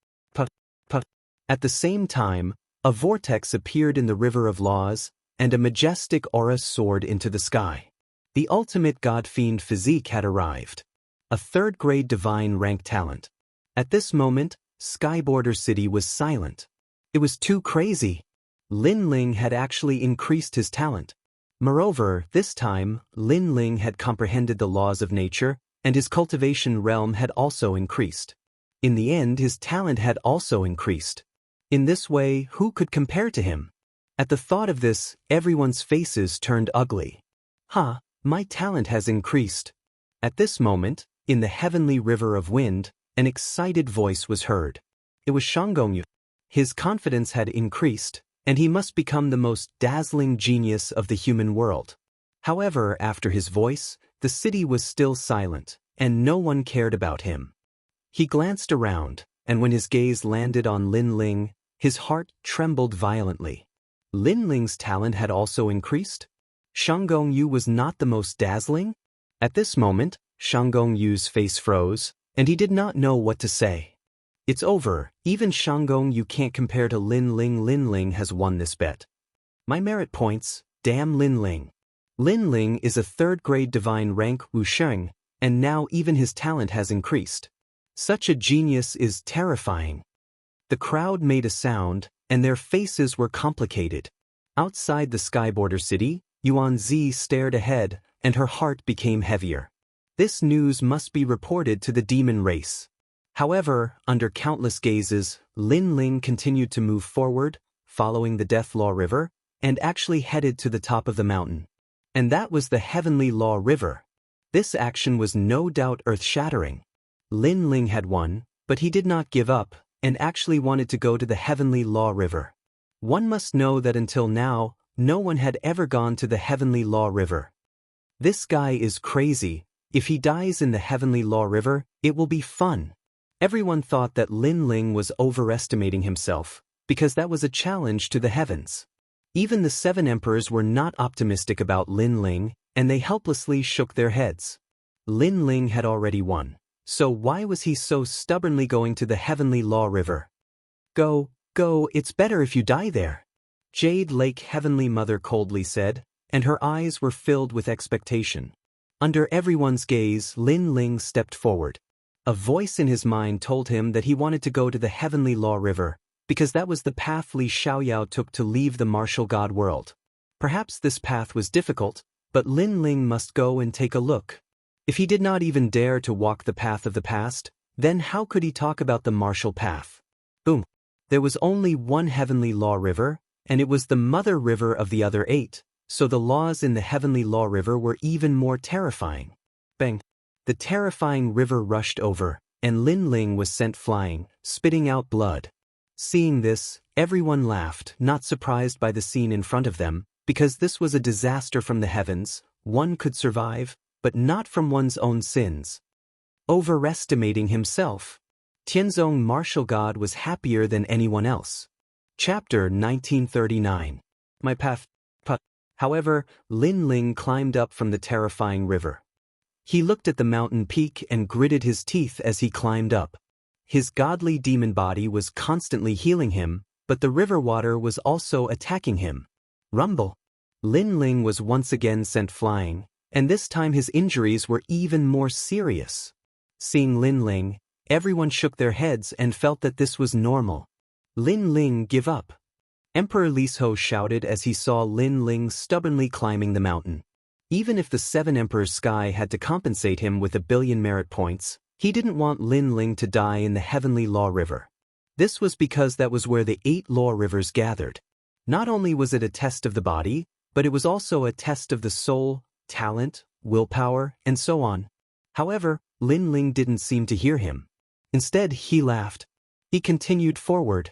At the same time, A vortex appeared in the river of laws, and a majestic aura soared into the sky. The ultimate god-fiend physique had arrived. A third-grade divine rank talent. At this moment, Skyborder City was silent. It was too crazy. Lin Ling had actually increased his talent. Moreover, this time, Lin Ling had comprehended the laws of nature, and his cultivation realm had also increased. In the end, his talent had also increased. In this way, who could compare to him? At the thought of this, everyone's faces turned ugly. Ha, my talent has increased. At this moment, in the heavenly river of wind, an excited voice was heard. It was Shanggongyu. His confidence had increased, and he must become the most dazzling genius of the human world. However, after his voice, the city was still silent, and no one cared about him. He glanced around, and when his gaze landed on Lin Ling, his heart trembled violently. Lin Ling's talent had also increased? Shanggongyu was not the most dazzling? At this moment, Shanggongyu's face froze, and he did not know what to say. It's over, even Shanggongyu can't compare to Lin Ling. Lin Ling has won this bet. My merit points, damn Lin Ling. Lin Ling is a third-grade divine rank Wuxia, and now even his talent has increased. Such a genius is terrifying. The crowd made a sound, and their faces were complicated. Outside the Skyborder City, Yuanzi stared ahead, and her heart became heavier. This news must be reported to the demon race. However, under countless gazes, Lin Ling continued to move forward, following the Death Law River, and actually headed to the top of the mountain. And that was the Heavenly Law River. This action was no doubt earth-shattering. Lin Ling had won, but he did not give up, and actually wanted to go to the Heavenly Law River. One must know that until now, no one had ever gone to the Heavenly Law River. This guy is crazy. If he dies in the Heavenly Law River, it will be fun. Everyone thought that Lin Ling was overestimating himself, because that was a challenge to the heavens. Even the 7 emperors were not optimistic about Lin Ling, and they helplessly shook their heads. Lin Ling had already won, so why was he so stubbornly going to the Heavenly Law River? Go, it's better if you die there. Jade Lake Heavenly Mother coldly said, and her eyes were filled with expectation. Under everyone's gaze, Lin Ling stepped forward. A voice in his mind told him that he wanted to go to the Heavenly Law River, because that was the path Li Xiaoyao took to leave the martial god world. Perhaps this path was difficult, but Lin Ling must go and take a look. If he did not even dare to walk the path of the past, then how could he talk about the martial path? Boom. There was only one Heavenly Law River, and it was the mother river of the other 8, so the laws in the Heavenly Law River were even more terrifying. Bang. The terrifying river rushed over, and Lin Ling was sent flying, spitting out blood. Seeing this, everyone laughed, not surprised by the scene in front of them, because this was a disaster from the heavens. One could survive, but not from one's own sins. Overestimating himself. Tianzong martial god was happier than anyone else. Chapter 1939. My path. However, Lin Ling climbed up from the terrifying river. He looked at the mountain peak and gritted his teeth as he climbed up. His godly demon body was constantly healing him, but the river water was also attacking him. Rumble. Lin Ling was once again sent flying, and this time his injuries were even more serious. Seeing Lin Ling, everyone shook their heads and felt that this was normal. Lin Ling, give up. Emperor Liso shouted as he saw Lin Ling stubbornly climbing the mountain. Even if the 7 Emperors' sky had to compensate him with 1 billion merit points, he didn't want Lin Ling to die in the Heavenly Law River. This was because that was where the 8 law rivers gathered. Not only was it a test of the body, but it was also a test of the soul, talent, willpower, and so on. However, Lin Ling didn't seem to hear him. Instead, he laughed. He continued forward.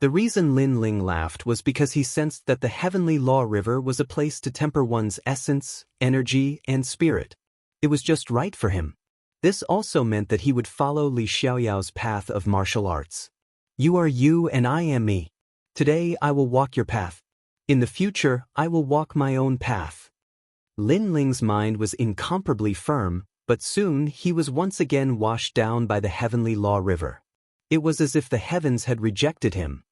The reason Lin Ling laughed was because he sensed that the Heavenly Law River was a place to temper one's essence, energy, and spirit. It was just right for him. This also meant that he would follow Li Xiaoyao's path of martial arts. You are you and I am me. Today I will walk your path. In the future, I will walk my own path. Lin Ling's mind was incomparably firm, but soon he was once again washed down by the Heavenly Law River. It was as if the heavens had rejected him.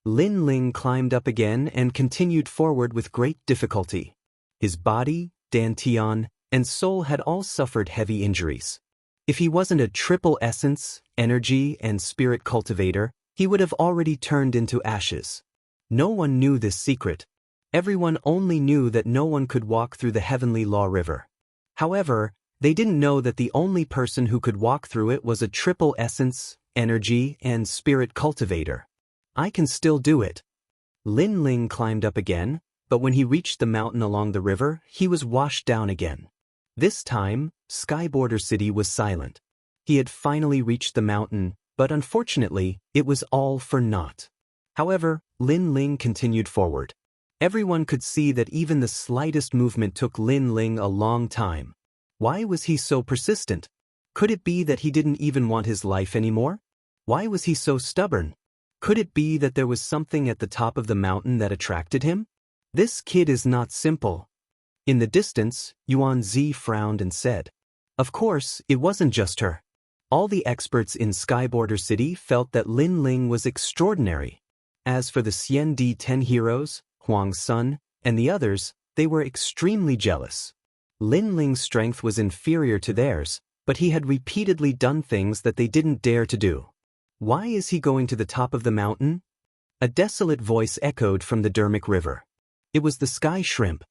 Lin Ling climbed up again and continued forward with great difficulty. His body, dantian, and soul had all suffered heavy injuries. If he wasn't a triple essence, energy, and spirit cultivator, he would have already turned into ashes. No one knew this secret. Everyone only knew that no one could walk through the heavenly law river. However, they didn't know that the only person who could walk through it was a triple essence, energy, and spirit cultivator. I can still do it. Lin Ling climbed up again, but when he reached the mountain along the river, he was washed down again. This time, Skyborder City was silent. He had finally reached the mountain, but unfortunately, it was all for naught. However, Lin Ling continued forward. Everyone could see that even the slightest movement took Lin Ling a long time. Why was he so persistent? Could it be that he didn't even want his life anymore? Why was he so stubborn? Could it be that there was something at the top of the mountain that attracted him? This kid is not simple. In the distance, Yuan Zi frowned and said, "Of course, it wasn't just her." All the experts in Skyborder City felt that Lin Ling was extraordinary. As for the Xian Di 10 heroes, Huang Sun, and the others, they were extremely jealous. Lin Ling's strength was inferior to theirs, but he had repeatedly done things that they didn't dare to do. Why is he going to the top of the mountain? A desolate voice echoed from the Dermic River. It was the sky shrimp.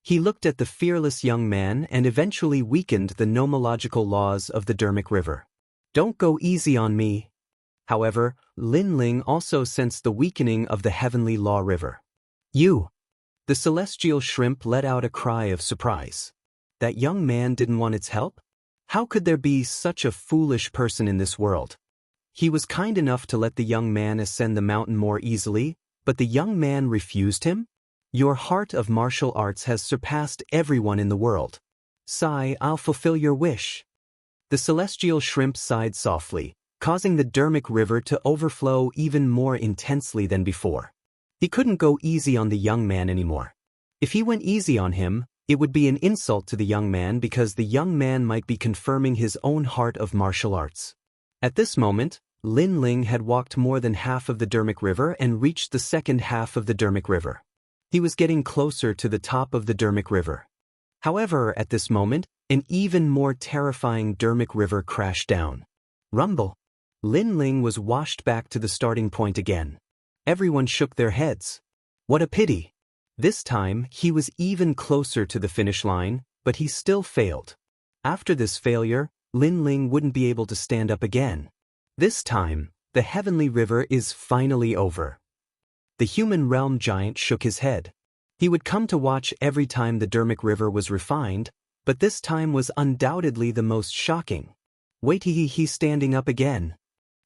He looked at the fearless young man and eventually weakened the nomological laws of the Dermic River. "Don't go easy on me." However, Lin Ling also sensed the weakening of the heavenly law river. "You!" The celestial shrimp let out a cry of surprise. That young man didn't want its help? How could there be such a foolish person in this world? He was kind enough to let the young man ascend the mountain more easily, but the young man refused him? "Your heart of martial arts has surpassed everyone in the world. Sigh, I'll fulfill your wish." The celestial shrimp sighed softly, causing the Dermic River to overflow even more intensely than before. He couldn't go easy on the young man anymore. If he went easy on him, it would be an insult to the young man because the young man might be confirming his own heart of martial arts. At this moment, Lin Ling had walked more than half of the Dermic River and reached the second half of the Dermic River. He was getting closer to the top of the Dermic River. However, at this moment, an even more terrifying Dermic River crashed down. Rumble! Lin Ling was washed back to the starting point again. Everyone shook their heads. What a pity! This time, he was even closer to the finish line, but he still failed. After this failure, Lin Ling wouldn't be able to stand up again. This time, the heavenly river is finally over. The human realm giant shook his head. He would come to watch every time the Dermic River was refined, but this time was undoubtedly the most shocking. Wait till he's standing up again.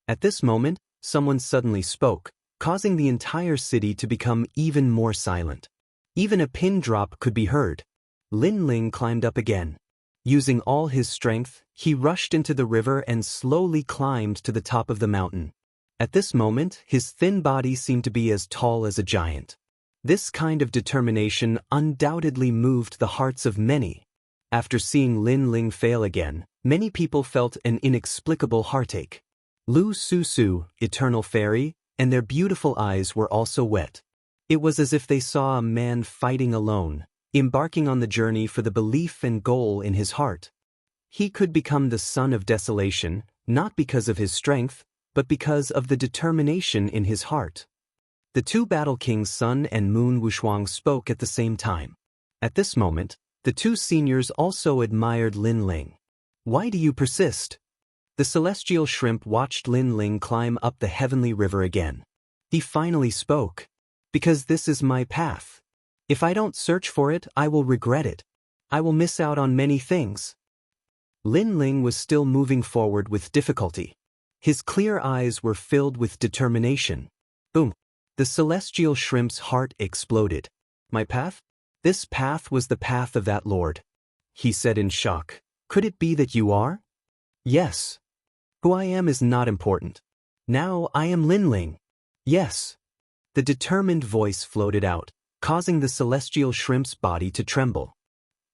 At this moment, someone suddenly spoke, causing the entire city to become even more silent. Even a pin drop could be heard. Lin Ling climbed up again. Using all his strength, he rushed into the river and slowly climbed to the top of the mountain. At this moment, his thin body seemed to be as tall as a giant. This kind of determination undoubtedly moved the hearts of many. After seeing Lin Ling fail again, many people felt an inexplicable heartache. Lu Su Su, Eternal Fairy, and their beautiful eyes were also wet. It was as if they saw a man fighting alone, embarking on the journey for the belief and goal in his heart. He could become the son of desolation, not because of his strength, but because of the determination in his heart. The two Battle Kings Sun and Moon Wushuang spoke at the same time. At this moment, the two seniors also admired Lin Ling. Why do you persist? The celestial shrimp watched Lin Ling climb up the heavenly river again. He finally spoke. Because this is my path. If I don't search for it, I will regret it. I will miss out on many things. Lin Ling was still moving forward with difficulty. His clear eyes were filled with determination. Boom! The celestial shrimp's heart exploded. My path? This path was the path of that lord. He said in shock. Could it be that you are? Yes. Who I am is not important. Now I am Lin Ling. Yes. The determined voice floated out, causing the celestial shrimp's body to tremble.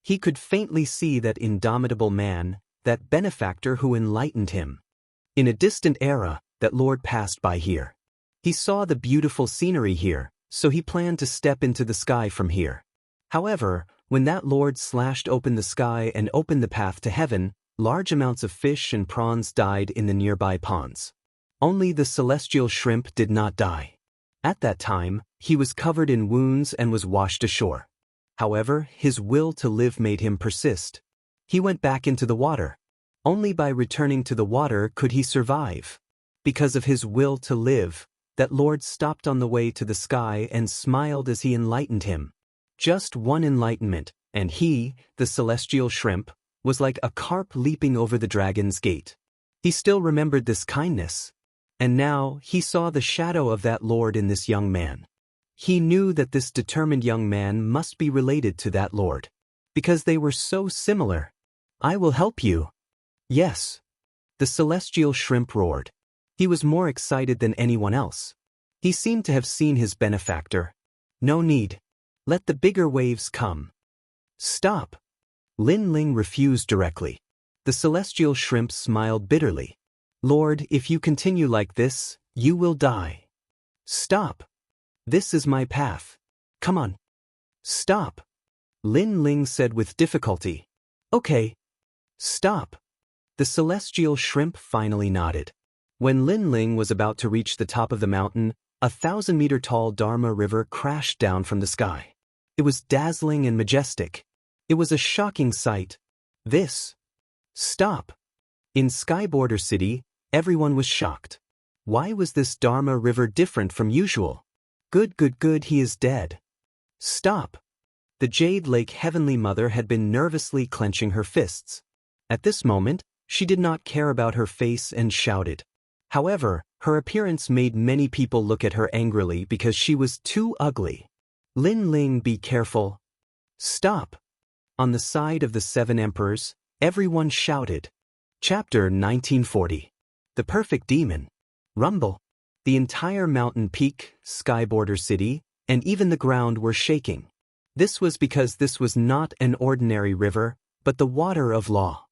He could faintly see that indomitable man, that benefactor who enlightened him. In a distant era, that lord passed by here. He saw the beautiful scenery here, so he planned to step into the sky from here. However, when that lord slashed open the sky and opened the path to heaven, large amounts of fish and prawns died in the nearby ponds. Only the celestial shrimp did not die. At that time, he was covered in wounds and was washed ashore. However, his will to live made him persist. He went back into the water. Only by returning to the water could he survive. Because of his will to live, that lord stopped on the way to the sky and smiled as he enlightened him. Just one enlightenment, and he, the celestial shrimp, was like a carp leaping over the dragon's gate. He still remembered this kindness. And now he saw the shadow of that lord in this young man. He knew that this determined young man must be related to that lord. Because they were so similar. I will help you. Yes. The celestial shrimp roared. He was more excited than anyone else. He seemed to have seen his benefactor. No need. Let the bigger waves come. Stop. Lin Ling refused directly. The celestial shrimp smiled bitterly. Lord, if you continue like this, you will die. Stop. This is my path. Come on. Stop. Lin Ling said with difficulty. Okay. Stop. The celestial shrimp finally nodded. When Lin Ling was about to reach the top of the mountain, a 1,000-meter-tall Dharma river crashed down from the sky. It was dazzling and majestic. It was a shocking sight. Stop. In Sky Border City, everyone was shocked. Why was this Dharma river different from usual? Good, he is dead. Stop. The Jade Lake Heavenly Mother had been nervously clenching her fists. At this moment, she did not care about her face and shouted. However, her appearance made many people look at her angrily because she was too ugly. Lin Ling, be careful. Stop. On the side of the 7 emperors, everyone shouted. Chapter 1940. The Perfect Demon. Rumble. The entire mountain peak, Sky Border City, and even the ground were shaking. This was because this was not an ordinary river, but the water of law.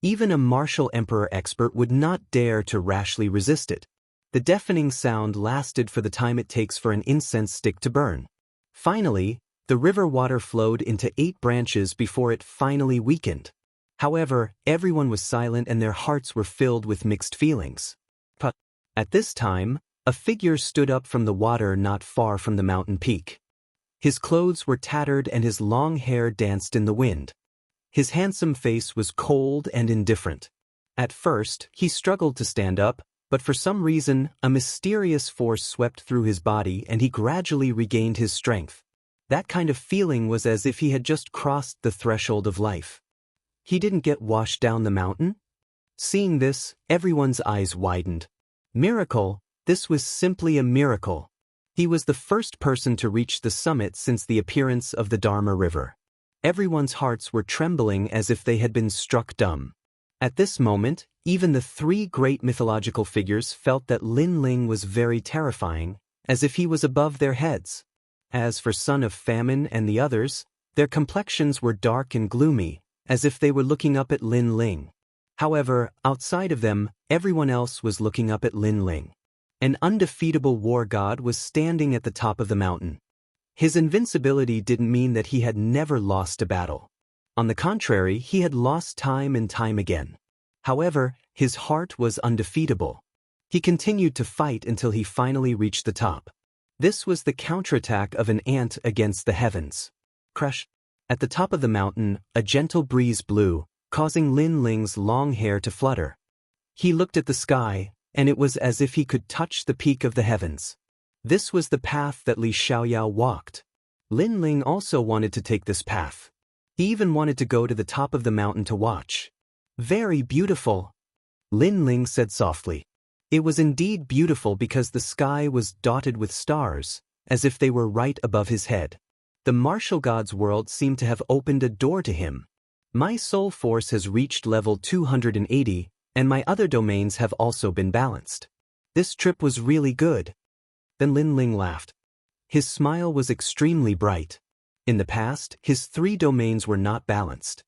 Even a martial emperor expert would not dare to rashly resist it. The deafening sound lasted for the time it takes for an incense stick to burn. Finally, the river water flowed into 8 branches before it finally weakened. However, everyone was silent and their hearts were filled with mixed feelings. But at this time, a figure stood up from the water not far from the mountain peak. His clothes were tattered and his long hair danced in the wind. His handsome face was cold and indifferent. At first, he struggled to stand up, but for some reason, a mysterious force swept through his body and he gradually regained his strength. That kind of feeling was as if he had just crossed the threshold of life. He didn't get washed down the mountain? Seeing this, everyone's eyes widened. Miracle, this was simply a miracle. He was the first person to reach the summit since the appearance of the Dharma River. Everyone's hearts were trembling as if they had been struck dumb. At this moment, even the 3 great mythological figures felt that Lin Ling was very terrifying, as if he was above their heads. As for Son of Famine and the others, their complexions were dark and gloomy, as if they were looking up at Lin Ling. However, outside of them, everyone else was looking up at Lin Ling. An undefeatable war god was standing at the top of the mountain. His invincibility didn't mean that he had never lost a battle. On the contrary, he had lost time and time again. However, his heart was undefeatable. He continued to fight until he finally reached the top. This was the counterattack of an ant against the heavens. Crush. At the top of the mountain, a gentle breeze blew, causing Lin Ling's long hair to flutter. He looked at the sky, and it was as if he could touch the peak of the heavens. This was the path that Li Xiaoyao walked. Lin Ling also wanted to take this path. He even wanted to go to the top of the mountain to watch. Very beautiful, Lin Ling said softly. It was indeed beautiful because the sky was dotted with stars, as if they were right above his head. The martial god's world seemed to have opened a door to him. My soul force has reached level 280, and my other domains have also been balanced. This trip was really good. Then Lin Ling laughed. His smile was extremely bright. In the past, his 3 domains were not balanced.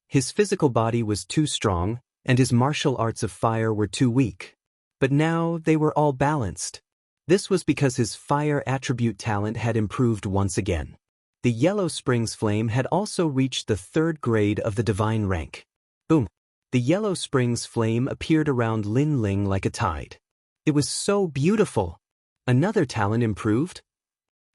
His physical body was too strong, and his martial arts of fire were too weak. But now they were all balanced. This was because his fire attribute talent had improved once again. The Yellow Springs flame had also reached the 3rd grade of the divine rank. Boom! The Yellow Springs flame appeared around Lin Ling like a tide. It was so beautiful! Another talent improved?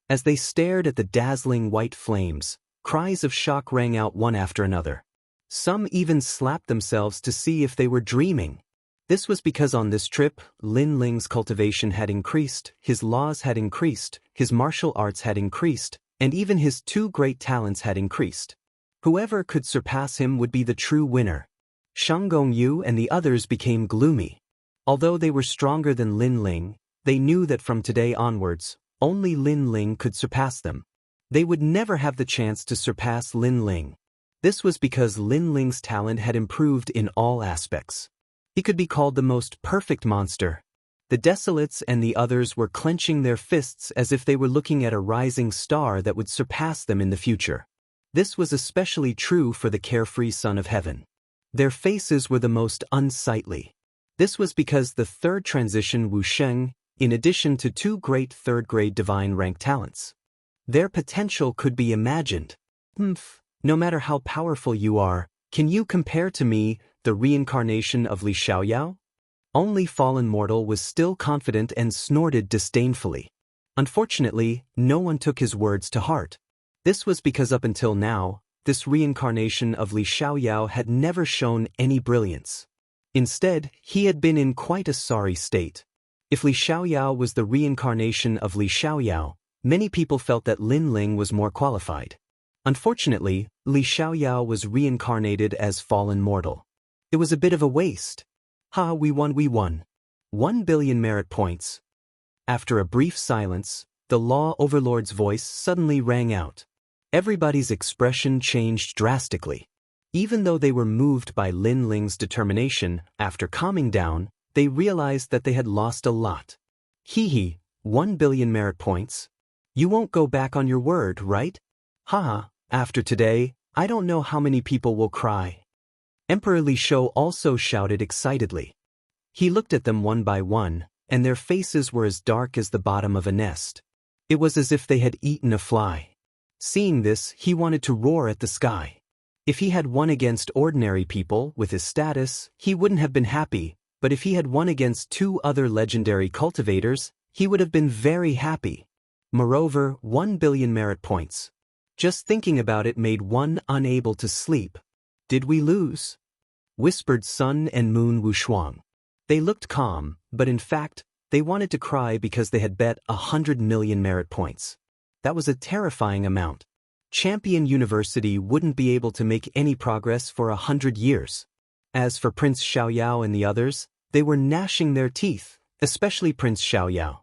As they stared at the dazzling white flames, cries of shock rang out one after another. Some even slapped themselves to see if they were dreaming. This was because on this trip, Lin Ling's cultivation had increased, his laws had increased, his martial arts had increased, and even his 2 great talents had increased. Whoever could surpass him would be the true winner. Shang Gongyu and the others became gloomy. Although they were stronger than Lin Ling, they knew that from today onwards, only Lin Ling could surpass them. They would never have the chance to surpass Lin Ling. This was because Lin Ling's talent had improved in all aspects. He could be called the most perfect monster. The Desolates and the others were clenching their fists as if they were looking at a rising star that would surpass them in the future. This was especially true for the carefree Son of Heaven. Their faces were the most unsightly. This was because the 3rd transition Wuxia, in addition to 2 great 3rd grade divine rank talents. Their potential could be imagined. No matter how powerful you are, can you compare to me the reincarnation of Li Xiaoyao? Only fallen mortal was still confident and snorted disdainfully. Unfortunately, no one took his words to heart. This was because up until now, this reincarnation of Li Xiaoyao had never shown any brilliance. Instead, he had been in quite a sorry state. If Li Xiaoyao was the reincarnation of Li Xiaoyao, many people felt that Lin Ling was more qualified. Unfortunately, Li Xiaoyao was reincarnated as fallen mortal. It was a bit of a waste. Ha, we won. 1 billion merit points. After a brief silence, the Law Overlord's voice suddenly rang out. Everybody's expression changed drastically. Even though they were moved by Lin Ling's determination, after calming down, they realized that they had lost a lot. 1 billion merit points? You won't go back on your word, right? Haha, after today, I don't know how many people will cry. Emperor Li Shou also shouted excitedly. He looked at them one by one, and their faces were as dark as the bottom of a nest. It was as if they had eaten a fly. Seeing this, he wanted to roar at the sky. If he had won against ordinary people with his status, he wouldn't have been happy, but if he had won against 2 other legendary cultivators, he would have been very happy. Moreover, 1 billion merit points. Just thinking about it made one unable to sleep. Did we lose? Whispered Sun and Moon Wushuang. They looked calm, but in fact, they wanted to cry because they had bet 100 million merit points. That was a terrifying amount. Champion University wouldn't be able to make any progress for 100 years. As for Prince Xiaoyao and the others, they were gnashing their teeth, especially Prince Xiaoyao.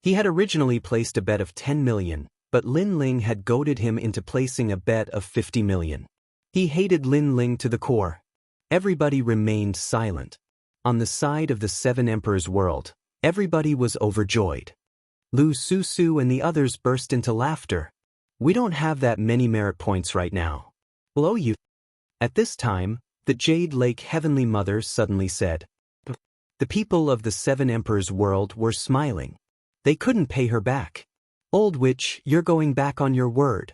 He had originally placed a bet of 10 million, but Lin Ling had goaded him into placing a bet of 50 million. He hated Lin Ling to the core. Everybody remained silent. On the side of the 7 Emperors' world, everybody was overjoyed. Lu Susu and the others burst into laughter. We don't have that many merit points right now. Well, you. At this time, the Jade Lake Heavenly Mother suddenly said. The people of the 7 Emperors' world were smiling. They couldn't pay her back. Old witch, you're going back on your word,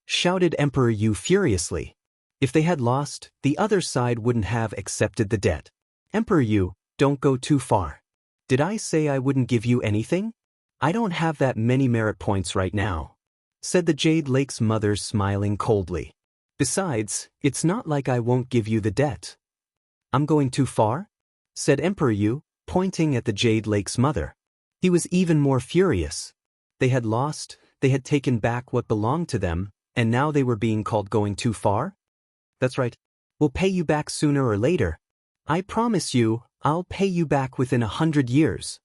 shouted Emperor Yu furiously. If they had lost, the other side wouldn't have accepted the debt. Emperor Yu, don't go too far. Did I say I wouldn't give you anything? I don't have that many merit points right now, said the Jade Lake's mother, smiling coldly. Besides, it's not like I won't give you the debt. I'm going too far? Said Emperor Yu, pointing at the Jade Lake's mother. He was even more furious. They had lost, they had taken back what belonged to them, and now they were being called going too far? That's right. We'll pay you back sooner or later. I promise you, I'll pay you back within 100 years,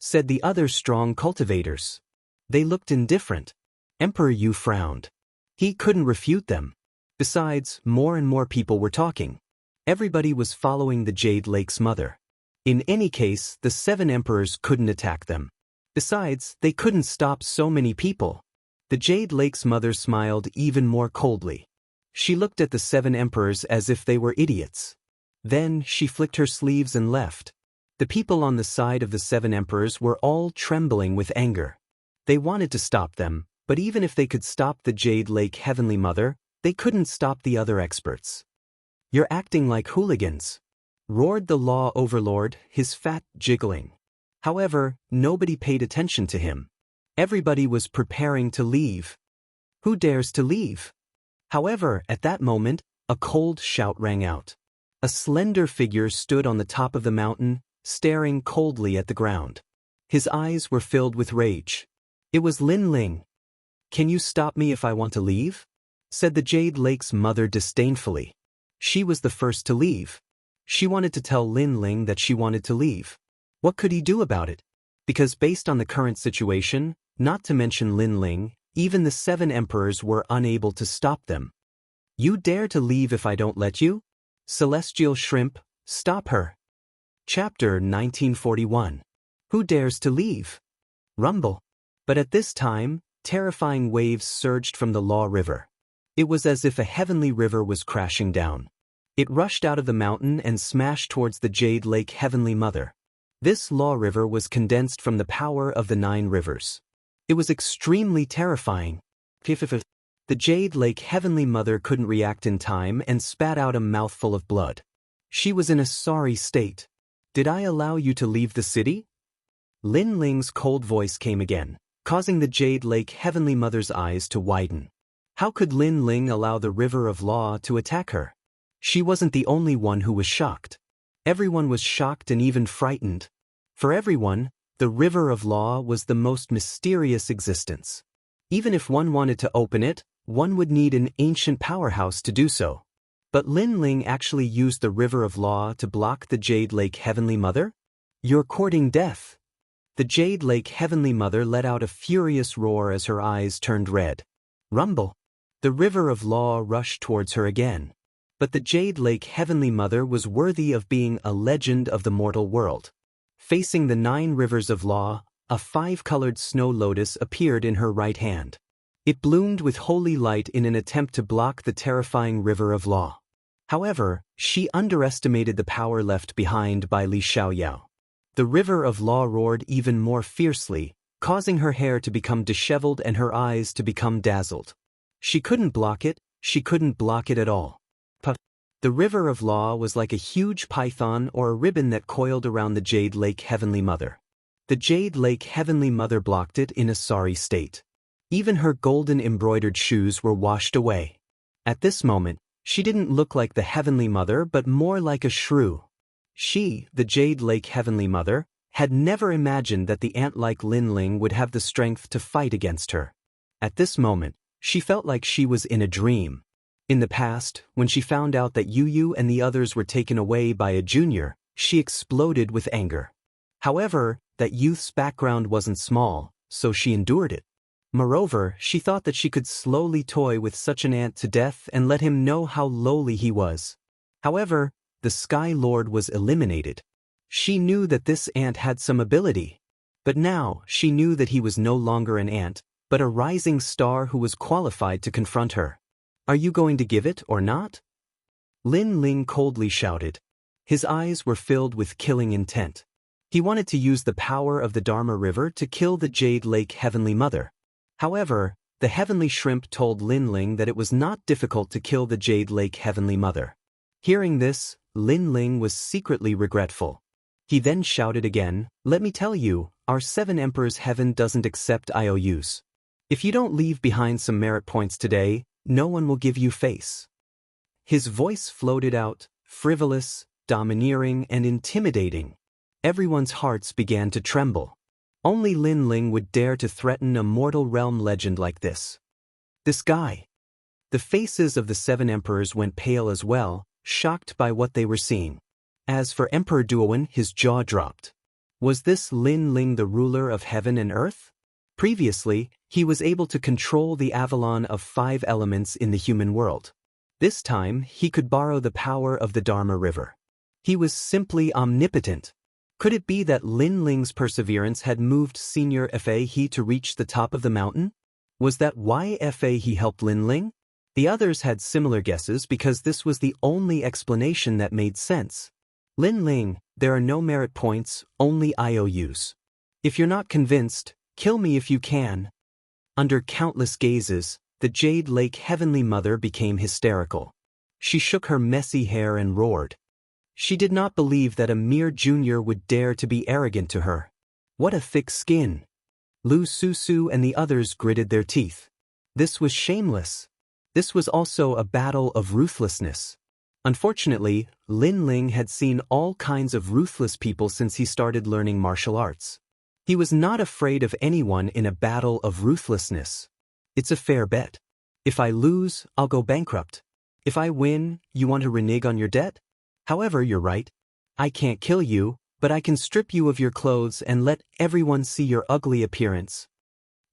said the other strong cultivators. They looked indifferent. Emperor Yu frowned. He couldn't refute them. Besides, more and more people were talking. Everybody was following the Jade Lake's mother. In any case, the 7 emperors couldn't attack them. Besides, they couldn't stop so many people. The Jade Lake's mother smiled even more coldly. She looked at the 7 emperors as if they were idiots. Then she flicked her sleeves and left. The people on the side of the 7 emperors were all trembling with anger. They wanted to stop them, but even if they could stop the Jade Lake Heavenly Mother, they couldn't stop the other experts. "You're acting like hooligans," roared the law overlord, his fat jiggling. However, nobody paid attention to him. Everybody was preparing to leave. Who dares to leave? However, at that moment, a cold shout rang out. A slender figure stood on the top of the mountain, staring coldly at the ground. His eyes were filled with rage. It was Lin Ling. "Can you stop me if I want to leave?" said the Jade Lake's mother disdainfully. She was the first to leave. She wanted to tell Lin Ling that she wanted to leave. What could he do about it? Because based on the current situation, not to mention Lin Ling, even the 7 emperors were unable to stop them. "You dare to leave if I don't let you? Celestial Shrimp, stop her." Chapter 1941. Who dares to leave? Rumble. But at this time, terrifying waves surged from the Law River. It was as if a heavenly river was crashing down. It rushed out of the mountain and smashed towards the Jade Lake Heavenly Mother. This Law River was condensed from the power of the 9 rivers. It was extremely terrifying. The Jade Lake Heavenly Mother couldn't react in time and spat out a mouthful of blood. She was in a sorry state. "Did I allow you to leave the city?" Lin Ling's cold voice came again, causing the Jade Lake Heavenly Mother's eyes to widen. How could Lin Ling allow the River of Law to attack her? She wasn't the only one who was shocked. Everyone was shocked and even frightened. For everyone, the River of Law was the most mysterious existence. Even if one wanted to open it, one would need an ancient powerhouse to do so. But Lin Ling actually used the River of Law to block the Jade Lake Heavenly Mother? "You're courting death." The Jade Lake Heavenly Mother let out a furious roar as her eyes turned red. Rumble. The River of Law rushed towards her again. But the Jade Lake Heavenly Mother was worthy of being a legend of the mortal world. Facing the 9 rivers of law, a 5-colored snow lotus appeared in her right hand. It bloomed with holy light in an attempt to block the terrifying River of Law. However, she underestimated the power left behind by Li Xiaoyao. The River of Law roared even more fiercely, causing her hair to become disheveled and her eyes to become dazzled. She couldn't block it, she couldn't block it at all. The River of Law was like a huge python or a ribbon that coiled around the Jade Lake Heavenly Mother. The Jade Lake Heavenly Mother blocked it in a sorry state. Even her golden embroidered shoes were washed away. At this moment, she didn't look like the Heavenly Mother but more like a shrew. She, the Jade Lake Heavenly Mother, had never imagined that the ant-like Lin Ling would have the strength to fight against her. At this moment, she felt like she was in a dream. In the past, when she found out that Yu and the others were taken away by a junior, she exploded with anger. However, that youth's background wasn't small, so she endured it. Moreover, she thought that she could slowly toy with such an ant to death and let him know how lowly he was. However, the Sky Lord was eliminated. She knew that this ant had some ability. But now, she knew that he was no longer an ant, but a rising star who was qualified to confront her. "Are you going to give it or not?" Lin Ling coldly shouted. His eyes were filled with killing intent. He wanted to use the power of the Dharma River to kill the Jade Lake Heavenly Mother. However, the Heavenly Shrimp told Lin Ling that it was not difficult to kill the Jade Lake Heavenly Mother. Hearing this, Lin Ling was secretly regretful. He then shouted again, "Let me tell you, our 7 emperors' heaven doesn't accept IOUs. If you don't leave behind some merit points today, no one will give you face." His voice floated out, frivolous, domineering, and intimidating. Everyone's hearts began to tremble. Only Lin Ling would dare to threaten a mortal realm legend like this. This guy. The faces of the 7 emperors went pale as well, shocked by what they were seeing. As for Emperor Duowen, his jaw dropped. Was this Lin Ling the ruler of heaven and earth? Previously, he was able to control the Avalon of 5 elements in the human world. This time, he could borrow the power of the Dharma River. He was simply omnipotent. Could it be that Lin Ling's perseverance had moved Senior Fa He to reach the top of the mountain? Was that why Fa He helped Lin Ling? The others had similar guesses because this was the only explanation that made sense. Lin Ling, there are no merit points, only IOUs. If you're not convinced, kill me if you can. Under countless gazes, the Jade Lake Heavenly Mother became hysterical. She shook her messy hair and roared. She did not believe that a mere junior would dare to be arrogant to her. What a thick skin! Lu Susu and the others gritted their teeth. This was shameless. This was also a battle of ruthlessness. Unfortunately, Lin Ling had seen all kinds of ruthless people since he started learning martial arts. He was not afraid of anyone in a battle of ruthlessness. It's a fair bet. If I lose, I'll go bankrupt. If I win, you want to renege on your debt? However, you're right. I can't kill you, but I can strip you of your clothes and let everyone see your ugly appearance.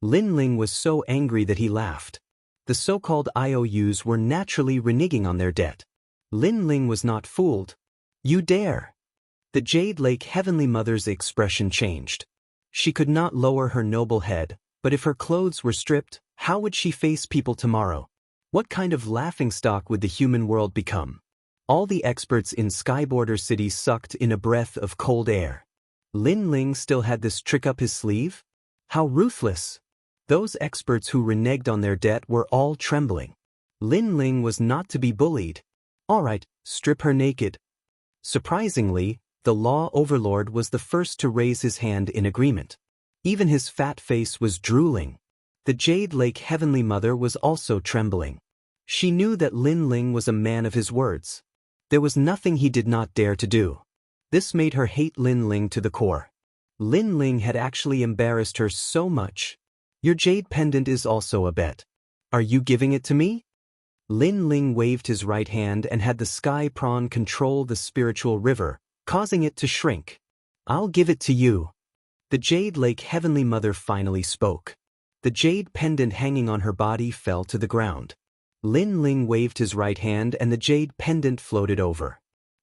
Lin Ling was so angry that he laughed. The so-called IOUs were naturally reneging on their debt. Lin Ling was not fooled. You dare! The Jade Lake Heavenly Mother's expression changed. She could not lower her noble head, but if her clothes were stripped, how would she face people tomorrow? What kind of laughingstock would the human world become? All the experts in Skyborder City sucked in a breath of cold air. Lin Ling still had this trick up his sleeve? How ruthless! Those experts who reneged on their debt were all trembling. Lin Ling was not to be bullied. All right, strip her naked. Surprisingly, the law overlord was the first to raise his hand in agreement. Even his fat face was drooling. The Jade Lake Heavenly Mother was also trembling. She knew that Lin Ling was a man of his words. There was nothing he did not dare to do. This made her hate Lin Ling to the core. Lin Ling had actually embarrassed her so much. Your jade pendant is also a bet. Are you giving it to me? Lin Ling waved his right hand and had the sky prawn control the spiritual river, causing it to shrink. I'll give it to you. The Jade Lake Heavenly Mother finally spoke. The jade pendant hanging on her body fell to the ground. Lin Ling waved his right hand and the jade pendant floated over.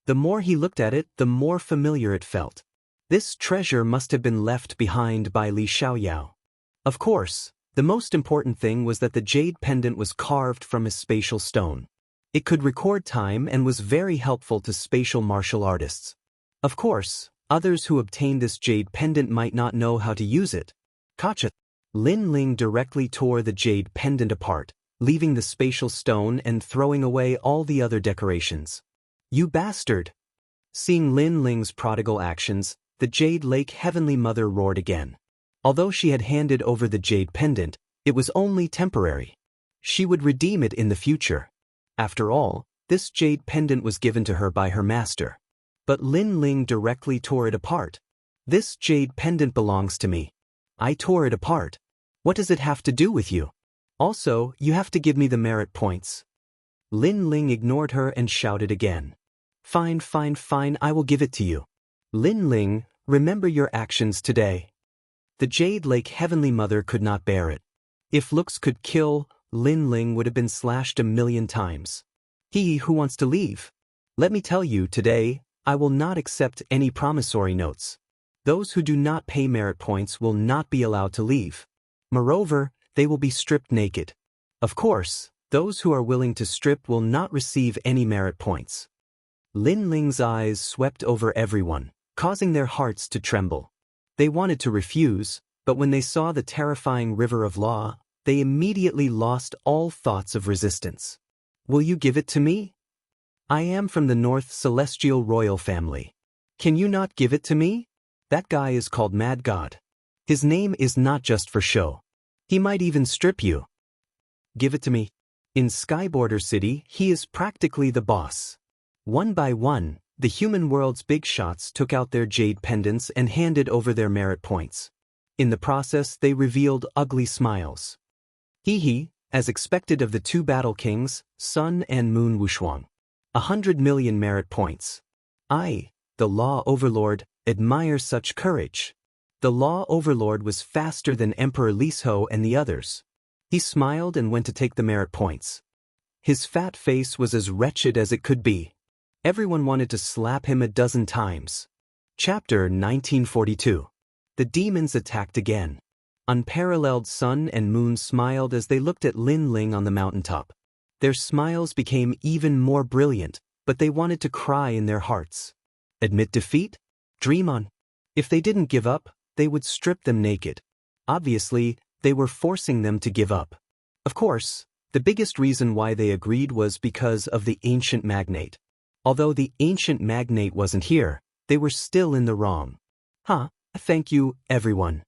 The more he looked at it, the more familiar it felt. This treasure must have been left behind by Li Xiaoyao. Of course, the most important thing was that the jade pendant was carved from a spatial stone. It could record time and was very helpful to spatial martial artists. Of course, others who obtained this jade pendant might not know how to use it. Gotcha. Lin Ling directly tore the jade pendant apart, leaving the spatial stone and throwing away all the other decorations. You bastard! Seeing Lin Ling's prodigal actions, the Jade Lake Heavenly Mother roared again. Although she had handed over the jade pendant, it was only temporary. She would redeem it in the future. After all, this jade pendant was given to her by her master. But Lin Ling directly tore it apart. This jade pendant belongs to me. I tore it apart. What does it have to do with you? Also, you have to give me the merit points. Lin Ling ignored her and shouted again. Fine, fine, fine, I will give it to you. Lin Ling, remember your actions today. The Jade Lake Heavenly Mother could not bear it. If looks could kill, Lin Ling would have been slashed 1,000,000 times. He who wants to leave. Let me tell you, today, I will not accept any promissory notes. Those who do not pay merit points will not be allowed to leave. Moreover, they will be stripped naked. Of course, those who are willing to strip will not receive any merit points. Lin Ling's eyes swept over everyone, causing their hearts to tremble. They wanted to refuse, but when they saw the terrifying river of law, they immediately lost all thoughts of resistance. Will you give it to me? I am from the North Celestial Royal Family. Can you not give it to me? That guy is called Mad God. His name is not just for show. He might even strip you. Give it to me. In Skyborder City, he is practically the boss. One by one, the human world's big shots took out their jade pendants and handed over their merit points. In the process, they revealed ugly smiles. Hee, as expected of the two battle kings, Sun and Moon Wushuang. 100 million merit points. I, the Law Overlord, admire such courage. The Law Overlord was faster than Emperor Lisho and the others. He smiled and went to take the merit points. His fat face was as wretched as it could be. Everyone wanted to slap him 12 times. Chapter 1942. The demons attacked again. Unparalleled Sun and Moon smiled as they looked at Lin Ling on the mountaintop. Their smiles became even more brilliant, but they wanted to cry in their hearts. Admit defeat? Dream on. If they didn't give up, they would strip them naked. Obviously, they were forcing them to give up. Of course, the biggest reason why they agreed was because of the ancient magnate. Although the ancient magnate wasn't here, they were still in the wrong. Thank you, everyone.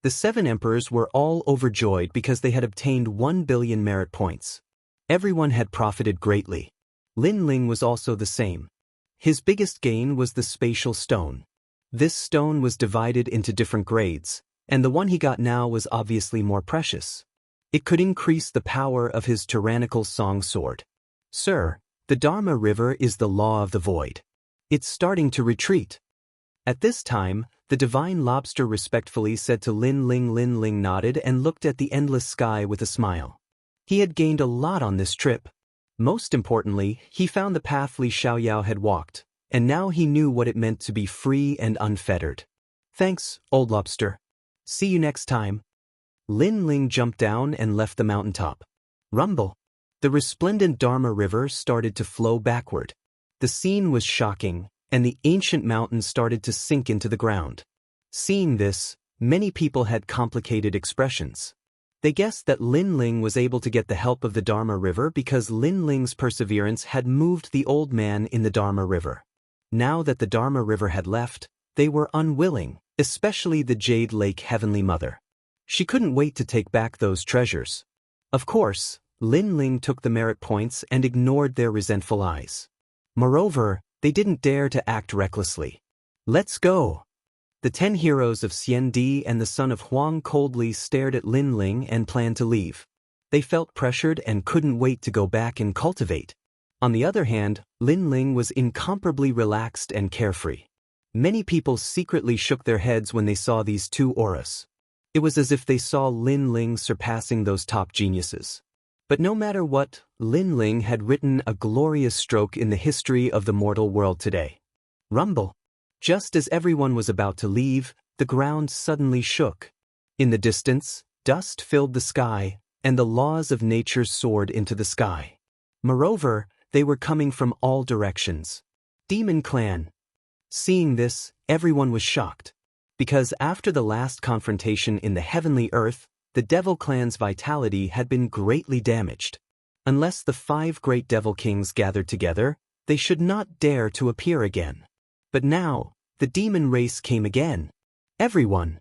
The 7 emperors were all overjoyed because they had obtained 1 billion merit points. Everyone had profited greatly. Lin Ling was also the same. His biggest gain was the spatial stone. This stone was divided into different grades, and the one he got now was obviously more precious. It could increase the power of his tyrannical song sword. Sir, the Dharma River is the law of the void. It's starting to retreat. At this time, the divine lobster respectfully said to Lin Ling. Lin Ling nodded and looked at the endless sky with a smile. He had gained a lot on this trip. Most importantly, he found the path Li Xiaoyao had walked, and now he knew what it meant to be free and unfettered. Thanks, old lobster. See you next time. Lin Ling jumped down and left the mountaintop. Rumble. The resplendent Dharma River started to flow backward. The scene was shocking, and the ancient mountain started to sink into the ground. Seeing this, many people had complicated expressions. They guessed that Lin Ling was able to get the help of the Dharma River because Lin Ling's perseverance had moved the old man in the Dharma River. Now that the Dharma River had left, they were unwilling, especially the Jade Lake Heavenly Mother. She couldn't wait to take back those treasures. Of course, Lin Ling took the merit points and ignored their resentful eyes. Moreover, they didn't dare to act recklessly. Let's go! The 10 heroes of Xian Di and the son of Huang coldly stared at Lin Ling and planned to leave. They felt pressured and couldn't wait to go back and cultivate. On the other hand, Lin Ling was incomparably relaxed and carefree. Many people secretly shook their heads when they saw these two auras. It was as if they saw Lin Ling surpassing those top geniuses. But no matter what, Lin Ling had written a glorious stroke in the history of the mortal world today. Rumble. Just as everyone was about to leave, the ground suddenly shook. In the distance, dust filled the sky, and the laws of nature soared into the sky. Moreover, they were coming from all directions. Demon Clan. Seeing this, everyone was shocked. Because after the last confrontation in the heavenly earth, the Devil Clan's vitality had been greatly damaged. Unless the 5 great Devil Kings gathered together, they should not dare to appear again. But now, the demon race came again. Everyone.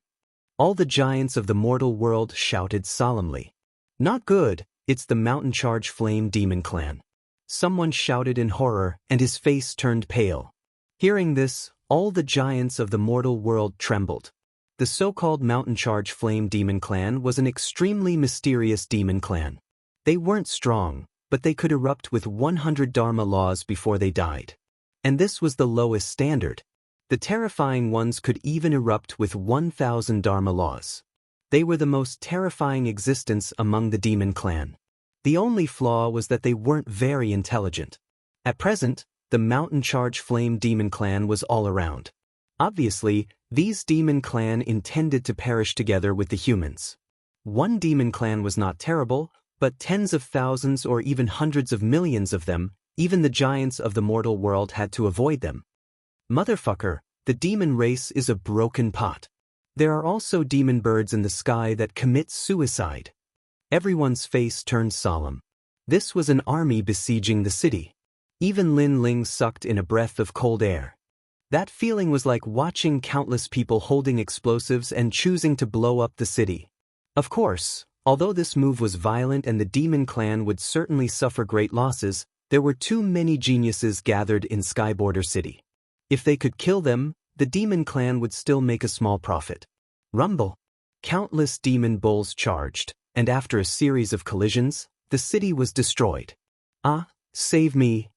All the giants of the mortal world shouted solemnly. Not good, it's the Mountain Charge Flame Demon Clan. Someone shouted in horror, and his face turned pale. Hearing this, all the giants of the mortal world trembled. The so-called Mountain Charge Flame Demon Clan was an extremely mysterious demon clan. They weren't strong, but they could erupt with 100 Dharma laws before they died. And this was the lowest standard. The terrifying ones could even erupt with 1,000 Dharma laws. They were the most terrifying existence among the demon clan. The only flaw was that they weren't very intelligent. At present, the Mountain Charge Flame Demon Clan was all around. Obviously, these demon clan intended to perish together with the humans. One demon clan was not terrible, but tens of thousands or even hundreds of millions of them, even the giants of the mortal world had to avoid them. Motherfucker, the demon race is a broken pot. There are also demon birds in the sky that commit suicide. Everyone's face turned solemn. This was an army besieging the city. Even Lin Ling sucked in a breath of cold air. That feeling was like watching countless people holding explosives and choosing to blow up the city. Of course, although this move was violent and the demon clan would certainly suffer great losses, there were too many geniuses gathered in Skyborder City. If they could kill them, the demon clan would still make a small profit. Rumble. Countless demon bulls charged, and after a series of collisions, the city was destroyed. Ah, save me.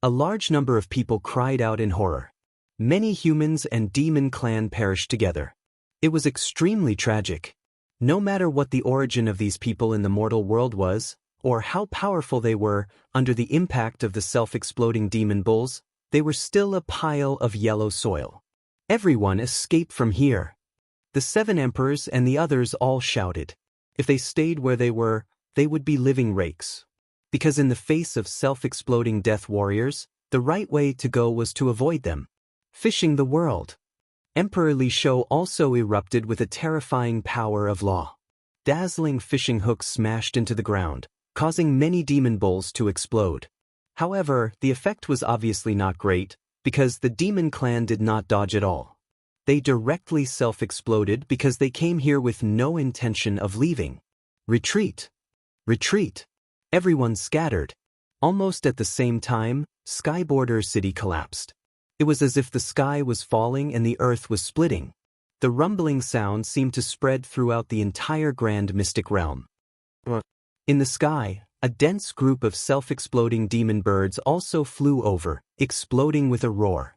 A large number of people cried out in horror. Many humans and demon clan perished together. It was extremely tragic. No matter what the origin of these people in the mortal world was, or how powerful they were, under the impact of the self-exploding demon bulls, they were still a pile of yellow soil. Everyone escaped from here. The 7 emperors and the others all shouted. If they stayed where they were, they would be living rakes. Because in the face of self-exploding death warriors, the right way to go was to avoid them. Fishing the world. Emperor Li Shou also erupted with a terrifying power of law. Dazzling fishing hooks smashed into the ground, causing many demon bowls to explode. However, the effect was obviously not great, because the demon clan did not dodge at all. They directly self-exploded because they came here with no intention of leaving. Retreat! Retreat! Everyone scattered. Almost at the same time, Skyborder City collapsed. It was as if the sky was falling and the earth was splitting. The rumbling sound seemed to spread throughout the entire grand mystic realm. In the sky, a dense group of self-exploding demon birds also flew over, exploding with a roar.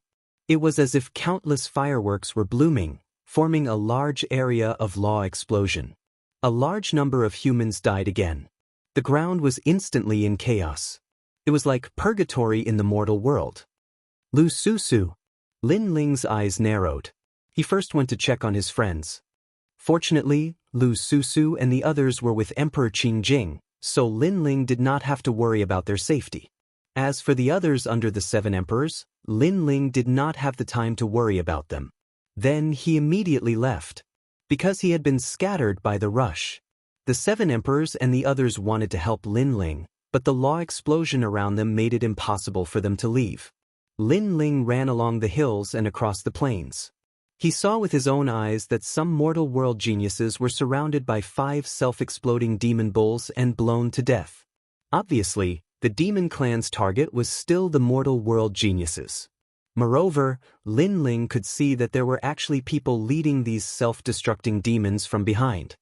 It was as if countless fireworks were blooming, forming a large area of law explosion. A large number of humans died again. The ground was instantly in chaos. It was like purgatory in the mortal world. Lu Susu. Lin Ling's eyes narrowed. He first went to check on his friends. Fortunately, Lu Susu and the others were with Emperor Qingjing, so Lin Ling did not have to worry about their safety. As for the others under the 7 emperors, Lin Ling did not have the time to worry about them. Then he immediately left. Because he had been scattered by the rush. The 7 emperors and the others wanted to help Lin Ling, but the law explosion around them made it impossible for them to leave. Lin Ling ran along the hills and across the plains. He saw with his own eyes that some mortal world geniuses were surrounded by 5 self-exploding demon bulls and blown to death. Obviously, the demon clan's target was still the mortal world geniuses. Moreover, Lin Ling could see that there were actually people leading these self-destructing demons from behind.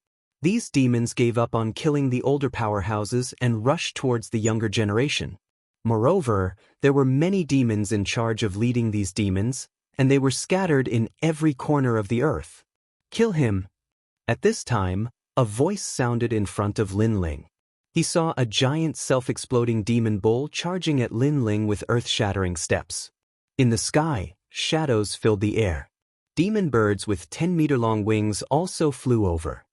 These demons gave up on killing the older powerhouses and rushed towards the younger generation. Moreover, there were many demons in charge of leading these demons, and they were scattered in every corner of the earth. Kill him! At this time, a voice sounded in front of Lin Ling. He saw a giant self-exploding demon bull charging at Lin Ling with earth-shattering steps. In the sky, shadows filled the air. Demon birds with 10-meter-long wings also flew over.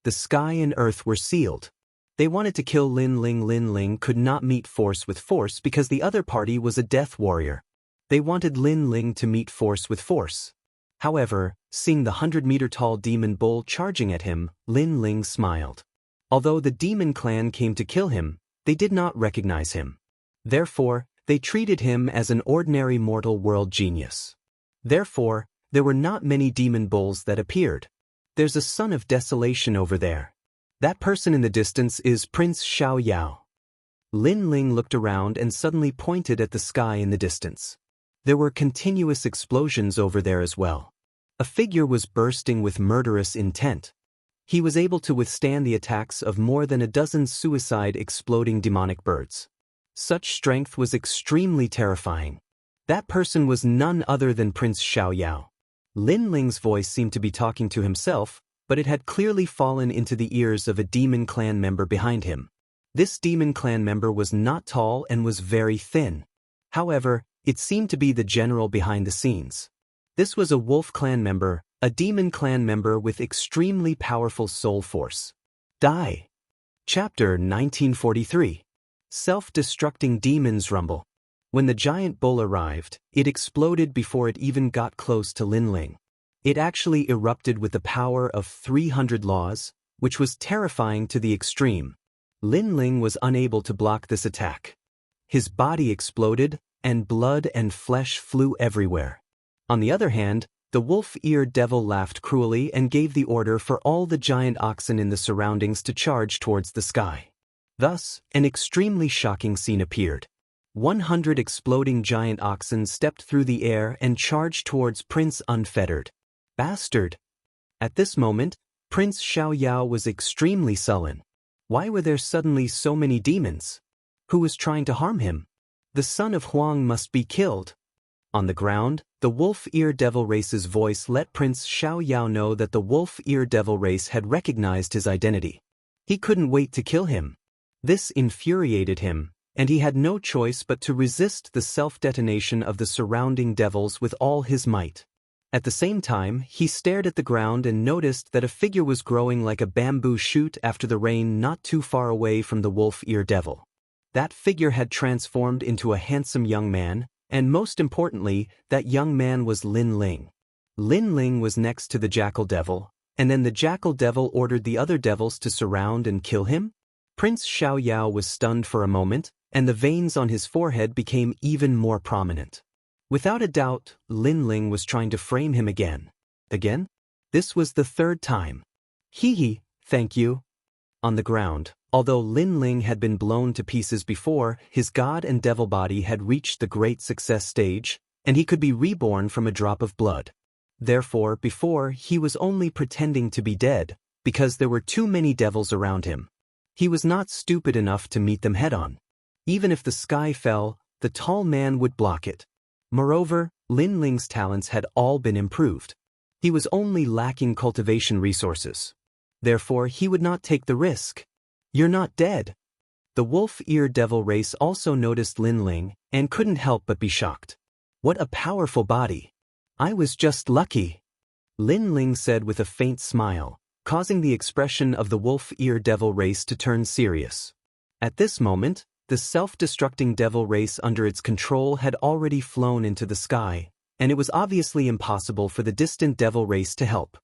The sky and earth were sealed. They wanted to kill Lin Ling. Lin Ling could not meet force with force because the other party was a death warrior. They wanted Lin Ling to meet force with force. However, seeing the 100-meter-tall demon bull charging at him, Lin Ling smiled. Although the demon clan came to kill him, they did not recognize him. Therefore, they treated him as an ordinary mortal world genius. Therefore, there were not many demon bulls that appeared. There's a son of desolation over there. That person in the distance is Prince Xiao Yao. Lin Ling looked around and suddenly pointed at the sky in the distance. There were continuous explosions over there as well. A figure was bursting with murderous intent. He was able to withstand the attacks of more than a dozen suicide exploding demonic birds. Such strength was extremely terrifying. That person was none other than Prince Xiao Yao. Lin Ling's voice seemed to be talking to himself, but it had clearly fallen into the ears of a demon clan member behind him. This demon clan member was not tall and was very thin. However, it seemed to be the general behind the scenes. This was a wolf clan member, a demon clan member with extremely powerful soul force. Die. Chapter 1943. Self-destructing demons rumble. When the giant bull arrived, it exploded before it even got close to Lin Ling. It actually erupted with the power of 300 laws, which was terrifying to the extreme. Lin Ling was unable to block this attack. His body exploded, and blood and flesh flew everywhere. On the other hand, the wolf-eared devil laughed cruelly and gave the order for all the giant oxen in the surroundings to charge towards the sky. Thus, an extremely shocking scene appeared. 100 exploding giant oxen stepped through the air and charged towards Prince Unfettered. Bastard! At this moment, Prince Xiao Yao was extremely sullen. Why were there suddenly so many demons? Who was trying to harm him? The son of Huang must be killed. On the ground, the wolf-ear devil race's voice let Prince Xiao Yao know that the wolf-ear devil race had recognized his identity. He couldn't wait to kill him. This infuriated him, and he had no choice but to resist the self-detonation of the surrounding devils with all his might. At the same time, he stared at the ground and noticed that a figure was growing like a bamboo shoot after the rain not too far away from the wolf-ear devil. That figure had transformed into a handsome young man, And most importantly, that young man was Lin Ling. Lin Ling was next to the Jackal Devil, and then the Jackal Devil ordered the other devils to surround and kill him? Prince Xiaoyao was stunned for a moment, and the veins on his forehead became even more prominent. Without a doubt, Lin Ling was trying to frame him again. Again? This was the third time. Hee, thank you. On the ground, although Lin Ling had been blown to pieces before, his god and devil body had reached the great success stage, and he could be reborn from a drop of blood. Therefore, before, he was only pretending to be dead, because there were too many devils around him. He was not stupid enough to meet them head-on. Even if the sky fell, the tall man would block it. Moreover, Lin Ling's talents had all been improved. He was only lacking cultivation resources. Therefore, he would not take the risk. You're not dead. The wolf-ear devil race also noticed Lin Ling, and couldn't help but be shocked. What a powerful body. I was just lucky. Lin Ling said with a faint smile, causing the expression of the wolf-ear devil race to turn serious. At this moment, the self-destructing devil race under its control had already flown into the sky, and it was obviously impossible for the distant devil race to help.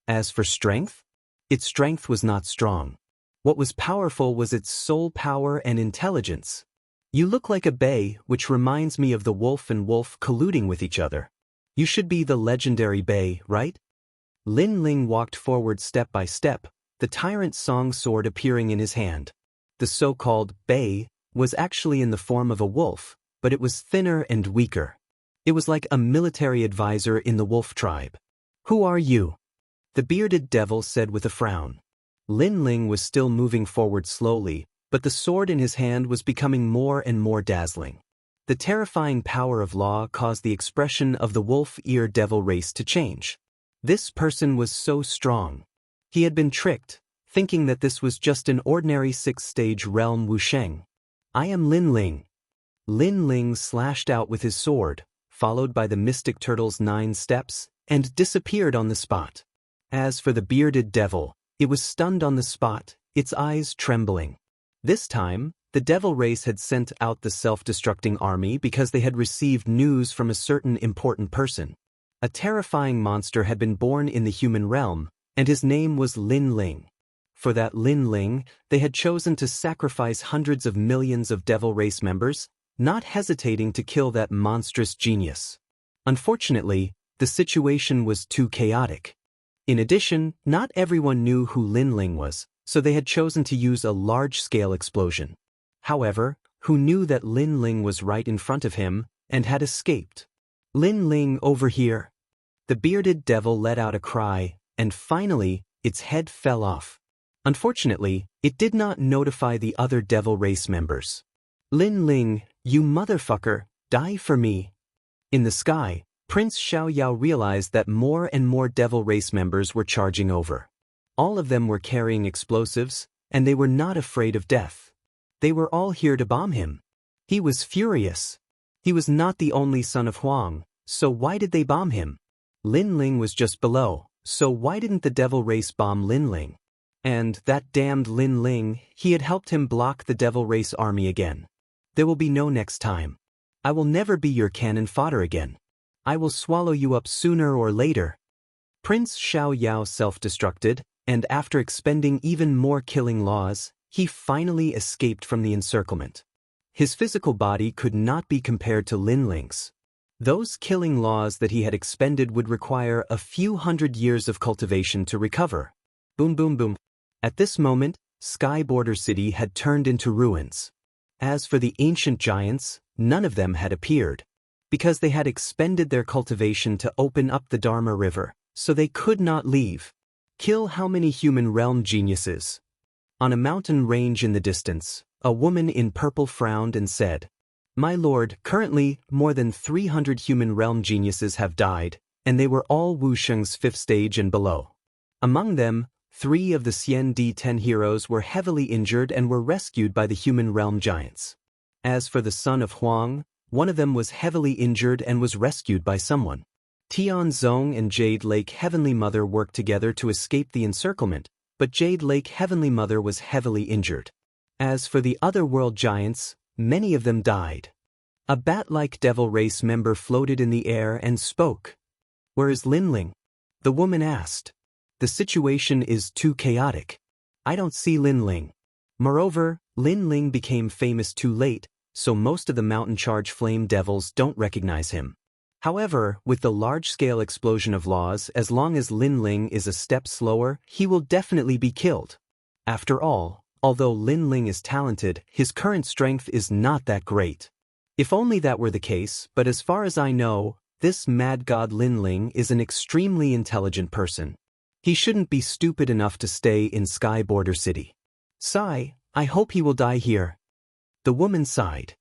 As for strength, its strength was not strong. What was powerful was its soul power and intelligence. You look like a bay, which reminds me of the wolf and wolf colluding with each other. You should be the legendary bay, right? Lin Ling walked forward step by step, the tyrant song sword appearing in his hand. The so-called bay was actually in the form of a wolf, but it was thinner and weaker. It was like a military advisor in the wolf tribe. Who are you? The bearded devil said with a frown. Lin Ling was still moving forward slowly, but the sword in his hand was becoming more and more dazzling. The terrifying power of law caused the expression of the wolf-ear devil race to change. This person was so strong. He had been tricked, thinking that this was just an ordinary sixth-stage realm Wusheng. I am Lin Ling. Lin Ling slashed out with his sword, followed by the mystic turtle's 9 steps, and disappeared on the spot. As for the bearded devil, it was stunned on the spot, its eyes trembling. This time, the devil race had sent out the self-destructing army because they had received news from a certain important person. A terrifying monster had been born in the human realm, and his name was Lin Ling. For that Lin Ling, they had chosen to sacrifice hundreds of millions of devil race members, not hesitating to kill that monstrous genius. Unfortunately, the situation was too chaotic. In addition, not everyone knew who Lin Ling was, so they had chosen to use a large-scale explosion. However, who knew that Lin Ling was right in front of him and had escaped? Lin Ling, over here. The bearded devil let out a cry, and finally, its head fell off. Unfortunately, it did not notify the other devil race members. Lin Ling, you motherfucker, die for me. In the sky, Prince Xiaoyao realized that more and more devil race members were charging over. All of them were carrying explosives, and they were not afraid of death. They were all here to bomb him. He was furious. He was not the only son of Huang, so why did they bomb him? Lin Ling was just below, so why didn't the devil race bomb Lin Ling? And that damned Lin Ling, he had helped him block the devil race army again. There will be no next time. I will never be your cannon fodder again. I will swallow you up sooner or later. Prince Xiaoyao self-destructed, and after expending even more killing laws, he finally escaped from the encirclement. His physical body could not be compared to Lin Ling's. Those killing laws that he had expended would require a few hundred years of cultivation to recover. Boom boom boom. At this moment, Sky Border City had turned into ruins. As for the ancient giants, none of them had appeared, because they had expended their cultivation to open up the Dharma River, so they could not leave. Kill how many human realm geniuses? On a mountain range in the distance, a woman in purple frowned and said, My lord, currently, more than 300 human realm geniuses have died, and they were all Wusheng's 5th stage and below. Among them, 3 of the Xian D10 heroes were heavily injured and were rescued by the human realm giants. As for the son of Huang, one of them was heavily injured and was rescued by someone. Tianzong and Jade Lake Heavenly Mother worked together to escape the encirclement, but Jade Lake Heavenly Mother was heavily injured. As for the other world giants, many of them died. A bat-like devil race member floated in the air and spoke. "Where is Linling?" the woman asked. "The situation is too chaotic. I don't see Linling." Moreover, Linling became famous too late, so most of the mountain charge flame devils don't recognize him. However, with the large-scale explosion of laws, as long as Linling is a step slower, he will definitely be killed. After all, although Linling is talented, his current strength is not that great. If only that were the case, but as far as I know, this mad god Linling is an extremely intelligent person. He shouldn't be stupid enough to stay in Sky Border City. Sigh, I hope he will die here. The woman sighed.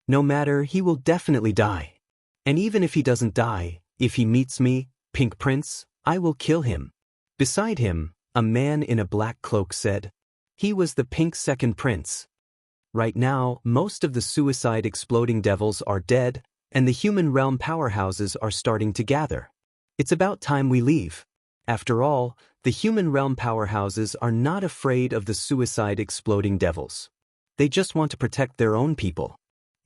No matter, he will definitely die. And even if he doesn't die, if he meets me, Pink Prince, I will kill him. Beside him, a man in a black cloak said. He was the Pink Second Prince. Right now, most of the suicide exploding devils are dead, and the human realm powerhouses are starting to gather. It's about time we leave. After all, the human realm powerhouses are not afraid of the suicide exploding devils. They just want to protect their own people.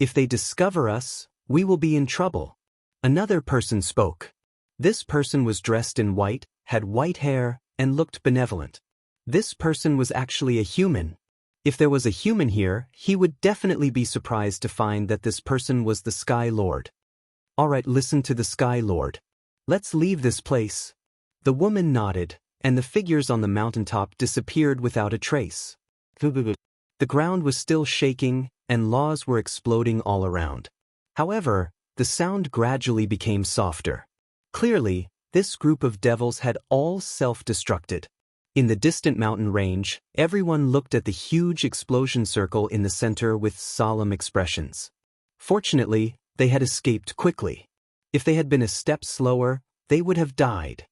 If they discover us, we will be in trouble. Another person spoke. This person was dressed in white, had white hair, and looked benevolent. This person was actually a human. If there was a human here, he would definitely be surprised to find that this person was the Sky Lord. Alright, listen to the Sky Lord. Let's leave this place. The woman nodded, and the figures on the mountaintop disappeared without a trace. The ground was still shaking, and laws were exploding all around. However, the sound gradually became softer. Clearly, this group of devils had all self-destructed. In the distant mountain range, everyone looked at the huge explosion circle in the center with solemn expressions. Fortunately, they had escaped quickly. If they had been a step slower, they would have died.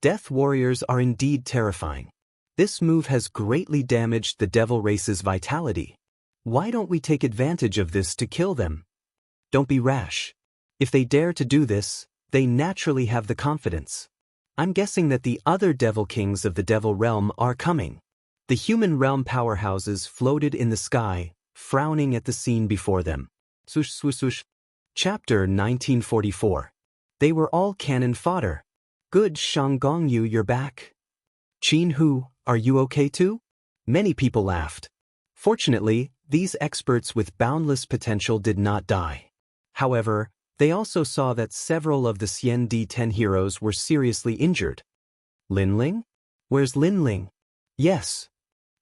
Death warriors are indeed terrifying. This move has greatly damaged the devil race's vitality. Why don't we take advantage of this to kill them? Don't be rash. If they dare to do this, they naturally have the confidence. I'm guessing that the other devil kings of the devil realm are coming. The human realm powerhouses floated in the sky, frowning at the scene before them. Swoosh, swoosh, swoosh. Chapter 1944. They were all cannon fodder. Good, Shanggongyu, you're back. Qin Hu, are you okay too? Many people laughed. Fortunately, these experts with boundless potential did not die. However, they also saw that several of the Xian D10 heroes were seriously injured. Linling? Where's Linling? Yes.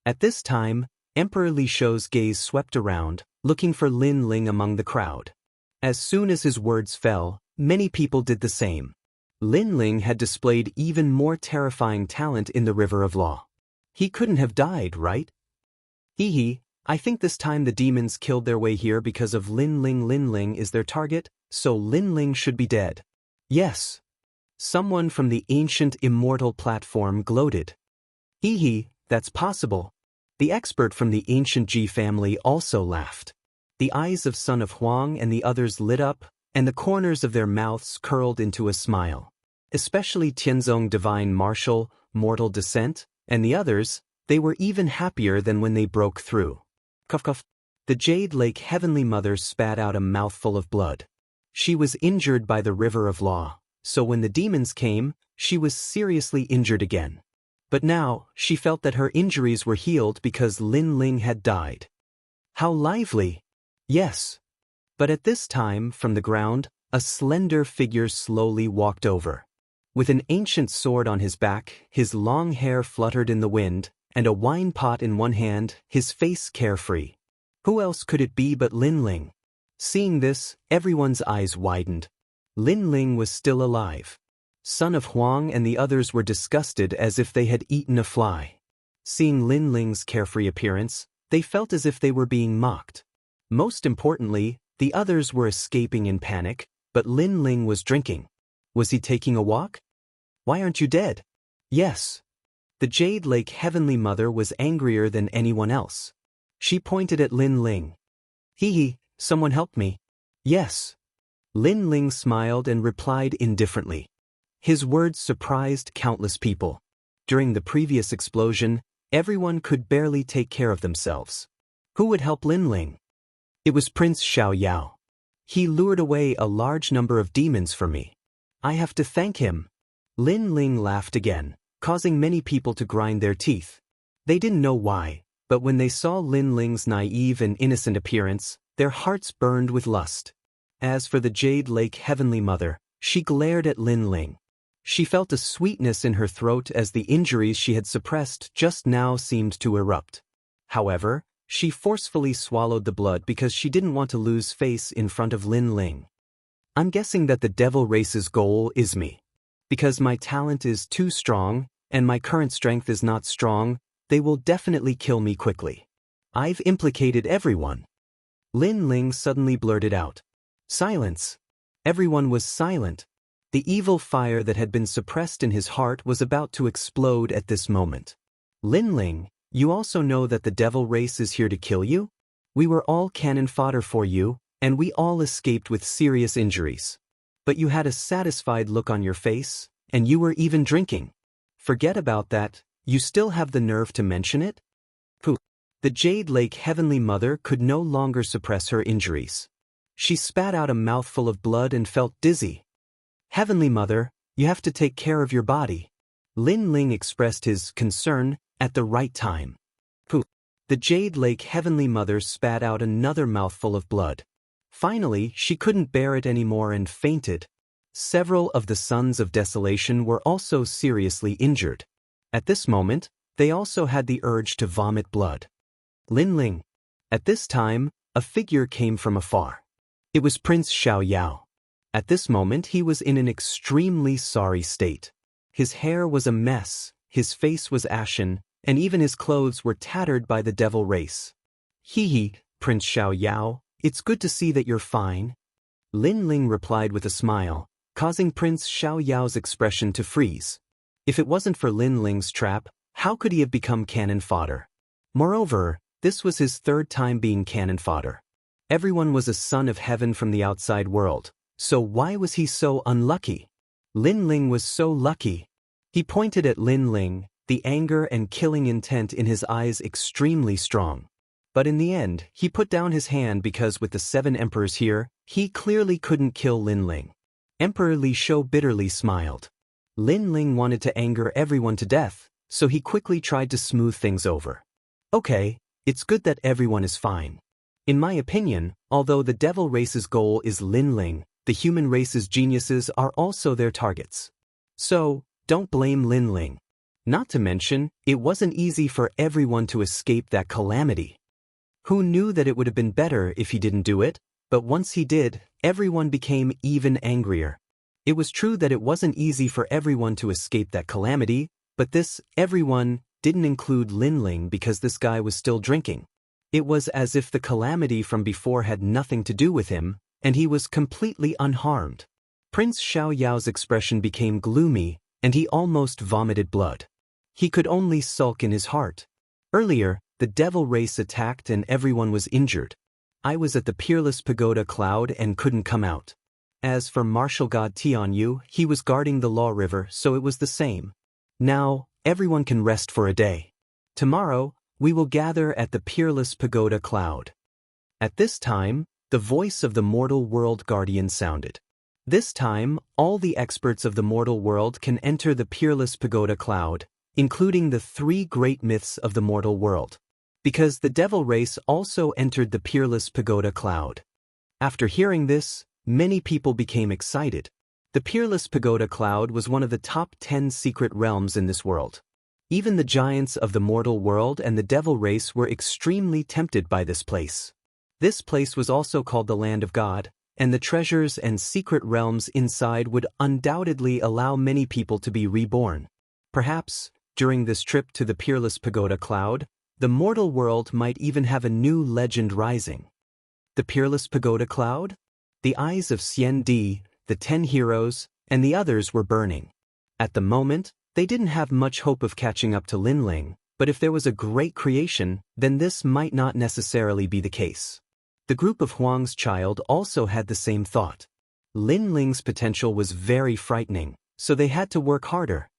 At this time, Emperor Li Shou's gaze swept around, looking for Linling among the crowd. As soon as his words fell, many people did the same. Linling had displayed even more terrifying talent in the River of Law. He couldn't have died, right? Hee, I think this time the demons killed their way here because of Linling. Linling is their target, so Linling should be dead. Yes. Someone from the ancient Immortal platform gloated. Hee, that's possible. The expert from the ancient Ji family also laughed. The eyes of Son of Huang and the others lit up, and the corners of their mouths curled into a smile. Especially Tianzong Divine Martial, Mortal Descent, and the others, they were even happier than when they broke through. Cough cough. The Jade Lake Heavenly Mother spat out a mouthful of blood. She was injured by the River of Law, so when the demons came, she was seriously injured again. But now, she felt that her injuries were healed because Linling had died. How lively! Yes. But at this time, from the ground, a slender figure slowly walked over. With an ancient sword on his back, his long hair fluttered in the wind, and a wine pot in one hand, his face carefree. Who else could it be but Linling? Seeing this, everyone's eyes widened. Linling was still alive. Son of Huang and the others were disgusted as if they had eaten a fly. Seeing Linling's carefree appearance, they felt as if they were being mocked. Most importantly, the others were escaping in panic, but Linling was drinking. Was he taking a walk? Why aren't you dead? Yes. The Jade Lake Heavenly Mother was angrier than anyone else. She pointed at Linling. Hee, someone help me. Yes. Linling smiled and replied indifferently. His words surprised countless people. During the previous explosion, everyone could barely take care of themselves. Who would help Linling? It was Prince Xiao Yao. He lured away a large number of demons for me. I have to thank him. Lin Ling laughed again, causing many people to grind their teeth. They didn't know why, but when they saw Lin Ling's naive and innocent appearance, their hearts burned with lust. As for the Jade Lake Heavenly Mother, she glared at Lin Ling. She felt a sweetness in her throat as the injuries she had suppressed just now seemed to erupt. However, she forcefully swallowed the blood because she didn't want to lose face in front of Lin Ling. I'm guessing that the devil race's goal is me. Because my talent is too strong, and my current strength is not strong, they will definitely kill me quickly. I've implicated everyone. Lin Ling suddenly blurted out. Silence. Everyone was silent. The evil fire that had been suppressed in his heart was about to explode at this moment. Lin Ling, you also know that the devil race is here to kill you? We were all cannon fodder for you, and we all escaped with serious injuries. But you had a satisfied look on your face, and you were even drinking. Forget about that, you still have the nerve to mention it? Pooh. The Jade Lake Heavenly Mother could no longer suppress her injuries. She spat out a mouthful of blood and felt dizzy. Heavenly Mother, you have to take care of your body. Lin Ling expressed his concern at the right time. Pooh. The Jade Lake Heavenly Mother spat out another mouthful of blood. Finally, she couldn't bear it anymore and fainted. Several of the Sons of Desolation were also seriously injured. At this moment, they also had the urge to vomit blood. Lin Ling. At this time, a figure came from afar. It was Prince Xiao Yao. At this moment he was in an extremely sorry state. His hair was a mess, his face was ashen, and even his clothes were tattered by the devil race. Hee hee, Prince Xiao Yao. It's good to see that you're fine. Lin Ling replied with a smile, causing Prince Xiao Yao's expression to freeze. If it wasn't for Lin Ling's trap, how could he have become cannon fodder? Moreover, this was his third time being cannon fodder. Everyone was a son of heaven from the outside world, so why was he so unlucky? Lin Ling was so lucky. He pointed at Lin Ling, the anger and killing intent in his eyes extremely strong. But in the end, he put down his hand because with the 7 emperors here, he clearly couldn't kill Lin Ling. Emperor Li Shou bitterly smiled. Lin Ling wanted to anger everyone to death, so he quickly tried to smooth things over. Okay, it's good that everyone is fine. In my opinion, although the devil race's goal is Lin Ling, the human race's geniuses are also their targets. So, don't blame Lin Ling. Not to mention, it wasn't easy for everyone to escape that calamity. Who knew that it would have been better if he didn't do it? But once he did, everyone became even angrier. It was true that it wasn't easy for everyone to escape that calamity, but this everyone didn't include Lin Ling because this guy was still drinking. It was as if the calamity from before had nothing to do with him, and he was completely unharmed. Prince Xiao Yao's expression became gloomy, and he almost vomited blood. He could only sulk in his heart. Earlier, the devil race attacked and everyone was injured. I was at the Peerless Pagoda Cloud and couldn't come out. As for Martial God Tianyu, he was guarding the Law River, so it was the same. Now, everyone can rest for a day. Tomorrow, we will gather at the Peerless Pagoda Cloud. At this time, the voice of the mortal world guardian sounded. This time, all the experts of the mortal world can enter the Peerless Pagoda Cloud, including the 3 great myths of the mortal world. Because the devil race also entered the Peerless Pagoda Cloud. After hearing this, many people became excited. The Peerless Pagoda Cloud was one of the top 10 secret realms in this world. Even the giants of the mortal world and the devil race were extremely tempted by this place. This place was also called the Land of God, and the treasures and secret realms inside would undoubtedly allow many people to be reborn. Perhaps, during this trip to the Peerless Pagoda Cloud, the mortal world might even have a new legend rising. The Peerless Pagoda Cloud? The eyes of Xian Di, the 10 heroes, and the others were burning. At the moment, they didn't have much hope of catching up to Lin Ling, but if there was a great creation, then this might not necessarily be the case. The group of Huang's child also had the same thought. Lin Ling's potential was very frightening, so they had to work harder.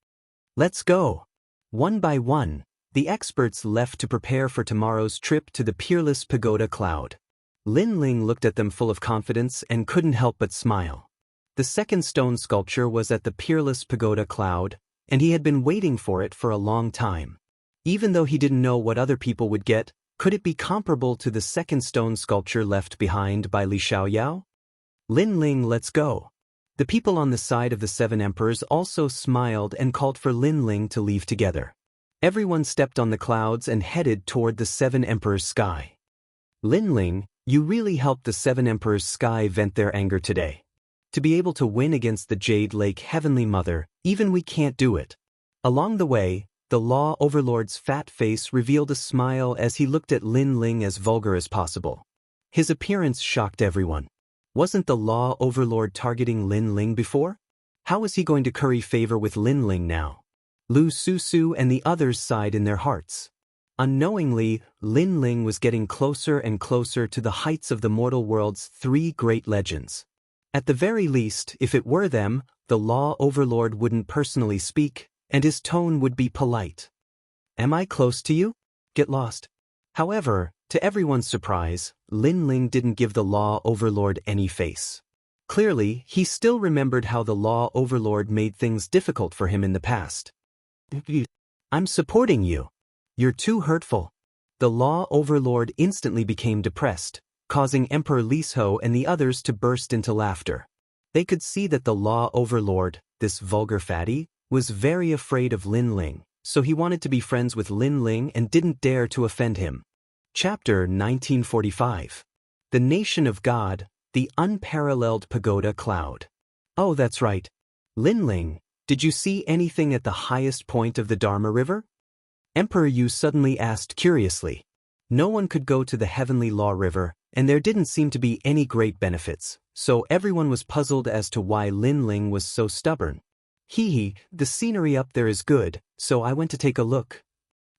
Let's go. One by one, the experts left to prepare for tomorrow's trip to the Peerless Pagoda Cloud. Lin Ling looked at them full of confidence and couldn't help but smile. The second stone sculpture was at the peerless pagoda cloud, and he had been waiting for it for a long time. Even though he didn't know what other people would get, could it be comparable to the second stone sculpture left behind by Li Xiaoyao? Lin Ling, let's go. The people on the side of the seven emperors also smiled and called for Lin Ling to leave together. Everyone stepped on the clouds and headed toward the seven emperors' sky. Lin Ling, you really helped the seven emperors' sky vent their anger today. To be able to win against the Jade Lake Heavenly Mother, even we can't do it. Along the way, the Law Overlord's fat face revealed a smile as he looked at Lin Ling as vulgar as possible. His appearance shocked everyone. Wasn't the Law Overlord targeting Lin Ling before? How was he going to curry favor with Lin Ling now? Lu Susu and the others sighed in their hearts. Unknowingly, Lin Ling was getting closer and closer to the heights of the mortal world's three great legends. At the very least, if it were them, the Law Overlord wouldn't personally speak, and his tone would be polite. Am I close to you? Get lost. However, to everyone's surprise, Lin Ling didn't give the Law Overlord any face. Clearly, he still remembered how the Law Overlord made things difficult for him in the past. I'm supporting you. You're too hurtful. The Law Overlord instantly became depressed, causing Emperor Liso and the others to burst into laughter. They could see that the Law Overlord, this vulgar fatty, was very afraid of Lin Ling, so he wanted to be friends with Lin Ling and didn't dare to offend him. Chapter 1945. The Nation of God, the Unparalleled Pagoda Cloud. Oh, that's right. Lin Ling, did you see anything at the highest point of the Dharma River? Emperor Yu suddenly asked curiously. No one could go to the Heavenly Law River, and there didn't seem to be any great benefits, so everyone was puzzled as to why Lin Ling was so stubborn. The scenery up there is good, so I went to take a look.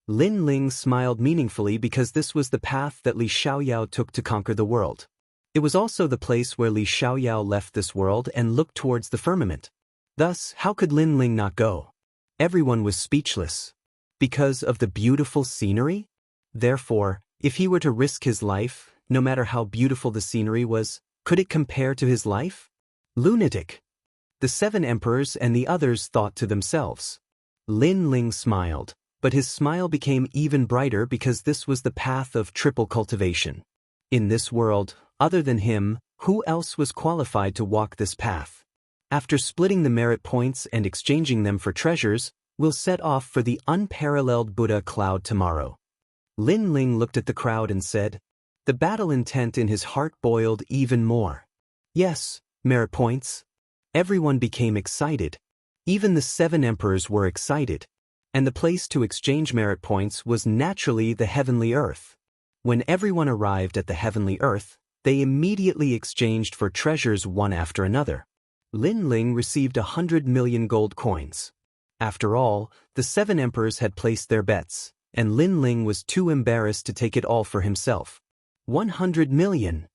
Lin Ling smiled meaningfully because this was the path that Li Xiaoyao took to conquer the world. It was also the place where Li Xiaoyao left this world and looked towards the firmament. Thus, how could Lin Ling not go? Everyone was speechless. Because of the beautiful scenery? Therefore, if he were to risk his life, no matter how beautiful the scenery was, could it compare to his life? Lunatic. The seven emperors and the others thought to themselves. Lin Ling smiled, but his smile became even brighter because this was the path of triple cultivation. In this world, other than him, who else was qualified to walk this path? After splitting the merit points and exchanging them for treasures, we'll set off for the unparalleled Buddha cloud tomorrow. Lin Ling looked at the crowd and said. The battle intent in his heart boiled even more. Yes, merit points. Everyone became excited. Even the seven emperors were excited. And the place to exchange merit points was naturally the heavenly earth. When everyone arrived at the heavenly earth, they immediately exchanged for treasures one after another. Lin Ling received 100 million gold coins. After all, the seven emperors had placed their bets, and Lin Ling was too embarrassed to take it all for himself. 100 million.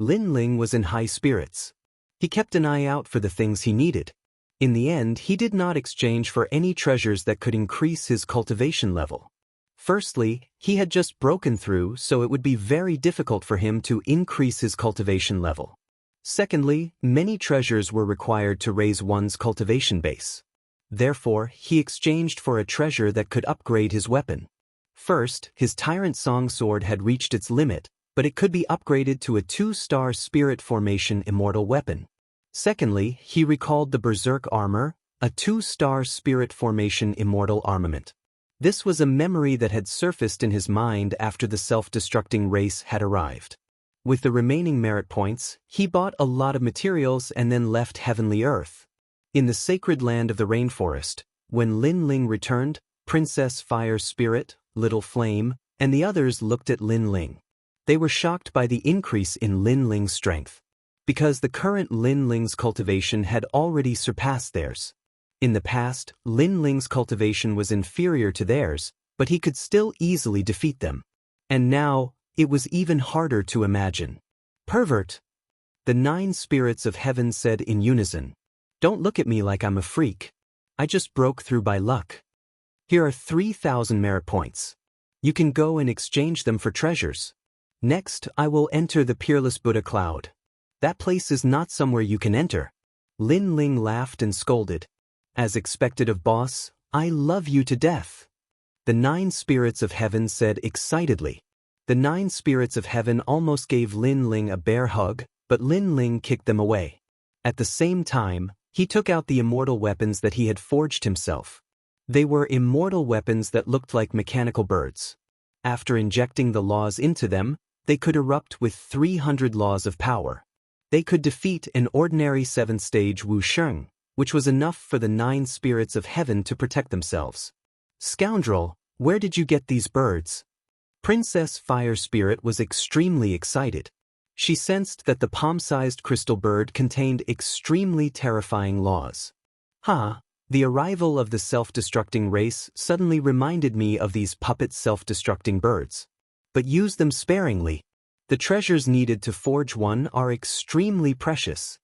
Lin Ling was in high spirits. He kept an eye out for the things he needed. In the end, he did not exchange for any treasures that could increase his cultivation level. Firstly, he had just broken through, so it would be very difficult for him to increase his cultivation level. Secondly, many treasures were required to raise one's cultivation base. Therefore, he exchanged for a treasure that could upgrade his weapon. First, his Tyrant Song Sword had reached its limit, but it could be upgraded to a 2-star Spirit Formation Immortal weapon. Secondly, he recalled the Berserk Armor, a 2-star Spirit Formation Immortal armament. This was a memory that had surfaced in his mind after the self-destructing race had arrived. With the remaining merit points, he bought a lot of materials and then left Heavenly Earth. In the sacred land of the rainforest, when Lin Ling returned, Princess Fire Spirit, Little Flame, and the others looked at Lin Ling. They were shocked by the increase in Lin Ling's strength, because the current Lin Ling's cultivation had already surpassed theirs. In the past, Lin Ling's cultivation was inferior to theirs, but he could still easily defeat them. And now, it was even harder to imagine. Pervert! The 9 spirits of heaven said in unison. Don't look at me like I'm a freak. I just broke through by luck. Here are 3,000 merit points. You can go and exchange them for treasures. Next, I will enter the Peerless Buddha Cloud. That place is not somewhere you can enter. Lin Ling laughed and scolded. As expected of boss, I love you to death. The 9 spirits of heaven said excitedly. The 9 spirits of heaven almost gave Lin Ling a bear hug, but Lin Ling kicked them away. At the same time, he took out the immortal weapons that he had forged himself. They were immortal weapons that looked like mechanical birds. After injecting the laws into them, they could erupt with 300 laws of power. They could defeat an ordinary 7th-stage Wuxia, which was enough for the 9 spirits of heaven to protect themselves. Scoundrel, where did you get these birds? Princess Fire Spirit was extremely excited. She sensed that the palm-sized crystal bird contained extremely terrifying laws. The arrival of the self-destructing race suddenly reminded me of these puppet self-destructing birds. But use them sparingly. The treasures needed to forge one are extremely precious.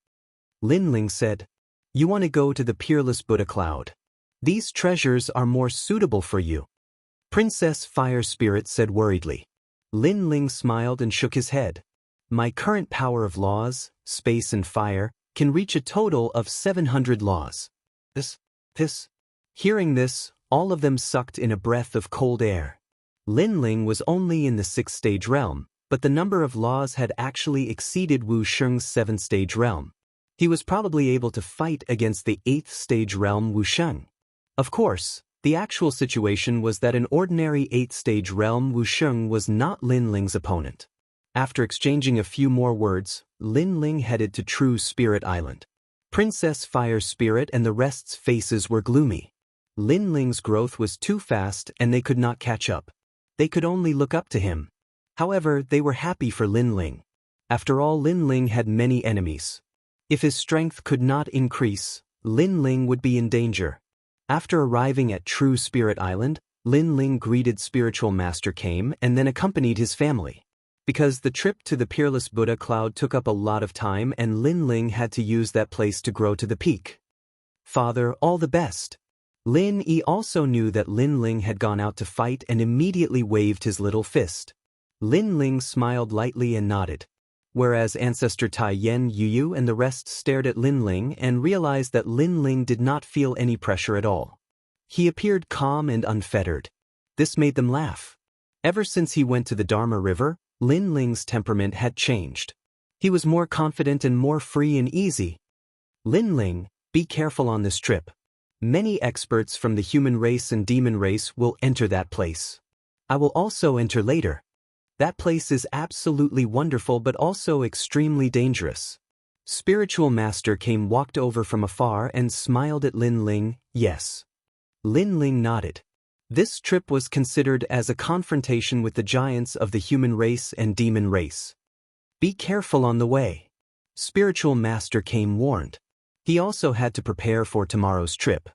Lin Ling said, You want to go to the Peerless Buddha Cloud. These treasures are more suitable for you. Princess Fire Spirit said worriedly. Lin Ling smiled and shook his head. My current power of laws, space and fire, can reach a total of 700 laws. This. Hearing this, all of them sucked in a breath of cold air. Lin Ling was only in the 6th-stage realm, but the number of laws had actually exceeded Wu Sheng's 7th-stage realm. He was probably able to fight against the 8th-stage realm Wu Sheng. Of course, the actual situation was that an ordinary 8th-stage realm Wu Sheng was not Lin Ling's opponent. After exchanging a few more words, Lin Ling headed to True Spirit Island. Princess Fire Spirit and the rest's faces were gloomy. Lin Ling's growth was too fast and they could not catch up. They could only look up to him. However, they were happy for Lin Ling. After all, Lin Ling had many enemies. If his strength could not increase, Lin Ling would be in danger. After arriving at True Spirit Island, Lin Ling greeted Spiritual Master Came and then accompanied his family. Because the trip to the Peerless Buddha Cloud took up a lot of time and Lin Ling had to use that place to grow to the peak. Father, all the best. Lin Yi also knew that Lin Ling had gone out to fight and immediately waved his little fist. Lin Ling smiled lightly and nodded. Whereas Ancestor Tai Yen Yu and the rest stared at Lin Ling and realized that Lin Ling did not feel any pressure at all. He appeared calm and unfettered. This made them laugh. Ever since he went to the Dharma River, Lin Ling's temperament had changed. He was more confident and more free and easy. Lin Ling, be careful on this trip. Many experts from the human race and demon race will enter that place. I will also enter later. That place is absolutely wonderful but also extremely dangerous. Spiritual Master Came walked over from afar and smiled at Lin Ling. Yes. Lin Ling nodded. This trip was considered as a confrontation with the giants of the human race and demon race. Be careful on the way. Spiritual Master Came warned. He also had to prepare for tomorrow's trip.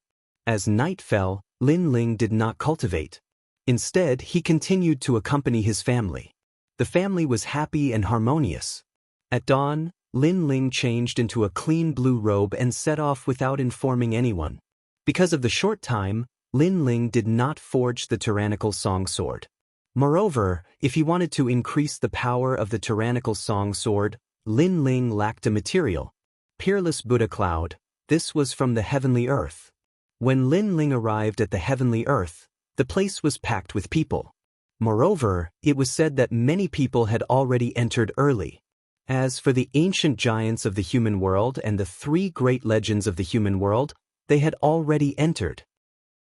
As night fell, Lin Ling did not cultivate. Instead, he continued to accompany his family. The family was happy and harmonious. At dawn, Lin Ling changed into a clean blue robe and set off without informing anyone. Because of the short time, Lin Ling did not forge the tyrannical song sword. Moreover, if he wanted to increase the power of the tyrannical song sword, Lin Ling lacked a material. Peerless Buddha Cloud, this was from the heavenly earth. When Lin Ling arrived at the heavenly earth, the place was packed with people. Moreover, it was said that many people had already entered early. As for the ancient giants of the human world and the 3 great legends of the human world, they had already entered.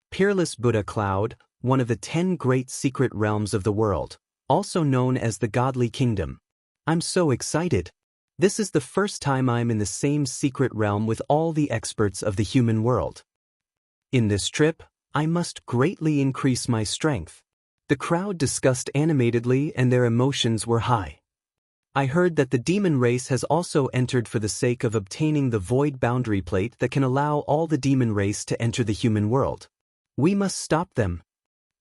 Peerless Buddha Cloud, one of the 10 great secret realms of the world, also known as the Godly Kingdom. I'm so excited. This is the first time I'm in the same secret realm with all the experts of the human world. In this trip, I must greatly increase my strength. The crowd discussed animatedly and their emotions were high. I heard that the demon race has also entered for the sake of obtaining the void boundary plate that can allow all the demon race to enter the human world. We must stop them.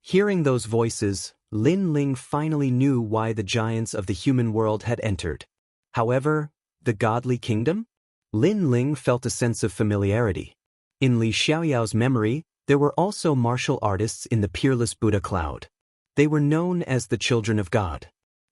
Hearing those voices, Lin Ling finally knew why the giants of the human world had entered. However, the Godly Kingdom? Lin Ling felt a sense of familiarity. In Li Xiaoyao's memory, there were also martial artists in the Peerless Buddha Cloud. They were known as the Children of God.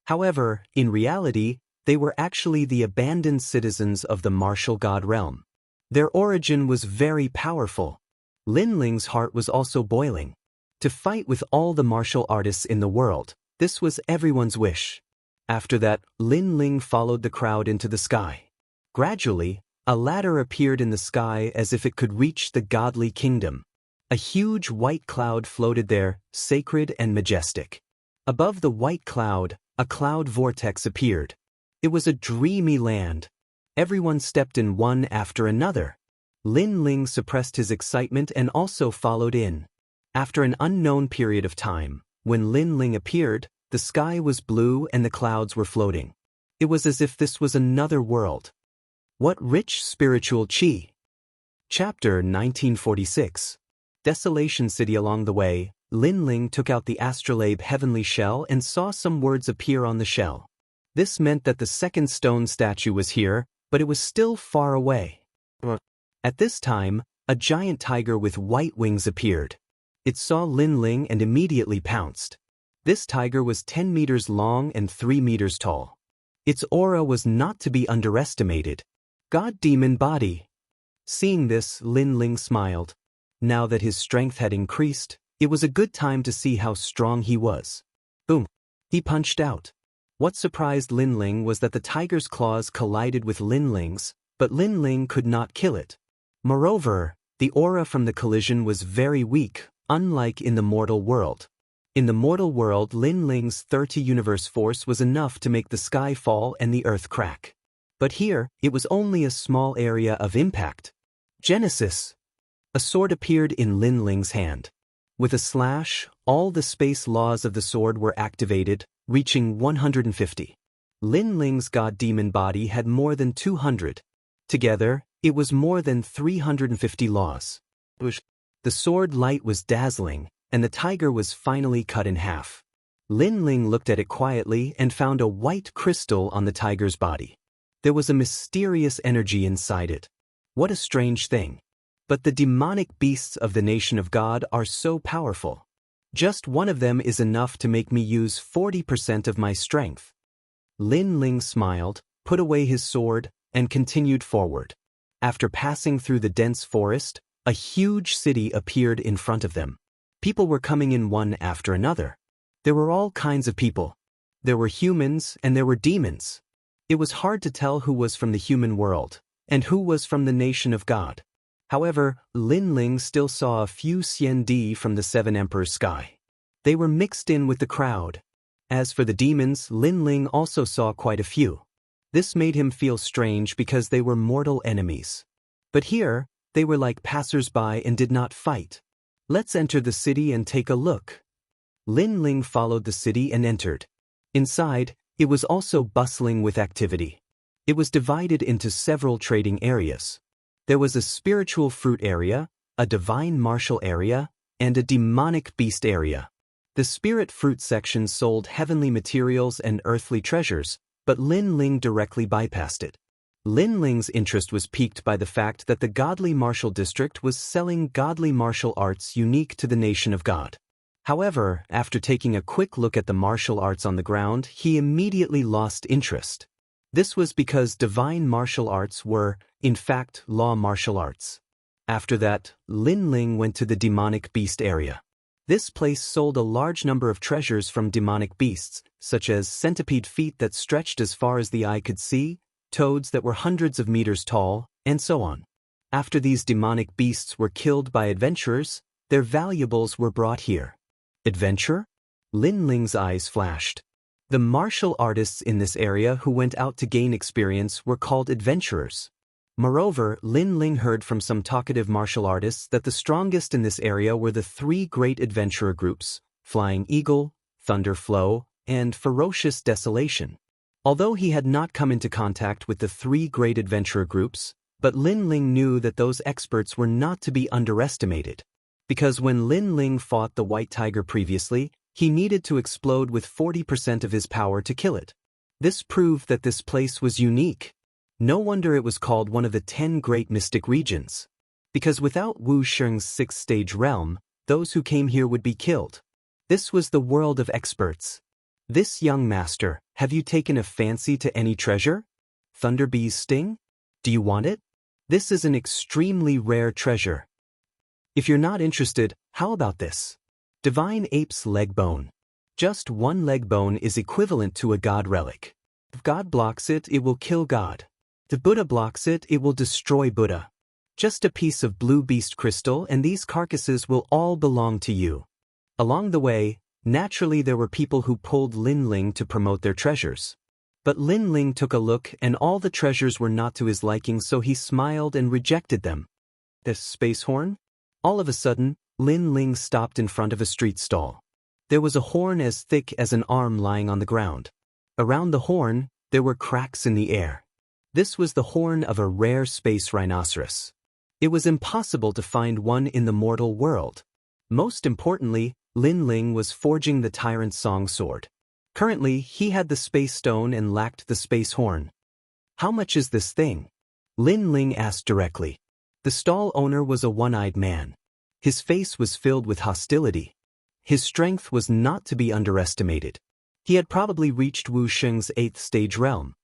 However, in reality, they were actually the abandoned citizens of the martial god realm. Their origin was very powerful. Lin Ling's heart was also boiling. To fight with all the martial artists in the world, this was everyone's wish. After that, Lin Ling followed the crowd into the sky. Gradually, a ladder appeared in the sky as if it could reach the godly kingdom. A huge white cloud floated there, sacred and majestic. Above the white cloud, a cloud vortex appeared. It was a dreamy land. Everyone stepped in one after another. Lin Ling suppressed his excitement and also followed in. After an unknown period of time, when Lin Ling appeared, the sky was blue and the clouds were floating. It was as if this was another world. What rich spiritual qi! Chapter 1946. Desolation City. Along the way, Lin Ling took out the astrolabe heavenly shell and saw some words appear on the shell. This meant that the second stone statue was here, but it was still far away. At this time, a giant tiger with white wings appeared. It saw Lin Ling and immediately pounced. This tiger was 10 meters long and 3 meters tall. Its aura was not to be underestimated. God-demon body. Seeing this, Lin Ling smiled. Now that his strength had increased, it was a good time to see how strong he was. Boom! He punched out. What surprised Lin Ling was that the tiger's claws collided with Lin Ling's, but Lin Ling could not kill it. Moreover, the aura from the collision was very weak, unlike in the mortal world. In the mortal world, Lin Ling's 30 universe force was enough to make the sky fall and the earth crack. But here, it was only a small area of impact. Genesis. A sword appeared in Lin Ling's hand. With a slash, all the space laws of the sword were activated, reaching 150. Lin Ling's god-demon body had more than 200. Together, it was more than 350 laws. The sword light was dazzling, and the tiger was finally cut in half. Lin Ling looked at it quietly and found a white crystal on the tiger's body. There was a mysterious energy inside it. What a strange thing. But the demonic beasts of the nation of God are so powerful. Just one of them is enough to make me use 40% of my strength. Lin Ling smiled, put away his sword, and continued forward. After passing through the dense forest, a huge city appeared in front of them. People were coming in one after another. There were all kinds of people. There were humans and there were demons. It was hard to tell who was from the human world and who was from the nation of God. However, Lin Ling still saw a few Xiandi from the Seven Emperors' sky. They were mixed in with the crowd. As for the demons, Lin Ling also saw quite a few. This made him feel strange because they were mortal enemies. But here, they were like passers-by and did not fight. Let's enter the city and take a look. Lin Ling followed the city and entered. Inside, it was also bustling with activity. It was divided into several trading areas. There was a spiritual fruit area, a divine martial area, and a demonic beast area. The spirit fruit section sold heavenly materials and earthly treasures, but Lin Ling directly bypassed it. Lin Ling's interest was piqued by the fact that the godly martial district was selling godly martial arts unique to the nation of God. However, after taking a quick look at the martial arts on the ground, he immediately lost interest. This was because divine martial arts were, in fact, law martial arts. After that, Lin Ling went to the demonic beast area. This place sold a large number of treasures from demonic beasts, such as centipede feet that stretched as far as the eye could see, toads that were hundreds of meters tall, and so on. After these demonic beasts were killed by adventurers, their valuables were brought here. Adventure? Lin Ling's eyes flashed. The martial artists in this area who went out to gain experience were called adventurers. Moreover, Lin Ling heard from some talkative martial artists that the strongest in this area were the three great adventurer groups, Flying Eagle, Thunder Flow, and Ferocious Desolation. Although he had not come into contact with the three great adventurer groups, but Lin Ling knew that those experts were not to be underestimated. Because when Lin Ling fought the white tiger previously, he needed to explode with 40% of his power to kill it. This proved that this place was unique. No wonder it was called one of the 10 great mystic regions. Because without Wu Sheng's 6th-stage realm, those who came here would be killed. This was the world of experts. "This young master, have you taken a fancy to any treasure? Thunderbee's sting? Do you want it? This is an extremely rare treasure. If you're not interested, how about this? Divine ape's leg bone. Just one leg bone is equivalent to a god relic. If God blocks it, it will kill God. If Buddha blocks it, it will destroy Buddha. Just a piece of blue beast crystal and these carcasses will all belong to you." Along the way, naturally there were people who pulled Lin Ling to promote their treasures. But Lin Ling took a look and all the treasures were not to his liking, so he smiled and rejected them. "The space horn?" All of a sudden, Lin Ling stopped in front of a street stall. There was a horn as thick as an arm lying on the ground. Around the horn, there were cracks in the air. This was the horn of a rare space rhinoceros. It was impossible to find one in the mortal world. Most importantly, Lin Ling was forging the Tyrant's Song Sword. Currently, he had the space stone and lacked the space horn. "How much is this thing?" Lin Ling asked directly. The stall owner was a one-eyed man. His face was filled with hostility. His strength was not to be underestimated. He had probably reached Wu Sheng's 8th stage realm.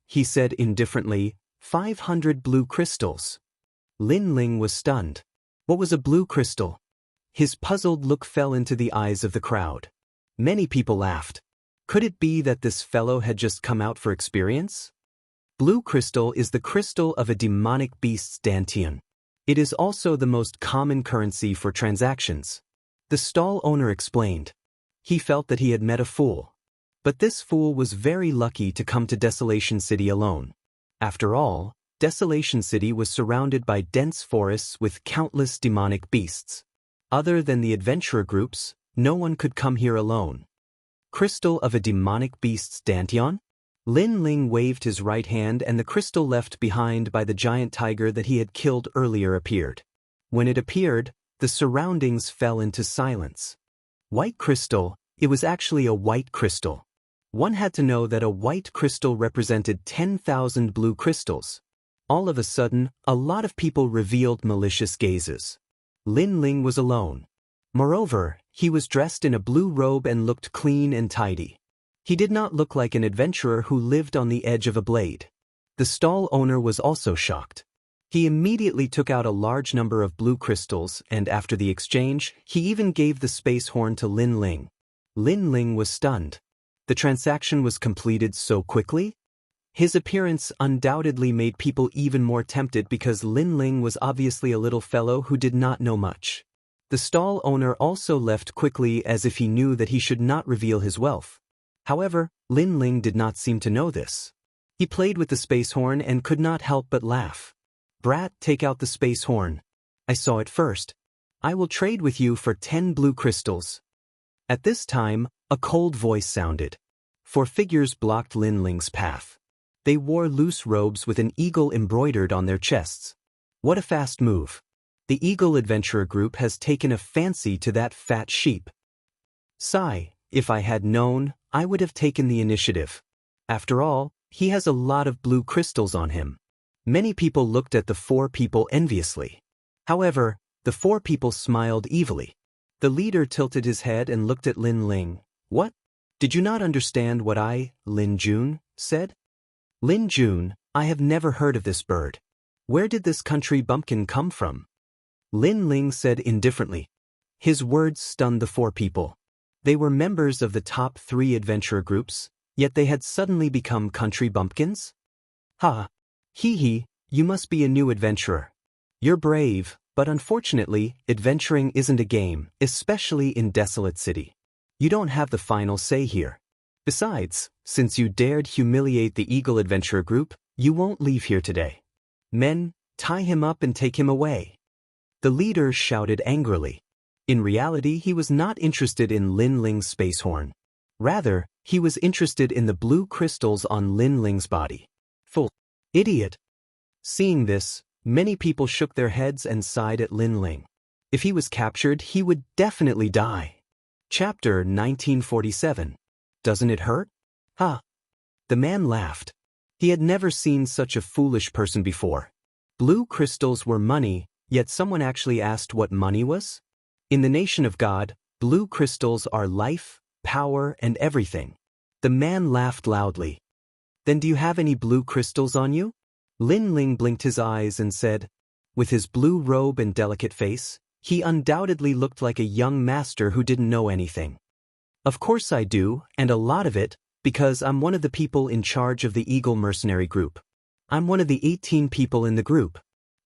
He said indifferently, 500 blue crystals. Lin Ling was stunned. What was a blue crystal? His puzzled look fell into the eyes of the crowd. Many people laughed. Could it be that this fellow had just come out for experience? Blue crystal is the crystal of a demonic beast's dantian. It is also the most common currency for transactions. The stall owner explained. He felt that he had met a fool. But this fool was very lucky to come to Desolation City alone. After all, Desolation City was surrounded by dense forests with countless demonic beasts. Other than the adventurer groups, no one could come here alone. Crystal of a demonic beast's dantian? Lin Ling waved his right hand and the crystal left behind by the giant tiger that he had killed earlier appeared. When it appeared, the surroundings fell into silence. White crystal, it was actually a white crystal. One had to know that a white crystal represented 10,000 blue crystals. All of a sudden, a lot of people revealed malicious gazes. Lin Ling was alone. Moreover, he was dressed in a blue robe and looked clean and tidy. He did not look like an adventurer who lived on the edge of a blade. The stall owner was also shocked. He immediately took out a large number of blue crystals and after the exchange, he even gave the space horn to Lin Ling. Lin Ling was stunned. The transaction was completed so quickly? His appearance undoubtedly made people even more tempted because Lin Ling was obviously a little fellow who did not know much. The stall owner also left quickly as if he knew that he should not reveal his wealth. However, Lin Ling did not seem to know this. He played with the space horn and could not help but laugh. "Brat, take out the space horn. I saw it first. I will trade with you for 10 blue crystals." At this time, a cold voice sounded. 4 figures blocked Lin Ling's path. They wore loose robes with an eagle embroidered on their chests. What a fast move. The Eagle Adventurer Group has taken a fancy to that fat sheep. Sigh, if I had known, I would have taken the initiative. After all, he has a lot of blue crystals on him. Many people looked at the 4 people enviously. However, the 4 people smiled evilly. The leader tilted his head and looked at Lin Ling. "What? Did you not understand what I, Lin Jun, said?" "Lin Jun, I have never heard of this bird. Where did this country bumpkin come from?" Lin Ling said indifferently. His words stunned the 4 people. They were members of the top 3 adventurer groups, yet they had suddenly become country bumpkins? "Ha! Hee, you must be a new adventurer. You're brave, but unfortunately, adventuring isn't a game, especially in Desolate City. You don't have the final say here. Besides, since you dared humiliate the Eagle Adventurer Group, you won't leave here today. Men, tie him up and take him away." The leader shouted angrily. In reality, he was not interested in Lin Ling's space horn. Rather, he was interested in the blue crystals on Lin Ling's body. Fool! Idiot! Seeing this, many people shook their heads and sighed at Lin Ling. If he was captured, he would definitely die. Chapter 1947. Doesn't it hurt? Ha! The man laughed. He had never seen such a foolish person before. Blue crystals were money, yet someone actually asked what money was? In the nation of God, blue crystals are life, power, and everything. The man laughed loudly. Then do you have any blue crystals on you? Lin Ling blinked his eyes and said, with his blue robe and delicate face, he undoubtedly looked like a young master who didn't know anything. Of course I do, and a lot of it, because I'm one of the people in charge of the Eagle mercenary group. I'm one of the 18 people in the group.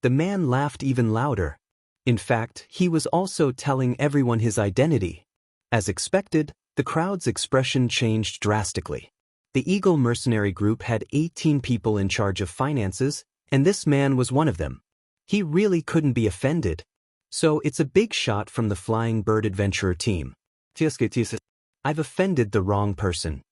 The man laughed even louder. In fact, he was also telling everyone his identity. As expected, the crowd's expression changed drastically. The Eagle mercenary group had 18 people in charge of finances, and this man was one of them. He really couldn't be offended. So it's a big shot from the Flying Bird Adventurer team. I've offended the wrong person.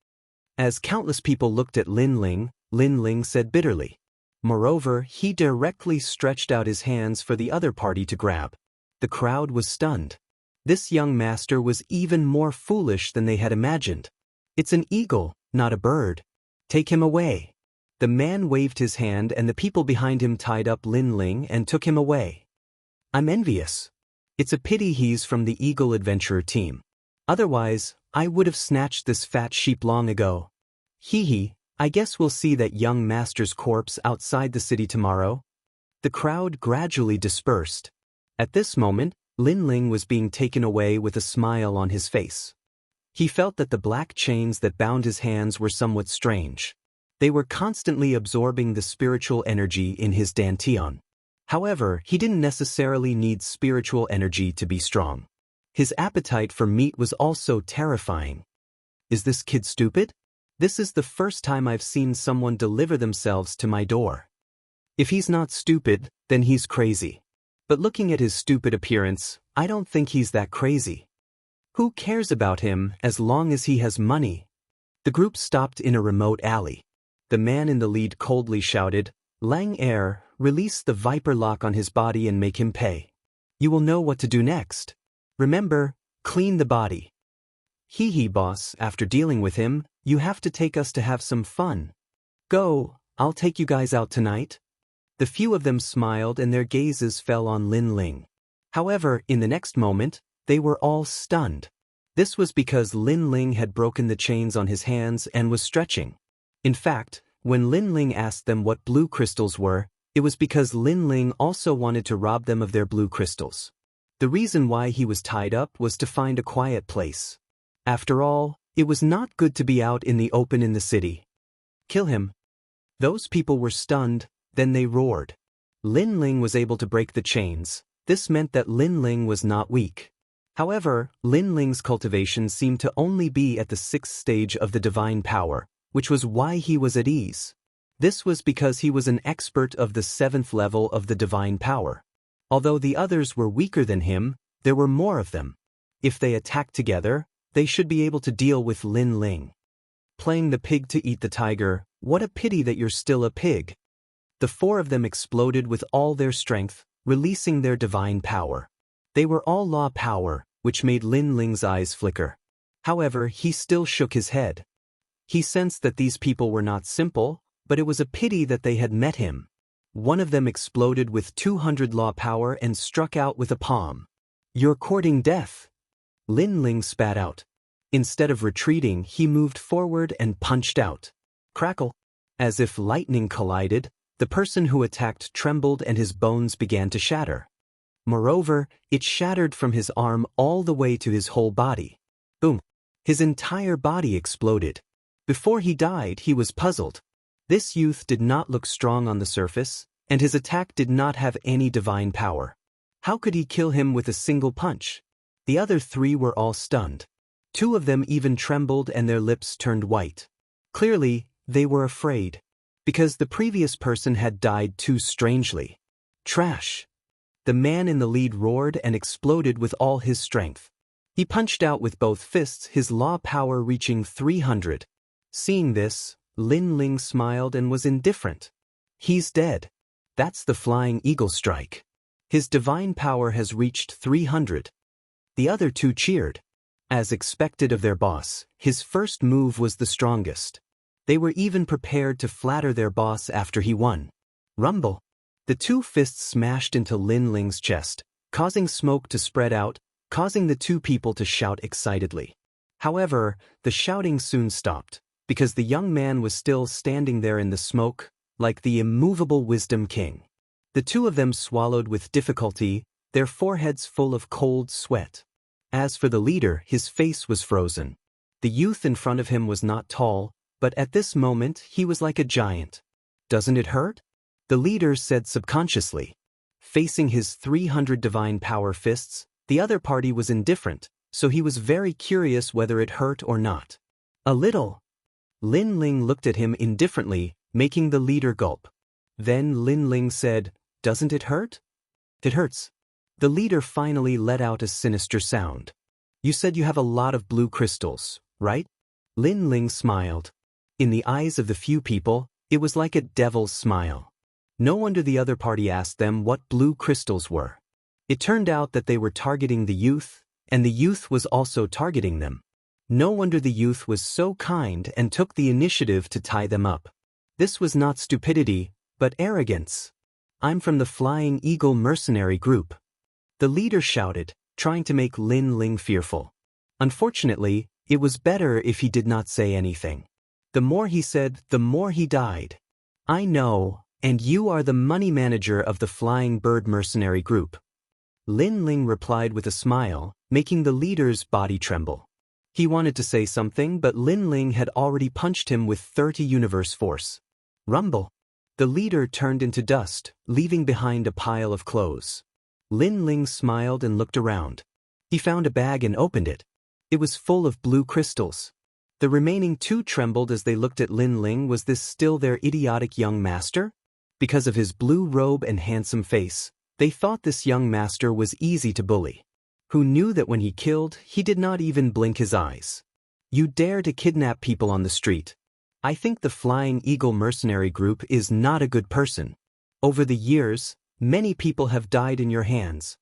As countless people looked at Lin Ling said bitterly. Moreover, he directly stretched out his hands for the other party to grab. The crowd was stunned. This young master was even more foolish than they had imagined. It's an eagle, not a bird. Take him away. The man waved his hand and the people behind him tied up Lin Ling and took him away. I'm envious. It's a pity he's from the Eagle Adventurer team. Otherwise, I would have snatched this fat sheep long ago. Hee, I guess we'll see that young master's corpse outside the city tomorrow. The crowd gradually dispersed. At this moment, Lin Ling was being taken away with a smile on his face. He felt that the black chains that bound his hands were somewhat strange. They were constantly absorbing the spiritual energy in his dantian. However, he didn't necessarily need spiritual energy to be strong. His appetite for meat was also terrifying. Is this kid stupid? This is the first time I've seen someone deliver themselves to my door. If he's not stupid, then he's crazy. But looking at his stupid appearance, I don't think he's that crazy. Who cares about him as long as he has money? The group stopped in a remote alley. The man in the lead coldly shouted, Lang Er, release the viper lock on his body and make him pay. You will know what to do next. Remember, clean the body. Hee boss, after dealing with him, you have to take us to have some fun. Go, I'll take you guys out tonight. The few of them smiled and their gazes fell on Lin Ling. However, in the next moment, they were all stunned. This was because Lin Ling had broken the chains on his hands and was stretching. In fact, when Lin Ling asked them what blue crystals were, it was because Lin Ling also wanted to rob them of their blue crystals. The reason why he was tied up was to find a quiet place. After all, it was not good to be out in the open in the city. Kill him. Those people were stunned, then they roared. Lin Ling was able to break the chains. This meant that Lin Ling was not weak. However, Lin Ling's cultivation seemed to only be at the 6th stage of the divine power, which was why he was at ease. This was because he was an expert of the 7th level of the divine power. Although the others were weaker than him, there were more of them. If they attacked together, they should be able to deal with Lin Ling. Playing the pig to eat the tiger, what a pity that you're still a pig. The 4 of them exploded with all their strength, releasing their divine power. They were all law power, which made Lin Ling's eyes flicker. However, he still shook his head. He sensed that these people were not simple, but it was a pity that they had met him. One of them exploded with 200 law power and struck out with a palm. You're courting death. Lin Ling spat out. Instead of retreating, he moved forward and punched out. Crackle. As if lightning collided, the person who attacked trembled and his bones began to shatter. Moreover, it shattered from his arm all the way to his whole body. Boom. His entire body exploded. Before he died, he was puzzled. This youth did not look strong on the surface, and his attack did not have any divine power. How could he kill him with a single punch? The other 3 were all stunned. 2 of them even trembled and their lips turned white. Clearly, they were afraid. Because the previous person had died too strangely. Trash. The man in the lead roared and exploded with all his strength. He punched out with both fists, his law power reaching 300. Seeing this, Lin Ling smiled and was indifferent. He's dead. That's the Flying Eagle strike. His divine power has reached 300. The other 2 cheered. As expected of their boss, his first move was the strongest. They were even prepared to flatter their boss after he won. Rumble. The 2 fists smashed into Lin Ling's chest, causing smoke to spread out, causing the 2 people to shout excitedly. However, the shouting soon stopped. because the young man was still standing there in the smoke, like the immovable wisdom king. The two of them swallowed with difficulty, their foreheads full of cold sweat. As for the leader, his face was frozen. The youth in front of him was not tall, but at this moment he was like a giant. "Doesn't it hurt?" the leader said subconsciously. Facing his 300 divine power fists, the other party was indifferent, so he was very curious whether it hurt or not. "A little." Lin Ling looked at him indifferently, making the leader gulp. Then Lin Ling said, "Doesn't it hurt?" "It hurts." The leader finally let out a sinister sound. "You said you have a lot of blue crystals, right?" Lin Ling smiled. In the eyes of the few people, it was like a devil's smile. No wonder the other party asked them what blue crystals were. It turned out that they were targeting the youth, and the youth was also targeting them. No wonder the youth was so kind and took the initiative to tie them up. This was not stupidity, but arrogance. "I'm from the Flying Eagle mercenary group," the leader shouted, trying to make Lin Ling fearful. Unfortunately, it was better if he did not say anything. The more he said, the more he died. "I know, and you are the money manager of the Flying Bird mercenary group," Lin Ling replied with a smile, making the leader's body tremble. He wanted to say something, but Lin Ling had already punched him with 30 universe force. Rumble. The leader turned into dust, leaving behind a pile of clothes. Lin Ling smiled and looked around. He found a bag and opened it. It was full of blue crystals. The remaining two trembled as they looked at Lin Ling. Was this still their idiotic young master? Because of his blue robe and handsome face, they thought this young master was easy to bully. Who knew that when he killed, he did not even blink his eyes? "You dare to kidnap people on the street. I think the Flying Eagle mercenary group is not a good person. Over the years, many people have died in your hands."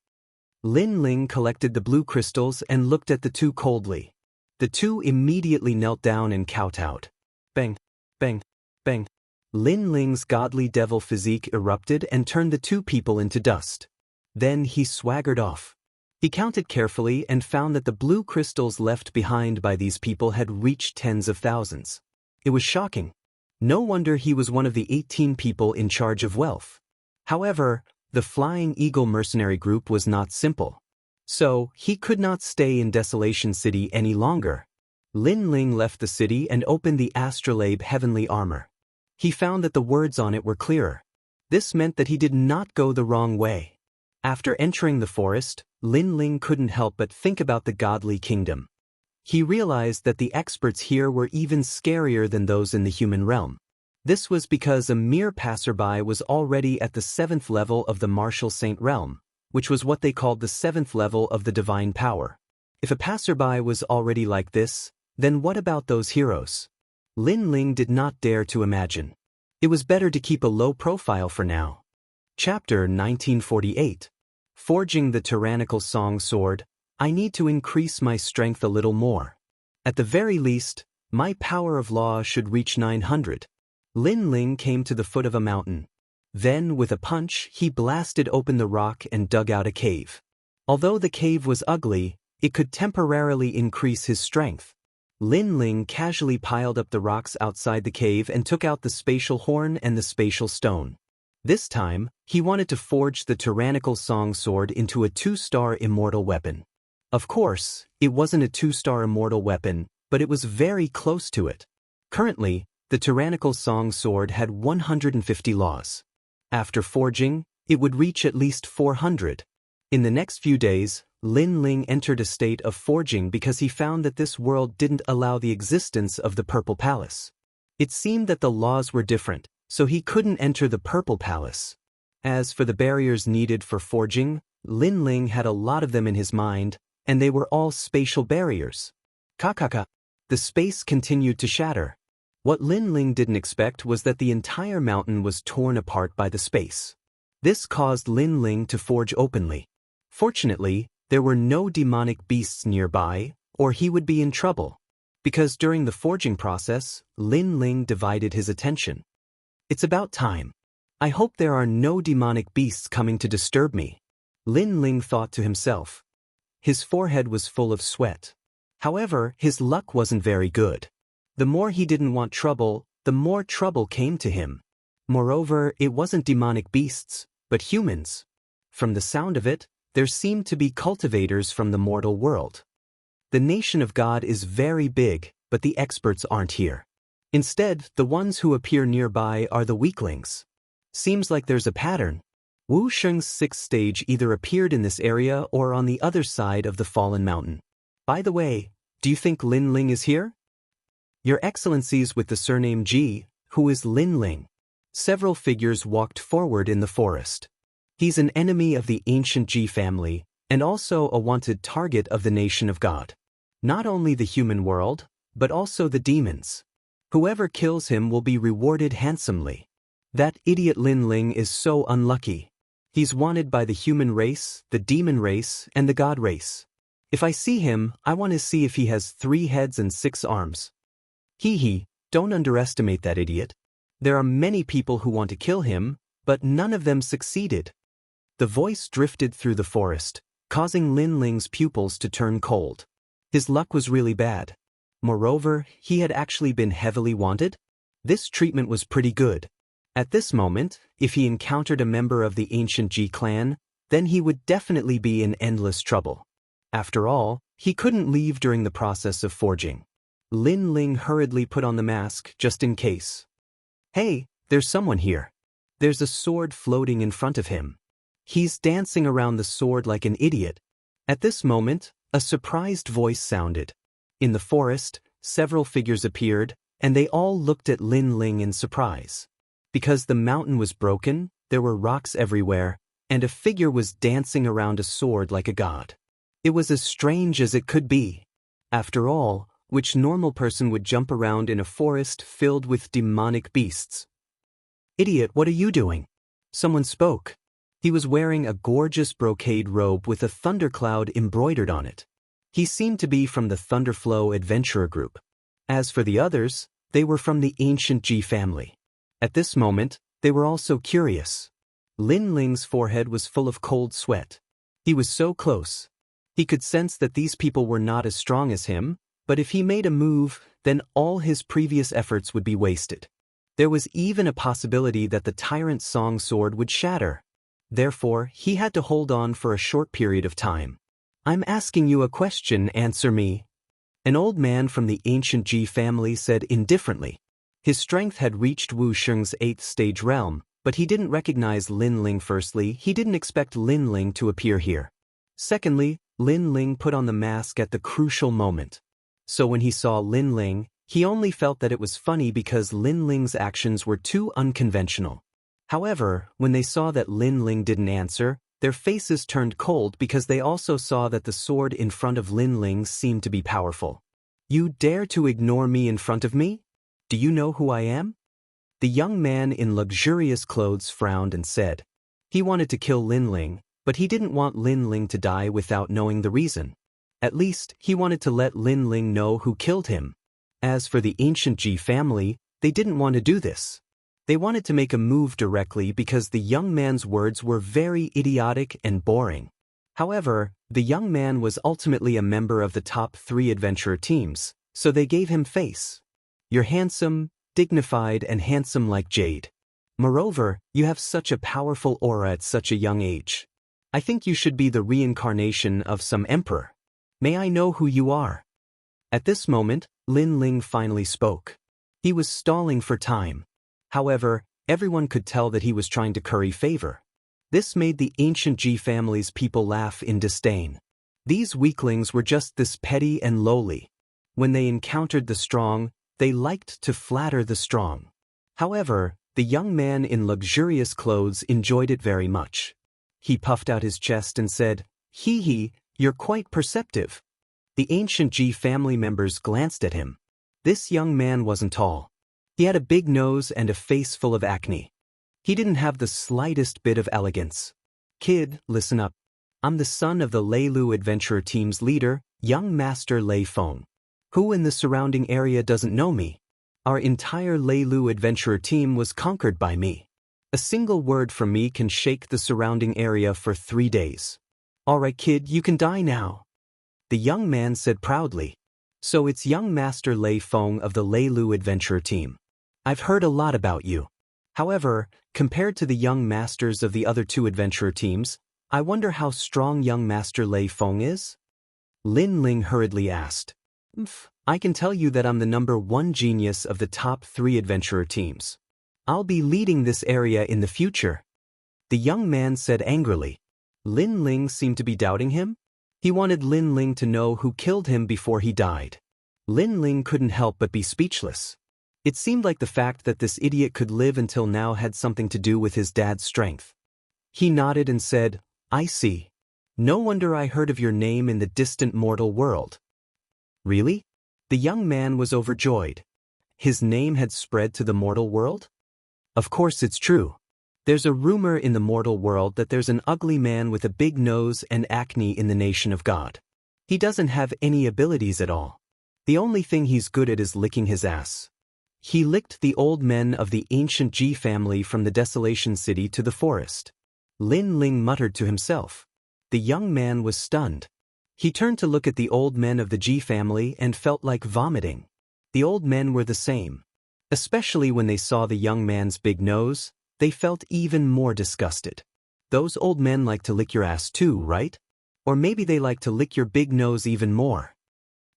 Lin Ling collected the blue crystals and looked at the two coldly. The two immediately knelt down and kowtowed. Bang, bang, bang. Lin Ling's godly devil physique erupted and turned the two people into dust. Then he swaggered off. He counted carefully and found that the blue crystals left behind by these people had reached tens of thousands. It was shocking. No wonder he was one of the 18 people in charge of wealth. However, the Flying Eagle mercenary group was not simple. So, he could not stay in Desolation City any longer. Lin Ling left the city and opened the Astrolabe Heavenly Armor. He found that the words on it were clearer. This meant that he did not go the wrong way. After entering the forest, Lin Ling couldn't help but think about the godly kingdom. He realized that the experts here were even scarier than those in the human realm. This was because a mere passerby was already at the 7th level of the Martial Saint realm, which was what they called the 7th level of the divine power. If a passerby was already like this, then what about those heroes? Lin Ling did not dare to imagine. It was better to keep a low profile for now. Chapter 1948. Forging the Tyrannical Song Sword. I need to increase my strength a little more. At the very least, my power of law should reach 900. Lin Ling came to the foot of a mountain. Then, with a punch, he blasted open the rock and dug out a cave. Although the cave was ugly, it could temporarily increase his strength. Lin Ling casually piled up the rocks outside the cave and took out the spatial horn and the spatial stone. This time, he wanted to forge the Tyrannical Song Sword into a 2-star immortal weapon. Of course, it wasn't a 2-star immortal weapon, but it was very close to it. Currently, the Tyrannical Song Sword had 150 laws. After forging, it would reach at least 400. In the next few days, Lin Ling entered a state of forging because he found that this world didn't allow the existence of the Purple Palace. It seemed that the laws were different, so he couldn't enter the Purple Palace. As for the barriers needed for forging, Lin Ling had a lot of them in his mind, and they were all spatial barriers. Kakaka. The space continued to shatter. What Lin Ling didn't expect was that the entire mountain was torn apart by the space. This caused Lin Ling to forge openly. Fortunately, there were no demonic beasts nearby, or he would be in trouble. Because during the forging process, Lin Ling divided his attention. It's about time. I hope there are no demonic beasts coming to disturb me, Lin Ling thought to himself. His forehead was full of sweat. However, his luck wasn't very good. The more he didn't want trouble, the more trouble came to him. Moreover, it wasn't demonic beasts, but humans. From the sound of it, there seemed to be cultivators from the mortal world. The nation of God is very big, but the experts aren't here. Instead, the ones who appear nearby are the weaklings. Seems like there's a pattern. Wu Sheng's sixth stage either appeared in this area or on the other side of the fallen mountain. By the way, do you think Lin Ling is here? Your Excellencies with the surname Ji, who is Lin Ling? Several figures walked forward in the forest. He's an enemy of the ancient Ji family, and also a wanted target of the nation of God. Not only the human world, but also the demons. Whoever kills him will be rewarded handsomely. That idiot Lin Ling is so unlucky. He's wanted by the human race, the demon race, and the God race. If I see him, I want to see if he has 3 heads and 6 arms. Hee, don't underestimate that idiot. There are many people who want to kill him, but none of them succeeded. The voice drifted through the forest, causing Lin Ling's pupils to turn cold. His luck was really bad. Moreover, he had actually been heavily wanted. This treatment was pretty good. At this moment, if he encountered a member of the ancient Ji clan, then he would definitely be in endless trouble. After all, he couldn't leave during the process of forging. Lin Ling hurriedly put on the mask just in case. Hey, there's someone here. There's a sword floating in front of him. He's dancing around the sword like an idiot. At this moment, a surprised voice sounded. In the forest, several figures appeared, and they all looked at Lin Ling in surprise. Because the mountain was broken, there were rocks everywhere, and a figure was dancing around a sword like a god. It was as strange as it could be. After all, which normal person would jump around in a forest filled with demonic beasts? Idiot, what are you doing? Someone spoke. He was wearing a gorgeous brocade robe with a thundercloud embroidered on it. He seemed to be from the Thunderflow Adventurer group. As for the others, they were from the ancient Ji family. At this moment, they were also curious. Lin Ling's forehead was full of cold sweat. He was so close. He could sense that these people were not as strong as him, but if he made a move, then all his previous efforts would be wasted. There was even a possibility that the Tyrant Song sword would shatter. Therefore, he had to hold on for a short period of time. I'm asking you a question, answer me. An old man from the ancient Ji family said indifferently. His strength had reached Wu Sheng's 8th stage realm, but he didn't recognize Lin Ling. Firstly, he didn't expect Lin Ling to appear here. Secondly, Lin Ling put on the mask at the crucial moment. So when he saw Lin Ling, he only felt that it was funny because Lin Ling's actions were too unconventional. However, when they saw that Lin Ling didn't answer, their faces turned cold because they also saw that the sword in front of Lin Ling seemed to be powerful. You dare to ignore me in front of me? Do you know who I am? The young man in luxurious clothes frowned and said. He wanted to kill Lin Ling, but he didn't want Lin Ling to die without knowing the reason. At least, he wanted to let Lin Ling know who killed him. As for the ancient Ji family, they didn't want to do this. They wanted to make a move directly because the young man's words were very idiotic and boring. However, the young man was ultimately a member of the top 3 adventurer teams, so they gave him face. You're handsome, dignified, and handsome like jade. Moreover, you have such a powerful aura at such a young age. I think you should be the reincarnation of some emperor. May I know who you are? At this moment, Lin Ling finally spoke. He was stalling for time. However, everyone could tell that he was trying to curry favor. This made the ancient Ji family's people laugh in disdain. These weaklings were just this petty and lowly. When they encountered the strong, they liked to flatter the strong. However, the young man in luxurious clothes enjoyed it very much. He puffed out his chest and said, Hee, you're quite perceptive. The ancient Ji family members glanced at him. This young man wasn't tall. He had a big nose and a face full of acne. He didn't have the slightest bit of elegance. Kid, listen up. I'm the son of the Leilu Adventurer Team's leader, young Master Lei Feng. Who in the surrounding area doesn't know me? Our entire Leilu Adventurer Team was conquered by me. A single word from me can shake the surrounding area for 3 days. All right, kid, you can die now. The young man said proudly. So it's young Master Lei Feng of the Lei Lu adventurer team. I've heard a lot about you. However, compared to the young masters of the other two adventurer teams, I wonder how strong young Master Lei Feng is? Lin Ling hurriedly asked. I can tell you that I'm the #1 genius of the top 3 adventurer teams. I'll be leading this area in the future. The young man said angrily. Lin Ling seemed to be doubting him. He wanted Lin Ling to know who killed him before he died. Lin Ling couldn't help but be speechless. It seemed like the fact that this idiot could live until now had something to do with his dad's strength. He nodded and said, I see. No wonder I heard of your name in the distant mortal world. Really? The young man was overjoyed. His name had spread to the mortal world? Of course it's true. There's a rumor in the mortal world that there's an ugly man with a big nose and acne in the nation of God. He doesn't have any abilities at all. The only thing he's good at is licking his ass. He licked the old men of the ancient Ji family from the desolation city to the forest. Lin Ling muttered to himself. The young man was stunned. He turned to look at the old men of the Ji family and felt like vomiting. The old men were the same. Especially when they saw the young man's big nose, they felt even more disgusted. Those old men like to lick your ass too, right? Or maybe they like to lick your big nose even more.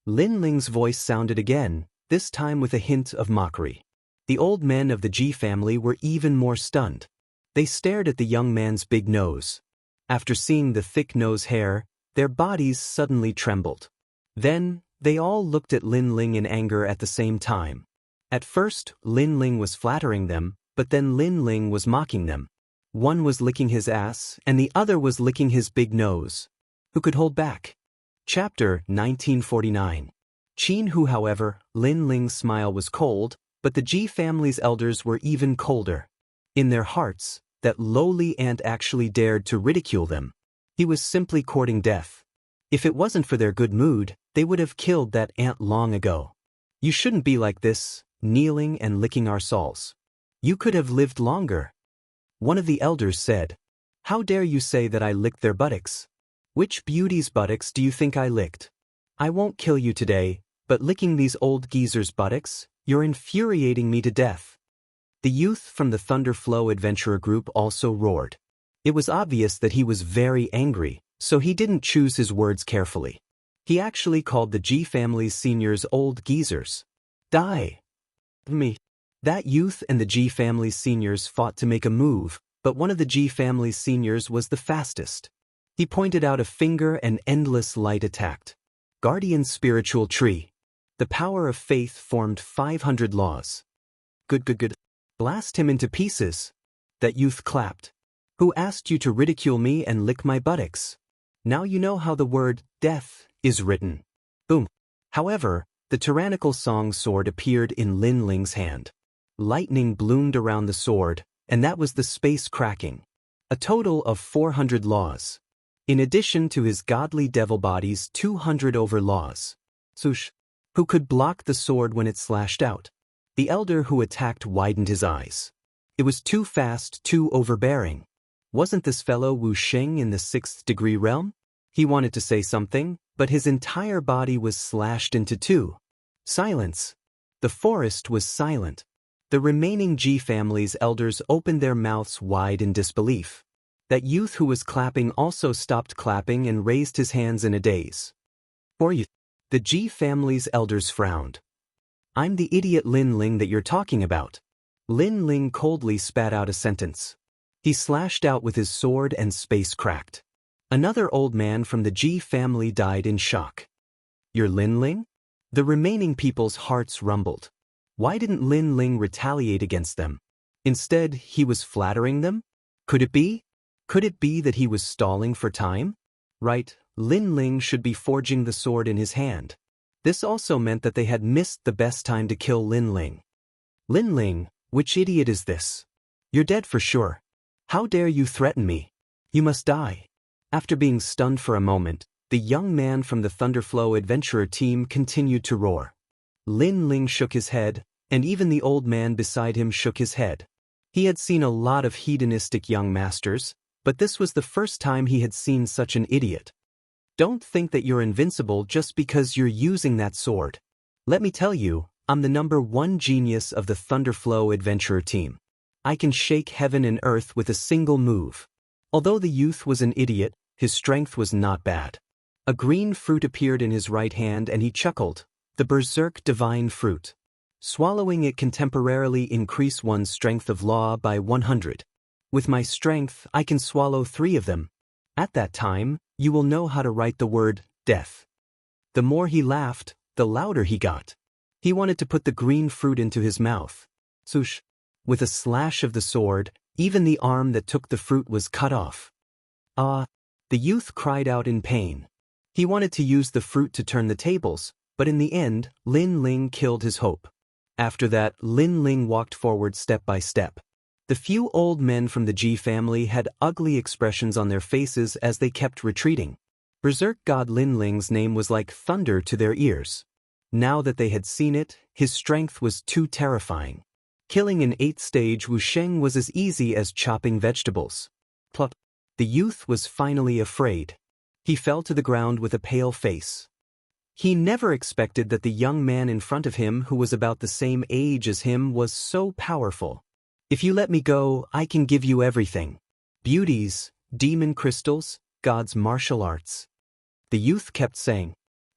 Lin Ling's voice sounded again, this time with a hint of mockery. The old men of the Ji family were even more stunned. They stared at the young man's big nose. After seeing the thick nose hair, their bodies suddenly trembled. Then, they all looked at Lin Ling in anger at the same time. At first, Lin Ling was flattering them, but then Lin Ling was mocking them. One was licking his ass, and the other was licking his big nose. Who could hold back? Chapter 1949. Jianghu, however, Lin Ling's smile was cold, but the Ji family's elders were even colder. In their hearts, that lowly ant actually dared to ridicule them. He was simply courting death. If it wasn't for their good mood, they would have killed that ant long ago. You shouldn't be like this, kneeling and licking our souls. You could have lived longer. One of the elders said. How dare you say that I licked their buttocks? Which beauty's buttocks do you think I licked? I won't kill you today, but licking these old geezers' buttocks, you're infuriating me to death. The youth from the Thunder Flow adventurer group also roared. It was obvious that he was very angry, so he didn't choose his words carefully. He actually called the Ji family's seniors old geezers. Die. Me. That youth and the Ji family's seniors fought to make a move, but one of the Ji family's seniors was the fastest. He pointed out a finger and endless light attacked. Guardian spiritual tree. The power of faith formed 500 laws. Good. Blast him into pieces. That youth clapped. Who asked you to ridicule me and lick my buttocks? Now you know how the word death is written. Boom. However, the tyrannical song sword appeared in Lin Ling's hand. Lightning bloomed around the sword, and that was the space cracking. A total of 400 laws. In addition to his godly devil body's 200 over laws. Sush. Who could block the sword when it slashed out? The elder who attacked widened his eyes. It was too fast, too overbearing. Wasn't this fellow Wuxia in the 6th degree realm? He wanted to say something, but his entire body was slashed into two. Silence. The forest was silent. The remaining Ji family's elders opened their mouths wide in disbelief. That youth who was clapping also stopped clapping and raised his hands in a daze. For you. The Ji family's elders frowned. I'm the idiot Lin Ling that you're talking about. Lin Ling coldly spat out a sentence. He slashed out with his sword and space cracked. Another old man from the Ji family died in shock. You're Lin Ling? The remaining people's hearts rumbled. Why didn't Lin Ling retaliate against them? Instead, he was flattering them? Could it be? Could it be that he was stalling for time? Right, Lin Ling should be forging the sword in his hand. This also meant that they had missed the best time to kill Lin Ling. Lin Ling, which idiot is this? You're dead for sure. How dare you threaten me? You must die. After being stunned for a moment, the young man from the Thunderflow adventurer team continued to roar. Lin Ling shook his head, and even the old man beside him shook his head. He had seen a lot of hedonistic young masters, but this was the first time he had seen such an idiot. Don't think that you're invincible just because you're using that sword. Let me tell you, I'm the #1 genius of the Thunderflow Adventurer team. I can shake heaven and earth with a single move. Although the youth was an idiot, his strength was not bad. A green fruit appeared in his right hand and he chuckled, the Berserk Divine Fruit. Swallowing it can temporarily increase one's strength of law by 100. With my strength, I can swallow 3 of them. At that time, you will know how to write the word, death. The more he laughed, the louder he got. He wanted to put the green fruit into his mouth. Swoosh. With a slash of the sword, even the arm that took the fruit was cut off. Ah! The youth cried out in pain. He wanted to use the fruit to turn the tables, but in the end, Lin Ling killed his hope. After that, Lin Ling walked forward step by step. The few old men from the Ji family had ugly expressions on their faces as they kept retreating. Berserk God Lin Ling's name was like thunder to their ears. Now that they had seen it, his strength was too terrifying. Killing an 8th stage Wuxia was as easy as chopping vegetables. Plop. The youth was finally afraid. He fell to the ground with a pale face. He never expected that the young man in front of him, who was about the same age as him, was so powerful. If you let me go, I can give you everything. Beauties, demon crystals, God's martial arts. The youth kept saying.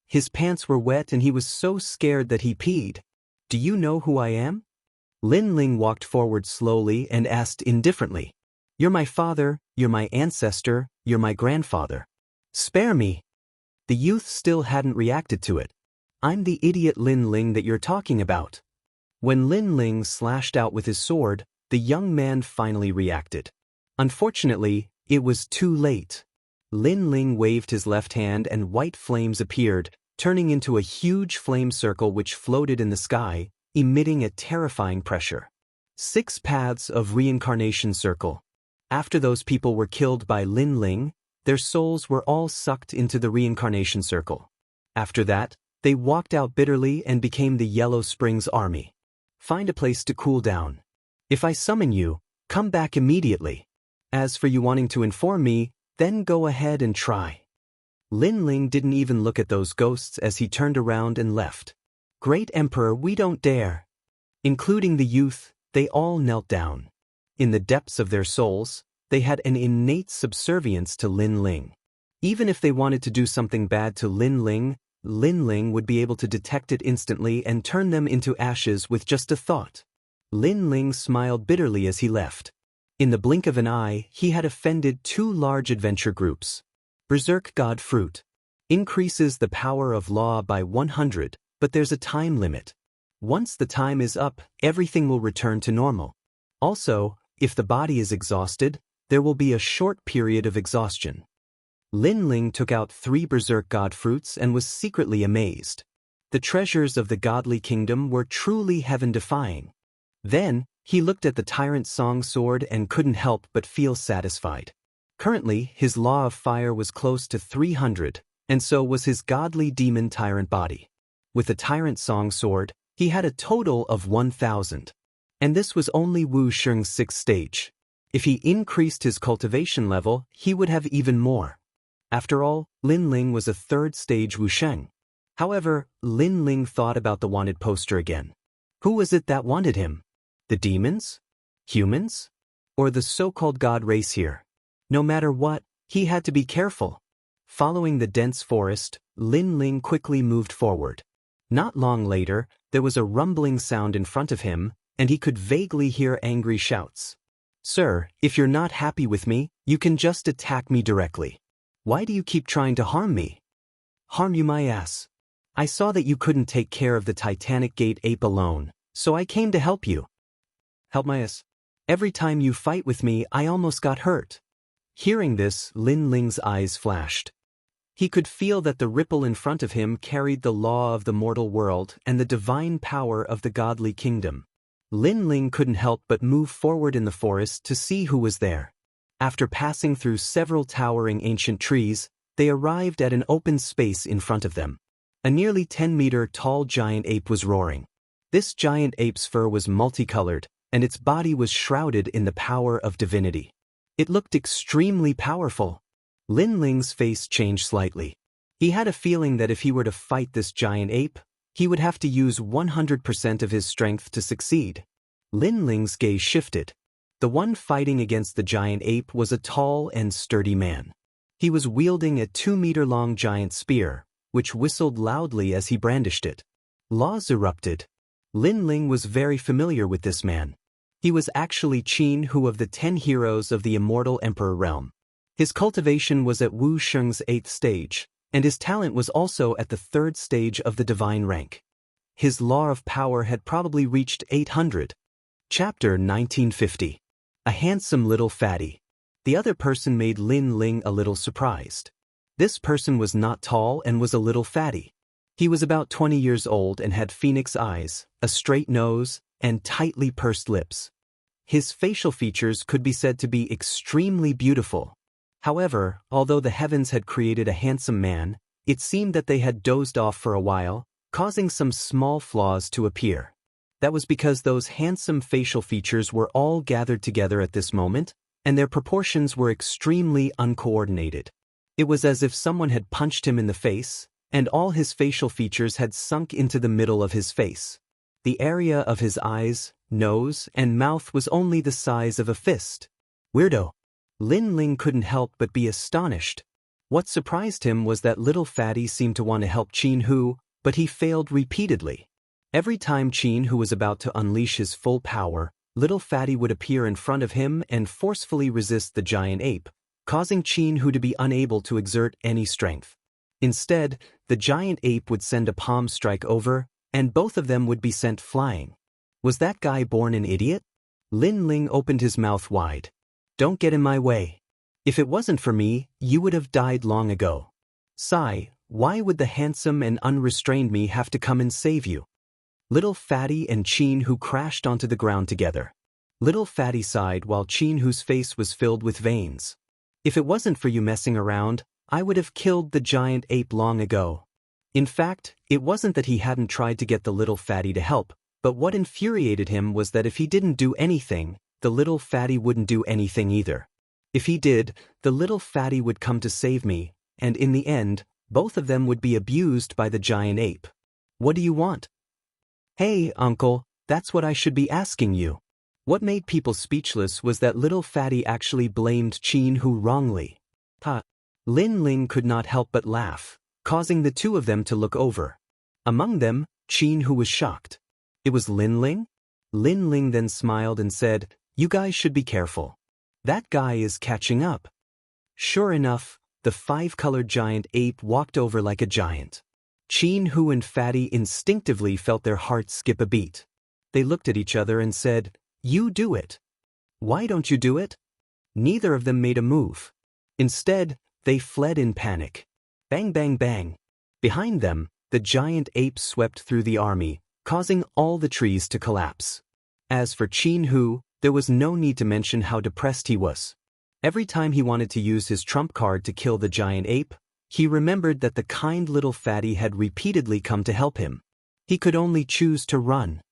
His pants were wet and he was so scared that he peed. Do you know who I am? Lin Ling walked forward slowly and asked indifferently. You're my father, you're my ancestor, you're my grandfather. Spare me. The youth still hadn't reacted to it. I'm the idiot Lin Ling that you're talking about. When Lin Ling slashed out with his sword, the young man finally reacted. Unfortunately, it was too late. Lin Ling waved his left hand and white flames appeared, turning into a huge flame circle which floated in the sky, emitting a terrifying pressure. 6 paths of reincarnation circle. After those people were killed by Lin Ling, their souls were all sucked into the reincarnation circle. After that, they walked out bitterly and became the Yellow Springs Army. Find a place to cool down. If I summon you, come back immediately. As for you wanting to inform me, then go ahead and try. Lin Ling didn't even look at those ghosts as he turned around and left. Great Emperor, we don't dare. Including the youth, they all knelt down. In the depths of their souls, they had an innate subservience to Lin Ling. Even if they wanted to do something bad to Lin Ling would be able to detect it instantly and turn them into ashes with just a thought. Lin Ling smiled bitterly as he left. In the blink of an eye, he had offended 2 large adventure groups. Berserk God Fruit. Increases the power of law by 100, but there's a time limit. Once the time is up, everything will return to normal. Also, if the body is exhausted, there will be a short period of exhaustion. Lin Ling took out 3 Berserk God Fruits and was secretly amazed. The treasures of the godly kingdom were truly heaven-defying. Then, he looked at the Tyrant Song Sword and couldn't help but feel satisfied. Currently, his Law of Fire was close to 300, and so was his godly demon tyrant body. With the Tyrant Song Sword, he had a total of 1,000. And this was only Wu Sheng's 6th stage. If he increased his cultivation level, he would have even more. After all, Lin Ling was a 3rd stage Wu Sheng. However, Lin Ling thought about the wanted poster again. Who was it that wanted him? The demons? Humans? Or the so-called god race here? No matter what, he had to be careful. Following the dense forest, Lin Ling quickly moved forward. Not long later, there was a rumbling sound in front of him, and he could vaguely hear angry shouts. Sir, if you're not happy with me, you can just attack me directly. Why do you keep trying to harm me? Harm you my ass. I saw that you couldn't take care of the Titanic Gate ape alone, so I came to help you. Help my ass. Every time you fight with me, I almost got hurt. Hearing this, Lin Ling's eyes flashed. He could feel that the ripple in front of him carried the law of the mortal world and the divine power of the godly kingdom. Lin Ling couldn't help but move forward in the forest to see who was there. After passing through several towering ancient trees, they arrived at an open space in front of them. A nearly 10-meter-tall giant ape was roaring. This giant ape's fur was multicolored, and its body was shrouded in the power of divinity. It looked extremely powerful. Lin Ling's face changed slightly. He had a feeling that if he were to fight this giant ape, he would have to use 100% of his strength to succeed. Lin Ling's gaze shifted. The one fighting against the giant ape was a tall and sturdy man. He was wielding a 2-meter-long giant spear, which whistled loudly as he brandished it. Laws erupted. Lin Ling was very familiar with this man. He was actually Jianghu of the 10 heroes of the Immortal Emperor realm. His cultivation was at Wuxia's 8th stage, and his talent was also at the 3rd stage of the divine rank. His law of power had probably reached 800. Chapter 1950. A handsome little fatty. The other person made Lin Ling a little surprised. This person was not tall and was a little fatty. He was about 20 years old and had phoenix eyes, a straight nose, and tightly pursed lips. His facial features could be said to be extremely beautiful. However, although the heavens had created a handsome man, it seemed that they had dozed off for a while, causing some small flaws to appear. That was because those handsome facial features were all gathered together at this moment, and their proportions were extremely uncoordinated. It was as if someone had punched him in the face, and all his facial features had sunk into the middle of his face. The area of his eyes, nose, and mouth was only the size of a fist. Weirdo. Lin Ling couldn't help but be astonished. What surprised him was that little fatty seemed to want to help Jianghu, but he failed repeatedly. Every time Jianghu was about to unleash his full power, little fatty would appear in front of him and forcefully resist the giant ape, causing Jianghu to be unable to exert any strength. Instead, the giant ape would send a palm strike over, and both of them would be sent flying. Was that guy born an idiot? Lin Ling opened his mouth wide. Don't get in my way. If it wasn't for me, you would have died long ago. Sigh, why would the handsome and unrestrained me have to come and save you? Little Fatty and Jianghu crashed onto the ground together. Little Fatty sighed while Jianghu's face was filled with veins. If it wasn't for you messing around, I would have killed the giant ape long ago. In fact, it wasn't that he hadn't tried to get the little fatty to help, but what infuriated him was that if he didn't do anything, the little fatty wouldn't do anything either. If he did, the little fatty would come to save me, and in the end, both of them would be abused by the giant ape. What do you want? Hey, uncle, that's what I should be asking you. What made people speechless was that little fatty actually blamed Jianghu wrongly. Lin Ling could not help but laugh, causing the two of them to look over. Among them, Jianghu was shocked. It was Lin Ling? Lin Ling then smiled and said, "You guys should be careful. That guy is catching up." Sure enough, the 5-colored giant ape walked over like a giant. Jianghu and Fatty instinctively felt their hearts skip a beat. They looked at each other and said, "You do it." "Why don't you do it?" Neither of them made a move. Instead, they fled in panic. Bang, bang, bang. Behind them, the giant ape swept through the army, causing all the trees to collapse. As for Jianghu, there was no need to mention how depressed he was. Every time he wanted to use his trump card to kill the giant ape, he remembered that the kind little fatty had repeatedly come to help him. He could only choose to run.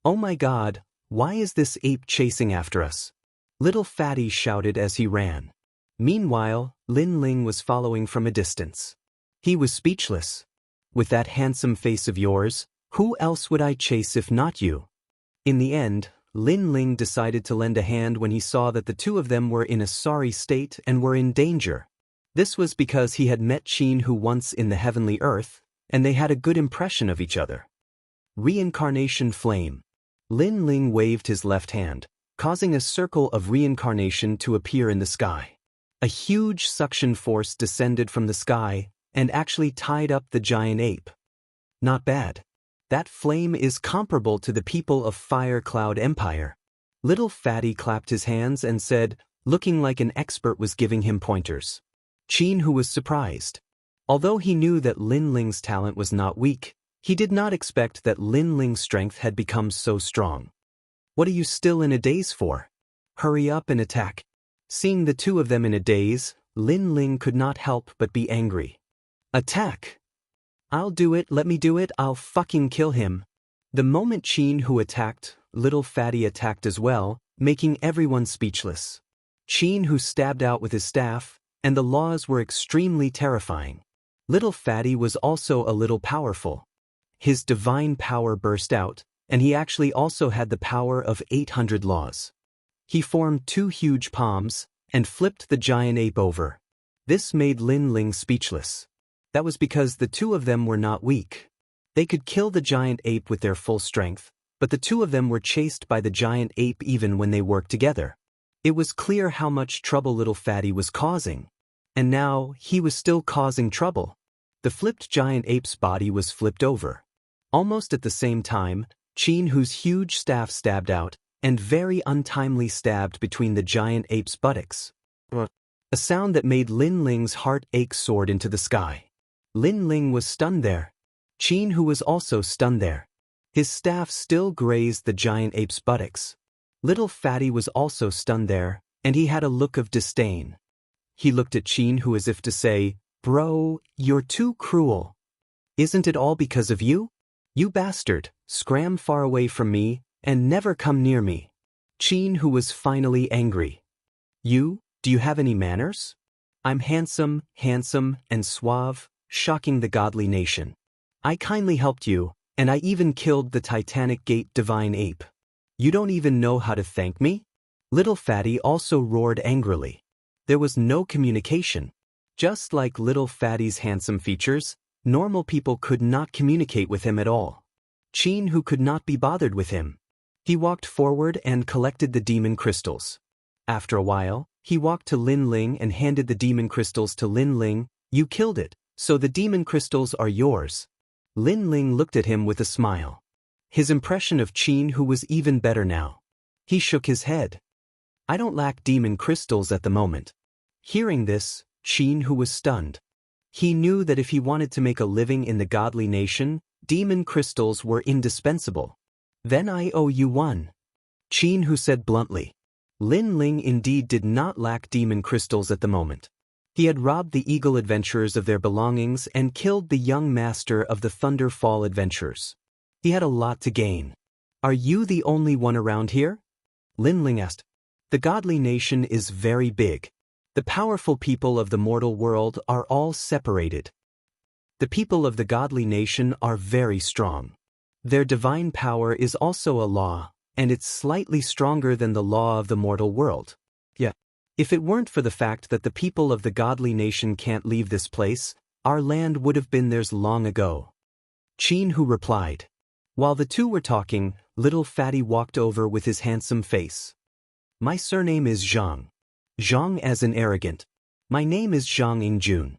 "Oh my God, why is this ape chasing after us?" Little Fatty shouted as he ran. Meanwhile, Lin Ling was following from a distance. He was speechless. "With that handsome face of yours, who else would I chase if not you?" In the end, Lin Ling decided to lend a hand when he saw that the two of them were in a sorry state and were in danger. This was because he had met Jianghu once in the heavenly earth, and they had a good impression of each other. Reincarnation Flame. Lin Ling waved his left hand, causing a circle of reincarnation to appear in the sky. A huge suction force descended from the sky and actually tied up the giant ape. Not bad. That flame is comparable to the people of Fire Cloud Empire. Little Fatty clapped his hands and said, looking like an expert was giving him pointers. Jianghu was surprised. Although he knew that Lin Ling's talent was not weak, he did not expect that Lin Ling's strength had become so strong. "What are you still in a daze for? Hurry up and attack." Seeing the two of them in a daze, Lin Ling could not help but be angry. "Attack! I'll do it, let me do it, I'll fucking kill him." The moment Jianghu attacked, Little Fatty attacked as well, making everyone speechless. Jianghu stabbed out with his staff, and the laws were extremely terrifying. Little Fatty was also a little powerful. His divine power burst out, and he actually also had the power of 800 laws. He formed 2 huge palms and flipped the giant ape over. This made Lin Ling speechless. That was because the 2 of them were not weak. They could kill the giant ape with their full strength, but the 2 of them were chased by the giant ape even when they worked together. It was clear how much trouble Little Fatty was causing. And now, he was still causing trouble. The flipped giant ape's body was flipped over. Almost at the same time, Jianghu's huge staff stabbed out, and very untimely stabbed between the giant ape's buttocks. A sound that made Lin Ling's heart ache soared into the sky. Lin Ling was stunned there. Jianghu was also stunned there. His staff still grazed the giant ape's buttocks. Little Fatty was also stunned there, and he had a look of disdain. He looked at Jianghu as if to say, "Bro, you're too cruel. Isn't it all because of you? You bastard, scram far away from me, and never come near me." Jianghu was finally angry. Do you have any manners? I'm handsome, and suave, shocking the godly nation. I kindly helped you, and I even killed the Titanic Gate divine ape. You don't even know how to thank me? Little Fatty also roared angrily. There was no communication. Just like Little Fatty's handsome features, normal people could not communicate with him at all. Jianghu could not be bothered with him. He walked forward and collected the demon crystals. After a while, he walked to Lin Ling and handed the demon crystals to Lin Ling. You killed it, so the demon crystals are yours. Lin Ling looked at him with a smile. His impression of Jianghu was even better now. He shook his head. I don't lack demon crystals at the moment. Hearing this, Jianghu was stunned. He knew that if he wanted to make a living in the godly nation, demon crystals were indispensable. Then I owe you one. Jianghu said bluntly. Lin Ling indeed did not lack demon crystals at the moment. He had robbed the Eagle adventurers of their belongings and killed the young master of the Thunder Fall adventurers. He had a lot to gain. Are you the only one around here? Lin Ling asked. The godly nation is very big. The powerful people of the mortal world are all separated. The people of the godly nation are very strong. Their divine power is also a law, and it's slightly stronger than the law of the mortal world. Yeah. If it weren't for the fact that the people of the godly nation can't leave this place, our land would have been theirs long ago. Jianghu replied. While the 2 were talking, Little Fatty walked over with his handsome face. My surname is Zhang. Zhang as in arrogant. My name is Zhang Ingjun.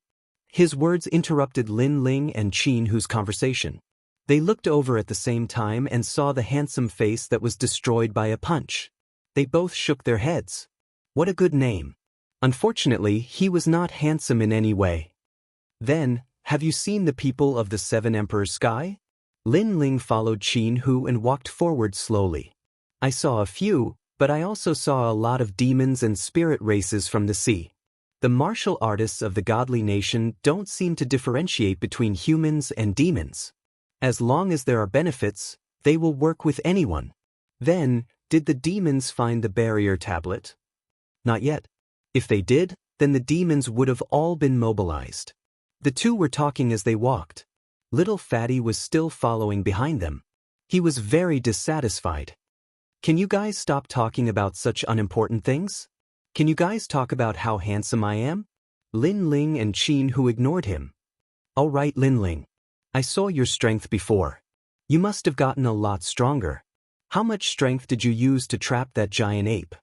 His words interrupted Lin Ling and Jianghu's conversation. They looked over at the same time and saw the handsome face that was destroyed by a punch. They both shook their heads. What a good name. Unfortunately, he was not handsome in any way. Then, have you seen the people of the 7 Emperors' Sky? Lin Ling followed Jianghu and walked forward slowly. I saw a few, but I also saw a lot of demons and spirit races from the sea. The martial artists of the godly nation don't seem to differentiate between humans and demons. As long as there are benefits, they will work with anyone. Then, did the demons find the barrier tablet? Not yet. If they did, then the demons would have all been mobilized. The 2 were talking as they walked. Little Fatty was still following behind them. He was very dissatisfied. Can you guys stop talking about such unimportant things? Can you guys talk about how handsome I am? Lin Ling and Jianghu ignored him. All right, Lin Ling. I saw your strength before. You must have gotten a lot stronger. How much strength did you use to trap that giant ape?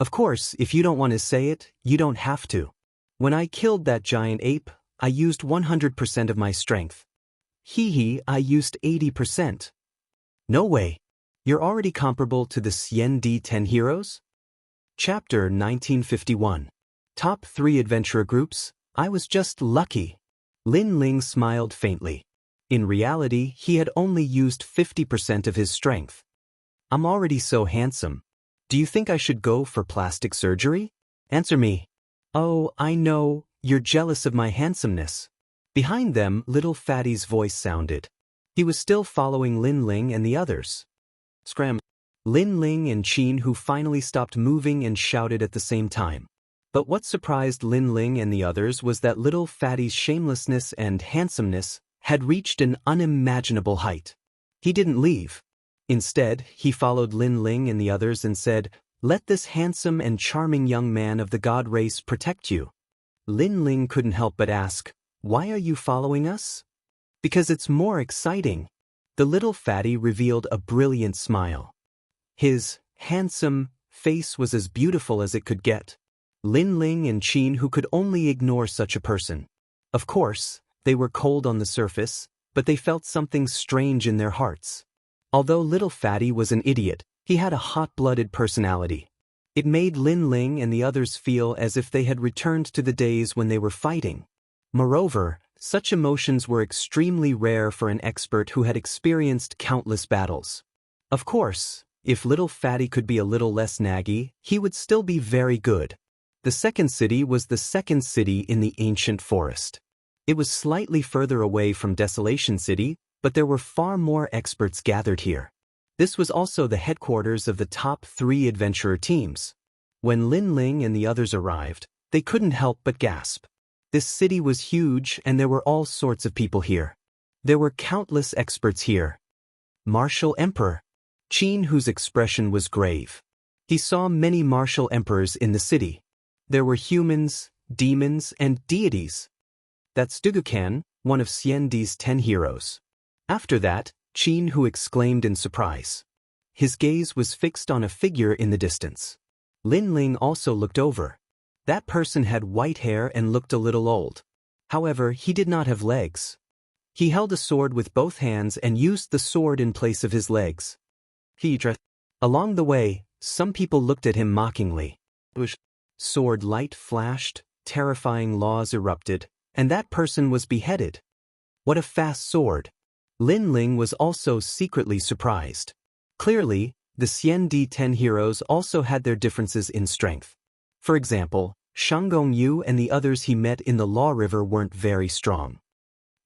Of course, if you don't want to say it, you don't have to. When I killed that giant ape, I used 100% of my strength. I used 80%. No way. You're already comparable to the Xian D10 heroes? Chapter 1951. Top 3 Adventurer Groups. I was just lucky. Lin Ling smiled faintly. In reality, he had only used 50% of his strength. I'm already so handsome. Do you think I should go for plastic surgery? Answer me. Oh, I know, you're jealous of my handsomeness. Behind them, Little Fatty's voice sounded. He was still following Lin Ling and the others. Scram. Lin Ling and Jianghu finally stopped moving and shouted at the same time. But what surprised Lin Ling and the others was that little fatty's shamelessness and handsomeness had reached an unimaginable height. He didn't leave. Instead, he followed Lin Ling and the others and said, "Let this handsome and charming young man of the god race protect you." Lin Ling couldn't help but ask, "Why are you following us?" "Because it's more exciting." The little fatty revealed a brilliant smile. His handsome face was as beautiful as it could get. Lin Ling and Qin who could only ignore such a person. Of course, they were cold on the surface, but they felt something strange in their hearts. Although little fatty was an idiot, he had a hot-blooded personality. It made Lin Ling and the others feel as if they had returned to the days when they were fighting. Moreover, such emotions were extremely rare for an expert who had experienced countless battles. Of course, if little fatty could be a little less naggy, he would still be very good. The second city was the second city in the ancient forest. It was slightly further away from Desolation City, but there were far more experts gathered here. This was also the headquarters of the top 3 adventurer teams. When Lin Ling and the others arrived, they couldn't help but gasp. This city was huge and there were all sorts of people here. There were countless experts here. Martial Emperor. Qin, whose expression was grave. He saw many martial emperors in the city. There were humans, demons, and deities. That's Dugukan, one of Xiandi's 10 heroes. After that, Qin who exclaimed in surprise. His gaze was fixed on a figure in the distance. Lin Ling also looked over. That person had white hair and looked a little old. However, he did not have legs. He held a sword with both hands and used the sword in place of his legs. Along the way, some people looked at him mockingly. Sword light flashed, terrifying laws erupted, and that person was beheaded. What a fast sword! Lin Ling was also secretly surprised. Clearly, the Xiandi 10 heroes also had their differences in strength. For example, Shanggong Yu and the others he met in the Law River weren't very strong.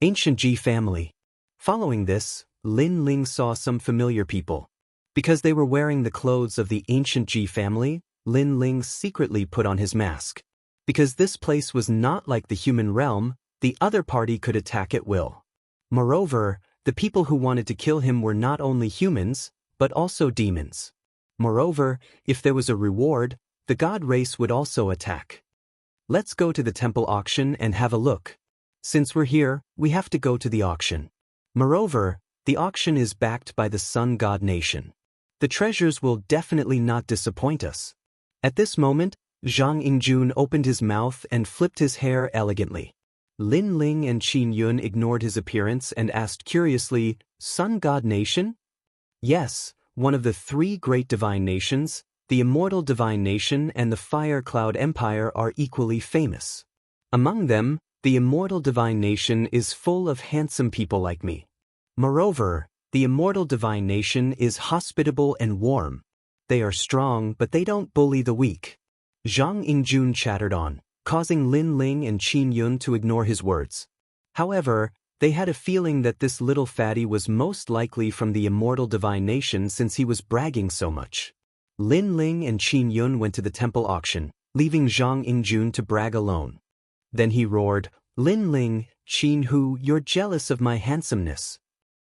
Ancient Ji family. Following this, Lin Ling saw some familiar people. Because they were wearing the clothes of the ancient Ji family, Lin Ling secretly put on his mask. Because this place was not like the human realm, the other party could attack at will. Moreover, the people who wanted to kill him were not only humans, but also demons. Moreover, if there was a reward, the god race would also attack. Let's go to the temple auction and have a look. Since we're here, we have to go to the auction. Moreover, the auction is backed by the Sun God Nation. The treasures will definitely not disappoint us. At this moment, Zhang Yingjun opened his mouth and flipped his hair elegantly. Lin Ling and Qin Yun ignored his appearance and asked curiously, "Sun God Nation?" Yes, one of the 3 great divine nations, the Immortal Divine Nation and the Fire Cloud Empire are equally famous. Among them, the Immortal Divine Nation is full of handsome people like me. Moreover, the Immortal Divine Nation is hospitable and warm. They are strong, but they don't bully the weak. Zhang Yingjun chattered on, causing Lin Ling and Qin Yun to ignore his words. However, they had a feeling that this little fatty was most likely from the Immortal Divine Nation since he was bragging so much. Lin Ling and Qin Yun went to the temple auction, leaving Zhang Yingjun to brag alone. Then he roared, "Lin Ling, Qin Hu, you're jealous of my handsomeness."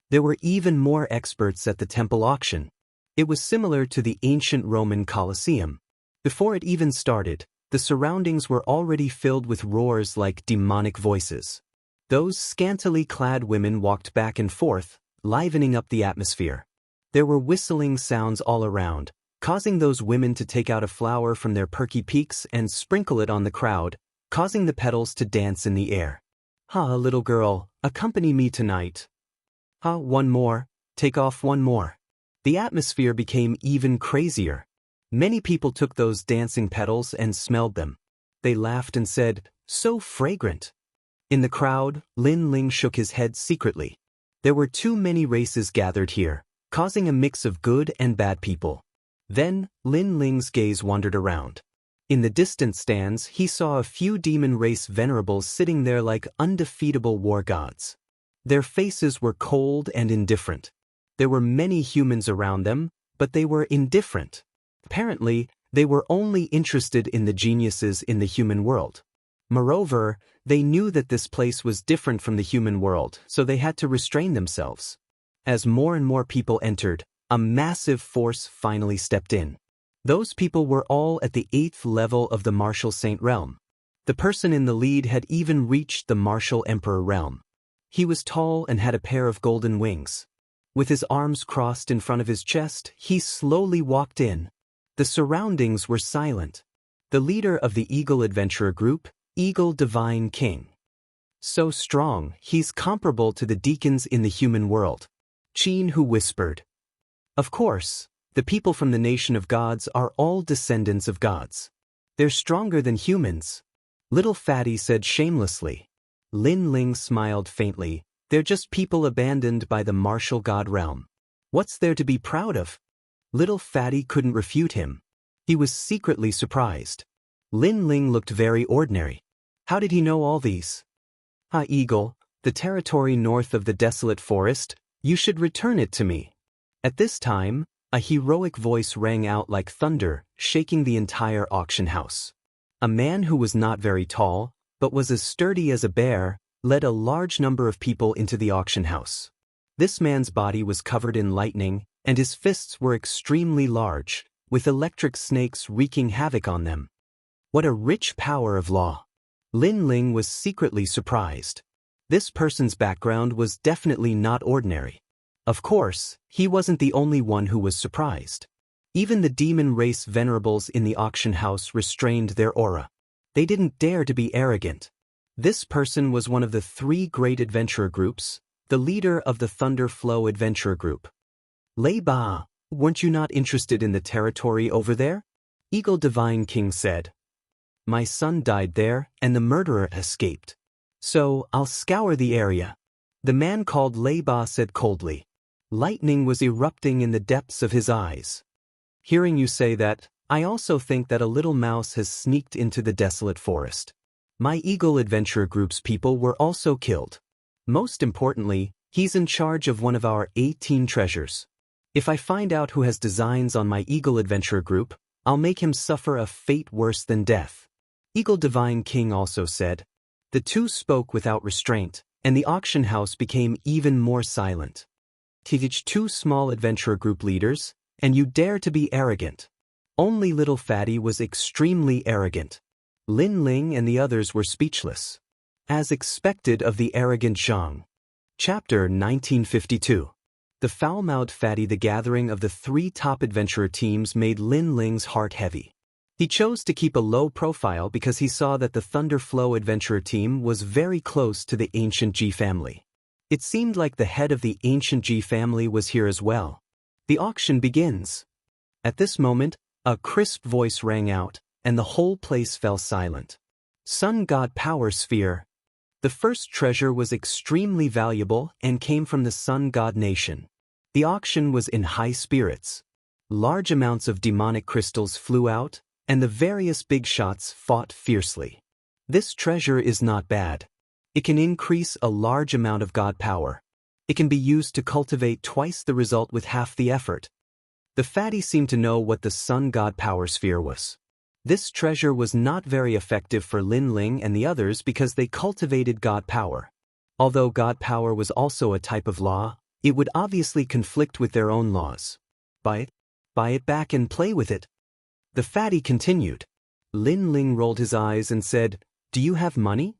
There were even more experts at the temple auction. It was similar to the ancient Roman Colosseum. Before it even started, the surroundings were already filled with roars like demonic voices. Those scantily clad women walked back and forth, livening up the atmosphere. There were whistling sounds all around, causing those women to take out a flower from their perky peaks and sprinkle it on the crowd, causing the petals to dance in the air. "Ha, little girl, accompany me tonight." "Ha, one more, take off one more." The atmosphere became even crazier. Many people took those dancing petals and smelled them. They laughed and said, "So fragrant." In the crowd, Lin Ling shook his head secretly. There were too many races gathered here, causing a mix of good and bad people. Then, Lin Ling's gaze wandered around. In the distant stands, he saw a few demon race venerables sitting there like undefeatable war gods. Their faces were cold and indifferent. There were many humans around them, but they were indifferent. Apparently, They were only interested in the geniuses in the human world. Moreover, they knew that this place was different from the human world, so they had to restrain themselves. As more and more people entered, a massive force finally stepped in. Those people were all at the 8th level of the Martial Saint realm. The person in the lead had even reached the Martial Emperor realm. He was tall and had a pair of golden wings. With his arms crossed in front of his chest, he slowly walked in. The surroundings were silent. The leader of the Eagle Adventurer group, Eagle Divine King. So strong, he's comparable to the deacons in the human world. Jianghu whispered. Of course, the people from the nation of gods are all descendants of gods. They're stronger than humans. Little Fatty said shamelessly. Lin Ling smiled faintly. They're just people abandoned by the martial god realm. What's there to be proud of? Little Fatty couldn't refute him. He was secretly surprised. Lin Ling looked very ordinary. How did he know all these? Eagle, the territory north of the desolate forest, you should return it to me. At this time, a heroic voice rang out like thunder, shaking the entire auction house. A man who was not very tall, but was as sturdy as a bear, led a large number of people into the auction house. This man's body was covered in lightning, and his fists were extremely large, with electric snakes wreaking havoc on them. What a rich power of law! Lin Ling was secretly surprised. This person's background was definitely not ordinary. Of course, he wasn't the only one who was surprised. Even the demon race venerables in the auction house restrained their aura. They didn't dare to be arrogant. This person was one of the 3 great adventurer groups, the leader of the Thunder Flow Adventurer Group. Lei Ba, weren't you not interested in the territory over there? Eagle Divine King said. My son died there, and the murderer escaped. So, I'll scour the area. The man called Lei Ba said coldly. Lightning was erupting in the depths of his eyes. Hearing you say that, I also think that a little mouse has sneaked into the desolate forest. My Eagle Adventurer Group's people were also killed. Most importantly, he's in charge of one of our 18 treasures. If I find out who has designs on my Eagle Adventurer Group, I'll make him suffer a fate worse than death. Eagle Divine King also said. The two spoke without restraint, and the auction house became even more silent. Tivich 2 small adventurer group leaders, and you dare to be arrogant. Only Little Fatty was extremely arrogant. Lin Ling and the others were speechless. As expected of the arrogant Zhang. Chapter 1952. The foul-mouthed Fatty. The gathering of the 3 top adventurer teams made Lin Ling's heart heavy. He chose to keep a low profile because he saw that the Thunder Flow adventurer team was very close to the ancient Ji family. It seemed like the head of the ancient Ji family was here as well. The auction begins. At this moment, a crisp voice rang out, and the whole place fell silent. Sun God Power Sphere. The first treasure was extremely valuable and came from the Sun God Nation. The auction was in high spirits. Large amounts of demonic crystals flew out, and the various big shots fought fiercely. This treasure is not bad. It can increase a large amount of God power. It can be used to cultivate twice the result with half the effort. The Fatty seemed to know what the Sun God Power Sphere was. This treasure was not very effective for Lin Ling and the others because they cultivated God power. Although God power was also a type of law, it would obviously conflict with their own laws. Buy it back and play with it. The Fatty continued. Lin Ling rolled his eyes and said, Do you have money?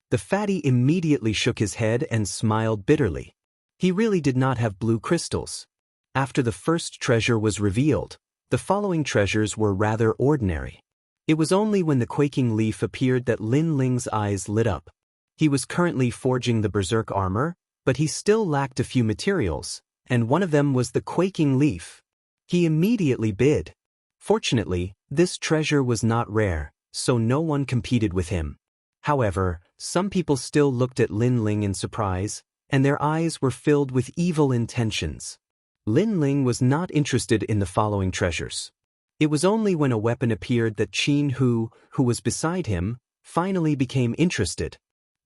The Fatty immediately shook his head and smiled bitterly. He really did not have blue crystals. After the first treasure was revealed, the following treasures were rather ordinary. It was only when the quaking leaf appeared that Lin Ling's eyes lit up. He was currently forging the berserk armor, but he still lacked a few materials, and one of them was the quaking leaf. He immediately bid. Fortunately, this treasure was not rare, so no one competed with him. However, some people still looked at Lin Ling in surprise, and their eyes were filled with evil intentions. Lin Ling was not interested in the following treasures. It was only when a weapon appeared that Jianghu, who was beside him, finally became interested.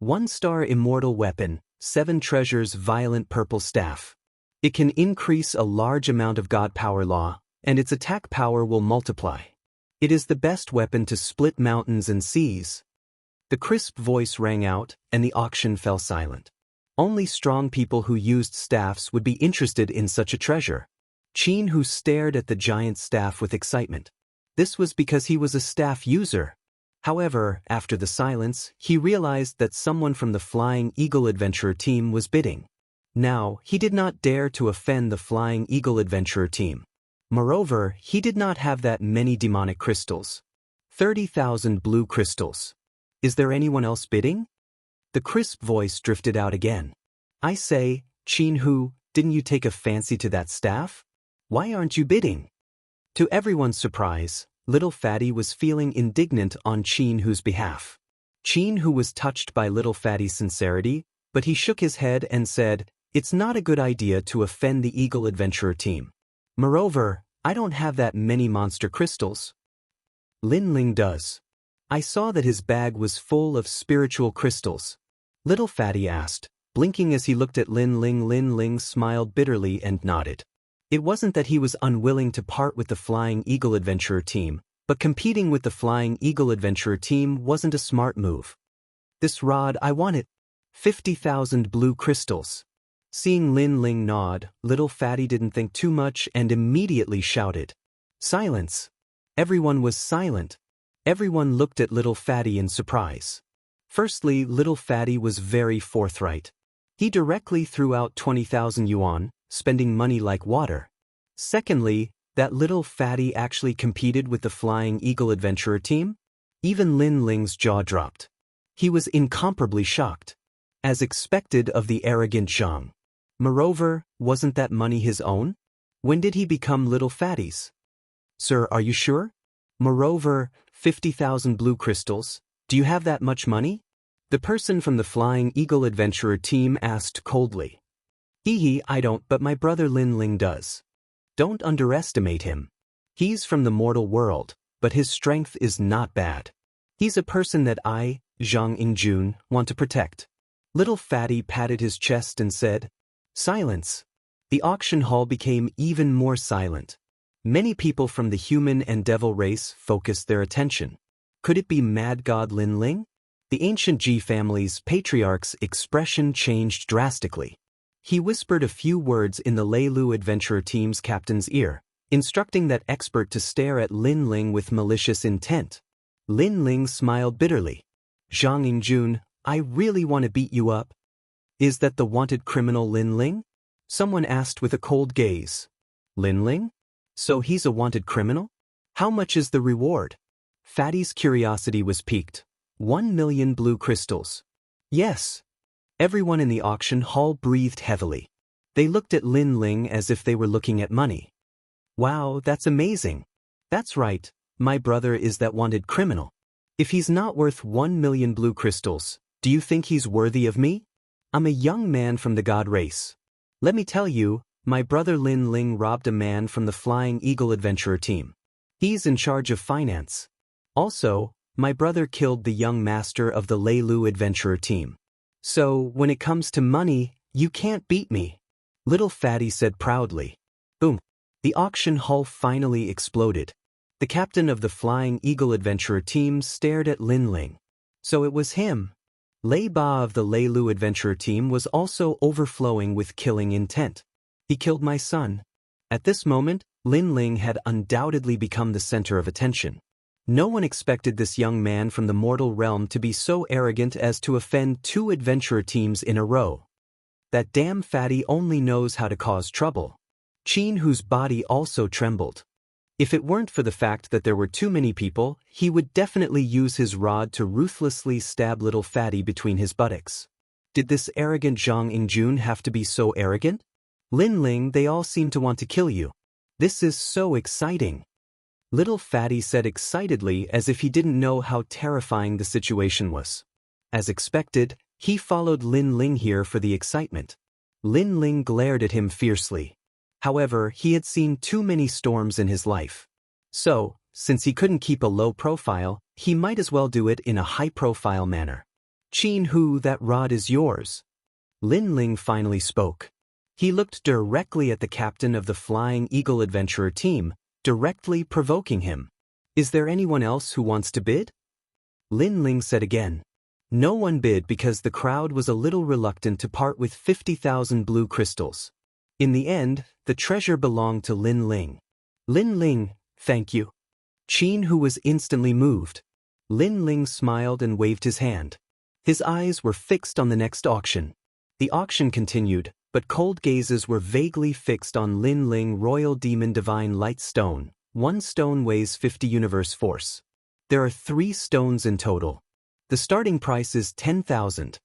1-star Immortal weapon, 7 treasures Violent Purple Staff. It can increase a large amount of God power law, and its attack power will multiply. It is the best weapon to split mountains and seas. The crisp voice rang out, and the auction fell silent. Only strong people who used staffs would be interested in such a treasure. Jianghu stared at the giant staff with excitement. This was because he was a staff user. However, after the silence, he realized that someone from the Flying Eagle Adventurer team was bidding. Now, he did not dare to offend the Flying Eagle Adventurer team. Moreover, he did not have that many demonic crystals. 30,000 blue crystals. Is there anyone else bidding? The crisp voice drifted out again. I say, Jianghu, didn't you take a fancy to that staff? Why aren't you bidding? To everyone's surprise, Little Fatty was feeling indignant on Jianghu's behalf. Jianghu was touched by Little Fatty's sincerity, but he shook his head and said, it's not a good idea to offend the Eagle Adventurer team. Moreover, I don't have that many monster crystals. Lin Ling does. I saw that his bag was full of spiritual crystals. Little Fatty asked, blinking as he looked at Lin Ling. Lin Ling smiled bitterly and nodded. It wasn't that he was unwilling to part with the Flying Eagle Adventurer team, but competing with the Flying Eagle Adventurer team wasn't a smart move. This rod, I want it. 50,000 blue crystals. Seeing Lin Ling nod, Little Fatty didn't think too much and immediately shouted. Silence. Everyone was silent. Everyone looked at Little Fatty in surprise. Firstly, Little Fatty was very forthright. He directly threw out 20,000 yuan, spending money like water. Secondly, that Little Fatty actually competed with the Flying Eagle Adventurer team? Even Lin Ling's jaw dropped. He was incomparably shocked. As expected of the arrogant Zhang. Moreover, wasn't that money his own? When did he become Little Fatty's? Sir, are you sure? Moreover, 50,000 blue crystals. Do you have that much money? The person from the Flying Eagle Adventurer team asked coldly. I don't, but my brother Lin Ling does. Don't underestimate him. He's from the mortal world, but his strength is not bad. He's a person that I, Zhang Ingjun, want to protect. Little Fatty patted his chest and said, Silence. The auction hall became even more silent. Many people from the human and devil race focused their attention. Could it be Mad God Lin Ling? The ancient Ji family's patriarch's expression changed drastically. He whispered a few words in the Leilu Adventurer team's captain's ear, instructing that expert to stare at Lin Ling with malicious intent. Lin Ling smiled bitterly. Zhang Ingjun, I really want to beat you up. Is that the wanted criminal Lin Ling? Someone asked with a cold gaze. Lin Ling? So he's a wanted criminal? How much is the reward? Fatty's curiosity was piqued. 1 million blue crystals. Yes. Everyone in the auction hall breathed heavily. They looked at Lin Ling as if they were looking at money. Wow, that's amazing. That's right, my brother is that wanted criminal. If he's not worth 1 million blue crystals, do you think he's worthy of me? I'm a young man from the god race. Let me tell you, my brother Lin Ling robbed a man from the Flying Eagle Adventurer team. He's in charge of finance. Also, my brother killed the young master of the Leilu Adventurer team. So, when it comes to money, you can't beat me. Little Fatty said proudly. Boom. The auction hall finally exploded. The captain of the Flying Eagle Adventurer team stared at Lin Ling. So it was him. Lei Ba of the Leilu Adventurer team was also overflowing with killing intent. He killed my son. At this moment, Lin Ling had undoubtedly become the center of attention. No one expected this young man from the mortal realm to be so arrogant as to offend 2 adventurer teams in a row. That damn Fatty only knows how to cause trouble. Jianghu's body also trembled. If it weren't for the fact that there were too many people, he would definitely use his rod to ruthlessly stab Little Fatty between his buttocks. Did this arrogant Zhang Ingjun have to be so arrogant? Lin Ling, they all seem to want to kill you. This is so exciting. Little Fatty said excitedly as if he didn't know how terrifying the situation was. As expected, he followed Lin Ling here for the excitement. Lin Ling glared at him fiercely. However, he had seen too many storms in his life. So, since he couldn't keep a low profile, he might as well do it in a high-profile manner. Jianghu, that rod is yours. Lin Ling finally spoke. He looked directly at the captain of the Flying Eagle Adventurer team, directly provoking him. Is there anyone else who wants to bid? Lin Ling said again. No one bid because the crowd was a little reluctant to part with 50,000 blue crystals. In the end, the treasure belonged to Lin Ling. Lin Ling, thank you. Qin Hu was instantly moved. Lin Ling smiled and waved his hand. His eyes were fixed on the next auction. The auction continued, but cold gazes were vaguely fixed on Lin Ling Royal Demon Divine Light Stone. One stone weighs 50 universe force. There are 3 stones in total. The starting price is 10,000.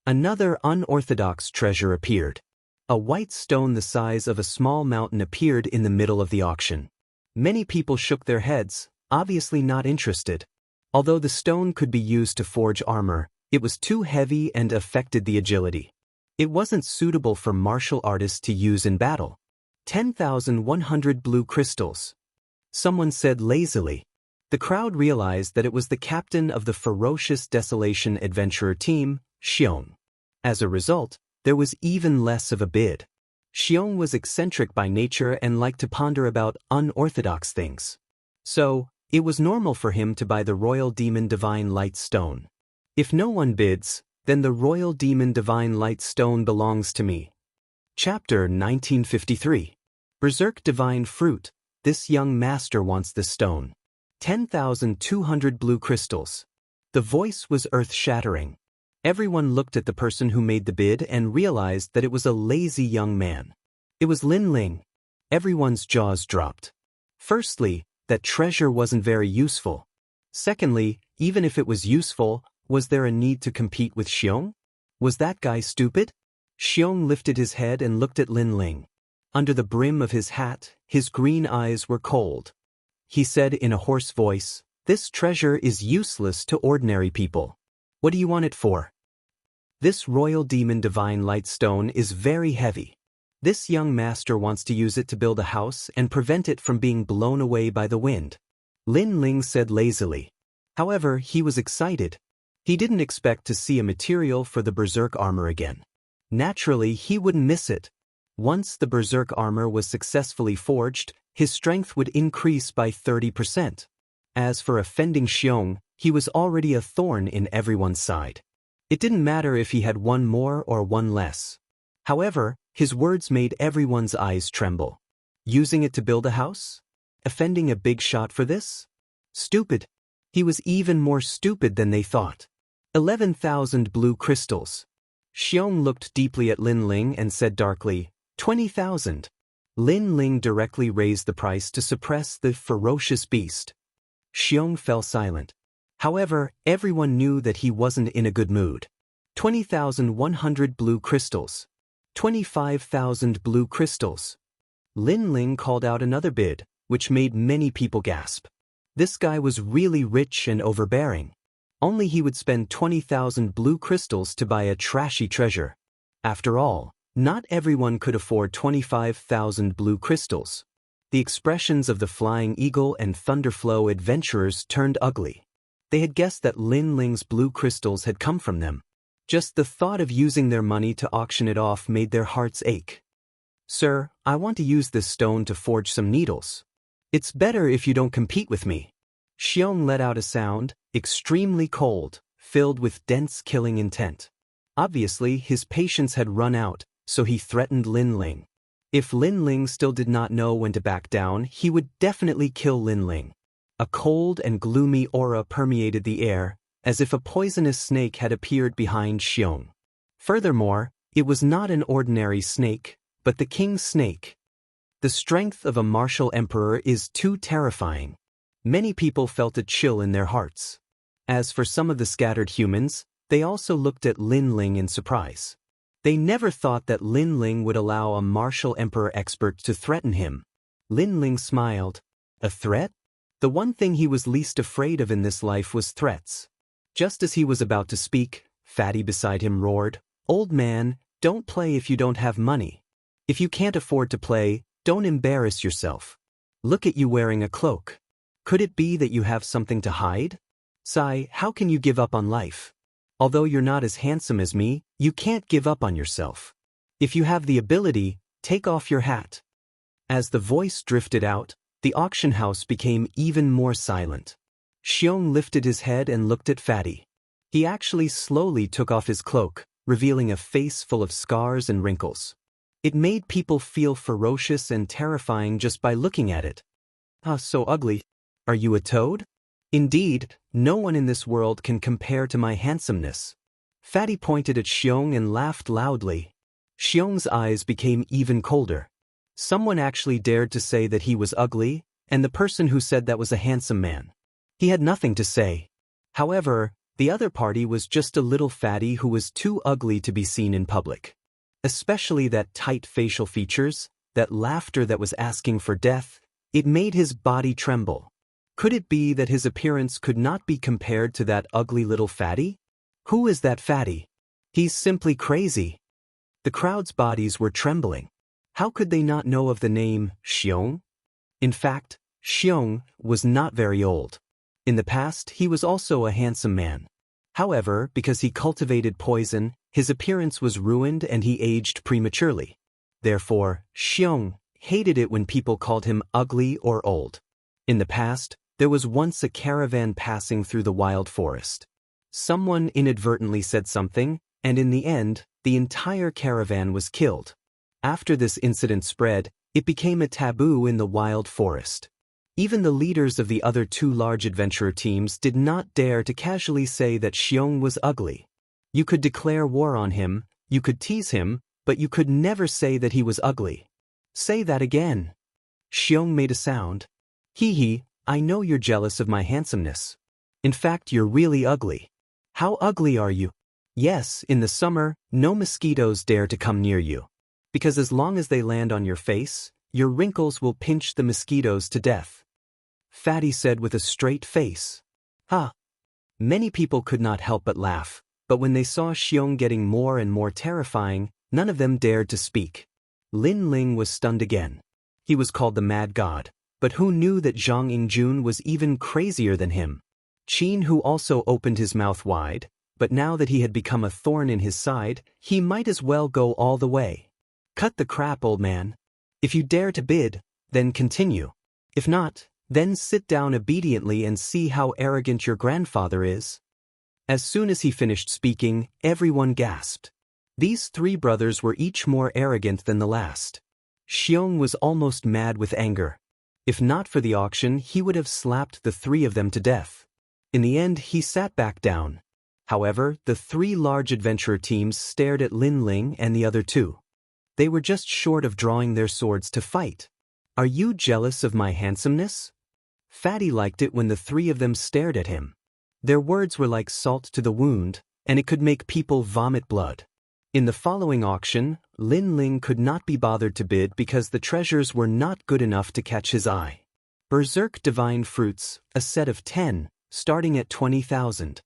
Another unorthodox treasure appeared. A white stone the size of a small mountain appeared in the middle of the auction. Many people shook their heads, obviously not interested. Although the stone could be used to forge armor, it was too heavy and affected the agility. It wasn't suitable for martial artists to use in battle. 10,100 blue crystals. Someone said lazily. The crowd realized that it was the captain of the ferocious Desolation adventurer team, Xiong. As a result, there was even less of a bid. Xiong was eccentric by nature and liked to ponder about unorthodox things. So, it was normal for him to buy the Royal Demon Divine Light Stone. If no one bids, then the Royal Demon Divine Light Stone belongs to me. Chapter 1953. Berserk Divine Fruit. This young master wants this stone. 10,200 blue crystals. The voice was earth-shattering. Everyone looked at the person who made the bid and realized that it was a lazy young man. It was Lin Ling. Everyone's jaws dropped. Firstly, that treasure wasn't very useful. Secondly, even if it was useful, was there a need to compete with Xiong? Was that guy stupid? Xiong lifted his head and looked at Lin Ling. Under the brim of his hat, his green eyes were cold. He said in a hoarse voice, "This treasure is useless to ordinary people. What do you want it for?" This Royal Demon Divine Light Stone is very heavy. This young master wants to use it to build a house and prevent it from being blown away by the wind. Lin Ling said lazily. However, he was excited. He didn't expect to see a material for the berserk armor again. Naturally, he wouldn't miss it. Once the berserk armor was successfully forged, his strength would increase by 30%. As for offending Xiong, he was already a thorn in everyone's side. It didn't matter if he had one more or one less. However, his words made everyone's eyes tremble. Using it to build a house? Offending a big shot for this? Stupid. He was even more stupid than they thought. 11,000 blue crystals. Xiong looked deeply at Lin Ling and said darkly, 20,000. Lin Ling directly raised the price to suppress the ferocious beast. Xiong fell silent. However, everyone knew that he wasn't in a good mood. 20,100 blue crystals. 25,000 blue crystals. Lin Ling called out another bid, which made many people gasp. This guy was really rich and overbearing. Only he would spend 20,000 blue crystals to buy a trashy treasure. After all, not everyone could afford 25,000 blue crystals. The expressions of the Flying Eagle and Thunderflow adventurers turned ugly. They had guessed that Lin Ling's blue crystals had come from them. Just the thought of using their money to auction it off made their hearts ache. "Sir, I want to use this stone to forge some needles. It's better if you don't compete with me." Xiong let out a sound, extremely cold, filled with dense killing intent. Obviously, his patience had run out, so he threatened Lin Ling. If Lin Ling still did not know when to back down, he would definitely kill Lin Ling. A cold and gloomy aura permeated the air, as if a poisonous snake had appeared behind Xiong. Furthermore, it was not an ordinary snake, but the king's snake. The strength of a martial emperor is too terrifying. Many people felt a chill in their hearts. As for some of the scattered humans, they also looked at Lin Ling in surprise. They never thought that Lin Ling would allow a martial emperor expert to threaten him. Lin Ling smiled. A threat? The one thing he was least afraid of in this life was threats. Just as he was about to speak, Fatty beside him roared, "Old man, don't play if you don't have money. If you can't afford to play, don't embarrass yourself. Look at you wearing a cloak. Could it be that you have something to hide? Sai, how can you give up on life? Although you're not as handsome as me, you can't give up on yourself. If you have the ability, take off your hat." As the voice drifted out, The auction house became even more silent. Xiong lifted his head and looked at Fatty. He actually slowly took off his cloak, revealing a face full of scars and wrinkles. It made people feel ferocious and terrifying just by looking at it. Ah, so ugly. Are you a toad? Indeed, no one in this world can compare to my handsomeness. Fatty pointed at Xiong and laughed loudly. Xiong's eyes became even colder. Someone actually dared to say that he was ugly, and the person who said that was a handsome man. He had nothing to say. However, the other party was just a little fatty who was too ugly to be seen in public. Especially that tight facial features, that laughter that was asking for death, it made his body tremble. Could it be that his appearance could not be compared to that ugly little fatty? Who is that fatty? He's simply crazy. The crowd's bodies were trembling. How could they not know of the name Xiong? In fact, Xiong was not very old. In the past, he was also a handsome man. However, because he cultivated poison, his appearance was ruined and he aged prematurely. Therefore, Xiong hated it when people called him ugly or old. In the past, there was once a caravan passing through the wild forest. Someone inadvertently said something, and in the end, the entire caravan was killed. After this incident spread, it became a taboo in the wild forest. Even the leaders of the other two large adventurer teams did not dare to casually say that Xiong was ugly. You could declare war on him, you could tease him, but you could never say that he was ugly. Say that again. Xiong made a sound. Hee, I know you're jealous of my handsomeness. In fact, you're really ugly. How ugly are you? Yes, in the summer, no mosquitoes dare to come near you. Because as long as they land on your face, your wrinkles will pinch the mosquitoes to death. Fatty said with a straight face. Ha! Many people could not help but laugh, but when they saw Xiong getting more and more terrifying, none of them dared to speak. Lin Ling was stunned again. He was called the Mad God, but who knew that Zhang Yingjun was even crazier than him? Qin Hu also opened his mouth wide, but now that he had become a thorn in his side, he might as well go all the way. Cut the crap, old man. If you dare to bid, then continue. If not, then sit down obediently and see how arrogant your grandfather is. As soon as he finished speaking, everyone gasped. These three brothers were each more arrogant than the last. Xiong was almost mad with anger. If not for the auction, he would have slapped the three of them to death. In the end, he sat back down. However, the three large adventurer teams stared at Lin Ling and the other two. They were just short of drawing their swords to fight. Are you jealous of my handsomeness? Fatty liked it when the three of them stared at him. Their words were like salt to the wound, and it could make people vomit blood. In the following auction, Lin Ling could not be bothered to bid because the treasures were not good enough to catch his eye. Berserk Divine Fruits, a set of 10, starting at 20,000.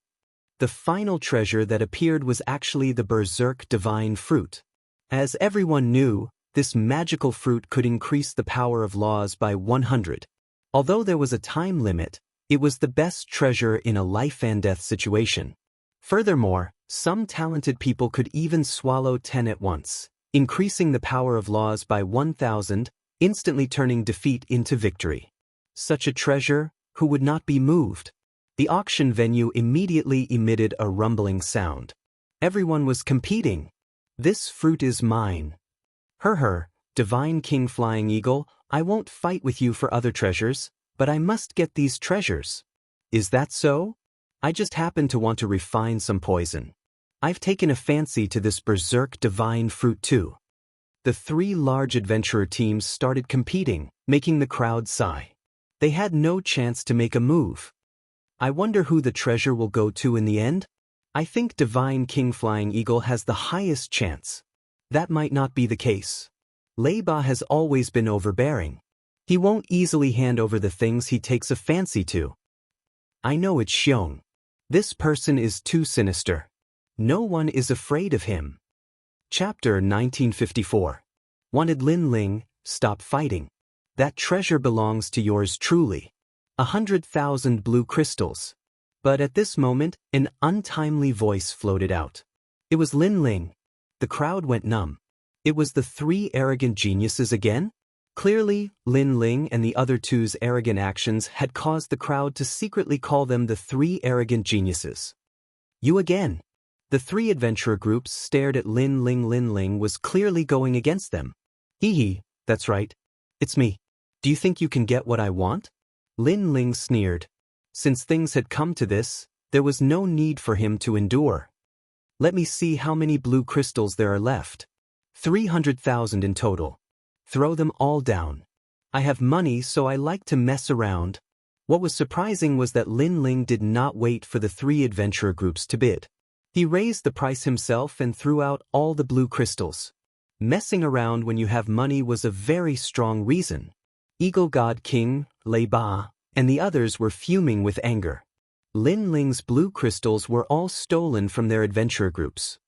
The final treasure that appeared was actually the Berserk Divine Fruit. As everyone knew, this magical fruit could increase the power of laws by 100. Although there was a time limit, it was the best treasure in a life and death situation. Furthermore, some talented people could even swallow 10 at once, increasing the power of laws by 1,000, instantly turning defeat into victory. Such a treasure, who would not be moved? The auction venue immediately emitted a rumbling sound. Everyone was competing. This fruit is mine. Divine King Flying Eagle, I won't fight with you for other treasures, but I must get these treasures. Is that so? I just happen to want to refine some poison. I've taken a fancy to this Berserk Divine Fruit too. The three large adventurer teams started competing, making the crowd sigh. They had no chance to make a move. I wonder who the treasure will go to in the end? I think Divine King Flying Eagle has the highest chance. That might not be the case. Leiba has always been overbearing. He won't easily hand over the things he takes a fancy to. I know it's Xiong. This person is too sinister. No one is afraid of him. Chapter 1954. Wanted Lin Ling, stop fighting. That treasure belongs to yours truly. 100,000 blue crystals. But at this moment, an untimely voice floated out. It was Lin Ling. The crowd went numb. It was the three arrogant geniuses again? Clearly, Lin Ling and the other two's arrogant actions had caused the crowd to secretly call them the three arrogant geniuses. You again. The three adventurer groups stared at Lin Ling. Lin Ling was clearly going against them. Hee hee, that's right. It's me. Do you think you can get what I want? Lin Ling sneered. Since things had come to this, there was no need for him to endure. Let me see how many blue crystals there are left. 300,000 in total. Throw them all down. I have money, so I like to mess around. What was surprising was that Lin Ling did not wait for the three adventurer groups to bid. He raised the price himself and threw out all the blue crystals. Messing around when you have money was a very strong reason. Eagle God King, Lei Ba, and the others were fuming with anger. Lin Ling's blue crystals were all stolen from their adventurer groups.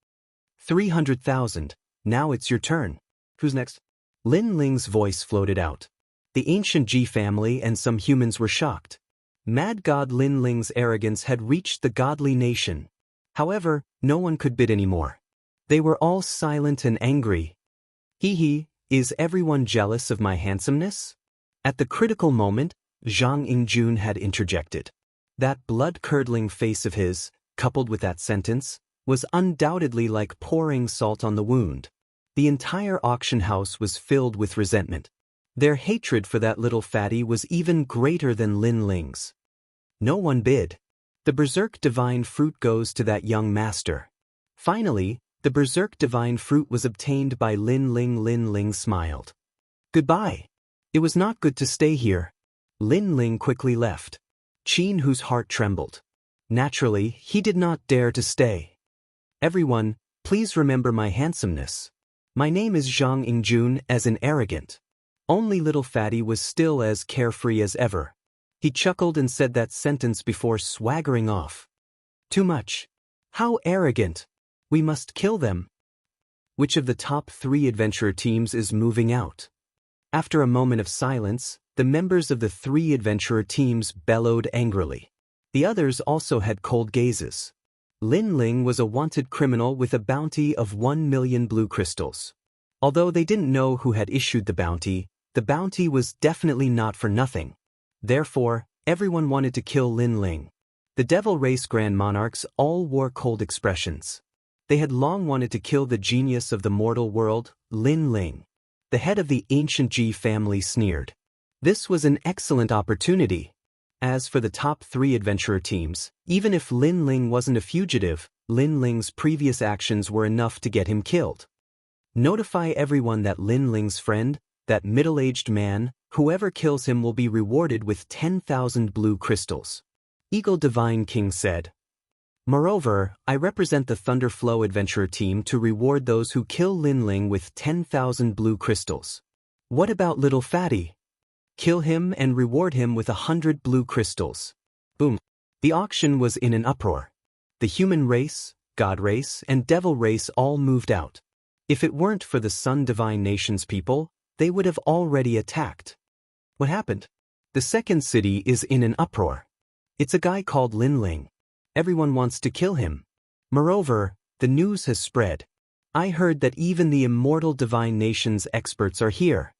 300,000. Now it's your turn. Who's next? Lin Ling's voice floated out. The ancient Ji family and some humans were shocked. Mad God Lin Ling's arrogance had reached the godly nation. However, no one could bid anymore. They were all silent and angry. Hee hee, is everyone jealous of my handsomeness? At the critical moment, Zhang Yingjun had interjected. That blood-curdling face of his, coupled with that sentence, was undoubtedly like pouring salt on the wound. The entire auction house was filled with resentment. Their hatred for that little fatty was even greater than Lin Ling's. No one bid. The berserk divine fruit goes to that young master. Finally, the berserk divine fruit was obtained by Lin Ling. Lin Ling smiled. Goodbye. It was not good to stay here. Lin Ling quickly left. Qin, whose heart trembled. Naturally, he did not dare to stay. Everyone, please remember my handsomeness. My name is Zhang Yingjun, as in arrogant. Only little fatty was still as carefree as ever. He chuckled and said that sentence before swaggering off. Too much. How arrogant. We must kill them. Which of the top three adventurer teams is moving out? After a moment of silence, the members of the three adventurer teams bellowed angrily. The others also had cold gazes. Lin Ling was a wanted criminal with a bounty of 1 million blue crystals. Although they didn't know who had issued the bounty was definitely not for nothing. Therefore, everyone wanted to kill Lin Ling. The Devil Race Grand Monarchs all wore cold expressions. They had long wanted to kill the genius of the mortal world, Lin Ling. The head of the ancient Ji family sneered. This was an excellent opportunity. As for the top three adventurer teams, even if Lin Ling wasn't a fugitive, Lin Ling's previous actions were enough to get him killed. Notify everyone that Lin Ling's friend, that middle-aged man, whoever kills him will be rewarded with 10,000 blue crystals. Eagle Divine King said. Moreover, I represent the Thunderflow Adventurer team to reward those who kill Lin Ling with 10,000 blue crystals. What about little fatty? Kill him and reward him with 100 blue crystals. Boom. The auction was in an uproar. The human race, god race, and devil race all moved out. If it weren't for the Sun Divine Nation's people, they would have already attacked. What happened? The second city is in an uproar. It's a guy called Lin Ling. Everyone wants to kill him. Moreover, the news has spread. I heard that even the Immortal Divine Nation's experts are here.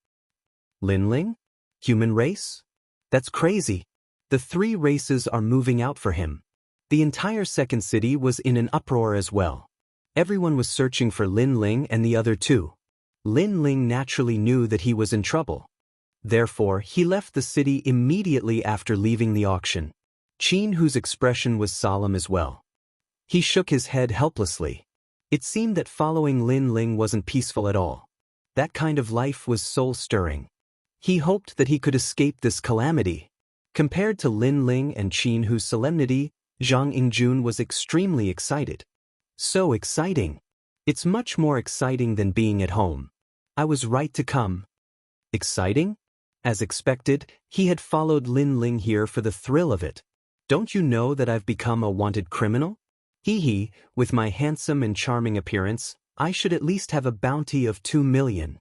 Lin Ling? Human race? That's crazy. The three races are moving out for him. The entire second city was in an uproar as well. Everyone was searching for Lin Ling and the other two. Lin Ling naturally knew that he was in trouble. Therefore, he left the city immediately after leaving the auction. Qin, whose expression was solemn as well. He shook his head helplessly. It seemed that following Lin Ling wasn't peaceful at all. That kind of life was soul-stirring. He hoped that he could escape this calamity. Compared to Lin Ling and Qin, whose solemnity, Zhang Yingjun was extremely excited. So exciting. It's much more exciting than being at home. I was right to come. Exciting? As expected, he had followed Lin Ling here for the thrill of it. Don't you know that I've become a wanted criminal? Hee hee, with my handsome and charming appearance, I should at least have a bounty of 2 million.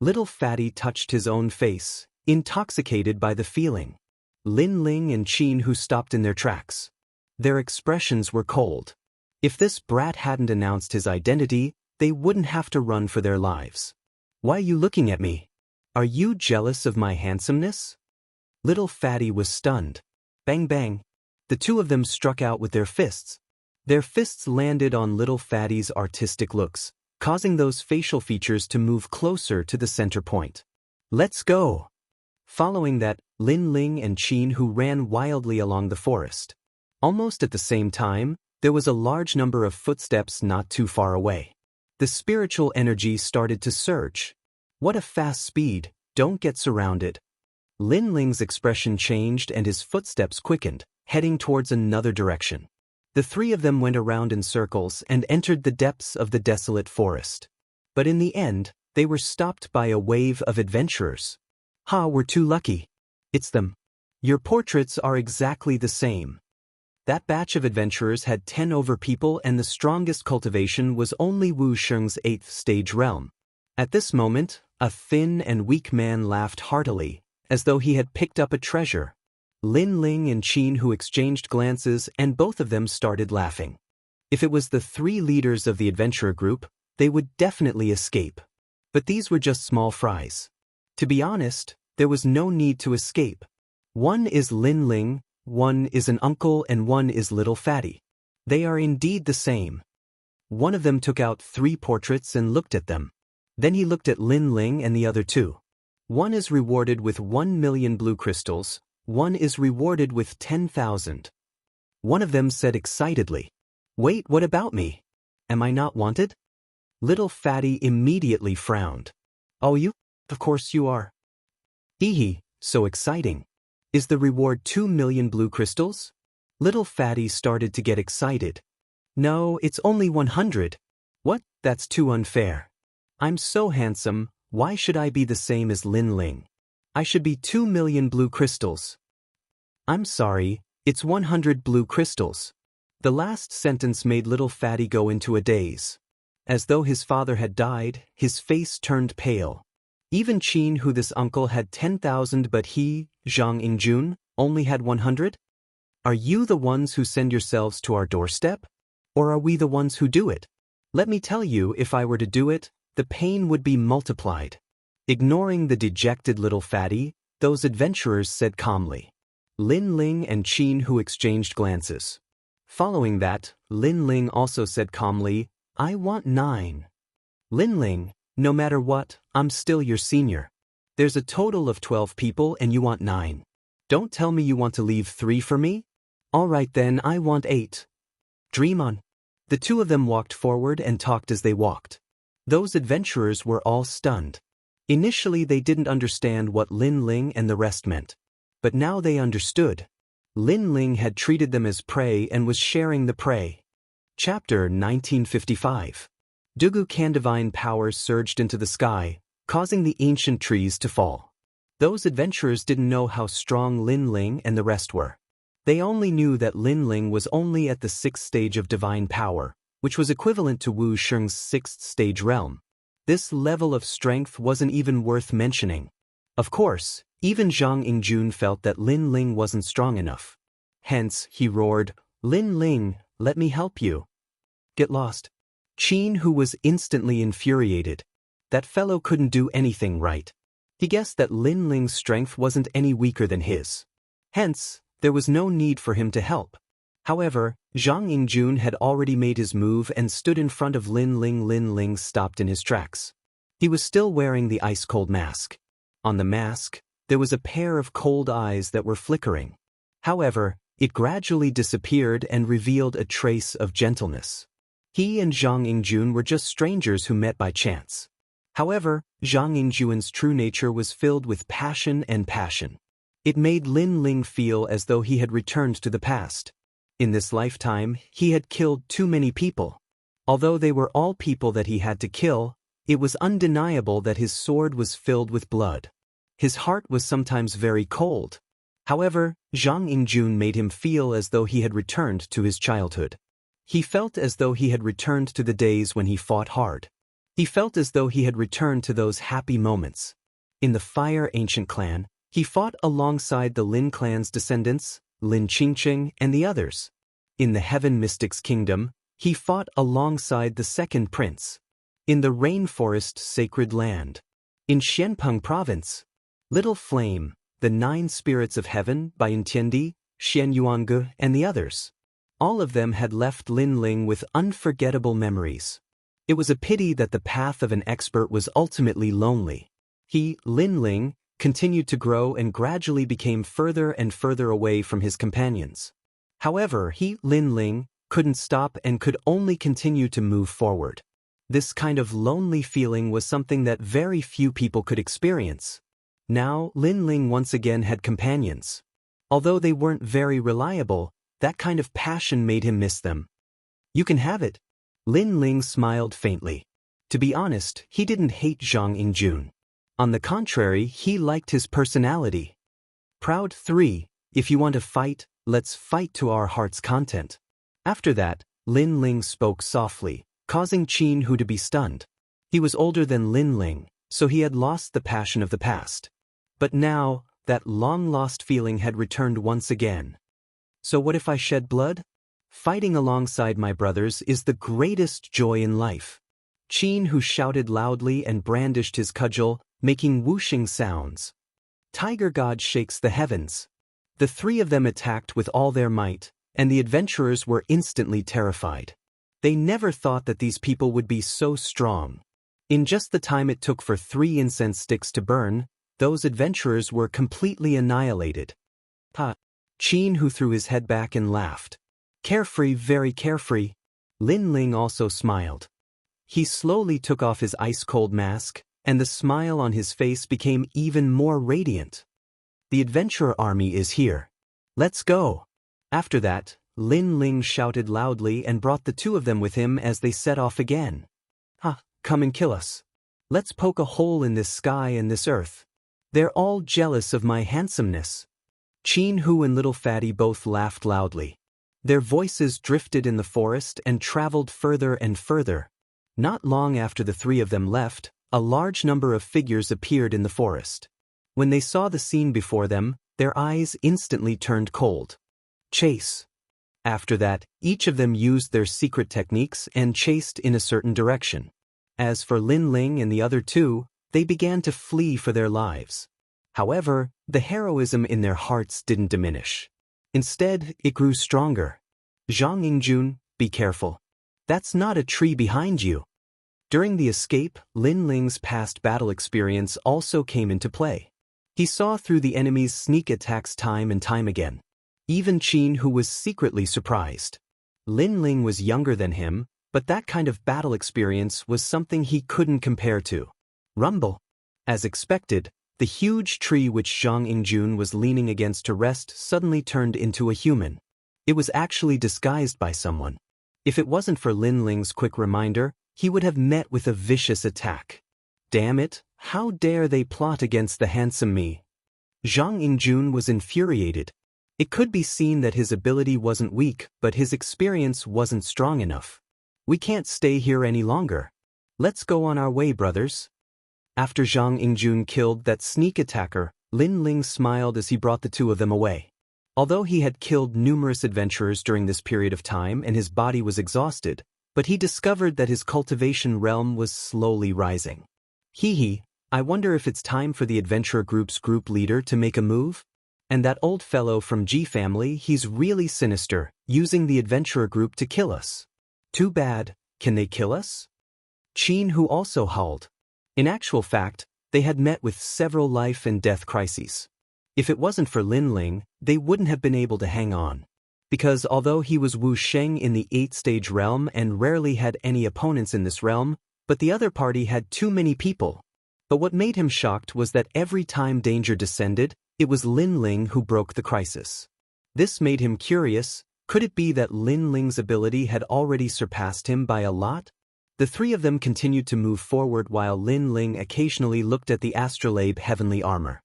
Little fatty touched his own face, intoxicated by the feeling. Lin Ling and Qin, who stopped in their tracks. Their expressions were cold. If this brat hadn't announced his identity, they wouldn't have to run for their lives. Why are you looking at me? Are you jealous of my handsomeness? Little Fatty was stunned. Bang bang. The two of them struck out with their fists. Their fists landed on Little Fatty's artistic looks, causing those facial features to move closer to the center point. Let's go! Following that, Lin Ling and Jianghu ran wildly along the forest. Almost at the same time, there was a large number of footsteps not too far away. The spiritual energy started to surge. What a fast speed, don't get surrounded. Lin Ling's expression changed and his footsteps quickened, heading towards another direction. The three of them went around in circles and entered the depths of the desolate forest. But in the end, they were stopped by a wave of adventurers. Ha, we're too lucky. It's them. Your portraits are exactly the same. That batch of adventurers had 10 over people and the strongest cultivation was only Wuxia's 8th stage realm. At this moment, a thin and weak man laughed heartily, as though he had picked up a treasure. Lin Ling and Jianghu exchanged glances and both of them started laughing. If it was the 3 leaders of the adventurer group, they would definitely escape. But these were just small fries. To be honest, there was no need to escape. One is Lin Ling, one is an uncle and one is Little Fatty. They are indeed the same. One of them took out 3 portraits and looked at them. Then he looked at Lin Ling and the other 2. One is rewarded with 1 million blue crystals, one is rewarded with 10,000. One of them said excitedly, "Wait, what about me? Am I not wanted?" Little Fatty immediately frowned. "Oh, you? Of course you are." "Hee, so exciting. Is the reward 2 million blue crystals?" Little Fatty started to get excited. "No, it's only 100. What? That's too unfair. I'm so handsome, why should I be the same as Lin Ling? I should be 2 million blue crystals." "I'm sorry, it's 100 blue crystals." The last sentence made Little Fatty go into a daze. As though his father had died, his face turned pale. Even Jianghu, this uncle, had 10,000 but he, Jianghu, only had 100? Are you the ones who send yourselves to our doorstep? Or are we the ones who do it? Let me tell you, if I were to do it, the pain would be multiplied. Ignoring the dejected Little Fatty, those adventurers said calmly. Lin Ling and Jianghu exchanged glances. Following that, Lin Ling also said calmly, "I want 9. Lin Ling, no matter what, I'm still your senior. There's a total of 12 people and you want 9. Don't tell me you want to leave 3 for me? All right then, I want 8. Dream on." The two of them walked forward and talked as they walked. Those adventurers were all stunned. Initially they didn't understand what Lin Ling and the rest meant. But now they understood. Lin Ling had treated them as prey and was sharing the prey. Chapter 1955. Dugu Kan divine power surged into the sky, causing the ancient trees to fall. Those adventurers didn't know how strong Lin Ling and the rest were. They only knew that Lin Ling was only at the 6th stage of divine power, which was equivalent to Wuxia's 6th stage realm. This level of strength wasn't even worth mentioning. Of course, even Jianghu felt that Lin Ling wasn't strong enough. Hence, he roared, "Lin Ling, let me help you." "Get lost." Jianghu was instantly infuriated. That fellow couldn't do anything right. He guessed that Lin Ling's strength wasn't any weaker than his. Hence, there was no need for him to help. However, Jianghu had already made his move and stood in front of Lin Ling. Lin Ling stopped in his tracks. He was still wearing the ice-cold mask. On the mask, there was a pair of cold eyes that were flickering. However, it gradually disappeared and revealed a trace of gentleness. He and Jianghu were just strangers who met by chance. However, Jianghu's true nature was filled with passion and passion. It made Lin Ling feel as though he had returned to the past. In this lifetime, he had killed too many people. Although they were all people that he had to kill, it was undeniable that his sword was filled with blood. His heart was sometimes very cold. However, Jianghu made him feel as though he had returned to his childhood. He felt as though he had returned to the days when he fought hard. He felt as though he had returned to those happy moments. In the Fire Ancient Clan, he fought alongside the Lin clan's descendants, Lin Qingqing, and the others. In the Heaven Mystics Kingdom, he fought alongside the second prince. In the Rainforest Sacred Land, In Xianpeng Province, Little Flame, the 9 Spirits of Heaven by Yuntiandi, Xian Yuange, and the others. All of them had left Lin Ling with unforgettable memories. It was a pity that the path of an expert was ultimately lonely. He, Lin Ling, continued to grow and gradually became further and further away from his companions. However, he, Lin Ling, couldn't stop and could only continue to move forward. This kind of lonely feeling was something that very few people could experience. Now, Lin Ling once again had companions. Although they weren't very reliable, that kind of passion made him miss them. "You can have it." Lin Ling smiled faintly. To be honest, he didn't hate Zhang Yingjun. On the contrary, he liked his personality. "Proud 3, if you want to fight, let's fight to our heart's content." After that, Lin Ling spoke softly, causing Jianghu to be stunned. He was older than Lin Ling, so he had lost the passion of the past. But now, that long-lost feeling had returned once again. "So what if I shed blood? Fighting alongside my brothers is the greatest joy in life." Jianghu shouted loudly and brandished his cudgel, making whooshing sounds. Tiger God shakes the heavens. The 3 of them attacked with all their might, and the adventurers were instantly terrified. They never thought that these people would be so strong. In just the time it took for 3 incense sticks to burn, those adventurers were completely annihilated. "Ha!" Jianghu threw his head back and laughed. "Carefree, very carefree." Lin Ling also smiled. He slowly took off his ice-cold mask, and the smile on his face became even more radiant. "The adventurer army is here. Let's go." After that, Lin Ling shouted loudly and brought the 2 of them with him as they set off again. "Ha, come and kill us. Let's poke a hole in this sky and this earth. They're all jealous of my handsomeness." Jianghu and Little Fatty both laughed loudly. Their voices drifted in the forest and traveled further and further. Not long after the 3 of them left, a large number of figures appeared in the forest. When they saw the scene before them, their eyes instantly turned cold. "Chase." After that, each of them used their secret techniques and chased in a certain direction. As for Lin Ling and the other 2, they began to flee for their lives. However, the heroism in their hearts didn't diminish. Instead, it grew stronger. "Zhang Yingjun, be careful. That's not a tree behind you." During the escape, Lin Ling's past battle experience also came into play. He saw through the enemy's sneak attacks time and time again. Even Jianghu was secretly surprised. Lin Ling was younger than him, but that kind of battle experience was something he couldn't compare to. Rumble. As expected, the huge tree which Zhang Yingjun was leaning against to rest suddenly turned into a human. It was actually disguised by someone. If it wasn't for Lin Ling's quick reminder, he would have met with a vicious attack. Damn it, how dare they plot against the handsome me? Zhang Yingjun was infuriated. It could be seen that his ability wasn't weak, but his experience wasn't strong enough. "We can't stay here any longer. Let's go on our way, brothers." After Zhang Yingjun killed that sneak attacker, Lin Ling smiled as he brought the 2 of them away. Although he had killed numerous adventurers during this period of time and his body was exhausted, but he discovered that his cultivation realm was slowly rising. I wonder if it's time for the adventurer group's group leader to make a move? And that old fellow from G family, he's really sinister, using the adventurer group to kill us. Too bad, can they kill us? Jianghu also howled. In actual fact, they had met with several life and death crises. If it wasn't for Lin Ling, they wouldn't have been able to hang on. Because although he was Wu Sheng in the 8th-stage realm and rarely had any opponents in this realm, but the other party had too many people. But what made him shocked was that every time danger descended, it was Lin Ling who broke the crisis. This made him curious. Could it be that Lin Ling's ability had already surpassed him by a lot? The 3 of them continued to move forward while Lin Ling occasionally looked at the astrolabe heavenly armor.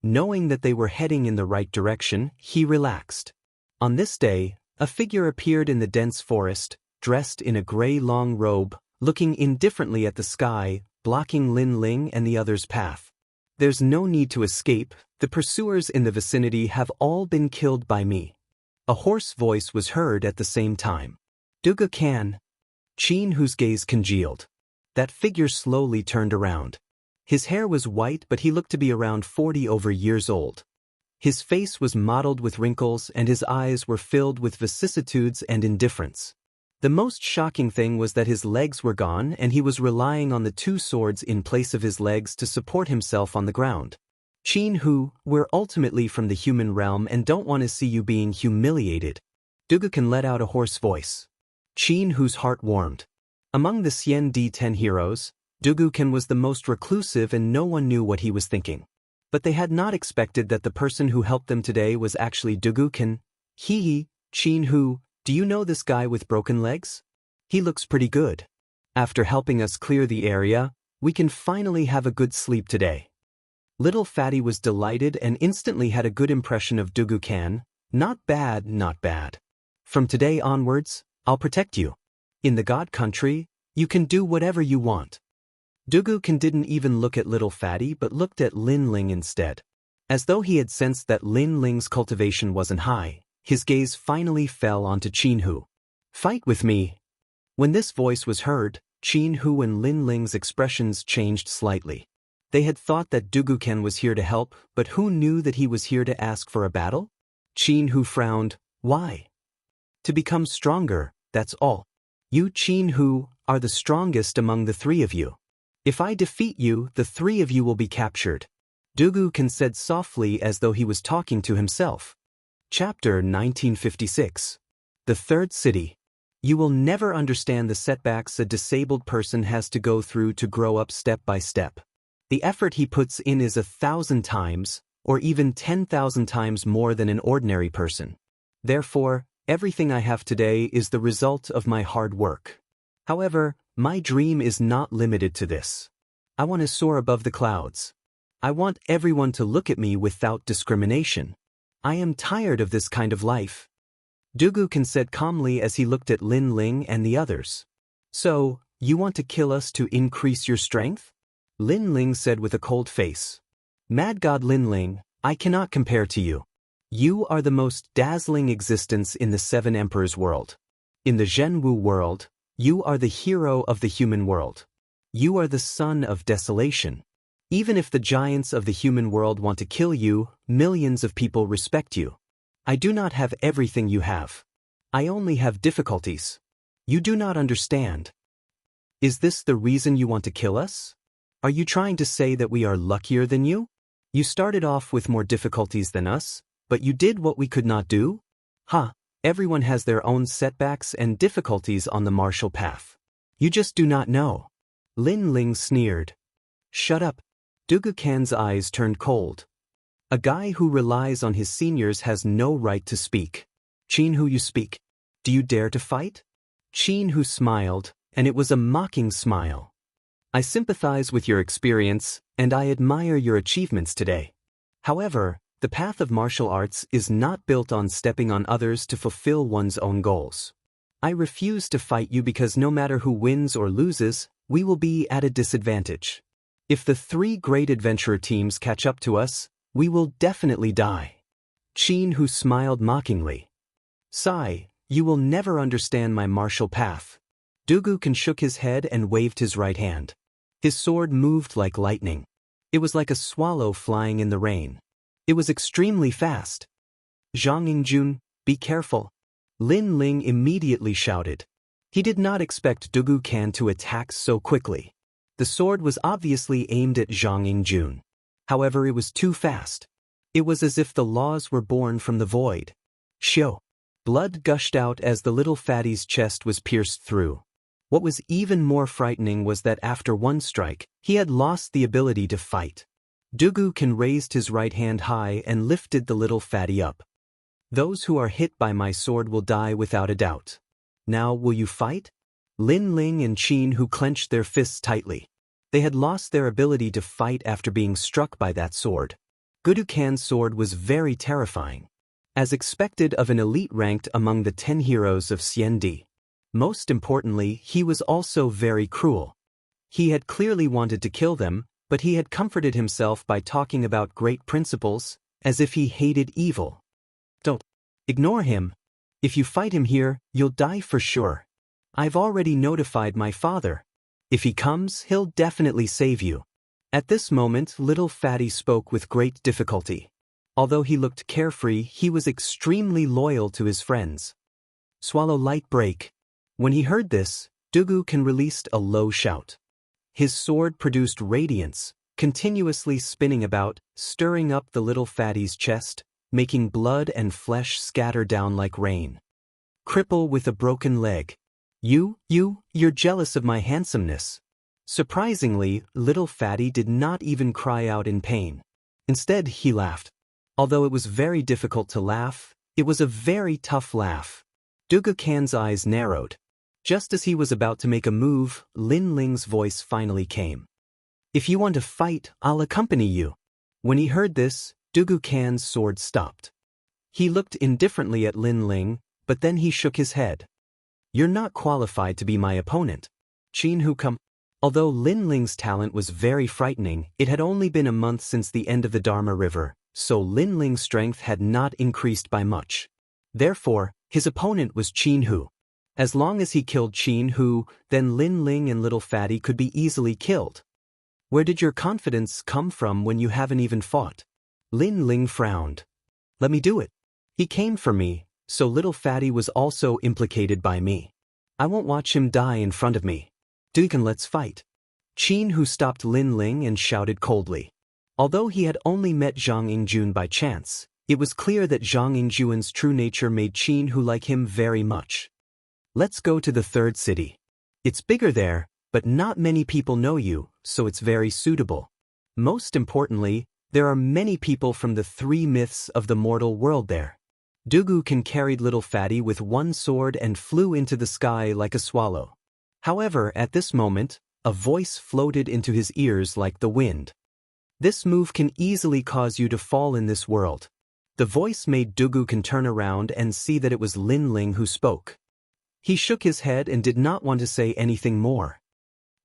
Knowing that they were heading in the right direction, he relaxed. On this day, a figure appeared in the dense forest, dressed in a gray long robe, looking indifferently at the sky, blocking Lin Ling and the others' path. "There's no need to escape, the pursuers in the vicinity have all been killed by me." A hoarse voice was heard at the same time. "Duga can." Jianghu's gaze congealed. That figure slowly turned around. His hair was white, but he looked to be around 40 over years old. His face was mottled with wrinkles and his eyes were filled with vicissitudes and indifference. The most shocking thing was that his legs were gone and he was relying on the two swords in place of his legs to support himself on the ground. Jianghu, we're ultimately from the human realm and don't want to see you being humiliated. Dugukan let out a hoarse voice. Jianghu's heart warmed. Among the Xian-Di 10 heroes, Dugukan was the most reclusive and no one knew what he was thinking. But they had not expected that the person who helped them today was actually Dugukan. Jianghu, do you know this guy with broken legs? He looks pretty good. After helping us clear the area, we can finally have a good sleep today. Little Fatty was delighted and instantly had a good impression of Dugukan. Not bad, not bad. From today onwards, I'll protect you. In the God country, you can do whatever you want. Dugukan didn't even look at Little Fatty but looked at Lin Ling instead. As though he had sensed that Lin Ling's cultivation wasn't high, his gaze finally fell onto Jianghu. Fight with me. When this voice was heard, Jianghu and Lin Ling's expressions changed slightly. They had thought that Dugukan was here to help, but who knew that he was here to ask for a battle? Jianghu frowned. Why? To become stronger, that's all. You, Jianghu, are the strongest among the three of you. If I defeat you, the three of you will be captured. Dugukan said softly as though he was talking to himself. Chapter 1956. The Third City. You will never understand the setbacks a disabled person has to go through to grow up step by step. The effort he puts in is 1,000 times, or even 10,000 times more than an ordinary person. Therefore, everything I have today is the result of my hard work. However, my dream is not limited to this. I want to soar above the clouds. I want everyone to look at me without discrimination. I am tired of this kind of life. Dugukan said calmly as he looked at Lin Ling and the others. So, you want to kill us to increase your strength? Lin Ling said with a cold face. Mad God Lin Ling, I cannot compare to you. You are the most dazzling existence in the Seven Emperors world. In the Jianghu world, you are the hero of the human world. You are the son of desolation. Even if the giants of the human world want to kill you, millions of people respect you. I do not have everything you have. I only have difficulties. You do not understand. Is this the reason you want to kill us? Are you trying to say that we are luckier than you? You started off with more difficulties than us, but you did what we could not do? Everyone has their own setbacks and difficulties on the martial path. You just do not know. Lin Ling sneered. Shut up. Dugukan's eyes turned cold. A guy who relies on his seniors has no right to speak. Jianghu, you speak. Do you dare to fight? Jianghu smiled, and it was a mocking smile. I sympathize with your experience, and I admire your achievements today. However, the path of martial arts is not built on stepping on others to fulfill one's own goals. I refuse to fight you because no matter who wins or loses, we will be at a disadvantage. If the three great adventurer teams catch up to us, we will definitely die. Jianghu smiled mockingly. Sigh, you will never understand my martial path. Dugukan shook his head and waved his right hand. His sword moved like lightning. It was like a swallow flying in the rain. It was extremely fast. Jianghu, be careful. Lin Ling immediately shouted. He did not expect Dugukan to attack so quickly. The sword was obviously aimed at Jianghu. However, it was too fast. It was as if the laws were born from the void. Shio. Blood gushed out as the little fatty's chest was pierced through. What was even more frightening was that after one strike, he had lost the ability to fight. Dugukan raised his right hand high and lifted the little fatty up. Those who are hit by my sword will die without a doubt. Now will you fight? Lin Ling and Jianghu clenched their fists tightly. They had lost their ability to fight after being struck by that sword. Dugukan's sword was very terrifying. As expected of an elite ranked among the 10 heroes of Xian-Di. Most importantly, he was also very cruel. He had clearly wanted to kill them, but he had comforted himself by talking about great principles, as if he hated evil. Don't ignore him. If you fight him here, you'll die for sure. I've already notified my father. If he comes, he'll definitely save you. At this moment, little fatty spoke with great difficulty. Although he looked carefree, he was extremely loyal to his friends. Swallow light break. When he heard this, Dugu-kan released a low shout. His sword produced radiance, continuously spinning about, stirring up the little fatty's chest, making blood and flesh scatter down like rain. Cripple with a broken leg. You're jealous of my handsomeness. Surprisingly, little fatty did not even cry out in pain. Instead, he laughed. Although it was very difficult to laugh, it was a very tough laugh. Dugu-kan's eyes narrowed. Just as he was about to make a move, Lin Ling's voice finally came. If you want to fight, I'll accompany you. When he heard this, Dugu-kan's sword stopped. He looked indifferently at Lin Ling, but then he shook his head. You're not qualified to be my opponent. Jianghu come. Although Lin Ling's talent was very frightening, it had only been a month since the end of the Dharma River, so Lin Ling's strength had not increased by much. Therefore, his opponent was Jianghu. As long as he killed Jianghu, then Lin Ling and little fatty could be easily killed. Where did your confidence come from when you haven't even fought? Lin Ling frowned. Let me do it. He came for me, so little fatty was also implicated by me. I won't watch him die in front of me. Dugu-kan, let's fight. Jianghu stopped Lin Ling and shouted coldly. Although he had only met Zhang Yingjun by chance, it was clear that Zhang Yingjun's true nature made Jianghu like him very much. Let's go to the third city. It's bigger there, but not many people know you, so it's very suitable. Most importantly, there are many people from the 3 myths of the mortal world there. Dugu-kan carried little fatty with one sword and flew into the sky like a swallow. However, at this moment, a voice floated into his ears like the wind. This move can easily cause you to fall in this world. The voice made Dugu-kan turn around and see that it was Lin Ling who spoke. He shook his head and did not want to say anything more.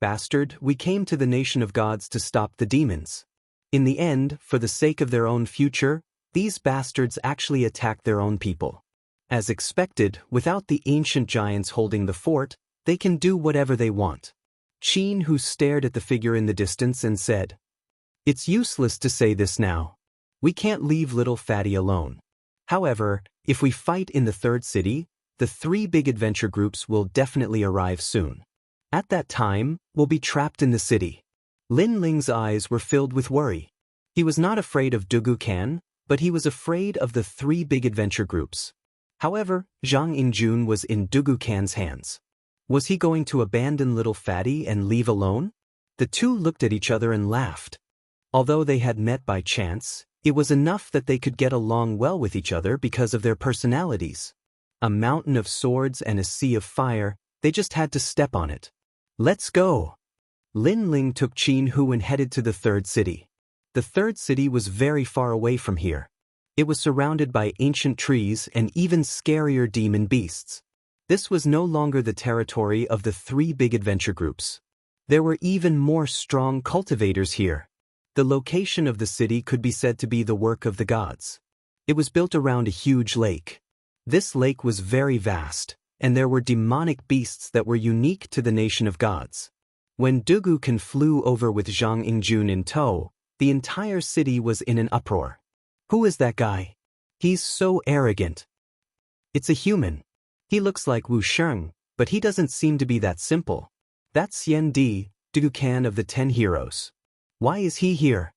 Bastard, we came to the nation of gods to stop the demons. In the end, for the sake of their own future, these bastards actually attacked their own people. As expected, without the ancient giants holding the fort, they can do whatever they want. Jianghu stared at the figure in the distance and said, It's useless to say this now. We can't leave little fatty alone. However, if we fight in the third city, the 3 big adventure groups will definitely arrive soon. At that time, we'll be trapped in the city. Lin Ling's eyes were filled with worry. He was not afraid of Dugu-kan, but he was afraid of the 3 big adventure groups. However, Zhang Yingjun was in Dugu-kan's hands. Was he going to abandon little fatty and leave alone? The two looked at each other and laughed. Although they had met by chance, it was enough that they could get along well with each other because of their personalities. A mountain of swords and a sea of fire, they just had to step on it. Let's go! Lin Ling took Jianghu and headed to the third city. The third city was very far away from here. It was surrounded by ancient trees and even scarier demon beasts. This was no longer the territory of the 3 big adventure groups. There were even more strong cultivators here. The location of the city could be said to be the work of the gods. It was built around a huge lake. This lake was very vast, and there were demonic beasts that were unique to the nation of gods. When Dugu-kan flew over with Zhang Yingjun in tow, the entire city was in an uproar. Who is that guy? He's so arrogant. It's a human. He looks like Wuxia, but he doesn't seem to be that simple. That's Yen Di, Dugu-kan of the 10 heroes. Why is he here?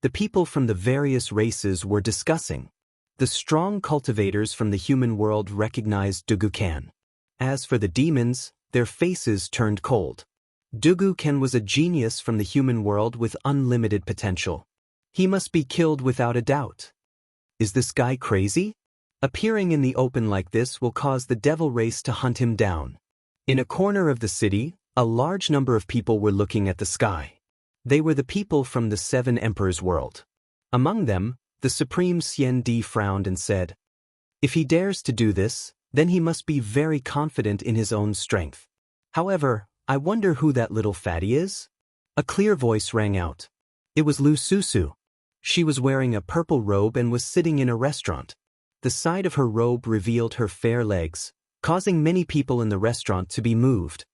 The people from the various races were discussing. The strong cultivators from the human world recognized Dugu-kan. As for the demons, their faces turned cold. Dugu-kan was a genius from the human world with unlimited potential. He must be killed without a doubt. Is this guy crazy? Appearing in the open like this will cause the devil race to hunt him down. In a corner of the city, a large number of people were looking at the sky. They were the people from the 7 Emperors' world. Among them, the Supreme Yen Di frowned and said, If he dares to do this, then he must be very confident in his own strength. However, I wonder who that little fatty is? A clear voice rang out. It was Lu Susu. She was wearing a purple robe and was sitting in a restaurant. The side of her robe revealed her fair legs, causing many people in the restaurant to be moved.